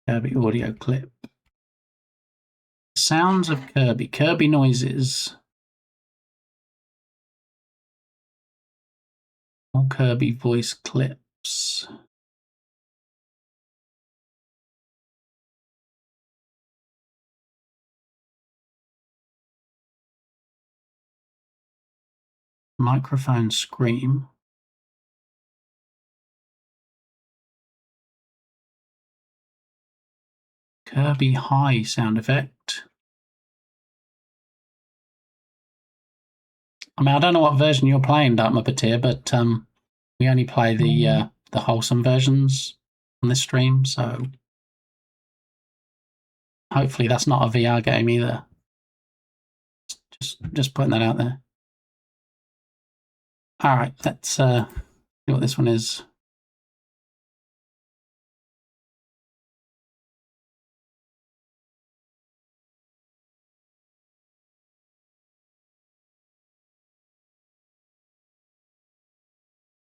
[SPEAKER 1] Kirby audio clip. Sounds of Kirby. Kirby noises. Or Kirby voice clips. Microphone scream. Kirby high sound effect. I mean, I don't know what version you're playing, Dark Muppeteer, but we only play the wholesome versions on this stream, so hopefully that's not a VR game either. Just putting that out there. All right, let's see what this one is.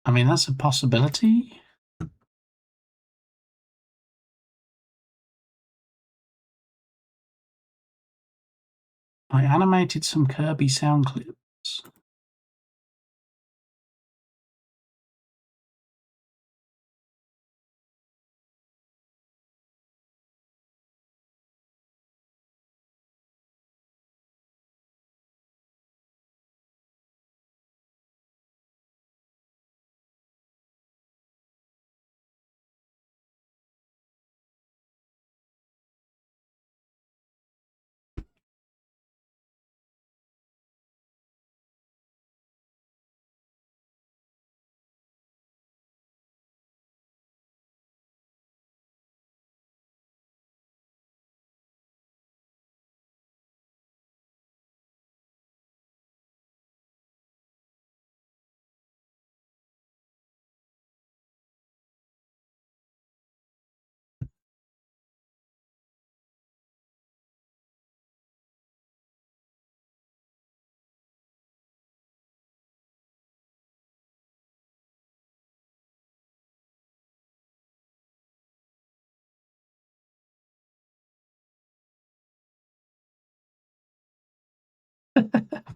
[SPEAKER 1] I mean, that's a possibility. I animated some Kirby sound clips.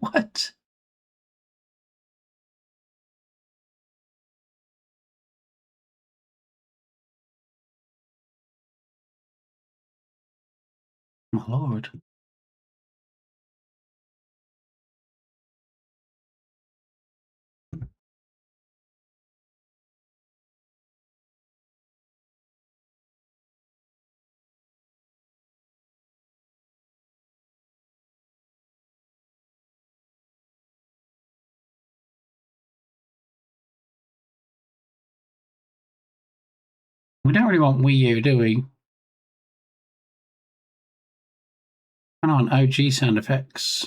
[SPEAKER 1] What? My lord. We don't really want Wii U, do we? I want OG sound effects.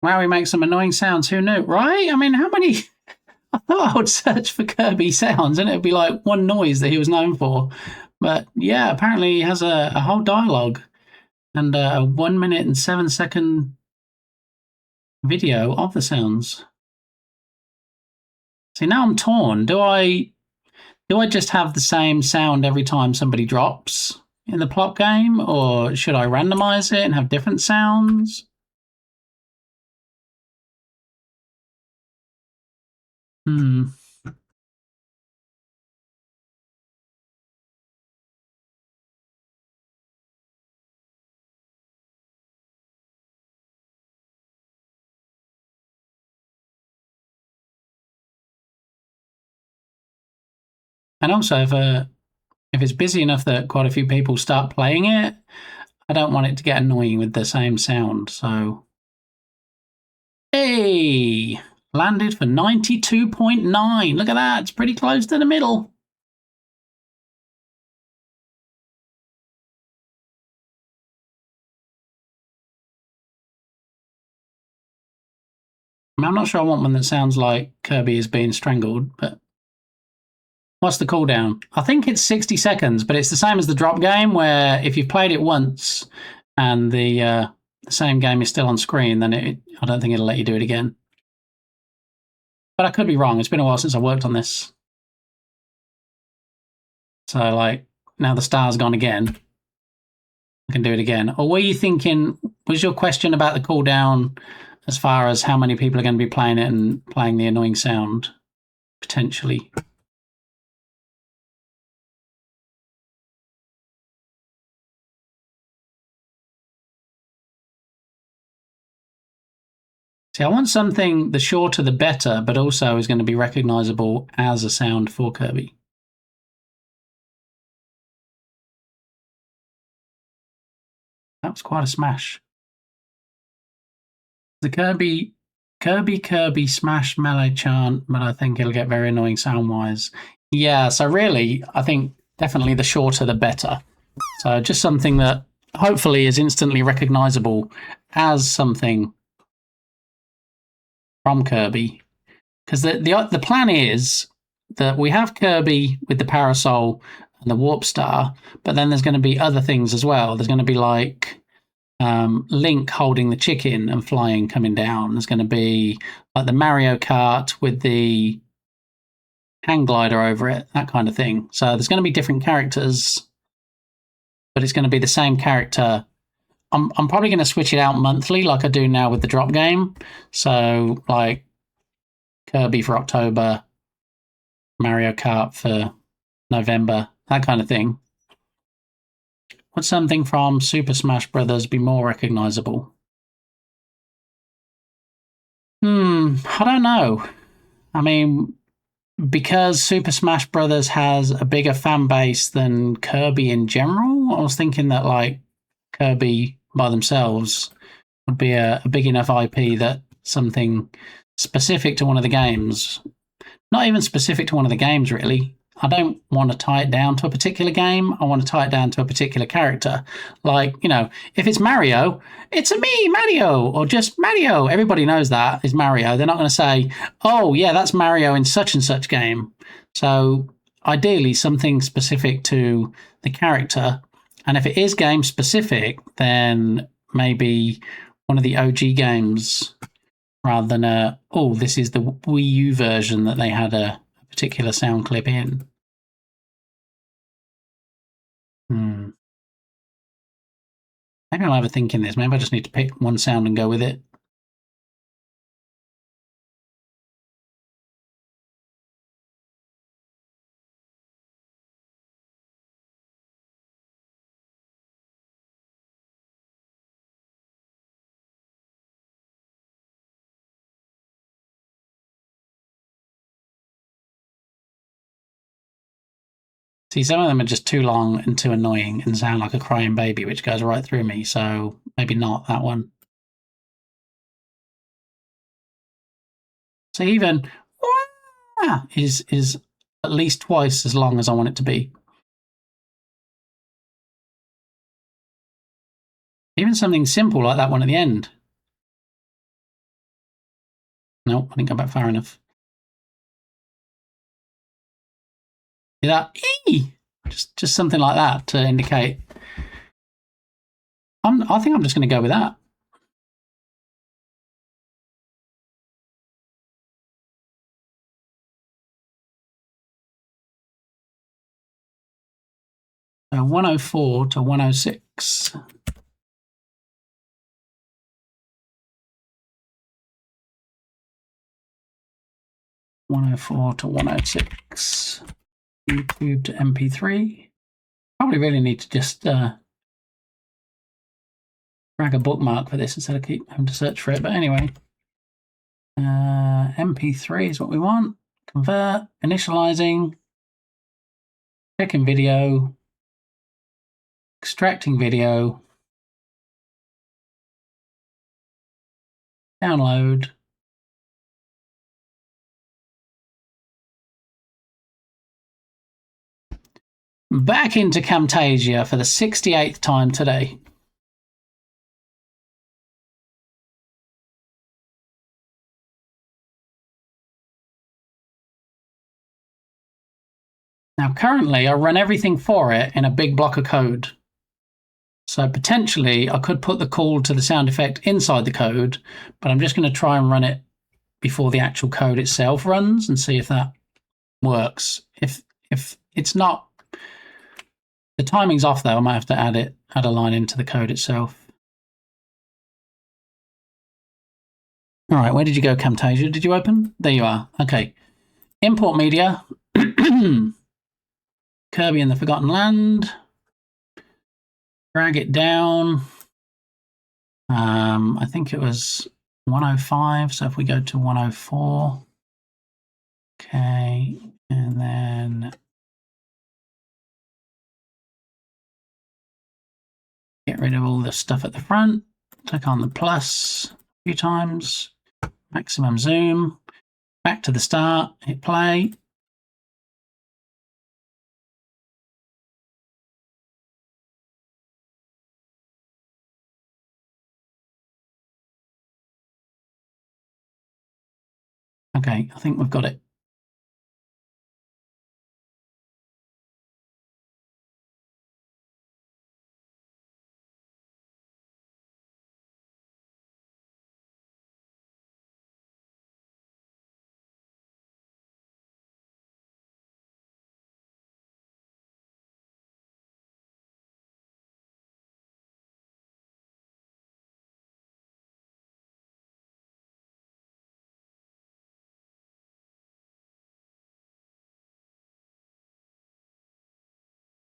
[SPEAKER 1] Wow, he makes some annoying sounds. Who knew, right? I mean, how many? I thought I would search for Kirby sounds and it would be like one noise that he was known for. But yeah, apparently he has a whole dialogue and a 1 minute and 7 second video of the sounds. See, now I'm torn. Do I just have the same sound every time somebody drops in the plot game, or should I randomize it and have different sounds? Hmm. And also, if it's busy enough that quite a few people start playing it, I don't want it to get annoying with the same sound. So, hey, landed for 92.9. Look at that. It's pretty close to the middle. I mean, I'm not sure I want one that sounds like Kirby is being strangled, but what's the cooldown? I think it's 60 seconds, but it's the same as the drop game where if you've played it once and the same game is still on screen, then I don't think it'll let you do it again. But I could be wrong. It's been a while since I worked on this. So, like, now the star's gone again. I can do it again. Or were you thinking, was your question about the cooldown as far as how many people are going to be playing it and playing the annoying sound, potentially? See, I want something, the shorter the better, but also is going to be recognizable as a sound for Kirby. That was quite a smash. The Kirby smash melee chant, but I think it'll get very annoying sound-wise. Yeah, so really, I think definitely the shorter the better. So just something that hopefully is instantly recognizable as something from Kirby. Because the plan is that we have Kirby with the parasol and the warp star, but then there's going to be other things as well. There's going to be like Link holding the chicken and flying coming down. There's going to be like the Mario Kart with the hang glider over it, that kind of thing. So there's going to be different characters, but it's going to be the same character. I'm probably going to switch it out monthly like I do now with the drop game. So like Kirby for October, Mario Kart for November, that kind of thing. Would something from Super Smash Bros. Be more recognizable? I don't know. I mean, because Super Smash Bros. Has a bigger fan base than Kirby in general, I was thinking that like Kirby by themselves would be a big enough IP that something specific to one of the games, not even specific to one of the games really. I don't want to tie it down to a particular game. I want to tie it down to a particular character. Like, you know, if it's Mario, it's a me, Mario, or just Mario. Everybody knows that is Mario. They're not going to say, oh, yeah, that's Mario in such and such game. So ideally, something specific to the character. And if it is game specific, then maybe one of the OG games rather than this is the Wii U version that they had a particular sound clip in. Maybe I'll have a think in this. Maybe I just need to pick one sound and go with it. See, some of them are just too long and too annoying and sound like a crying baby, which goes right through me. So maybe not that one. So even is at least twice as long as I want it to be. Even something simple like that one at the end. Nope, I didn't go back far enough. See that? Eee! Just something like that to indicate. I think I'm just going to go with that. So 104 to 106. (104 to 106). YouTube to MP3. Probably really need to just drag a bookmark for this instead of keep having to search for it. But anyway, MP3 is what we want. Convert, initializing, checking video, extracting video, download. Back into Camtasia for the 68th time today. Now, currently, I run everything for it in a big block of code. So potentially, I could put the call to the sound effect inside the code, but I'm just going to try and run it before the actual code itself runs and see if that works. If it's not, the timing's off though, I might have to add a line into the code itself. All right, where did you go, Camtasia? Did you open? There you are. Okay. Import media. Kirby and the Forgotten Land. Drag it down. I think it was 105. So if we go to 104. Okay. And then get rid of all the stuff at the front. Click on the plus a few times. Maximum zoom. Back to the start. Hit play. Okay, I think we've got it.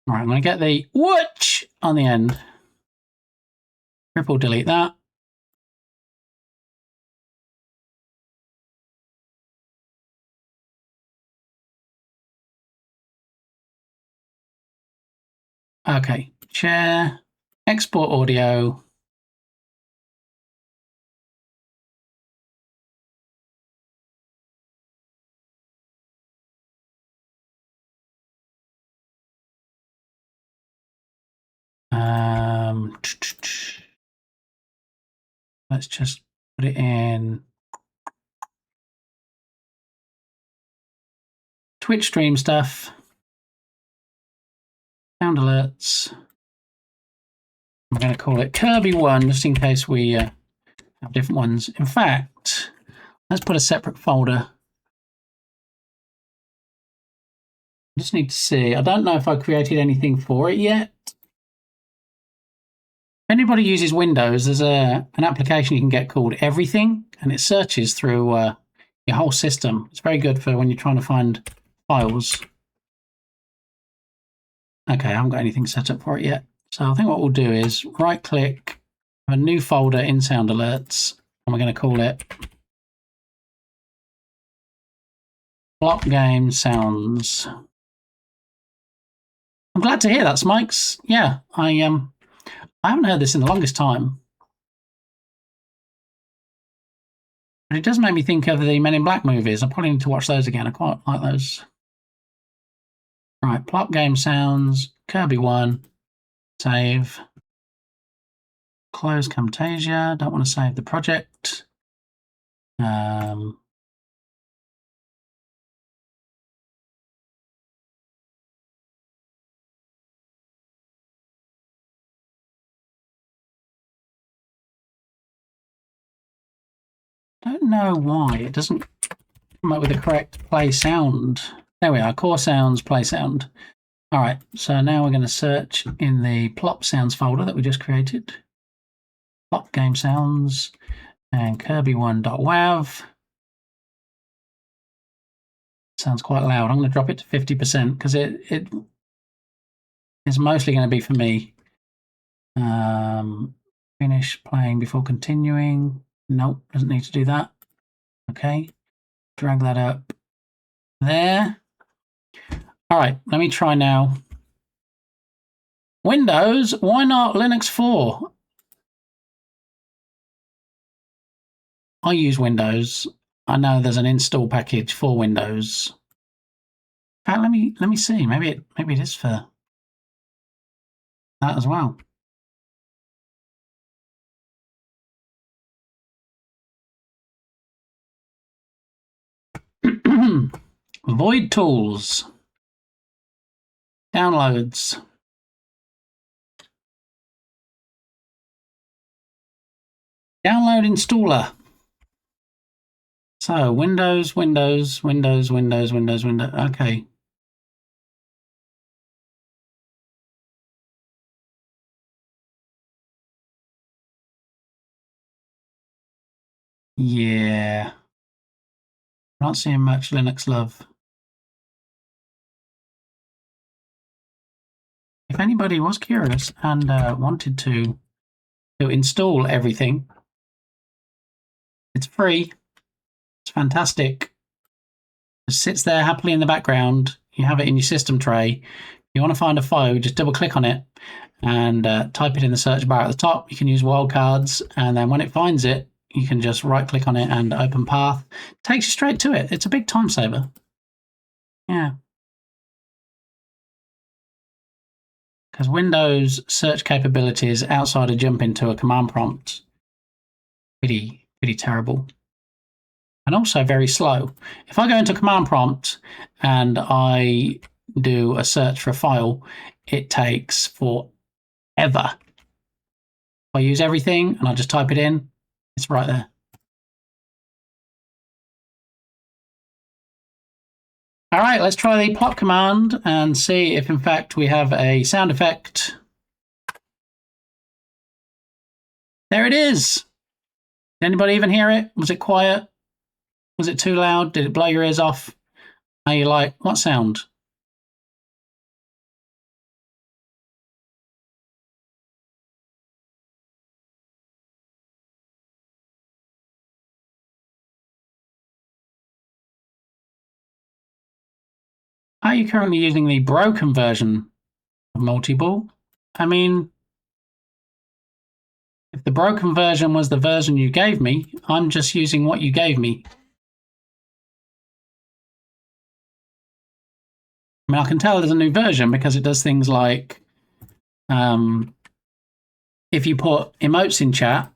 [SPEAKER 1] All right, I'm going to get the whoosh on the end. Triple delete that. Okay, share, export audio. Let's just put it in Twitch stream stuff. Sound alerts. I'm going to call it Kirby1 just in case we have different ones. In fact, let's put a separate folder. I just need to see. I don't know if I created anything for it yet. If anybody uses Windows, there's an application you can get called Everything, and it searches through your whole system. It's very good for when you're trying to find files. Okay, I haven't got anything set up for it yet. So I think what we'll do is right-click, have a new folder in Sound Alerts, and we're going to call it Block Game Sounds. I'm glad to hear that, Smikes. Yeah, I haven't heard this in the longest time. But it does make me think of the Men in Black movies. I probably need to watch those again. I quite like those. Right, plot game sounds, Kirby 1, save, close Camtasia, don't want to save the project. Don't know why it doesn't come up with the correct play sound. There we are, core sounds, play sound. All right, so now we're going to search in the plop sounds folder that we just created. Plop game sounds and kirby1.wav. Sounds quite loud. I'm going to drop it to 50% because it is mostly going to be for me. Finish playing before continuing. Nope, doesn't need to do that. Okay, drag that up there. All right, let me try now. Windows, why not Linux 4? I use Windows. I know there's an install package for Windows. In fact, let me see. Maybe it is for that as well. Void tools. Downloads. Download installer. So Windows. Okay. Yeah. Not seeing much Linux love. If anybody was curious and wanted to install everything, it's free. It's fantastic. It sits there happily in the background. You have it in your system tray. If you want to find a file, you just double click on it and type it in the search bar at the top. You can use wildcards, and then when it finds it, you can just right click on it and open path. It takes you straight to it. It's a big time saver. Yeah. Because Windows search capabilities outside of jumping to a command prompt, pretty terrible. And also very slow. If I go into command prompt and I do a search for a file, it takes forever. If I use everything and I just type it in, it's right there. All right, let's try the plop command and see if in fact we have a sound effect. There it is. Did anybody even hear it? Was it quiet? Was it too loud? Did it blow your ears off? Are you like, what sound? Are you currently using the broken version of Multiball? I mean, if the broken version was the version you gave me, I'm just using what you gave me. I mean, I can tell there's a new version because it does things like if you put emotes in chat,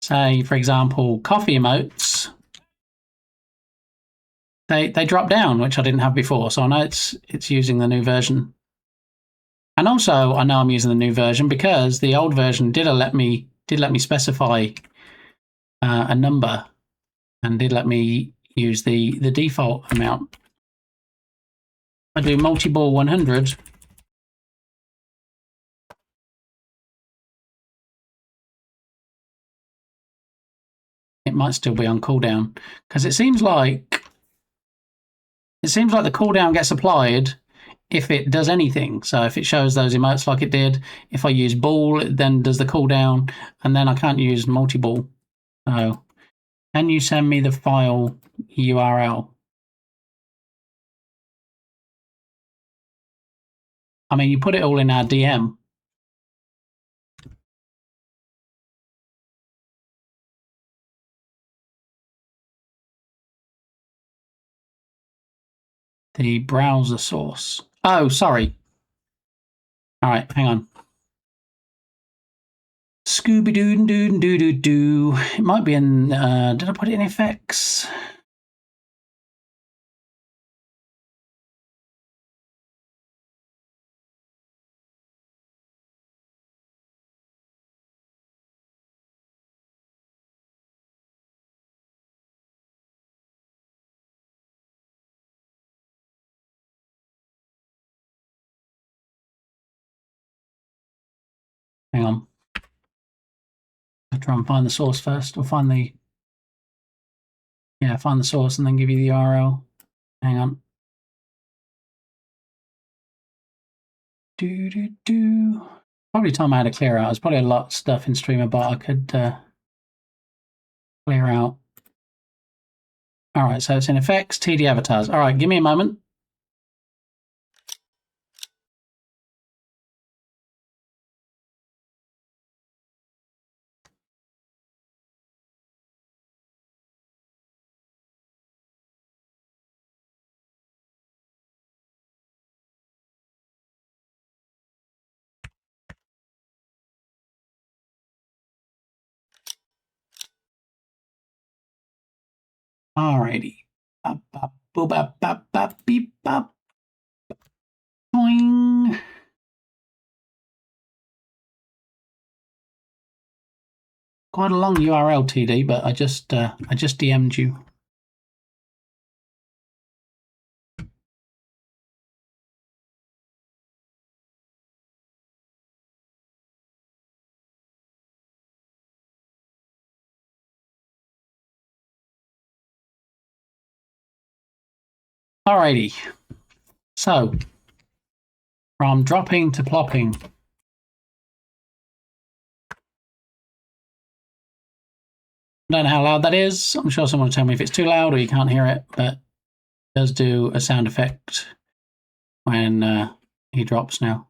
[SPEAKER 1] say, for example, coffee emotes, they drop down, which I didn't have before. So I know it's using the new version. And also, I know I'm using the new version because the old version did let me specify a number and did let me use the default amount. I do multi-ball 100. It might still be on cooldown because it seems like the cooldown gets applied if it does anything. So if it shows those emotes like it did, if I use ball, it then does the cooldown, and then I can't use multi-ball. So can you send me the file URL? I mean, you put it all in our DM. The browser source. Oh, sorry. All right, hang on. Scooby doo doo doo doo doo. It might be in. Did I put it in effects? Hang on. I'll try and find the source first, or find the. Yeah, find the source and then give you the URL. Hang on. Do do do. Probably time I had to clear out. There's probably a lot of stuff in Streamer, but I could clear out. All right, so it's in effects, TD avatars. All right, give me a moment. Alrighty. Bop, bop, boop, bop, bop, bop, beep, bop. Boing. Quite a long URL, TD, but I just DM'd you. Alrighty. So, from dropping to plopping. I don't know how loud that is. I'm sure someone will tell me if it's too loud or you can't hear it, but it does do a sound effect when he drops now.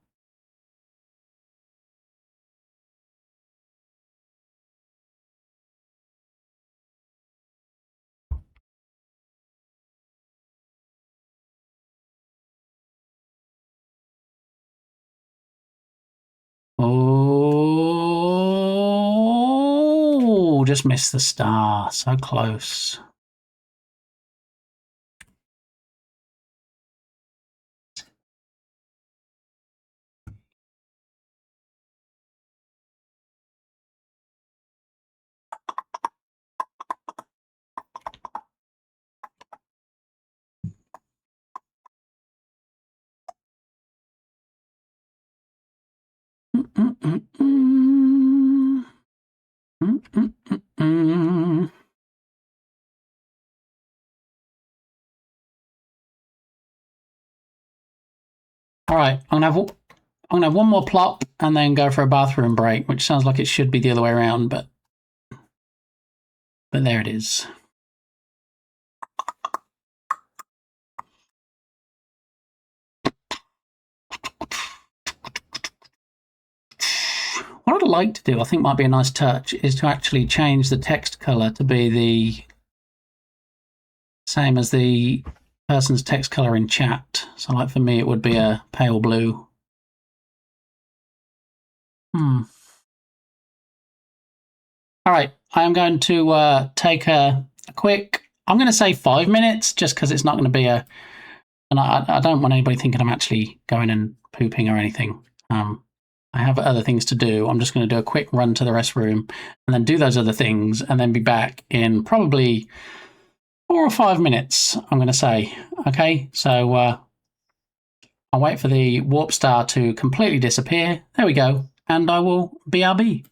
[SPEAKER 1] Oh, just missed the star. So close. All right, I'm gonna have one more plop and then go for a bathroom break, which sounds like it should be the other way around, but there it is. What I'd like to do, I think might be a nice touch, is to actually change the text color to be the same as the person's text color in chat. So like for me, it would be a pale blue. All right, I am going to take a quick, I'm going to say 5 minutes, just because it's not going to be a, and I don't want anybody thinking I'm actually going and pooping or anything. I have other things to do. I'm just going to do a quick run to the restroom and then do those other things and then be back in probably 4 or 5 minutes, I'm going to say. Okay, so I'll wait for the warp star to completely disappear. There we go. And I will BRB.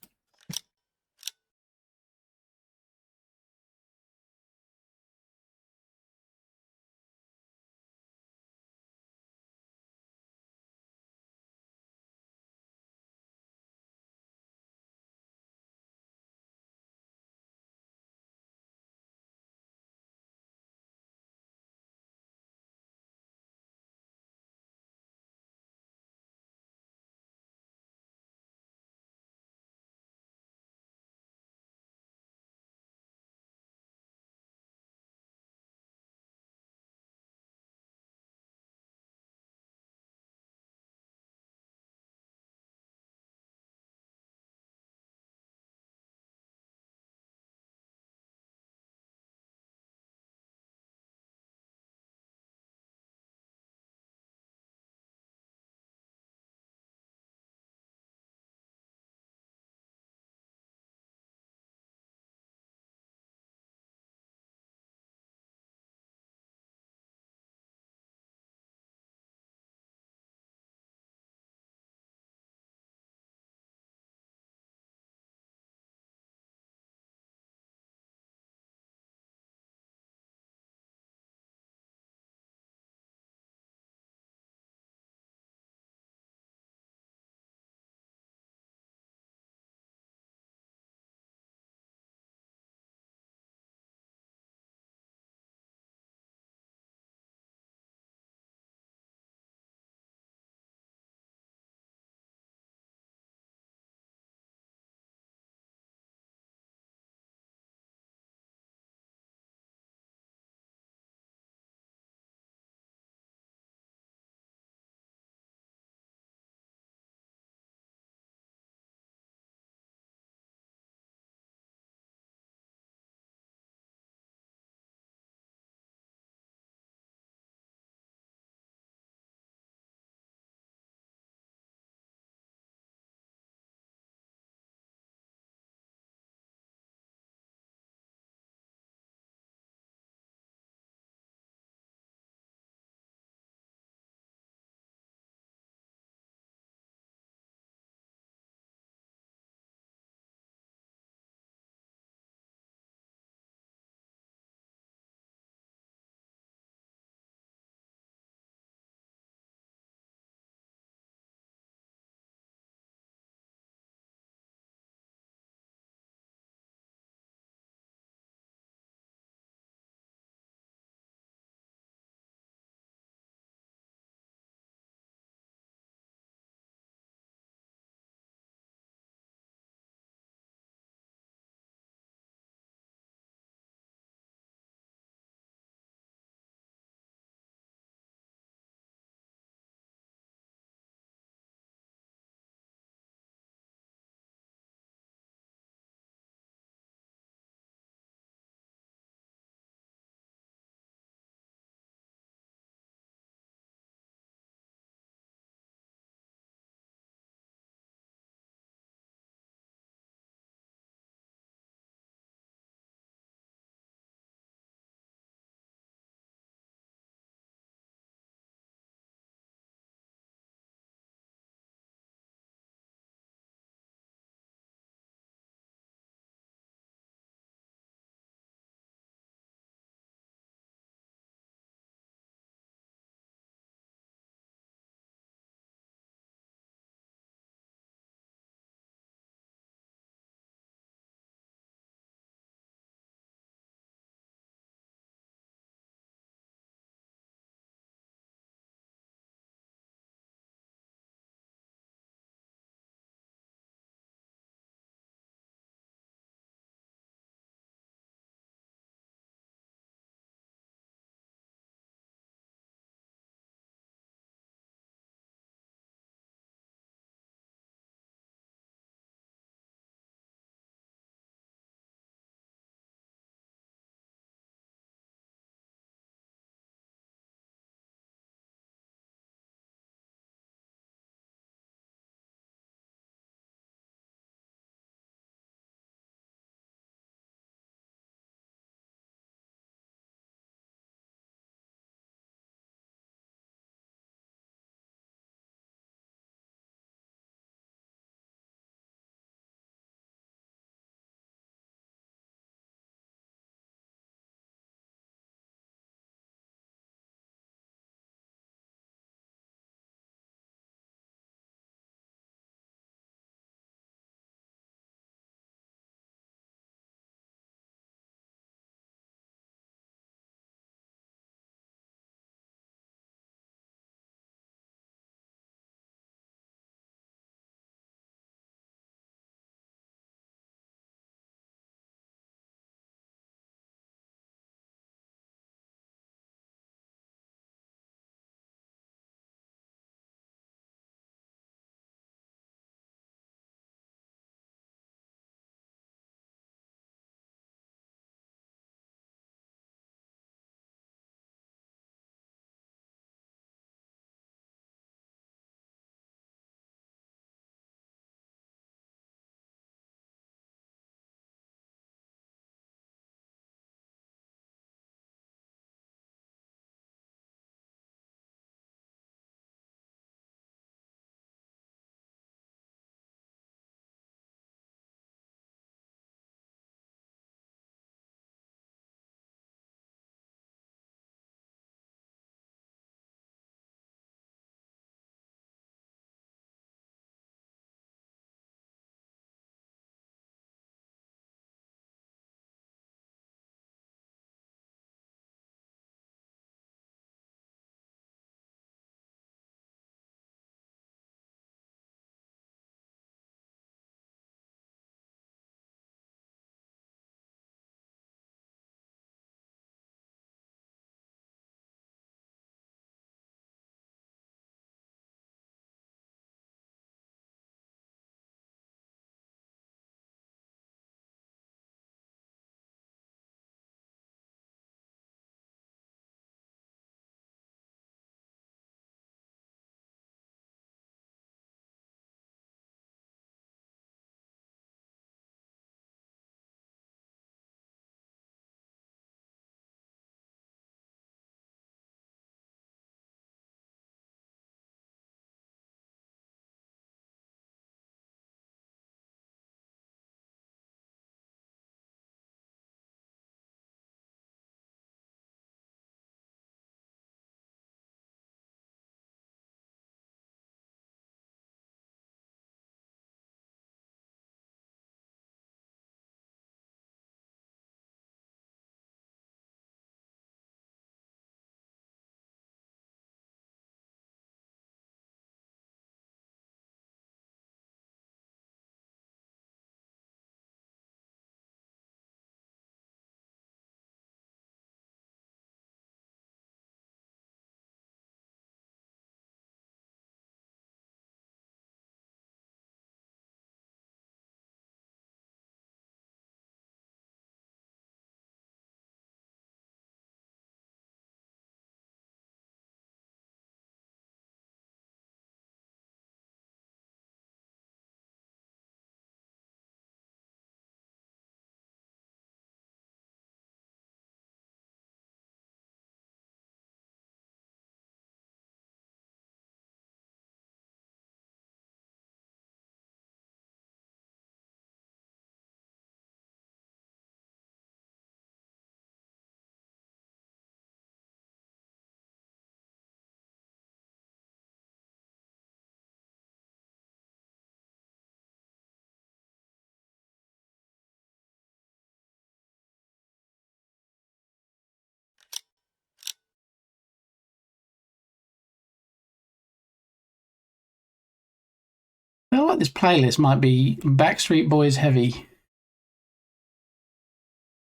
[SPEAKER 1] like this playlist might be Backstreet Boys heavy.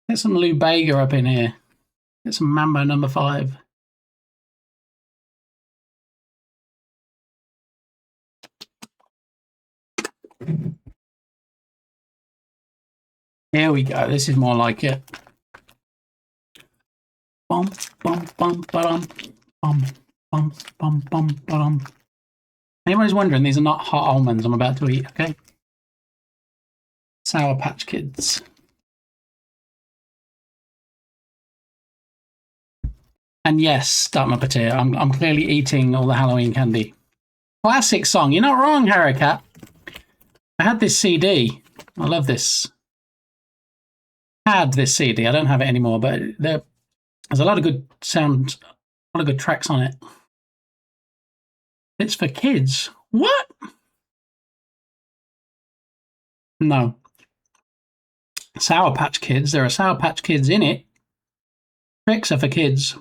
[SPEAKER 1] Get some Lou Bega up in here. Get some Mambo number 5. Here we go. This is more like it. Bum, bum, bum, ba-dum. Bum, bum, bum, bum, ba-dum. Anybody's wondering, these are not hot almonds I'm about to eat, okay? Sour Patch Kids. And yes, Dark Muppeteer, I'm clearly eating all the Halloween candy. Classic song. You're not wrong, Harricat. I had this CD. I love this. Had this CD. I don't have it anymore, but there's a lot of good sound, a lot of good tracks on it. It's for kids. What? No. Sour Patch Kids. There are Sour Patch Kids in it. Tricks are for kids.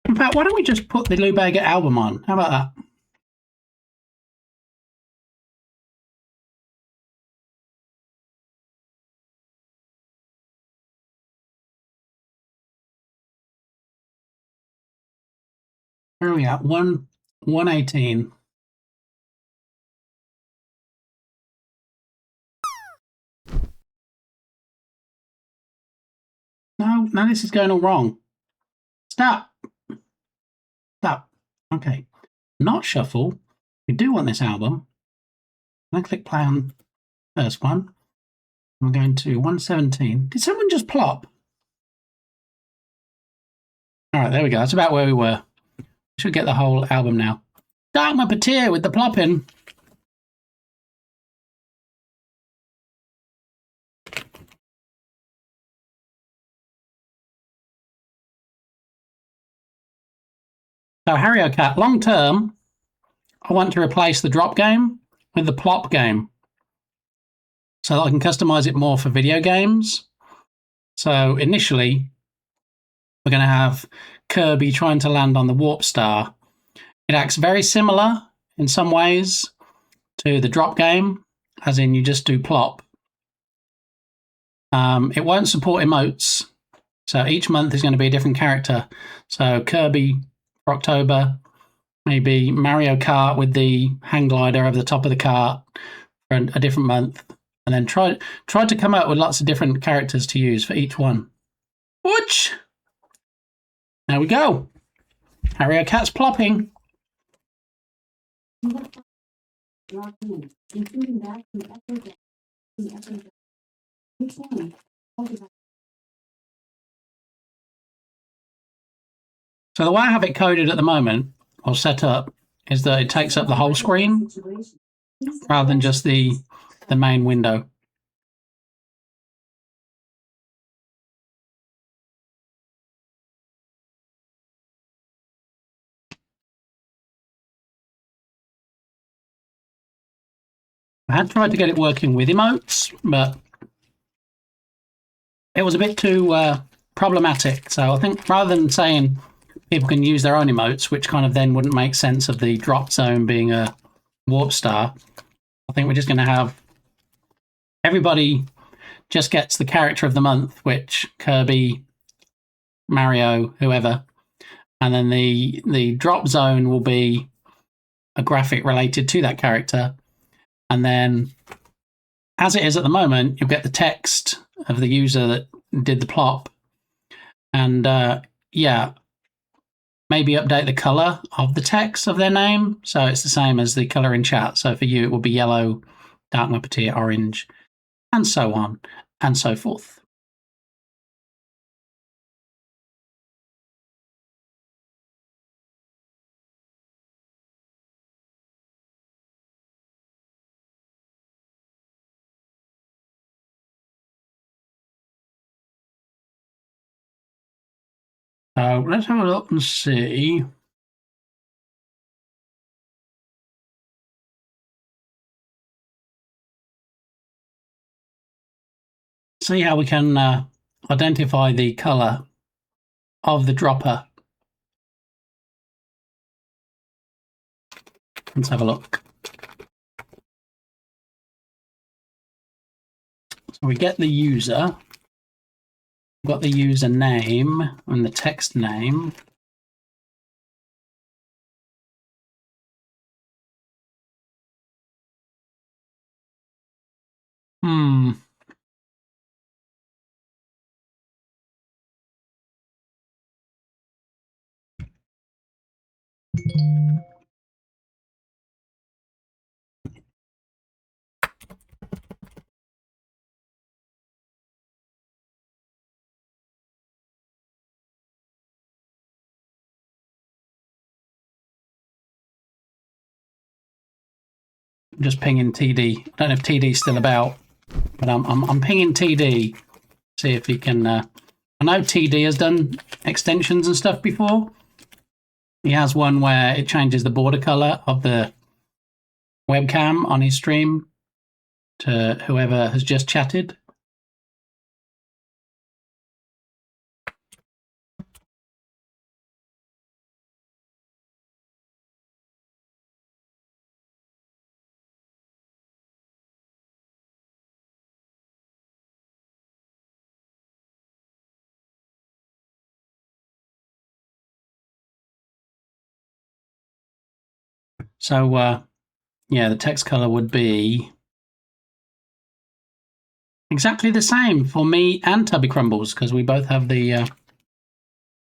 [SPEAKER 1] In fact, why don't we just put the Lou Bega album on? How about that? Where are we at? 118. No, this is going all wrong. Stop. Stop. Okay. Not shuffle. We do want this album. I'm going to click play on the first one. We're going to 117. Did someone just plop? All right, there we go. That's about where we were. We should get the whole album now. Dark Muppeteer with the plopping. So, Harry Cat, long term, I want to replace the drop game with the plop game so that I can customize it more for video games. So, initially, we're going to have Kirby trying to land on the Warp Star. It acts very similar in some ways to the drop game, as in you just do plop. It won't support emotes, so each month is going to be a different character. So Kirby for October, maybe Mario Kart with the hang glider over the top of the cart for a different month, and then try to come up with lots of different characters to use for each one. Which there we go. Harry Cat's plopping. So the way I have it coded at the moment, or set up, is that it takes up the whole screen rather than just the main window. I had tried to get it working with emotes, but it was a bit too problematic. So I think rather than saying people can use their own emotes, which kind of then wouldn't make sense of the drop zone being a warp star, I think we're just going to have everybody just gets the character of the month, which Kirby, Mario, whoever, and then the drop zone will be a graphic related to that character. And then, as it is at the moment, you'll get the text of the user that did the plop. And maybe update the color of the text of their name. So it's the same as the color in chat. So for you, it will be yellow, Dark Muppeteer, orange, and so on and so forth. So let's have a look and see. See how we can identify the color of the dropper. Let's have a look. So we get the user. We've got the user name and the text name. Just pinging TD. I don't know if TD's still about, but I'm pinging TD. See if he can. I know TD has done extensions and stuff before. He has one where it changes the border color of the webcam on his stream to whoever has just chatted. So, yeah, the text color would be exactly the same for me and Tubby Crumbles because we both have the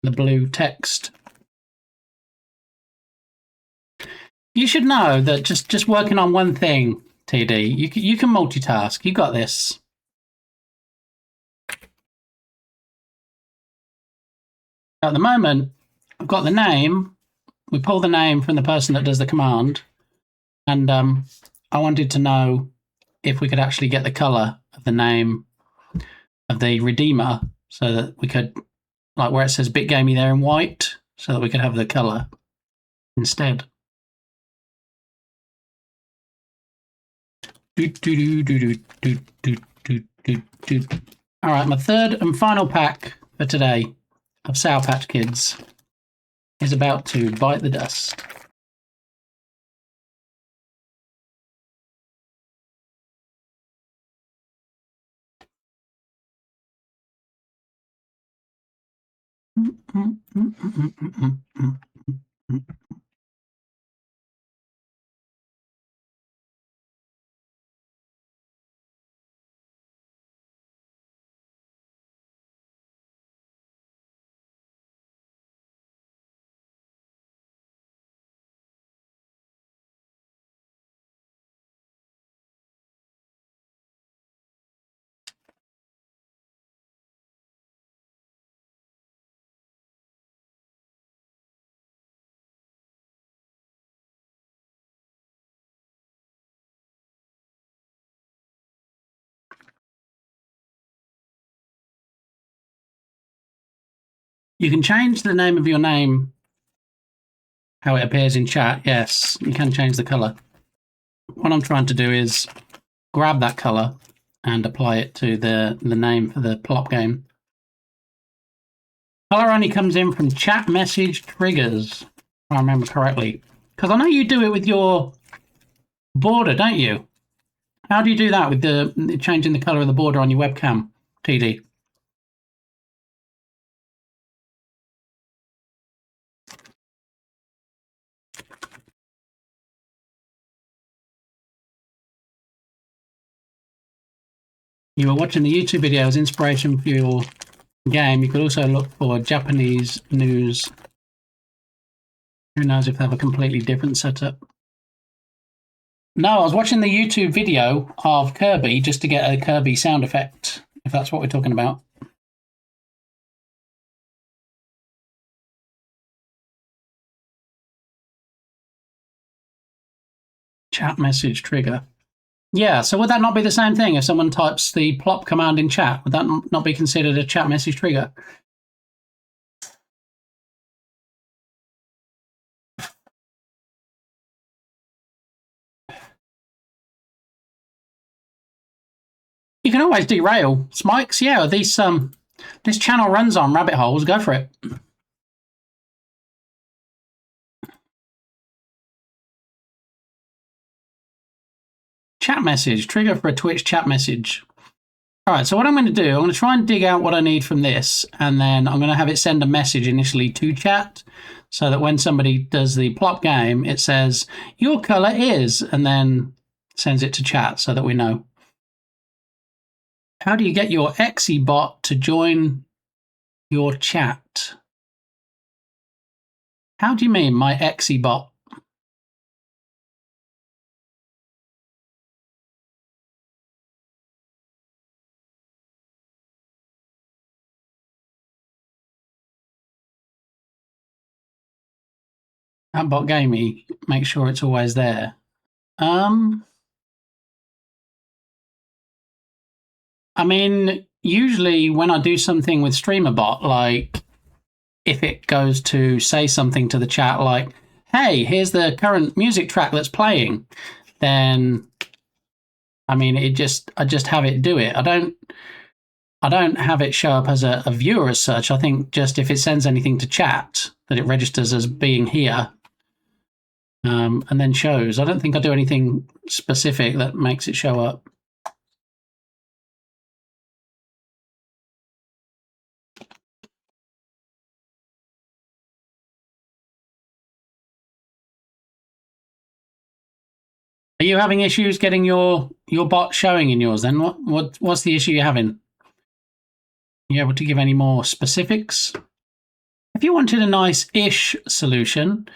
[SPEAKER 1] blue text. You should know that just working on one thing, TD, you can multitask. You got this. At the moment, I've got the name. We pull the name from the person that does the command, and I wanted to know if we could actually get the color of the name of the redeemer so that we could, like where it says BitGamey there in white, so that we could have the color instead. All right, my third and final pack for today of Sour Patch Kids is about to bite the dust. You can change the name of your name, how it appears in chat. Yes, you can change the color. What I'm trying to do is grab that color and apply it to the name for the plop game. Color only comes in from chat message triggers, if I remember correctly. Because I know you do it with your border, don't you? How do you do that with the changing the color of the border on your webcam, TD? You were watching the YouTube video as inspiration for your game. You could also look for Japanese news. Who knows if they have a completely different setup? No, I was watching the YouTube video of Kirby just to get a Kirby sound effect, if that's what we're talking about. Chat message trigger. Yeah, so would that not be the same thing if someone types the plop command in chat? Would that not be considered a chat message trigger? You can always derail. Smikes, yeah, these This channel runs on rabbit holes. Go for it. Chat message. Trigger for a Twitch chat message. All right, so what I'm going to do, I'm going to try and dig out what I need from this, and then I'm going to have it send a message initially to chat, so that when somebody does the plop game, it says, your color is, and then sends it to chat so that we know. How do you get your Xe bot to join your chat? How do you mean, my Xe bot? That bot gamey, make sure it's always there. I mean, usually when I do something with StreamerBot, like if it goes to say something to the chat like, hey, here's the current music track that's playing, then I mean I just have it do it. I don't have it show up as a viewer as such. I think just if it sends anything to chat, that it registers as being here, and then shows. I don't think I do anything specific that makes it show up. Are you having issues getting your bot showing in yours then? What's the issue you're having? Are you able to give any more specifics? If you wanted a nice-ish solution,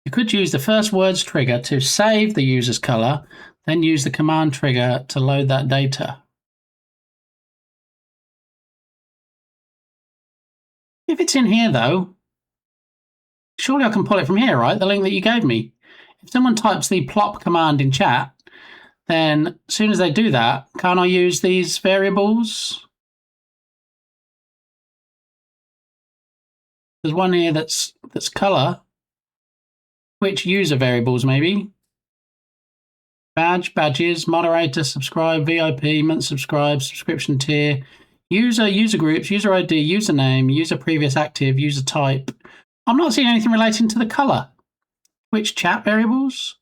[SPEAKER 1] you could use the first words trigger to save the user's color, then use the command trigger to load that data. If it's in here though, surely I can pull it from here, right? The link that you gave me. If someone types the plop command in chat, then as soon as they do that, can't I use these variables? There's one here that's color. Which user variables maybe? Badge, badges, moderator, subscribe, VIP, month subscribe, subscription tier, user groups, user ID, username, user previous active, user type. I'm not seeing anything relating to the color. Which chat variables?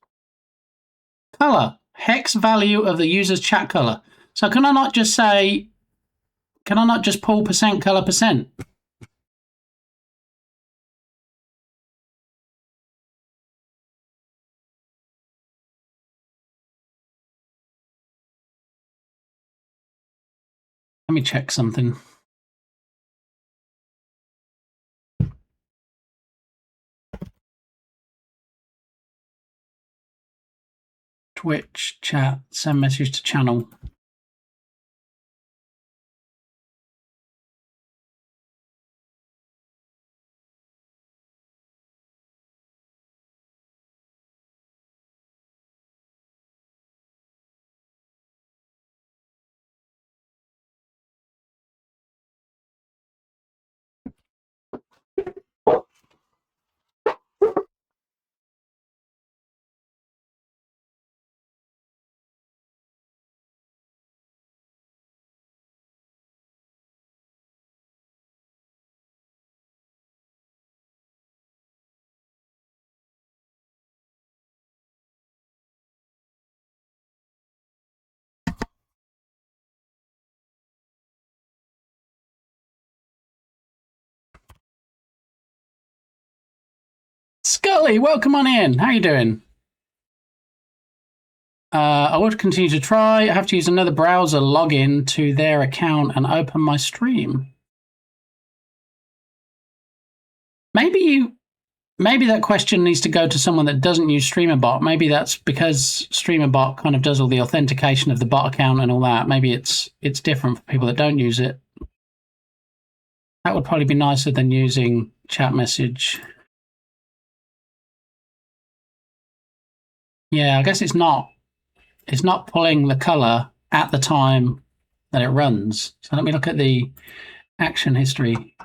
[SPEAKER 1] Color, hex value of the user's chat color. So can I not just say, can I not just pull percent color percent? Let me check something. Twitch chat, send message to channel. Scully, welcome on in. How you doing? I would continue to try. I have to use another browser login to their account and open my stream. Maybe that question needs to go to someone that doesn't use StreamerBot. Maybe that's because StreamerBot kind of does all the authentication of the bot account and all that. Maybe it's different for people that don't use it. That would probably be nicer than using chat message. Yeah, I guess it's not pulling the color at the time that it runs. So let me look at the action history.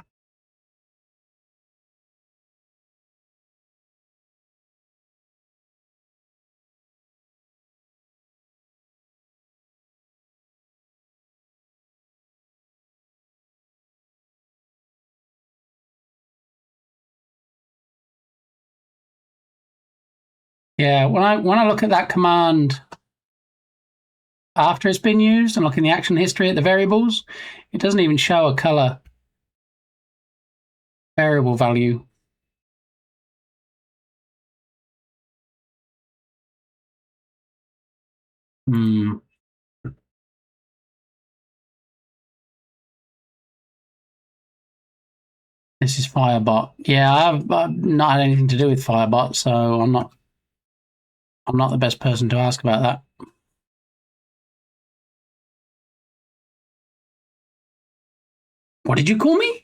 [SPEAKER 1] Yeah, when I look at that command after it's been used and look in the action history at the variables, it doesn't even show a color variable value. This is Firebot. Yeah, I've not had anything to do with Firebot, so I'm not the best person to ask about that. What did you call me?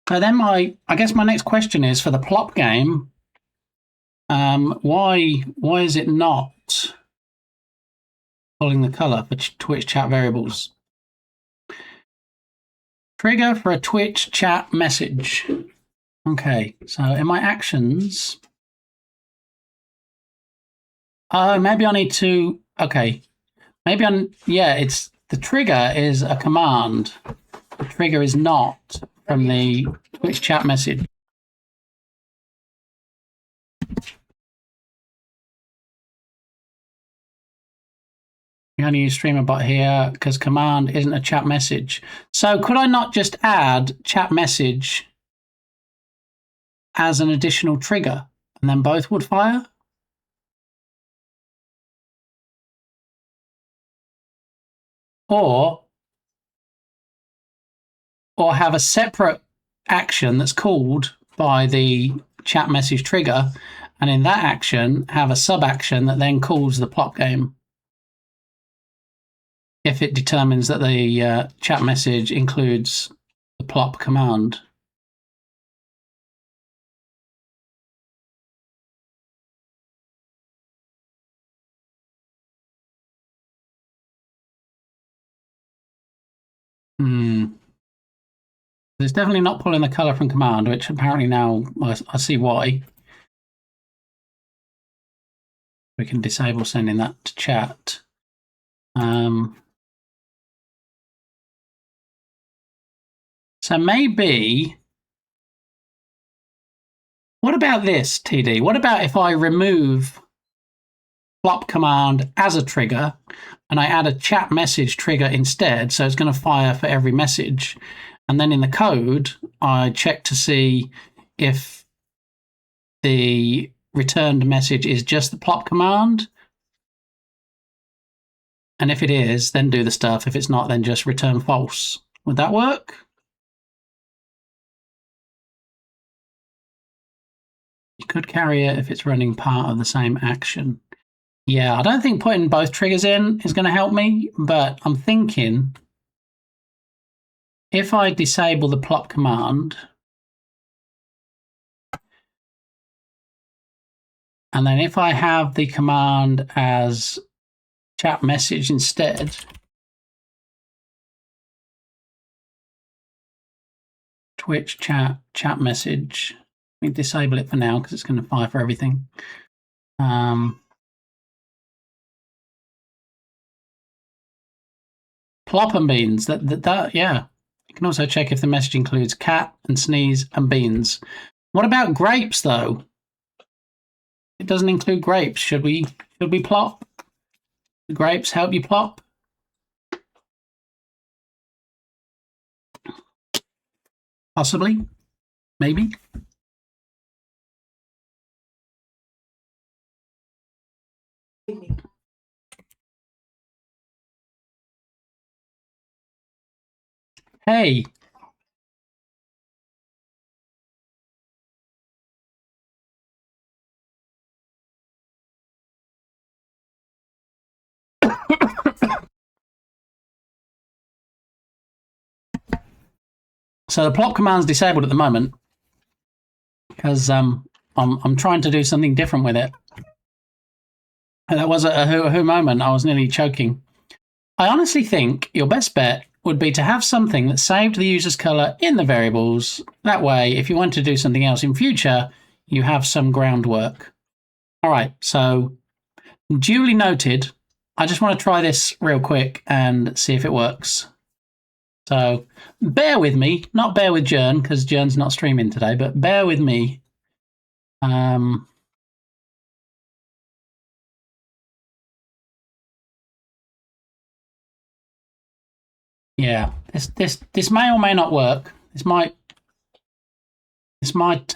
[SPEAKER 1] So then I guess my next question is for the plop game. Why is it not pulling the color for Twitch chat variables? Trigger for a Twitch chat message. Okay, so in my actions, oh, maybe I need to. Okay, maybe it's the trigger is a command. The trigger is not from the Twitch chat message. You only use streamer bot here because command isn't a chat message. So could I not just add chat message as an additional trigger and then both would fire? Or have a separate action that's called by the chat message trigger, and in that action have a sub action that then calls the plop game if it determines that the chat message includes the plop command. It's definitely not pulling the color from command, which apparently now I see why. We can disable sending that to chat. So maybe, what about this, TD? What about if I remove plop command as a trigger and I add a chat message trigger instead, so it's going to fire for every message, and then in the code I check to see if the returned message is just the plop command, and if it is, then do the stuff. If it's not, then just return false. Would that work? You could carry it if it's running part of the same action. Yeah, I don't think putting both triggers in is going to help me, but I'm thinking if I disable the plop command and then if I have the command as chat message instead, Twitch chat message, let me disable it for now because it's going to fire for everything. Plop and beans, yeah. You can also check if the message includes cat and sneeze and beans. What about grapes though? It doesn't include grapes. Should we plop? Do grapes help you plop? Possibly. Maybe. Hey. So the plop command's disabled at the moment because I'm trying to do something different with it. And that was a who moment. I was nearly choking. I honestly think your best bet would be to have something that saved the user's color in the variables. That way, if you want to do something else in future, you have some groundwork. All right, so duly noted. I just want to try this real quick and see if it works. So bear with me, not bear with Jern, because Jern's not streaming today, but bear with me. Yeah, this may or may not work. This might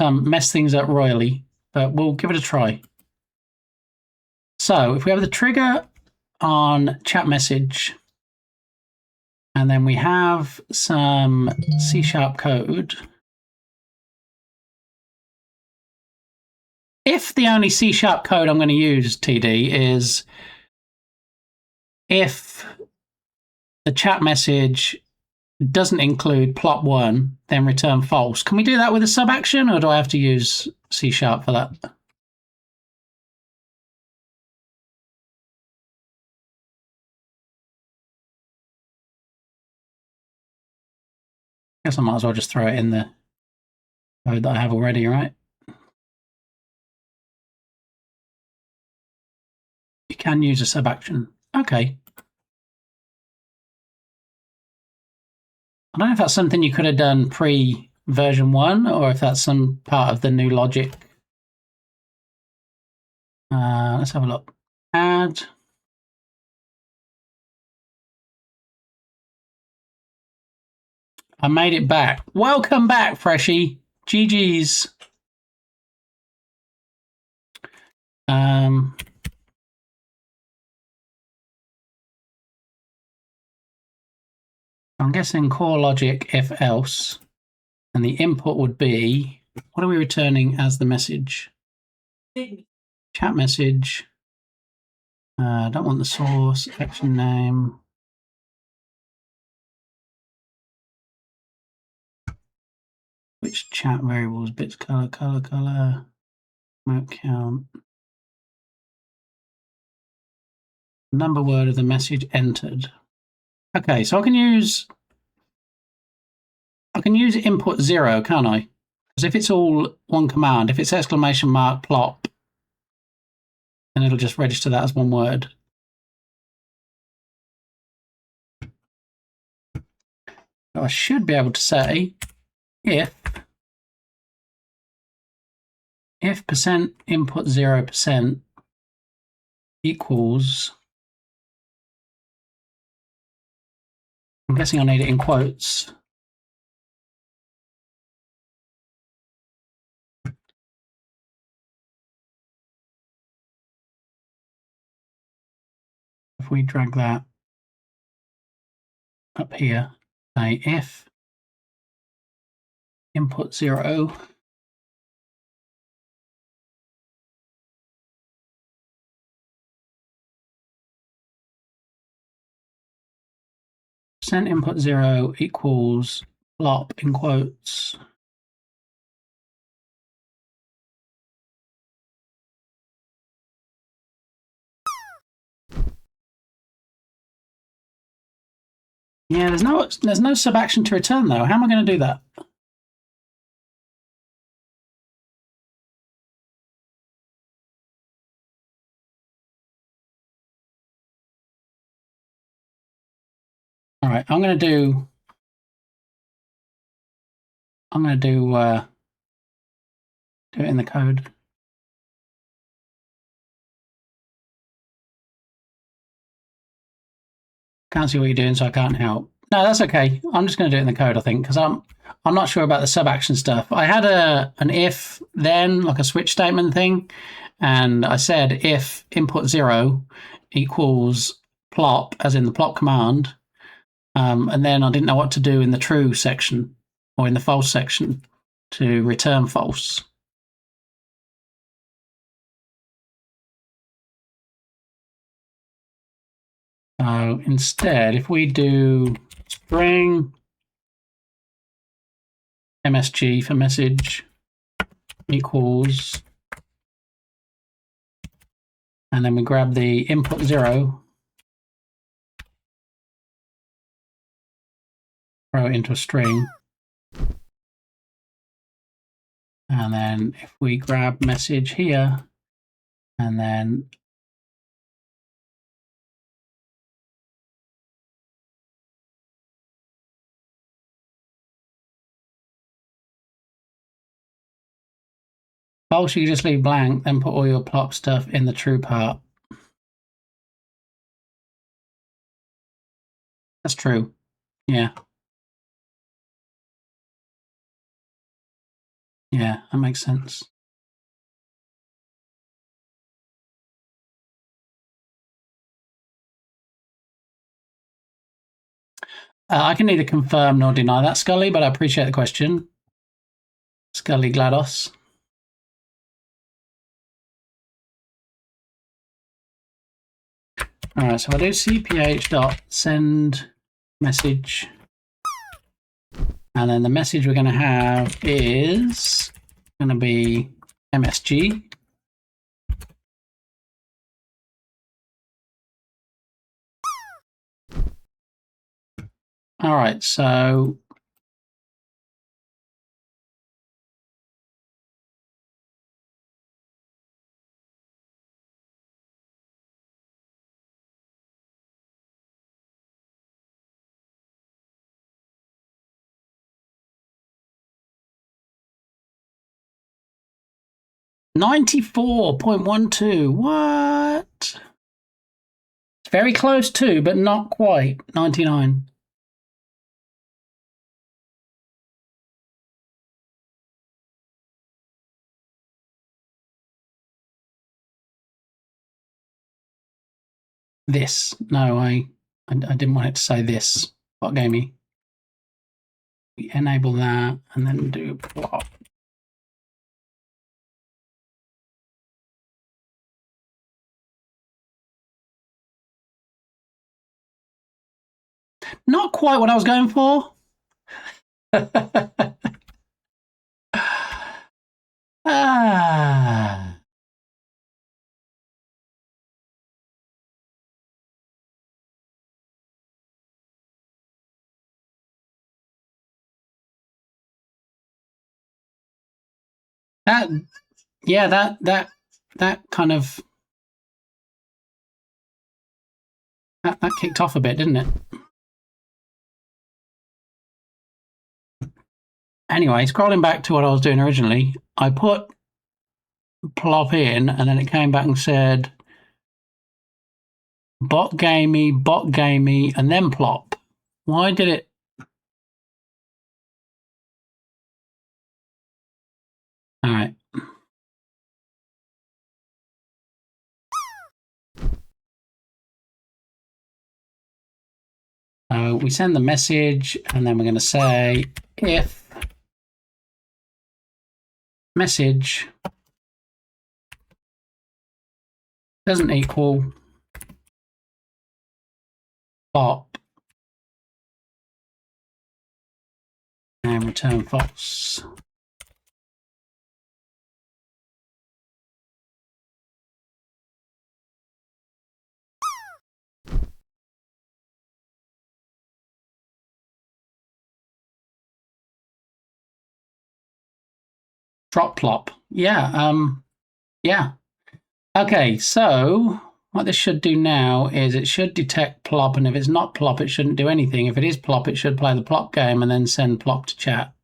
[SPEAKER 1] mess things up royally, but we'll give it a try. So if we have the trigger on chat message, and then we have some C# code. If the only C# code I'm going to use, TD, is if the chat message doesn't include plot1, then return false. Can we do that with a sub action, or do I have to use C# for that? I guess I might as well just throw it in the code that I have already, right? You can use a sub action. Okay. I don't know if that's something you could have done pre-version 1, or if that's some part of the new logic. Let's have a look. Add. I made it back. Welcome back, Freshie. GG's. I'm guessing core logic if else, and the input would be, what are we returning as the message? Chat message. Don't want the source, action name. Which chat variables, bits, color, remote count. Number word of the message entered. Okay, so I can use input 0, can't I? Because if it's all one command, if it's exclamation mark plop, then it'll just register that as one word. So I should be able to say if percent input 0% equals, I'm guessing I need it in quotes. If we drag that up here, say if input 0 percent input 0 equals plop in quotes. Yeah, there's no sub action to return though. How am I going to do that? All right, I'm going to do it in the code. Can't see what you're doing, so I can't help. No, that's okay. I'm just going to do it in the code, I think, because I'm not sure about the sub action stuff. I had an if then, like a switch statement thing, and I said if input 0 equals plop, as in the plop command, and then I didn't know what to do in the true section or in the false section to return false. So instead, if we do string MSG for message equals, and then we grab the input 0, throw it into a string, and then if we grab message here, and then False, you can just leave blank, then put all your plop stuff in the true part. That's true. Yeah. Yeah, that makes sense. I can neither confirm nor deny that, Scully, but I appreciate the question. Scully GLaDOS. All right, so I'll do cph.send message. And then the message we're going to have is going to be MSG. All right, so $94.12. What? It's very close to, but not quite. 99. This. No, I didn't want it to say this. What gave me? We enable that and then do plot. Not quite what I was going for. Ah. That, yeah, that kind of that kicked off a bit, didn't it? Anyway, scrolling back to what I was doing originally, I put plop in, and then it came back and said bot gamey, and then plop. Why did it? All right. So we send the message, and then we're going to say if message doesn't equal plop and return false. Drop plop. Yeah. Yeah. Okay. So what this should do now is it should detect plop, and if it's not plop, it shouldn't do anything. If it is plop, it should play the plop game and then send plop to chat.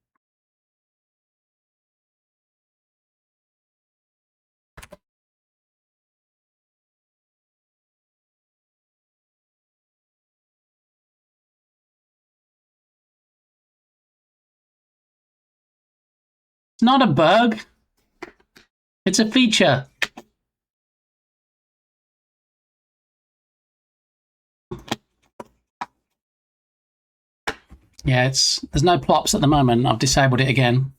[SPEAKER 1] It's not a bug. It's a feature. Yeah, there's no plops at the moment. I've disabled it again.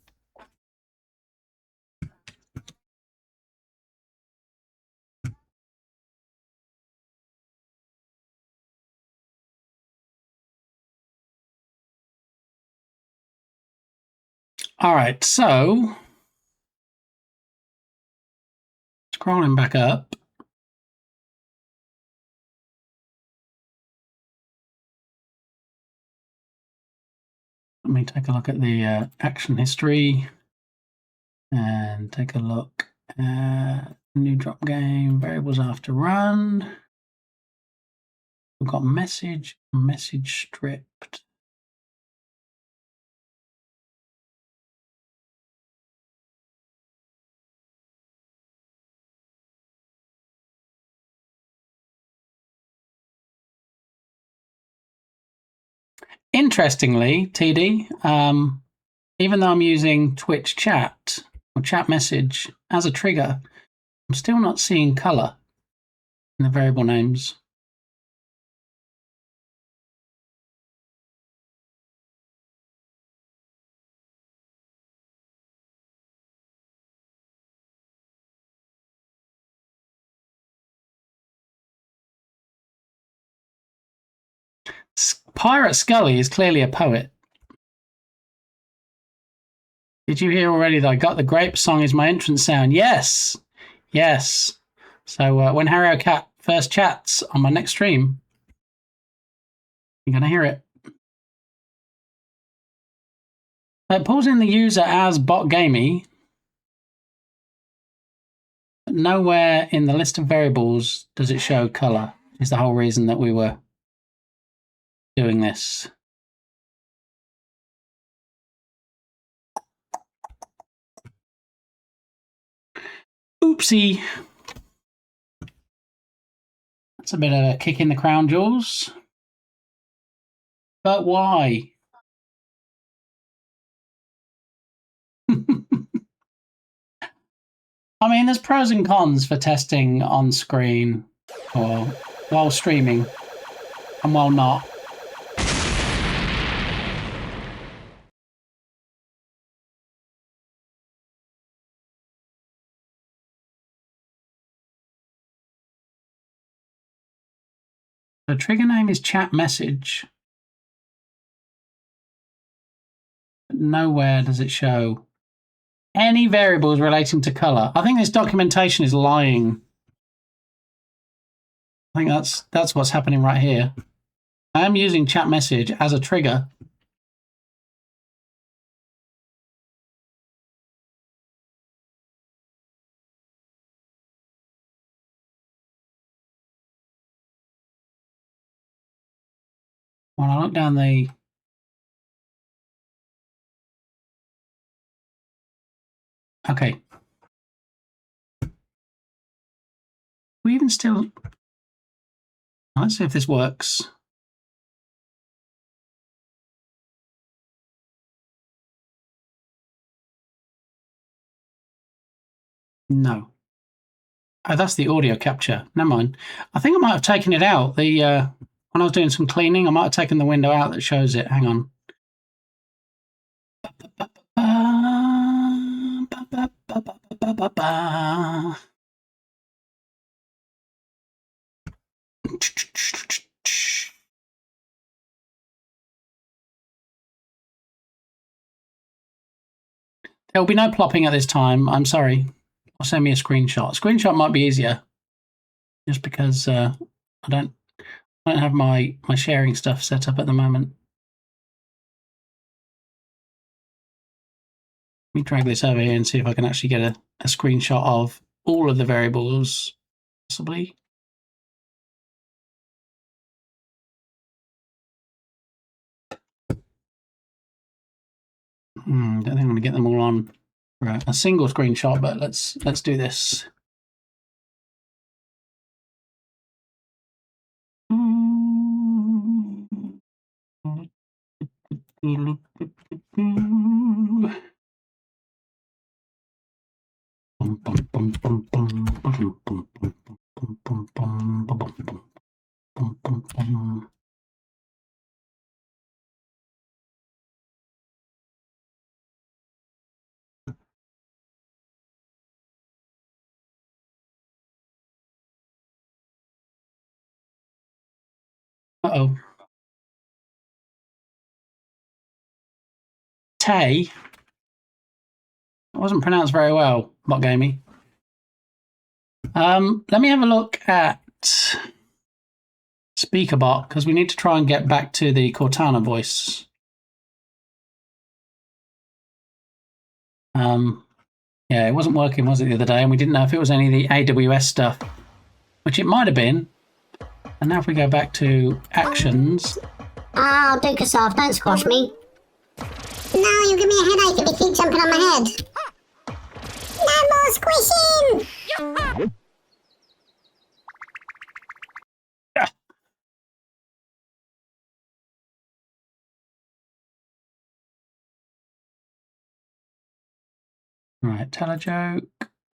[SPEAKER 1] All right, so scrolling back up. Let me take a look at the action history and take a look at new drop game, variables after run. We've got message stripped. interestingly, TD, even though I'm using Twitch chat or chat message as a trigger, I'm still not seeing color in the variable names. Pirate Scully is clearly a poet. Did you hear already that I got the grape song is my entrance sound? Yes. Yes. So when Harry Cat first chats on my next stream, you're going to hear it. Pausing the user as bot gamey. Nowhere in the list of variables does it show color. Is the whole reason that we were doing this. Oopsie. That's a bit of a kick in the crown jewels. But why? I mean, there's pros and cons for testing on screen or while streaming and while not. The trigger name is chat message. But nowhere does it show any variables relating to color. I think this documentation is lying. I think that's what's happening right here. I am using chat message as a trigger. When I look down the okay. We even still let's see if this works. No. Oh, that's the audio capture. Never mind. I think I might have taken it out. The when I was doing some cleaning, I might have taken the window out that shows it. Hang on. There will be no plopping at this time. I'm sorry. I'll send me a screenshot. A screenshot might be easier, just because I don't have my sharing stuff set up at the moment. Let me drag this over here and see if I can actually get a screenshot of all of the variables, possibly. Don't think I'm going to get them all on a single screenshot, but let's do this. Uh-oh. Tay. It wasn't pronounced very well, Bot Gamey. Let me have a look at SpeakerBot, because we need to try and get back to the Cortana voice. Yeah, it wasn't working, was it, the other day? And we didn't know if it was any of the AWS stuff, which it might have been. And now if we go back to actions.
[SPEAKER 5] Oh, Duke yourself, don't squash me. No, you give me a headache if you keep jumping on my head. No more squishing!
[SPEAKER 1] Right, tell a joke.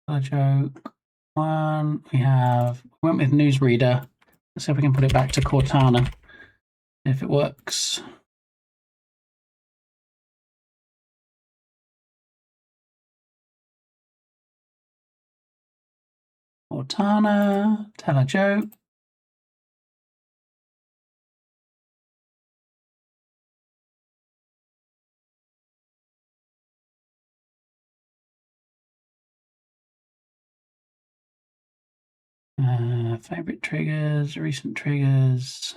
[SPEAKER 1] Tell a joke. One. We went with newsreader. Let's see if we can put it back to Cortana. If it works. Cortana, tell a joke. Favorite triggers, recent triggers.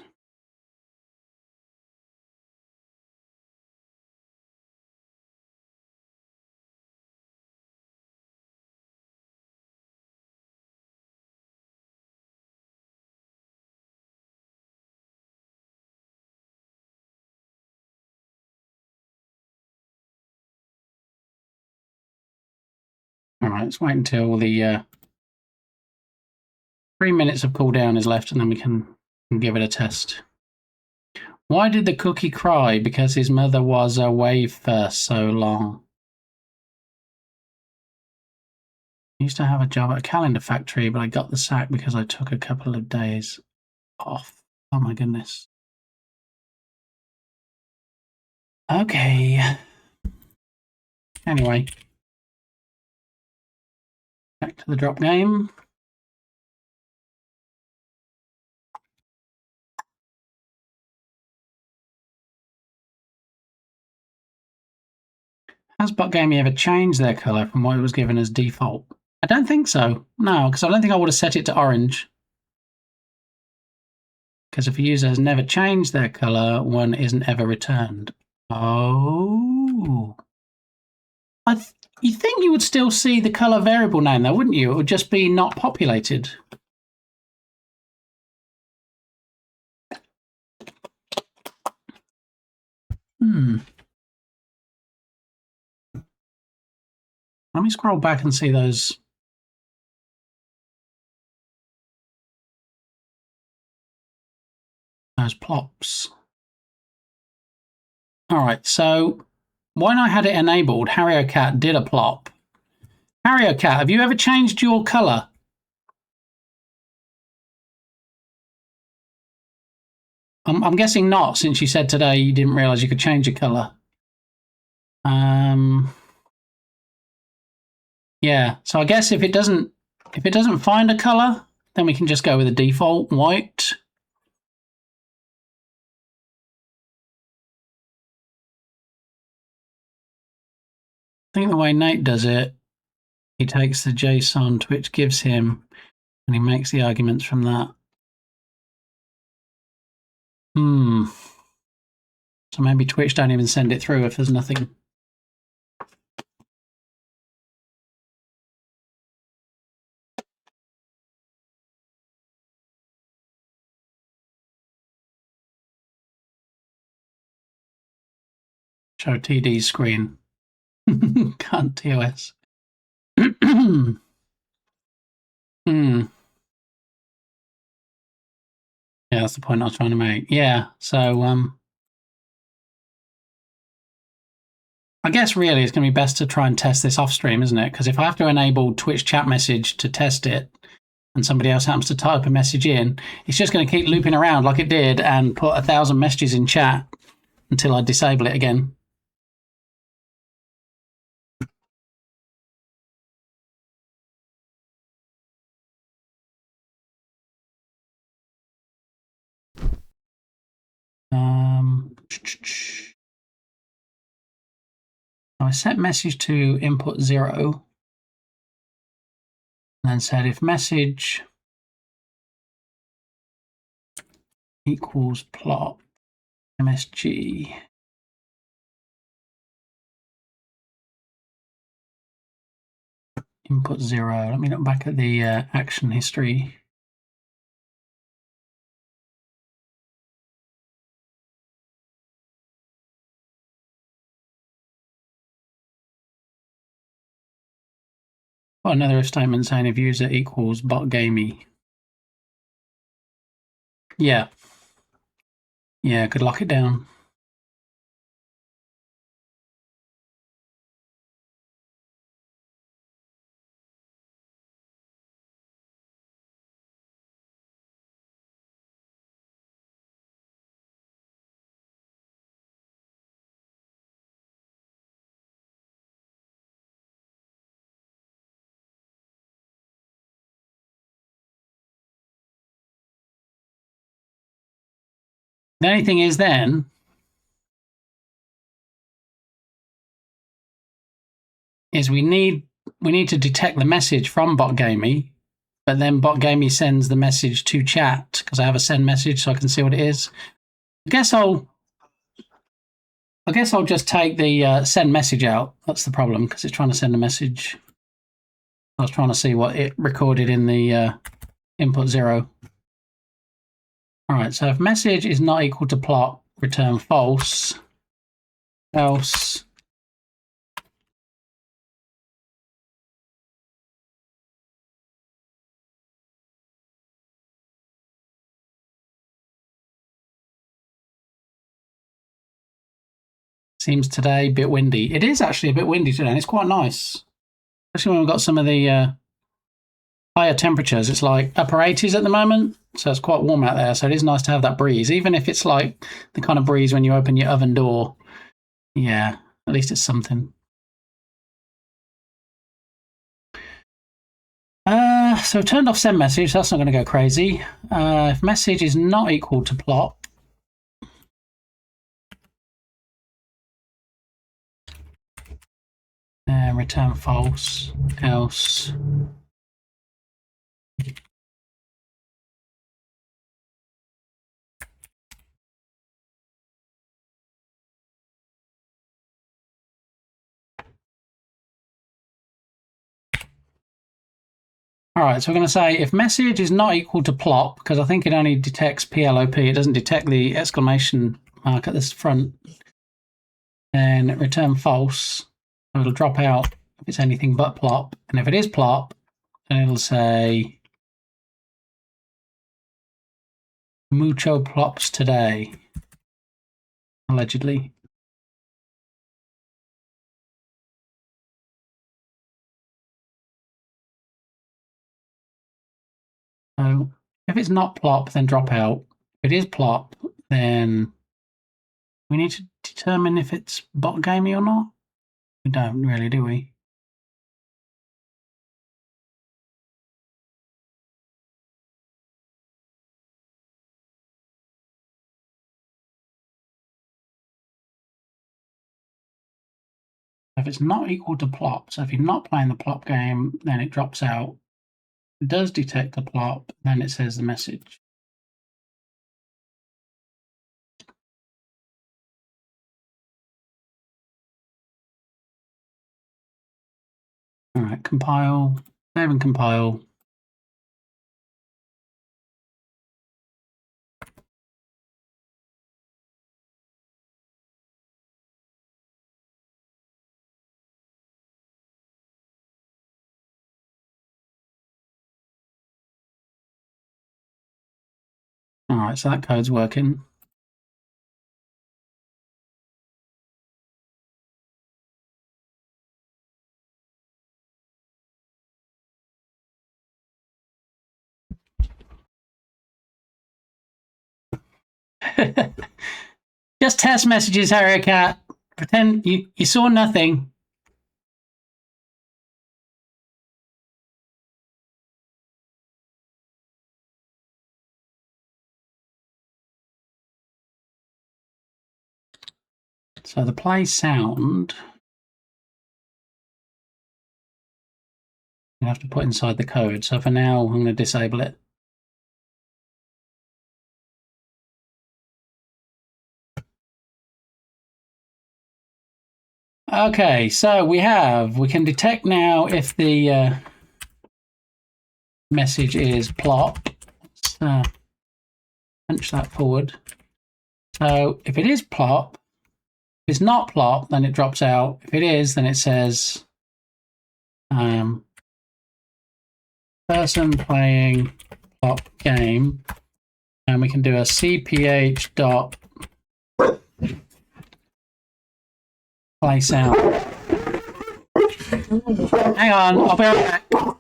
[SPEAKER 1] All right, let's wait until the 3 minutes of cooldown is left, and then we can give it a test. Why did the cookie cry? Because his mother was away for so long. I used to have a job at a calendar factory, but I got the sack because I took a couple of days off. Oh my goodness. Okay. Anyway. Back to the drop game. Has Bot Gamey ever changed their colour from what it was given as default? I don't think so. No, because I don't think I would have set it to orange. Because if a user has never changed their colour, one isn't ever returned. Oh. You think you would still see the colour variable name though, wouldn't you? It would just be not populated. Let me scroll back and see those. Those plops. All right, so when I had it enabled, HarryOCat did a plop. HarryOCat, have you ever changed your colour? I'm guessing not, since you said today you didn't realise you could change your colour. Yeah, so I guess if it doesn't find a colour, then we can just go with the default white. I think the way Nate does it, he takes the JSON Twitch gives him, and he makes the arguments from that. So maybe Twitch don't even send it through if there's nothing. Show TD screen. Can't TOS. Yeah, that's the point I was trying to make. Yeah, so I guess really it's going to be best to try and test this off stream, isn't it? Because if I have to enable Twitch chat message to test it, and somebody else happens to type a message in, it's just going to keep looping around like it did and put 1,000 messages in chat until I disable it again. I set message to input 0 and then said if message equals plot MSG input 0. Let me look back at the action history. Got another if statement saying if user equals bot gamey. Yeah. Yeah, could lock it down. The only thing is then is we need to detect the message from BotGamey, but then BotGamey sends the message to chat because I have a send message so I can see what it is. I guess I'll just take the send message out. That's the problem because it's trying to send a message. I was trying to see what it recorded in the input 0. All right, so if message is not equal to plot, return false. Else seems today a bit windy. It is actually a bit windy today, and it's quite nice. Especially when we've got some of the higher temperatures. It's like upper 80s at the moment, so it's quite warm out there. So it is nice to have that breeze, even if it's like the kind of breeze when you open your oven door. Yeah, at least it's something. So turned off send message. That's not going to go crazy. If message is not equal to plot, return false. Else all right, so we're going to say if message is not equal to plop, because I think it only detects PLOP, it doesn't detect the exclamation mark at this front, then return false. So it'll drop out if it's anything but plop. And if it is plop, then it'll say mucho plops today, allegedly. So if it's not plop, then drop out. If it is plop, then we need to determine if it's bot gamey or not. We don't really, do we? If it's not equal to plop, so if you're not playing the plop game, then it drops out. It does detect the plop, then it says the message. All right, compile, save and compile. All right, so that code's working. Just test messages, Harrier Cat. Pretend you saw nothing. So the play sound, you have to put inside the code. So for now, I'm going to disable it. Okay, so we can detect now if the message is plop. Let's punch that forward. So if it is plop, if it's not plop, then it drops out. If it is, then it says person playing plop game, and we can do a cph dot play sound. Hang on, I'll be right back.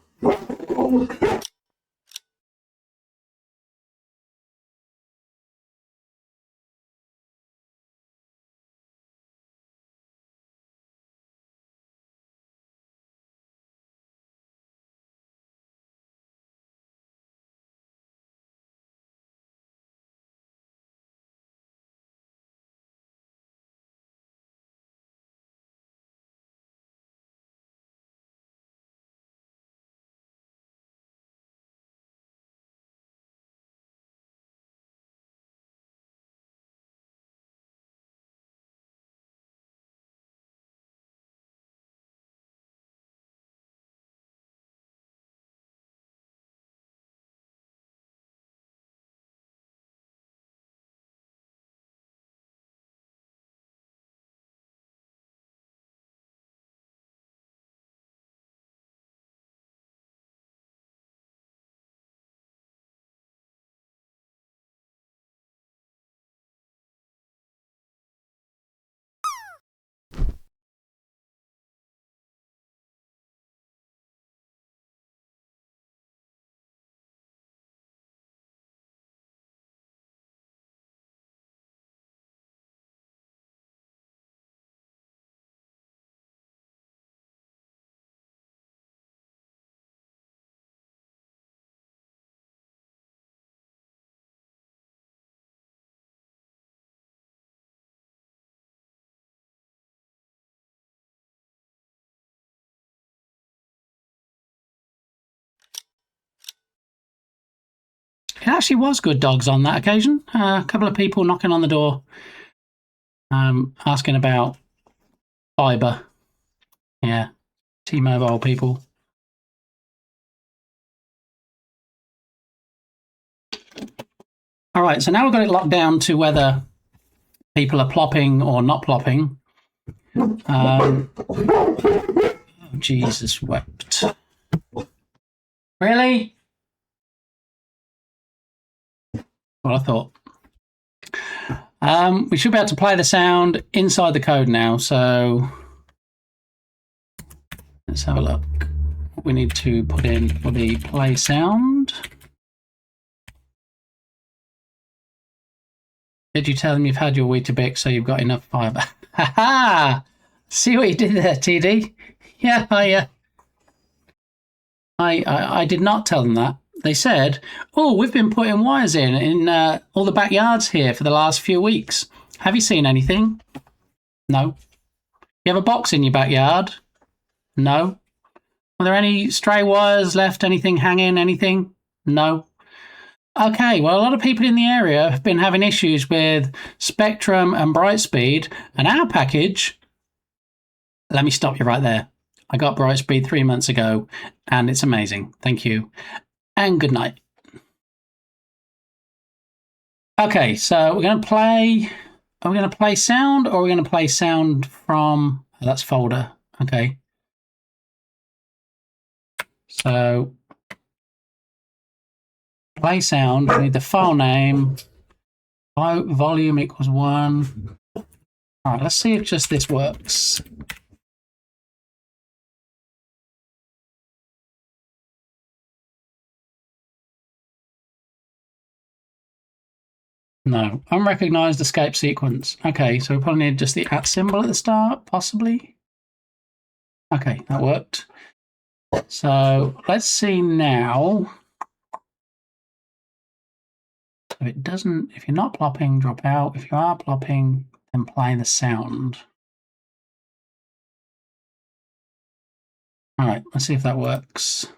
[SPEAKER 1] It actually was good dogs on that occasion. A couple of people knocking on the door, asking about fibre. Yeah, T-Mobile people. All right, so now we've got it locked down to whether people are plopping or not plopping. Jesus wept. Really? What I thought. We should be able to play the sound inside the code now, so let's have a look. What we need to put in for the play sound. Did you tell them you've had your Weetabix so you've got enough fibre? Ha ha! See what you did there, TD? Yeah, I did not tell them that. They said, oh, we've been putting wires in all the backyards here for the last few weeks. Have you seen anything? No. You have a box in your backyard? No. Are there any stray wires left? Anything hanging? Anything? No. Okay, well, a lot of people in the area have been having issues with Spectrum and Brightspeed, and our package... Let me stop you right there. I got Brightspeed 3 months ago, and it's amazing. Thank you. And good night. Okay, so we're going to play... Are we going to play sound, or are we going to play sound from... Oh, that's folder. Okay. So... Play sound, we need the file name, volume equals 1. All right, let's see if just this works. No, unrecognized escape sequence. Okay, so we probably need just the @ symbol at the start, possibly. Okay, that worked. So let's see now. If it doesn't, if you're not plopping, drop out. If you are plopping, then play the sound. All right, let's see if that works.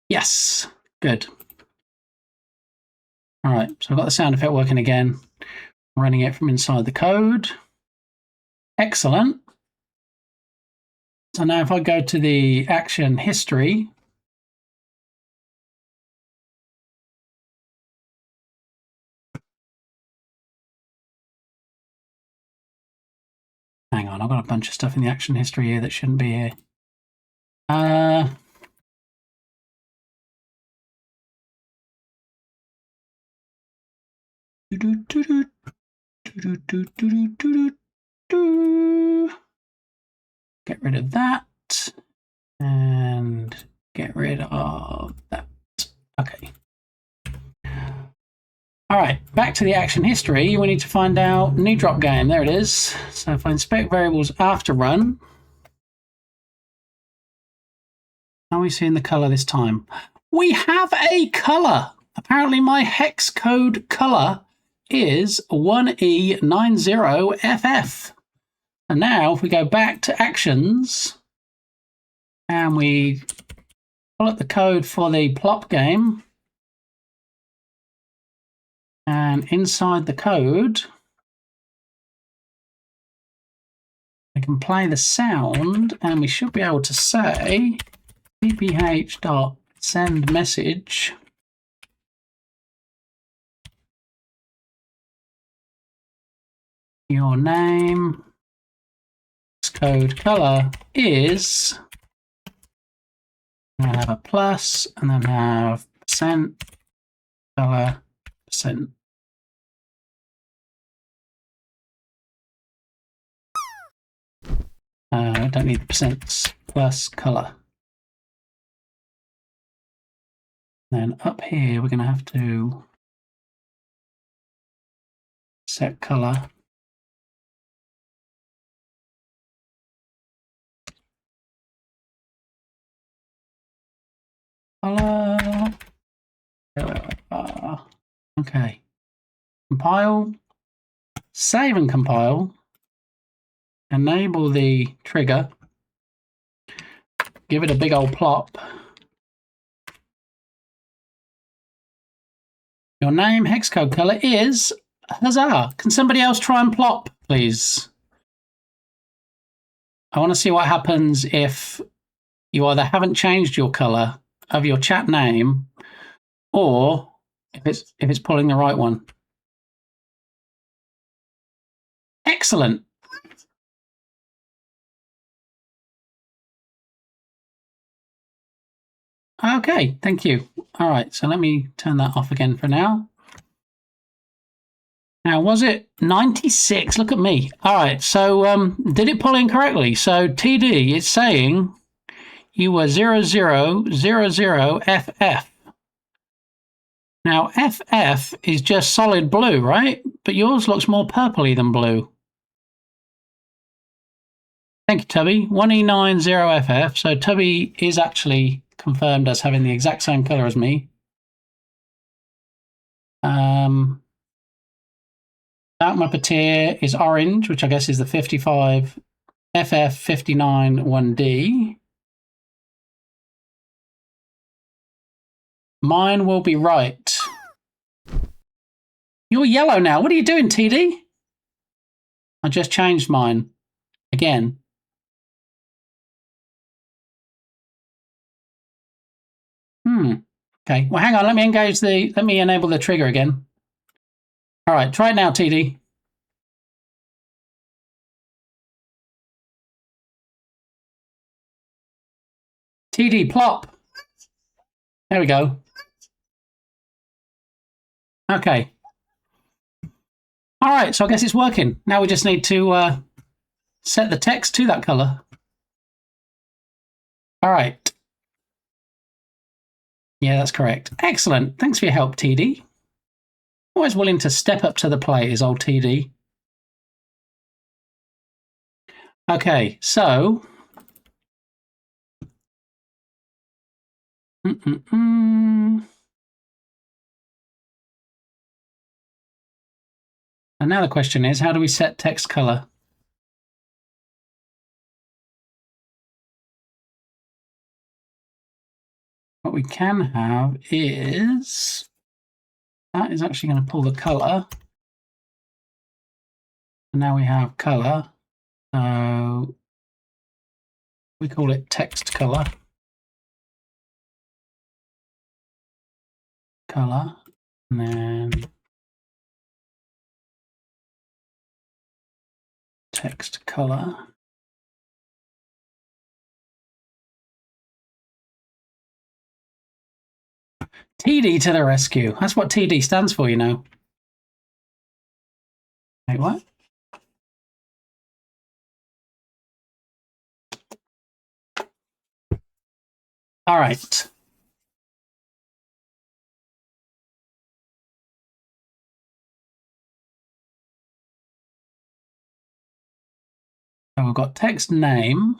[SPEAKER 1] Yes, good. All right, so I've got the sound effect working again. Running it from inside the code. Excellent. So now if I go to the action history, hang on, I've got a bunch of stuff in the action history here that shouldn't be here. Get rid of that and get rid of that. Okay. All right, back to the action history. We need to find out new drop game. There it is. So if I inspect variables after run, how are we seeing the color this time? We have a color. Apparently my hex code color is 1E90FF. And now if we go back to actions and we pull up the code for the plop game, and inside the code we can play the sound, and we should be able to say pph.sendMessage your name code color is, and then have a plus, and then have percent color percent. I don't need the percents plus color. Then up here we're going to have to set color. Okay. Compile. Save and compile. enable the trigger, give it a big old plop. Your name, hex code color is Huzzah. Can somebody else try and plop, please? I want to see what happens if you either haven't changed your color of your chat name or if it's pulling the right one. Excellent. Okay, thank you. All right, so let me turn that off again for now. Now, was it 96? Look at me. All right, so did it pull in correctly? So TD, it's saying you were 0000FF. Now, FF is just solid blue, right? But yours looks more purpley than blue. Thank you, Tubby. 1E90FF. So Tubby is actually confirmed as having the exact same color as me. Dark Muppeteer is orange, which I guess is the 55 FF59 1D. Mine will be right. You're yellow now. What are you doing, TD? I just changed mine. Again. Okay. Well, hang on. Let me enable the trigger again. All right. Try it now, TD. TD, plop. There we go. Okay. All right. So I guess it's working. Now we just need to set the text to that color. All right. Yeah, that's correct. Excellent. Thanks for your help, TD. Always willing to step up to the plate is old TD. Okay, so... And now the question is, how do we set text color? What we can have is... That is actually going to pull the color. And now we have color. So we call it text color. Color. And then text color. TD to the rescue. That's what TD stands for, you know. Wait, what? All right. So we've got text name.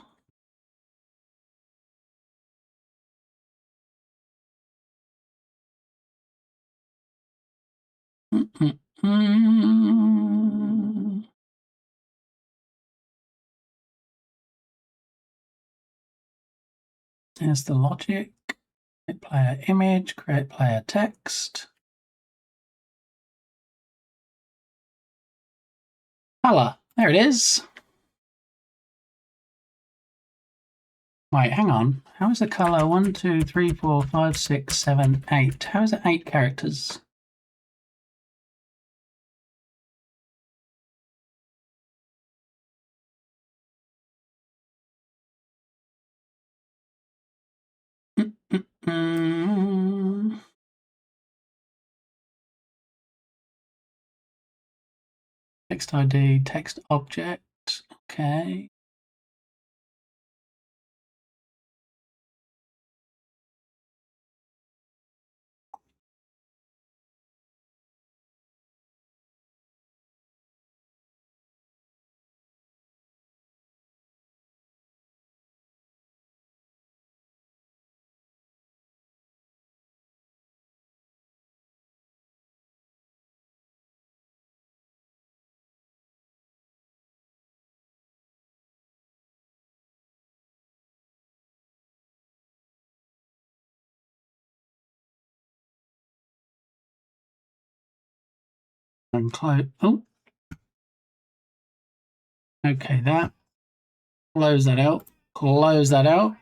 [SPEAKER 1] There's the logic. Create player image, create player text. Color. There it is. Wait, hang on. How is the color 1, 2, 3, 4, 5, 6, 7, 8? How is it 8 characters? Text ID, text object. Okay. And close. Oh. Okay, that. Close that out. Close that out.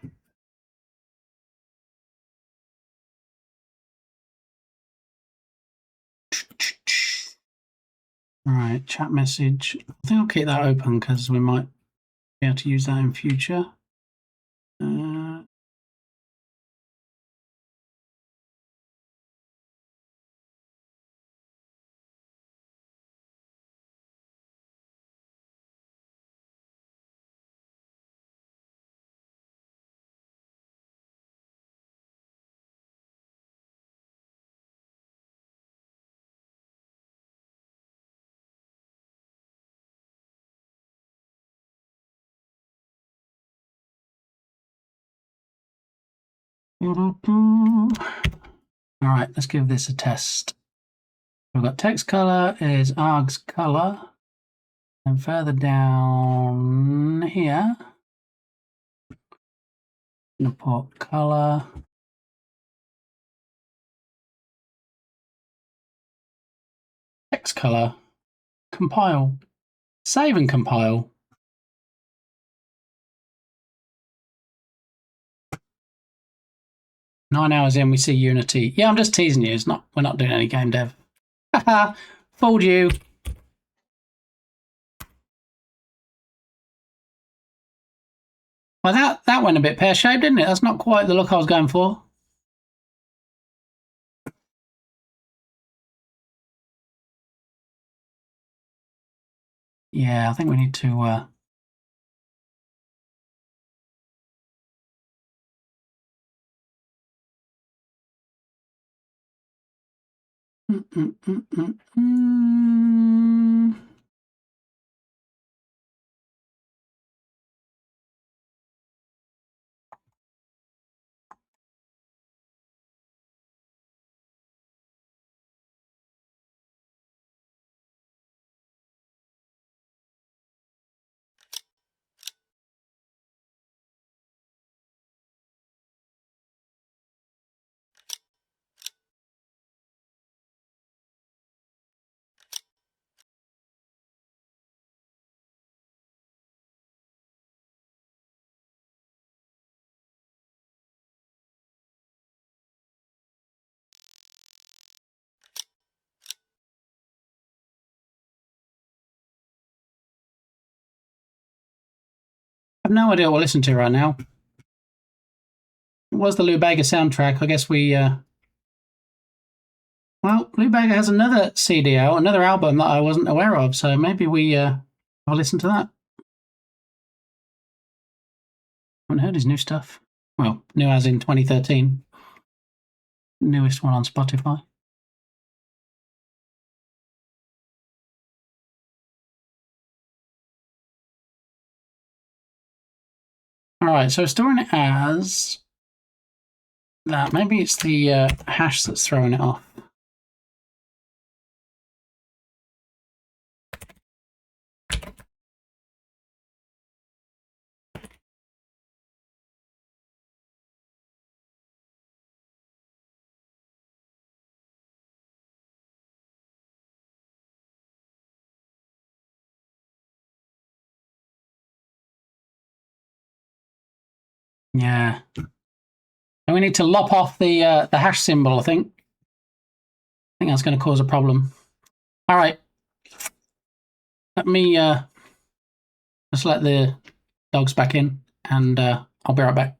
[SPEAKER 1] Alright, chat message. I think I'll keep that open because we might be able to use that in future. Alright, let's give this a test. We've got text color is args color. And further down here, import color. Text color. Compile. Save and compile. Nine hours in, we see Unity. Yeah, I'm just teasing you. It's not. We're not doing any game dev. Haha, fooled you. Well, that went a bit pear-shaped, didn't it? That's not quite the look I was going for. Yeah, I think we need to. I have no idea what we're listening to right now. It was the Lou Bega soundtrack. I guess we. Well, Lou Bega has another CD out, another album that I wasn't aware of, so maybe we will listen to that. Haven't heard his new stuff. Well, new as in 2013. Newest one on Spotify. All right, so storing it as that. Maybe it's the hash that's throwing it off. Yeah. And we need to lop off the hash symbol, I think. I think that's going to cause a problem. All right. Let me just let the dogs back in, and I'll be right back.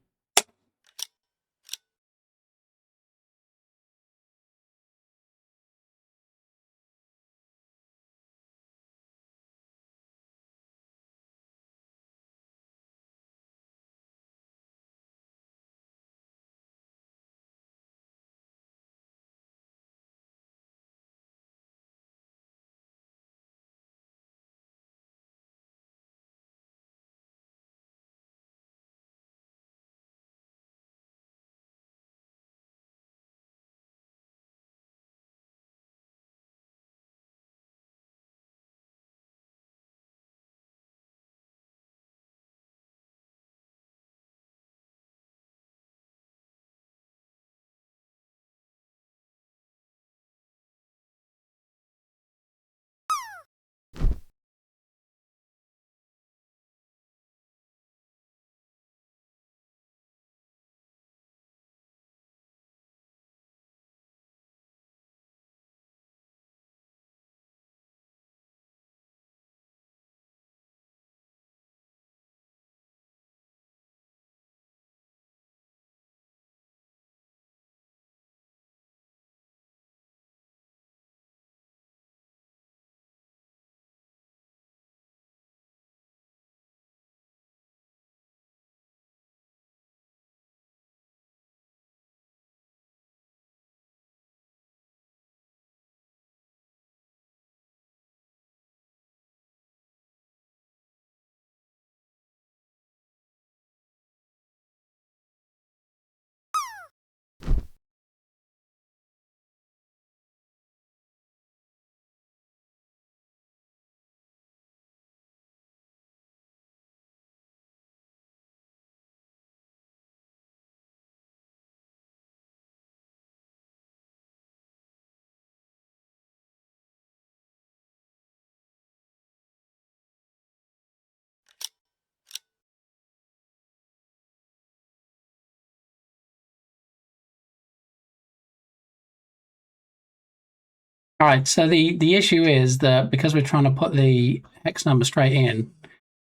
[SPEAKER 1] All right, so the issue is that because we're trying to put the hex number straight in,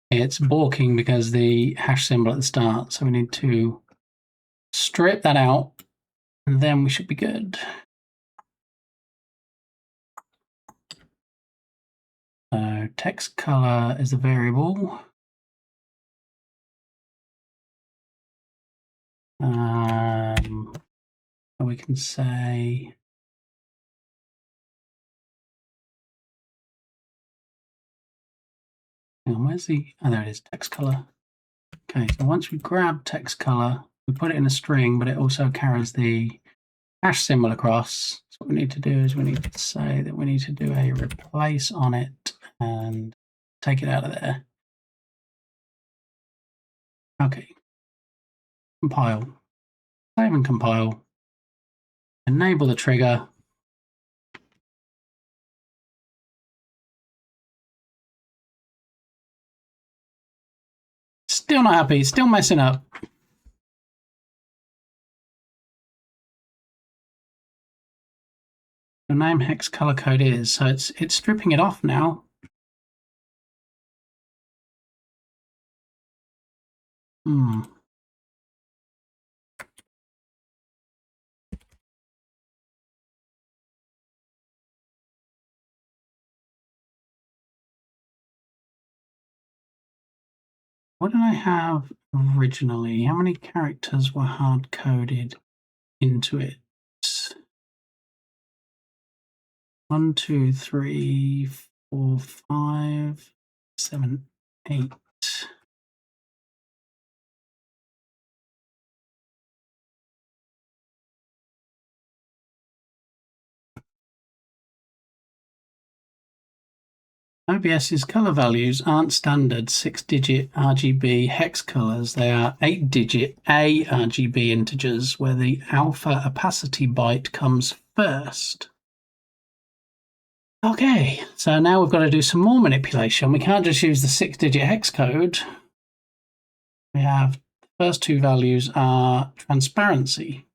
[SPEAKER 1] it's balking because the hash symbol at the start. So we need to strip that out, and then we should be good. So text color is the variable. We can say where's the, oh, there it is, text color. Okay, so once we grab text color, we put it in a string, but it also carries the hash symbol across. So what we need to do is we need to say that we need to do a replace on it and take it out of there. Okay, compile, save and compile, enable the trigger. Still not happy, still messing up. The name hex color code is, so it's stripping it off now. What did I have originally? How many characters were hard coded into it? 1, 2, 3, 4, 5, 7, 8. OBS's color values aren't standard 6-digit RGB hex colors. They are 8-digit A RGB integers where the alpha opacity byte comes first. Okay, so now we've got to do some more manipulation. We can't just use the 6-digit hex code. We have the first two values are transparency.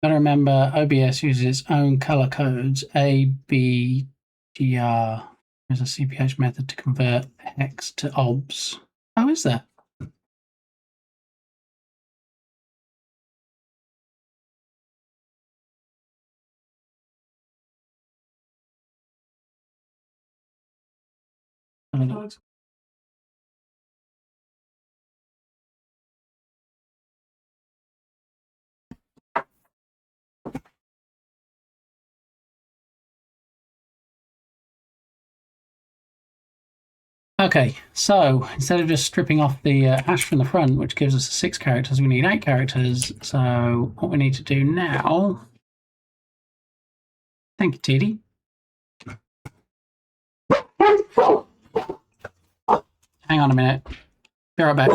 [SPEAKER 1] Got to remember, OBS uses its own color codes, A, B, G, R. There's a CPH method to convert hex to obs. Oh, is there? Okay, so instead of just stripping off the hash from the front, which gives us 6 characters, we need 8 characters. So what we need to do now... Thank you, Teddy. Hang on a minute. Be right back.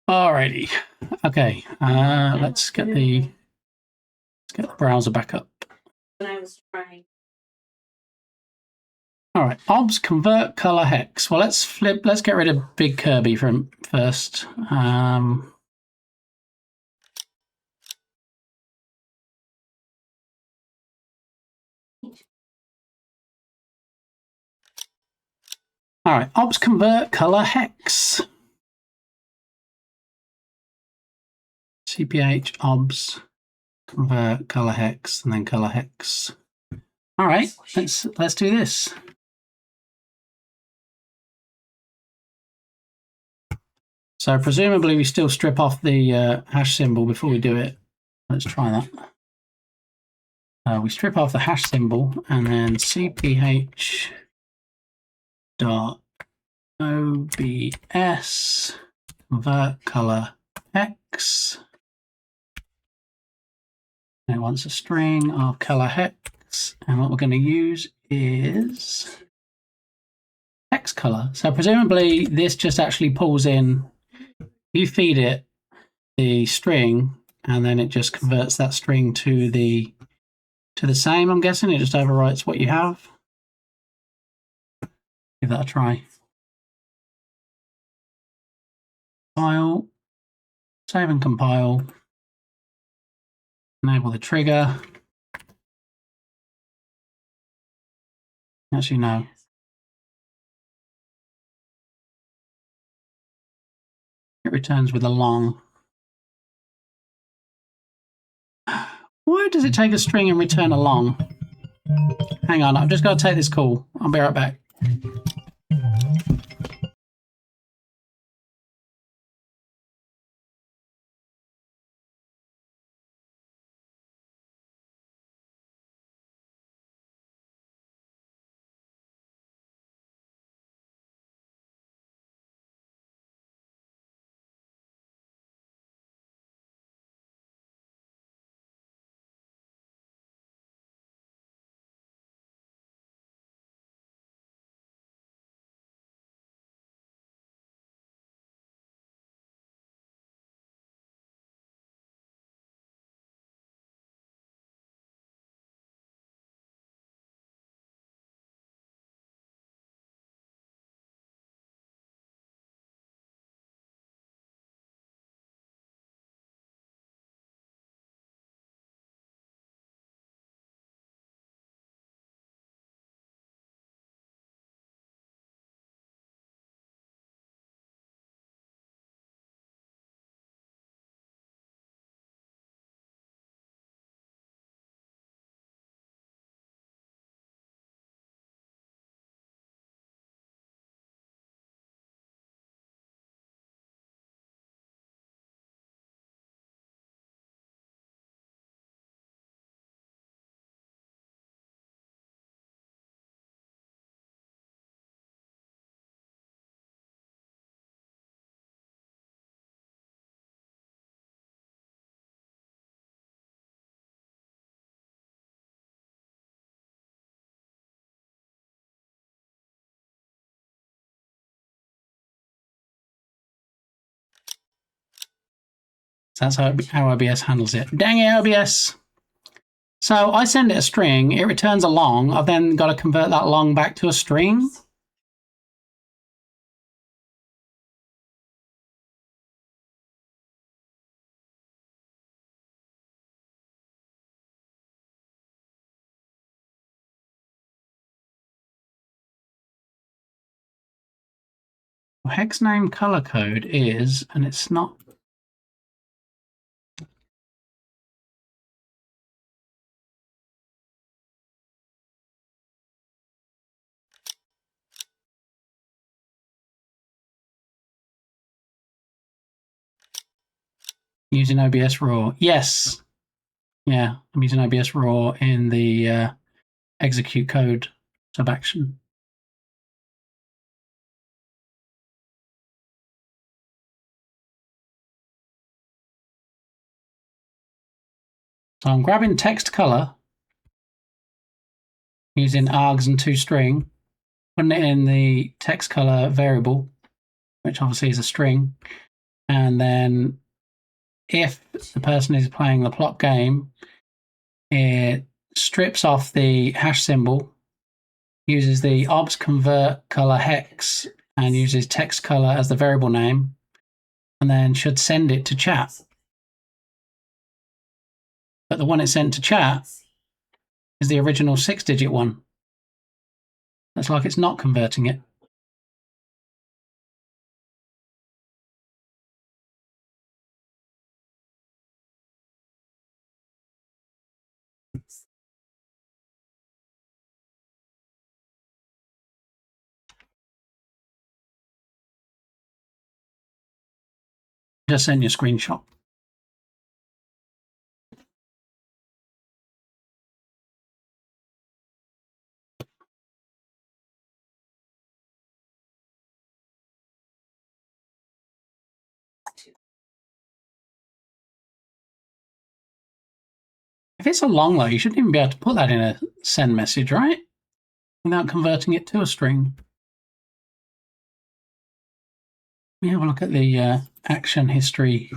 [SPEAKER 1] Alrighty. Okay, let's get the browser back up.
[SPEAKER 12] When I was trying.
[SPEAKER 1] All right, obs convert color hex. Well, let's get rid of Big Kirby from first. All right, obs convert color hex. CPH obs convert color hex and then color hex. All right, let's do this. So presumably we still strip off the hash symbol before we do it. Let's try that. We strip off the hash symbol and then CPH dot OBS convert color hex. And it wants a string of color hex, and what we're going to use is hex color. So presumably this just actually pulls in. You feed it the string, and then it just converts that string to the same. I'm guessing it just overwrites what you have. Give that a try. Compile, save and compile. Enable the trigger. Actually, no. It returns with a long. Why does it take a string and return a long? Hang on, I've just got to take this call. I'll be right back. So that's how OBS handles it. Dang it, OBS! So I send it a string, it returns a long. I've then got to convert that long back to a string. Hex name color code is, and it's not. Using OBS raw. Yes. Yeah, I'm using OBS raw in the execute code sub action. So I'm grabbing text color using args and toString, putting it in the text color variable, which obviously is a string. And then if the person is playing the plot game, it strips off the hash symbol, uses the obs convert color hex, and uses text color as the variable name, and then should send it to chat. But the one it sent to chat is the original 6-digit one. That's like it's not converting it. Just send you a screenshot. If it's a long low, you shouldn't even be able to put that in a send message, right? Without converting it to a string. We have a look at the action history.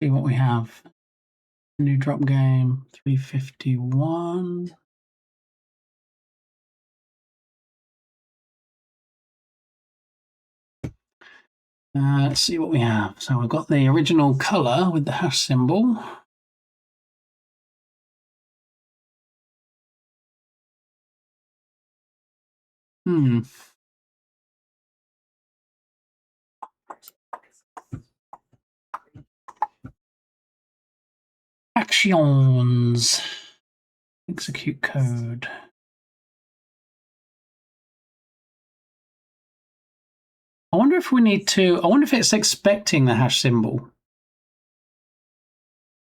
[SPEAKER 1] See what we have. New drop game 351. Let's see what we have. So we've got the original color with the hash symbol. Actions. Execute code. I wonder if we need to, I wonder if it's expecting the hash symbol.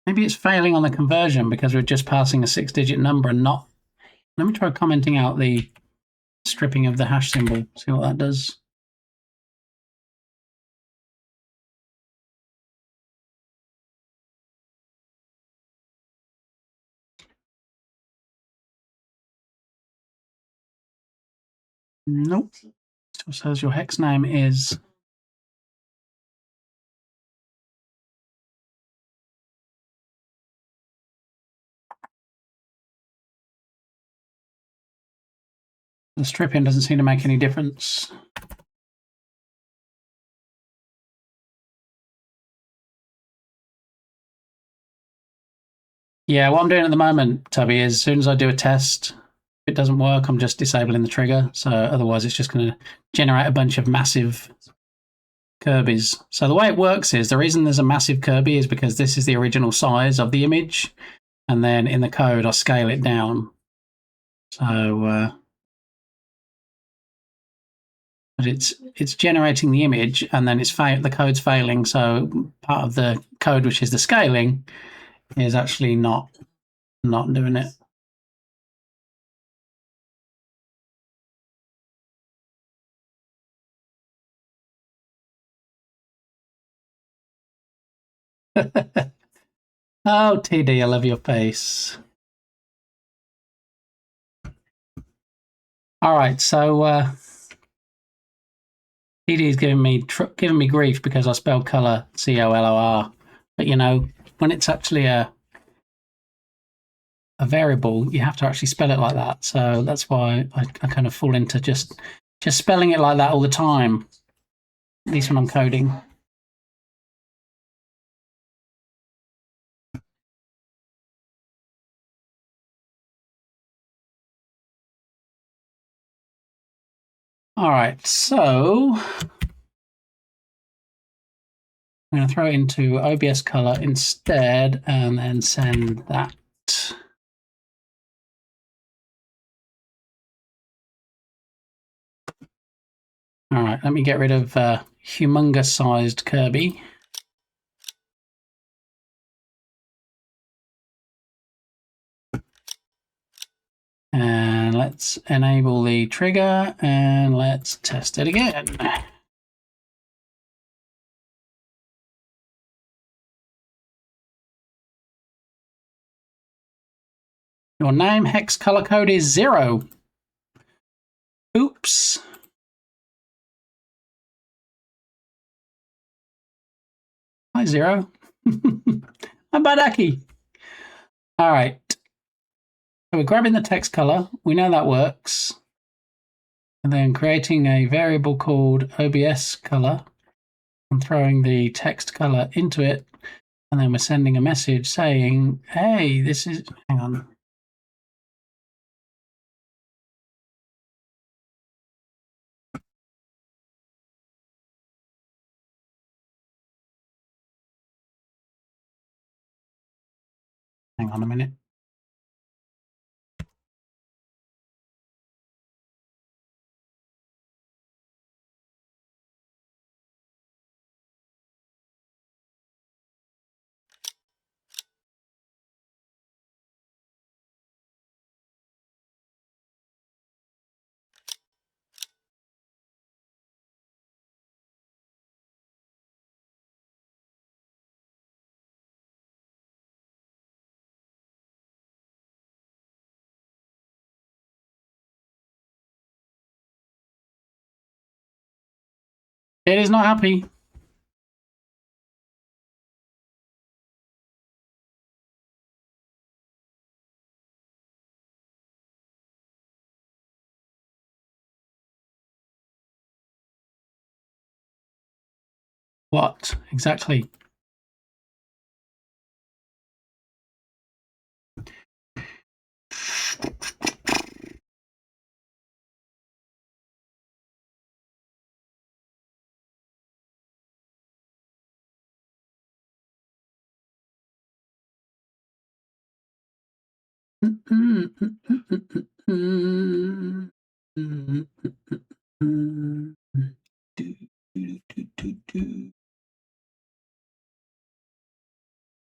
[SPEAKER 1] Maybe it's failing on the conversion because we're just passing a 6-digit number and not. Let me try commenting out the stripping of the hash symbol, see what that does. Nope. Still says your hex name is. The stripping doesn't seem to make any difference. Yeah, what I'm doing at the moment, Tubby, is as soon as I do a test, if it doesn't work, I'm just disabling the trigger. So otherwise, it's just going to generate a bunch of massive Kirby's. So the way it works is the reason there's a massive Kirby is because this is the original size of the image. And then in the code, I scale it down. So, but it's generating the image, and then the code's failing. So part of the code, which is the scaling, is actually not doing it. Oh, TD, I love your face. All right, so TD is giving me grief because I spelled color COLOR, but you know when it's actually a variable, you have to actually spell it like that. So that's why I kind of fall into just spelling it like that all the time. At least when I'm coding. All right, so I'm going to throw it into OBS color instead and then send that. All right, let me get rid of humongous sized Kirby. And let's enable the trigger and let's test it again. Your name hex color code is 0. Oops. Hi, 0. I'm Badaki. All right. So we're grabbing the text color. We know that works. And then creating a variable called OBS color and throwing the text color into it. And then we're sending a message saying, hey, this is, hang on. Hang on a minute. It is not happy. What exactly?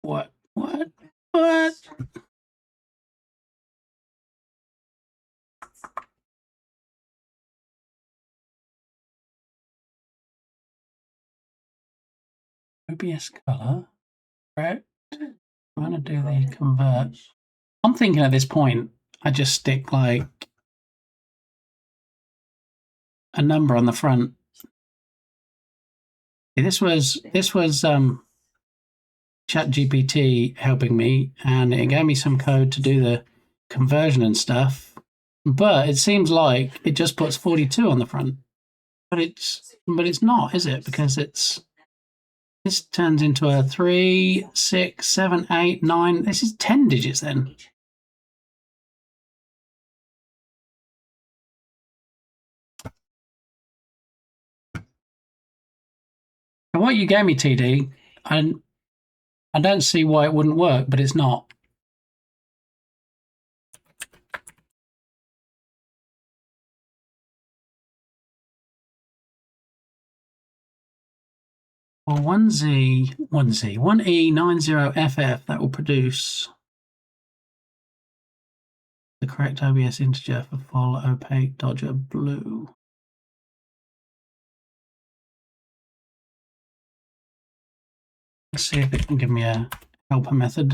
[SPEAKER 1] What? What? What? OBS color, right? I'm gonna do the convert. I'm thinking at this point, I just stick like a number on the front. This was ChatGPT helping me, and it gave me some code to do the conversion and stuff. But it seems like it just puts 42 on the front. But it's not, is it? Because this turns into a 3, 6, 7, 8, 9. This is 10 digits then. And what you gave me, TD, I don't see why it wouldn't work, but it's not. Well, 1E90FF, that will produce the correct OBS integer for full opaque Dodger blue. Let's see if it can give me a helper method.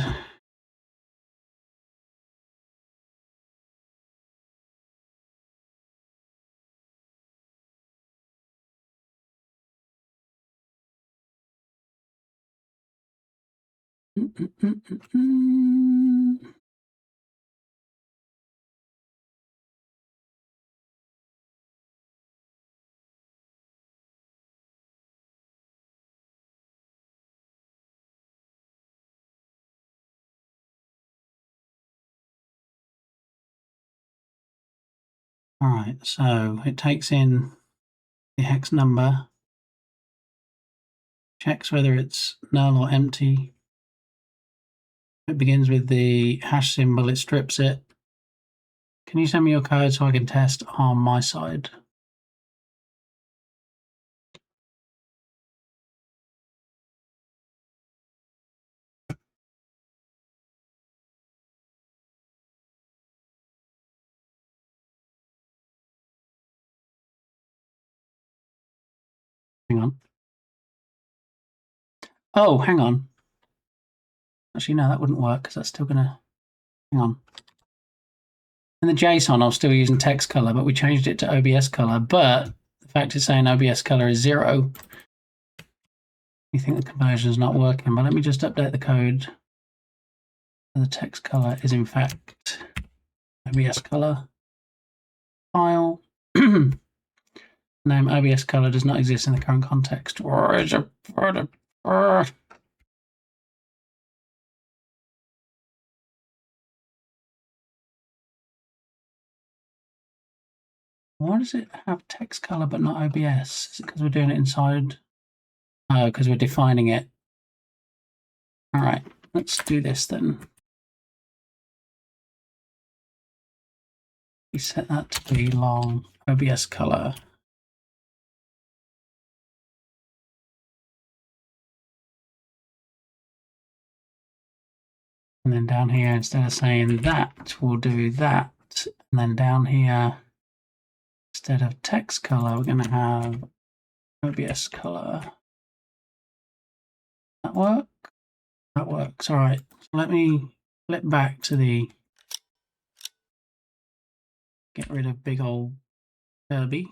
[SPEAKER 1] All right, so it takes in the hex number, checks whether it's null or empty. It begins with the hash symbol, it strips it. Can you send me your code so I can test on my side? Hang on. Oh, hang on. Actually, no, that wouldn't work because that's still going to... Hang on. In the JSON, I was still using text color, but we changed it to OBS color. But the fact it's saying OBS color is 0, you think the conversion is not working. But let me just update the code. The text color is in fact OBS color. File. Name OBS color does not exist in the current context. Why does it have text color but not OBS? Is it because we're doing it inside? Oh, because we're defining it. All right, let's do this then. We set that to be long OBS color. And then down here, instead of saying that, we'll do that. And then down here, instead of text color, we're going to have OBS color. That work? That works. All right. So let me flip back to the get rid of big old Kirby.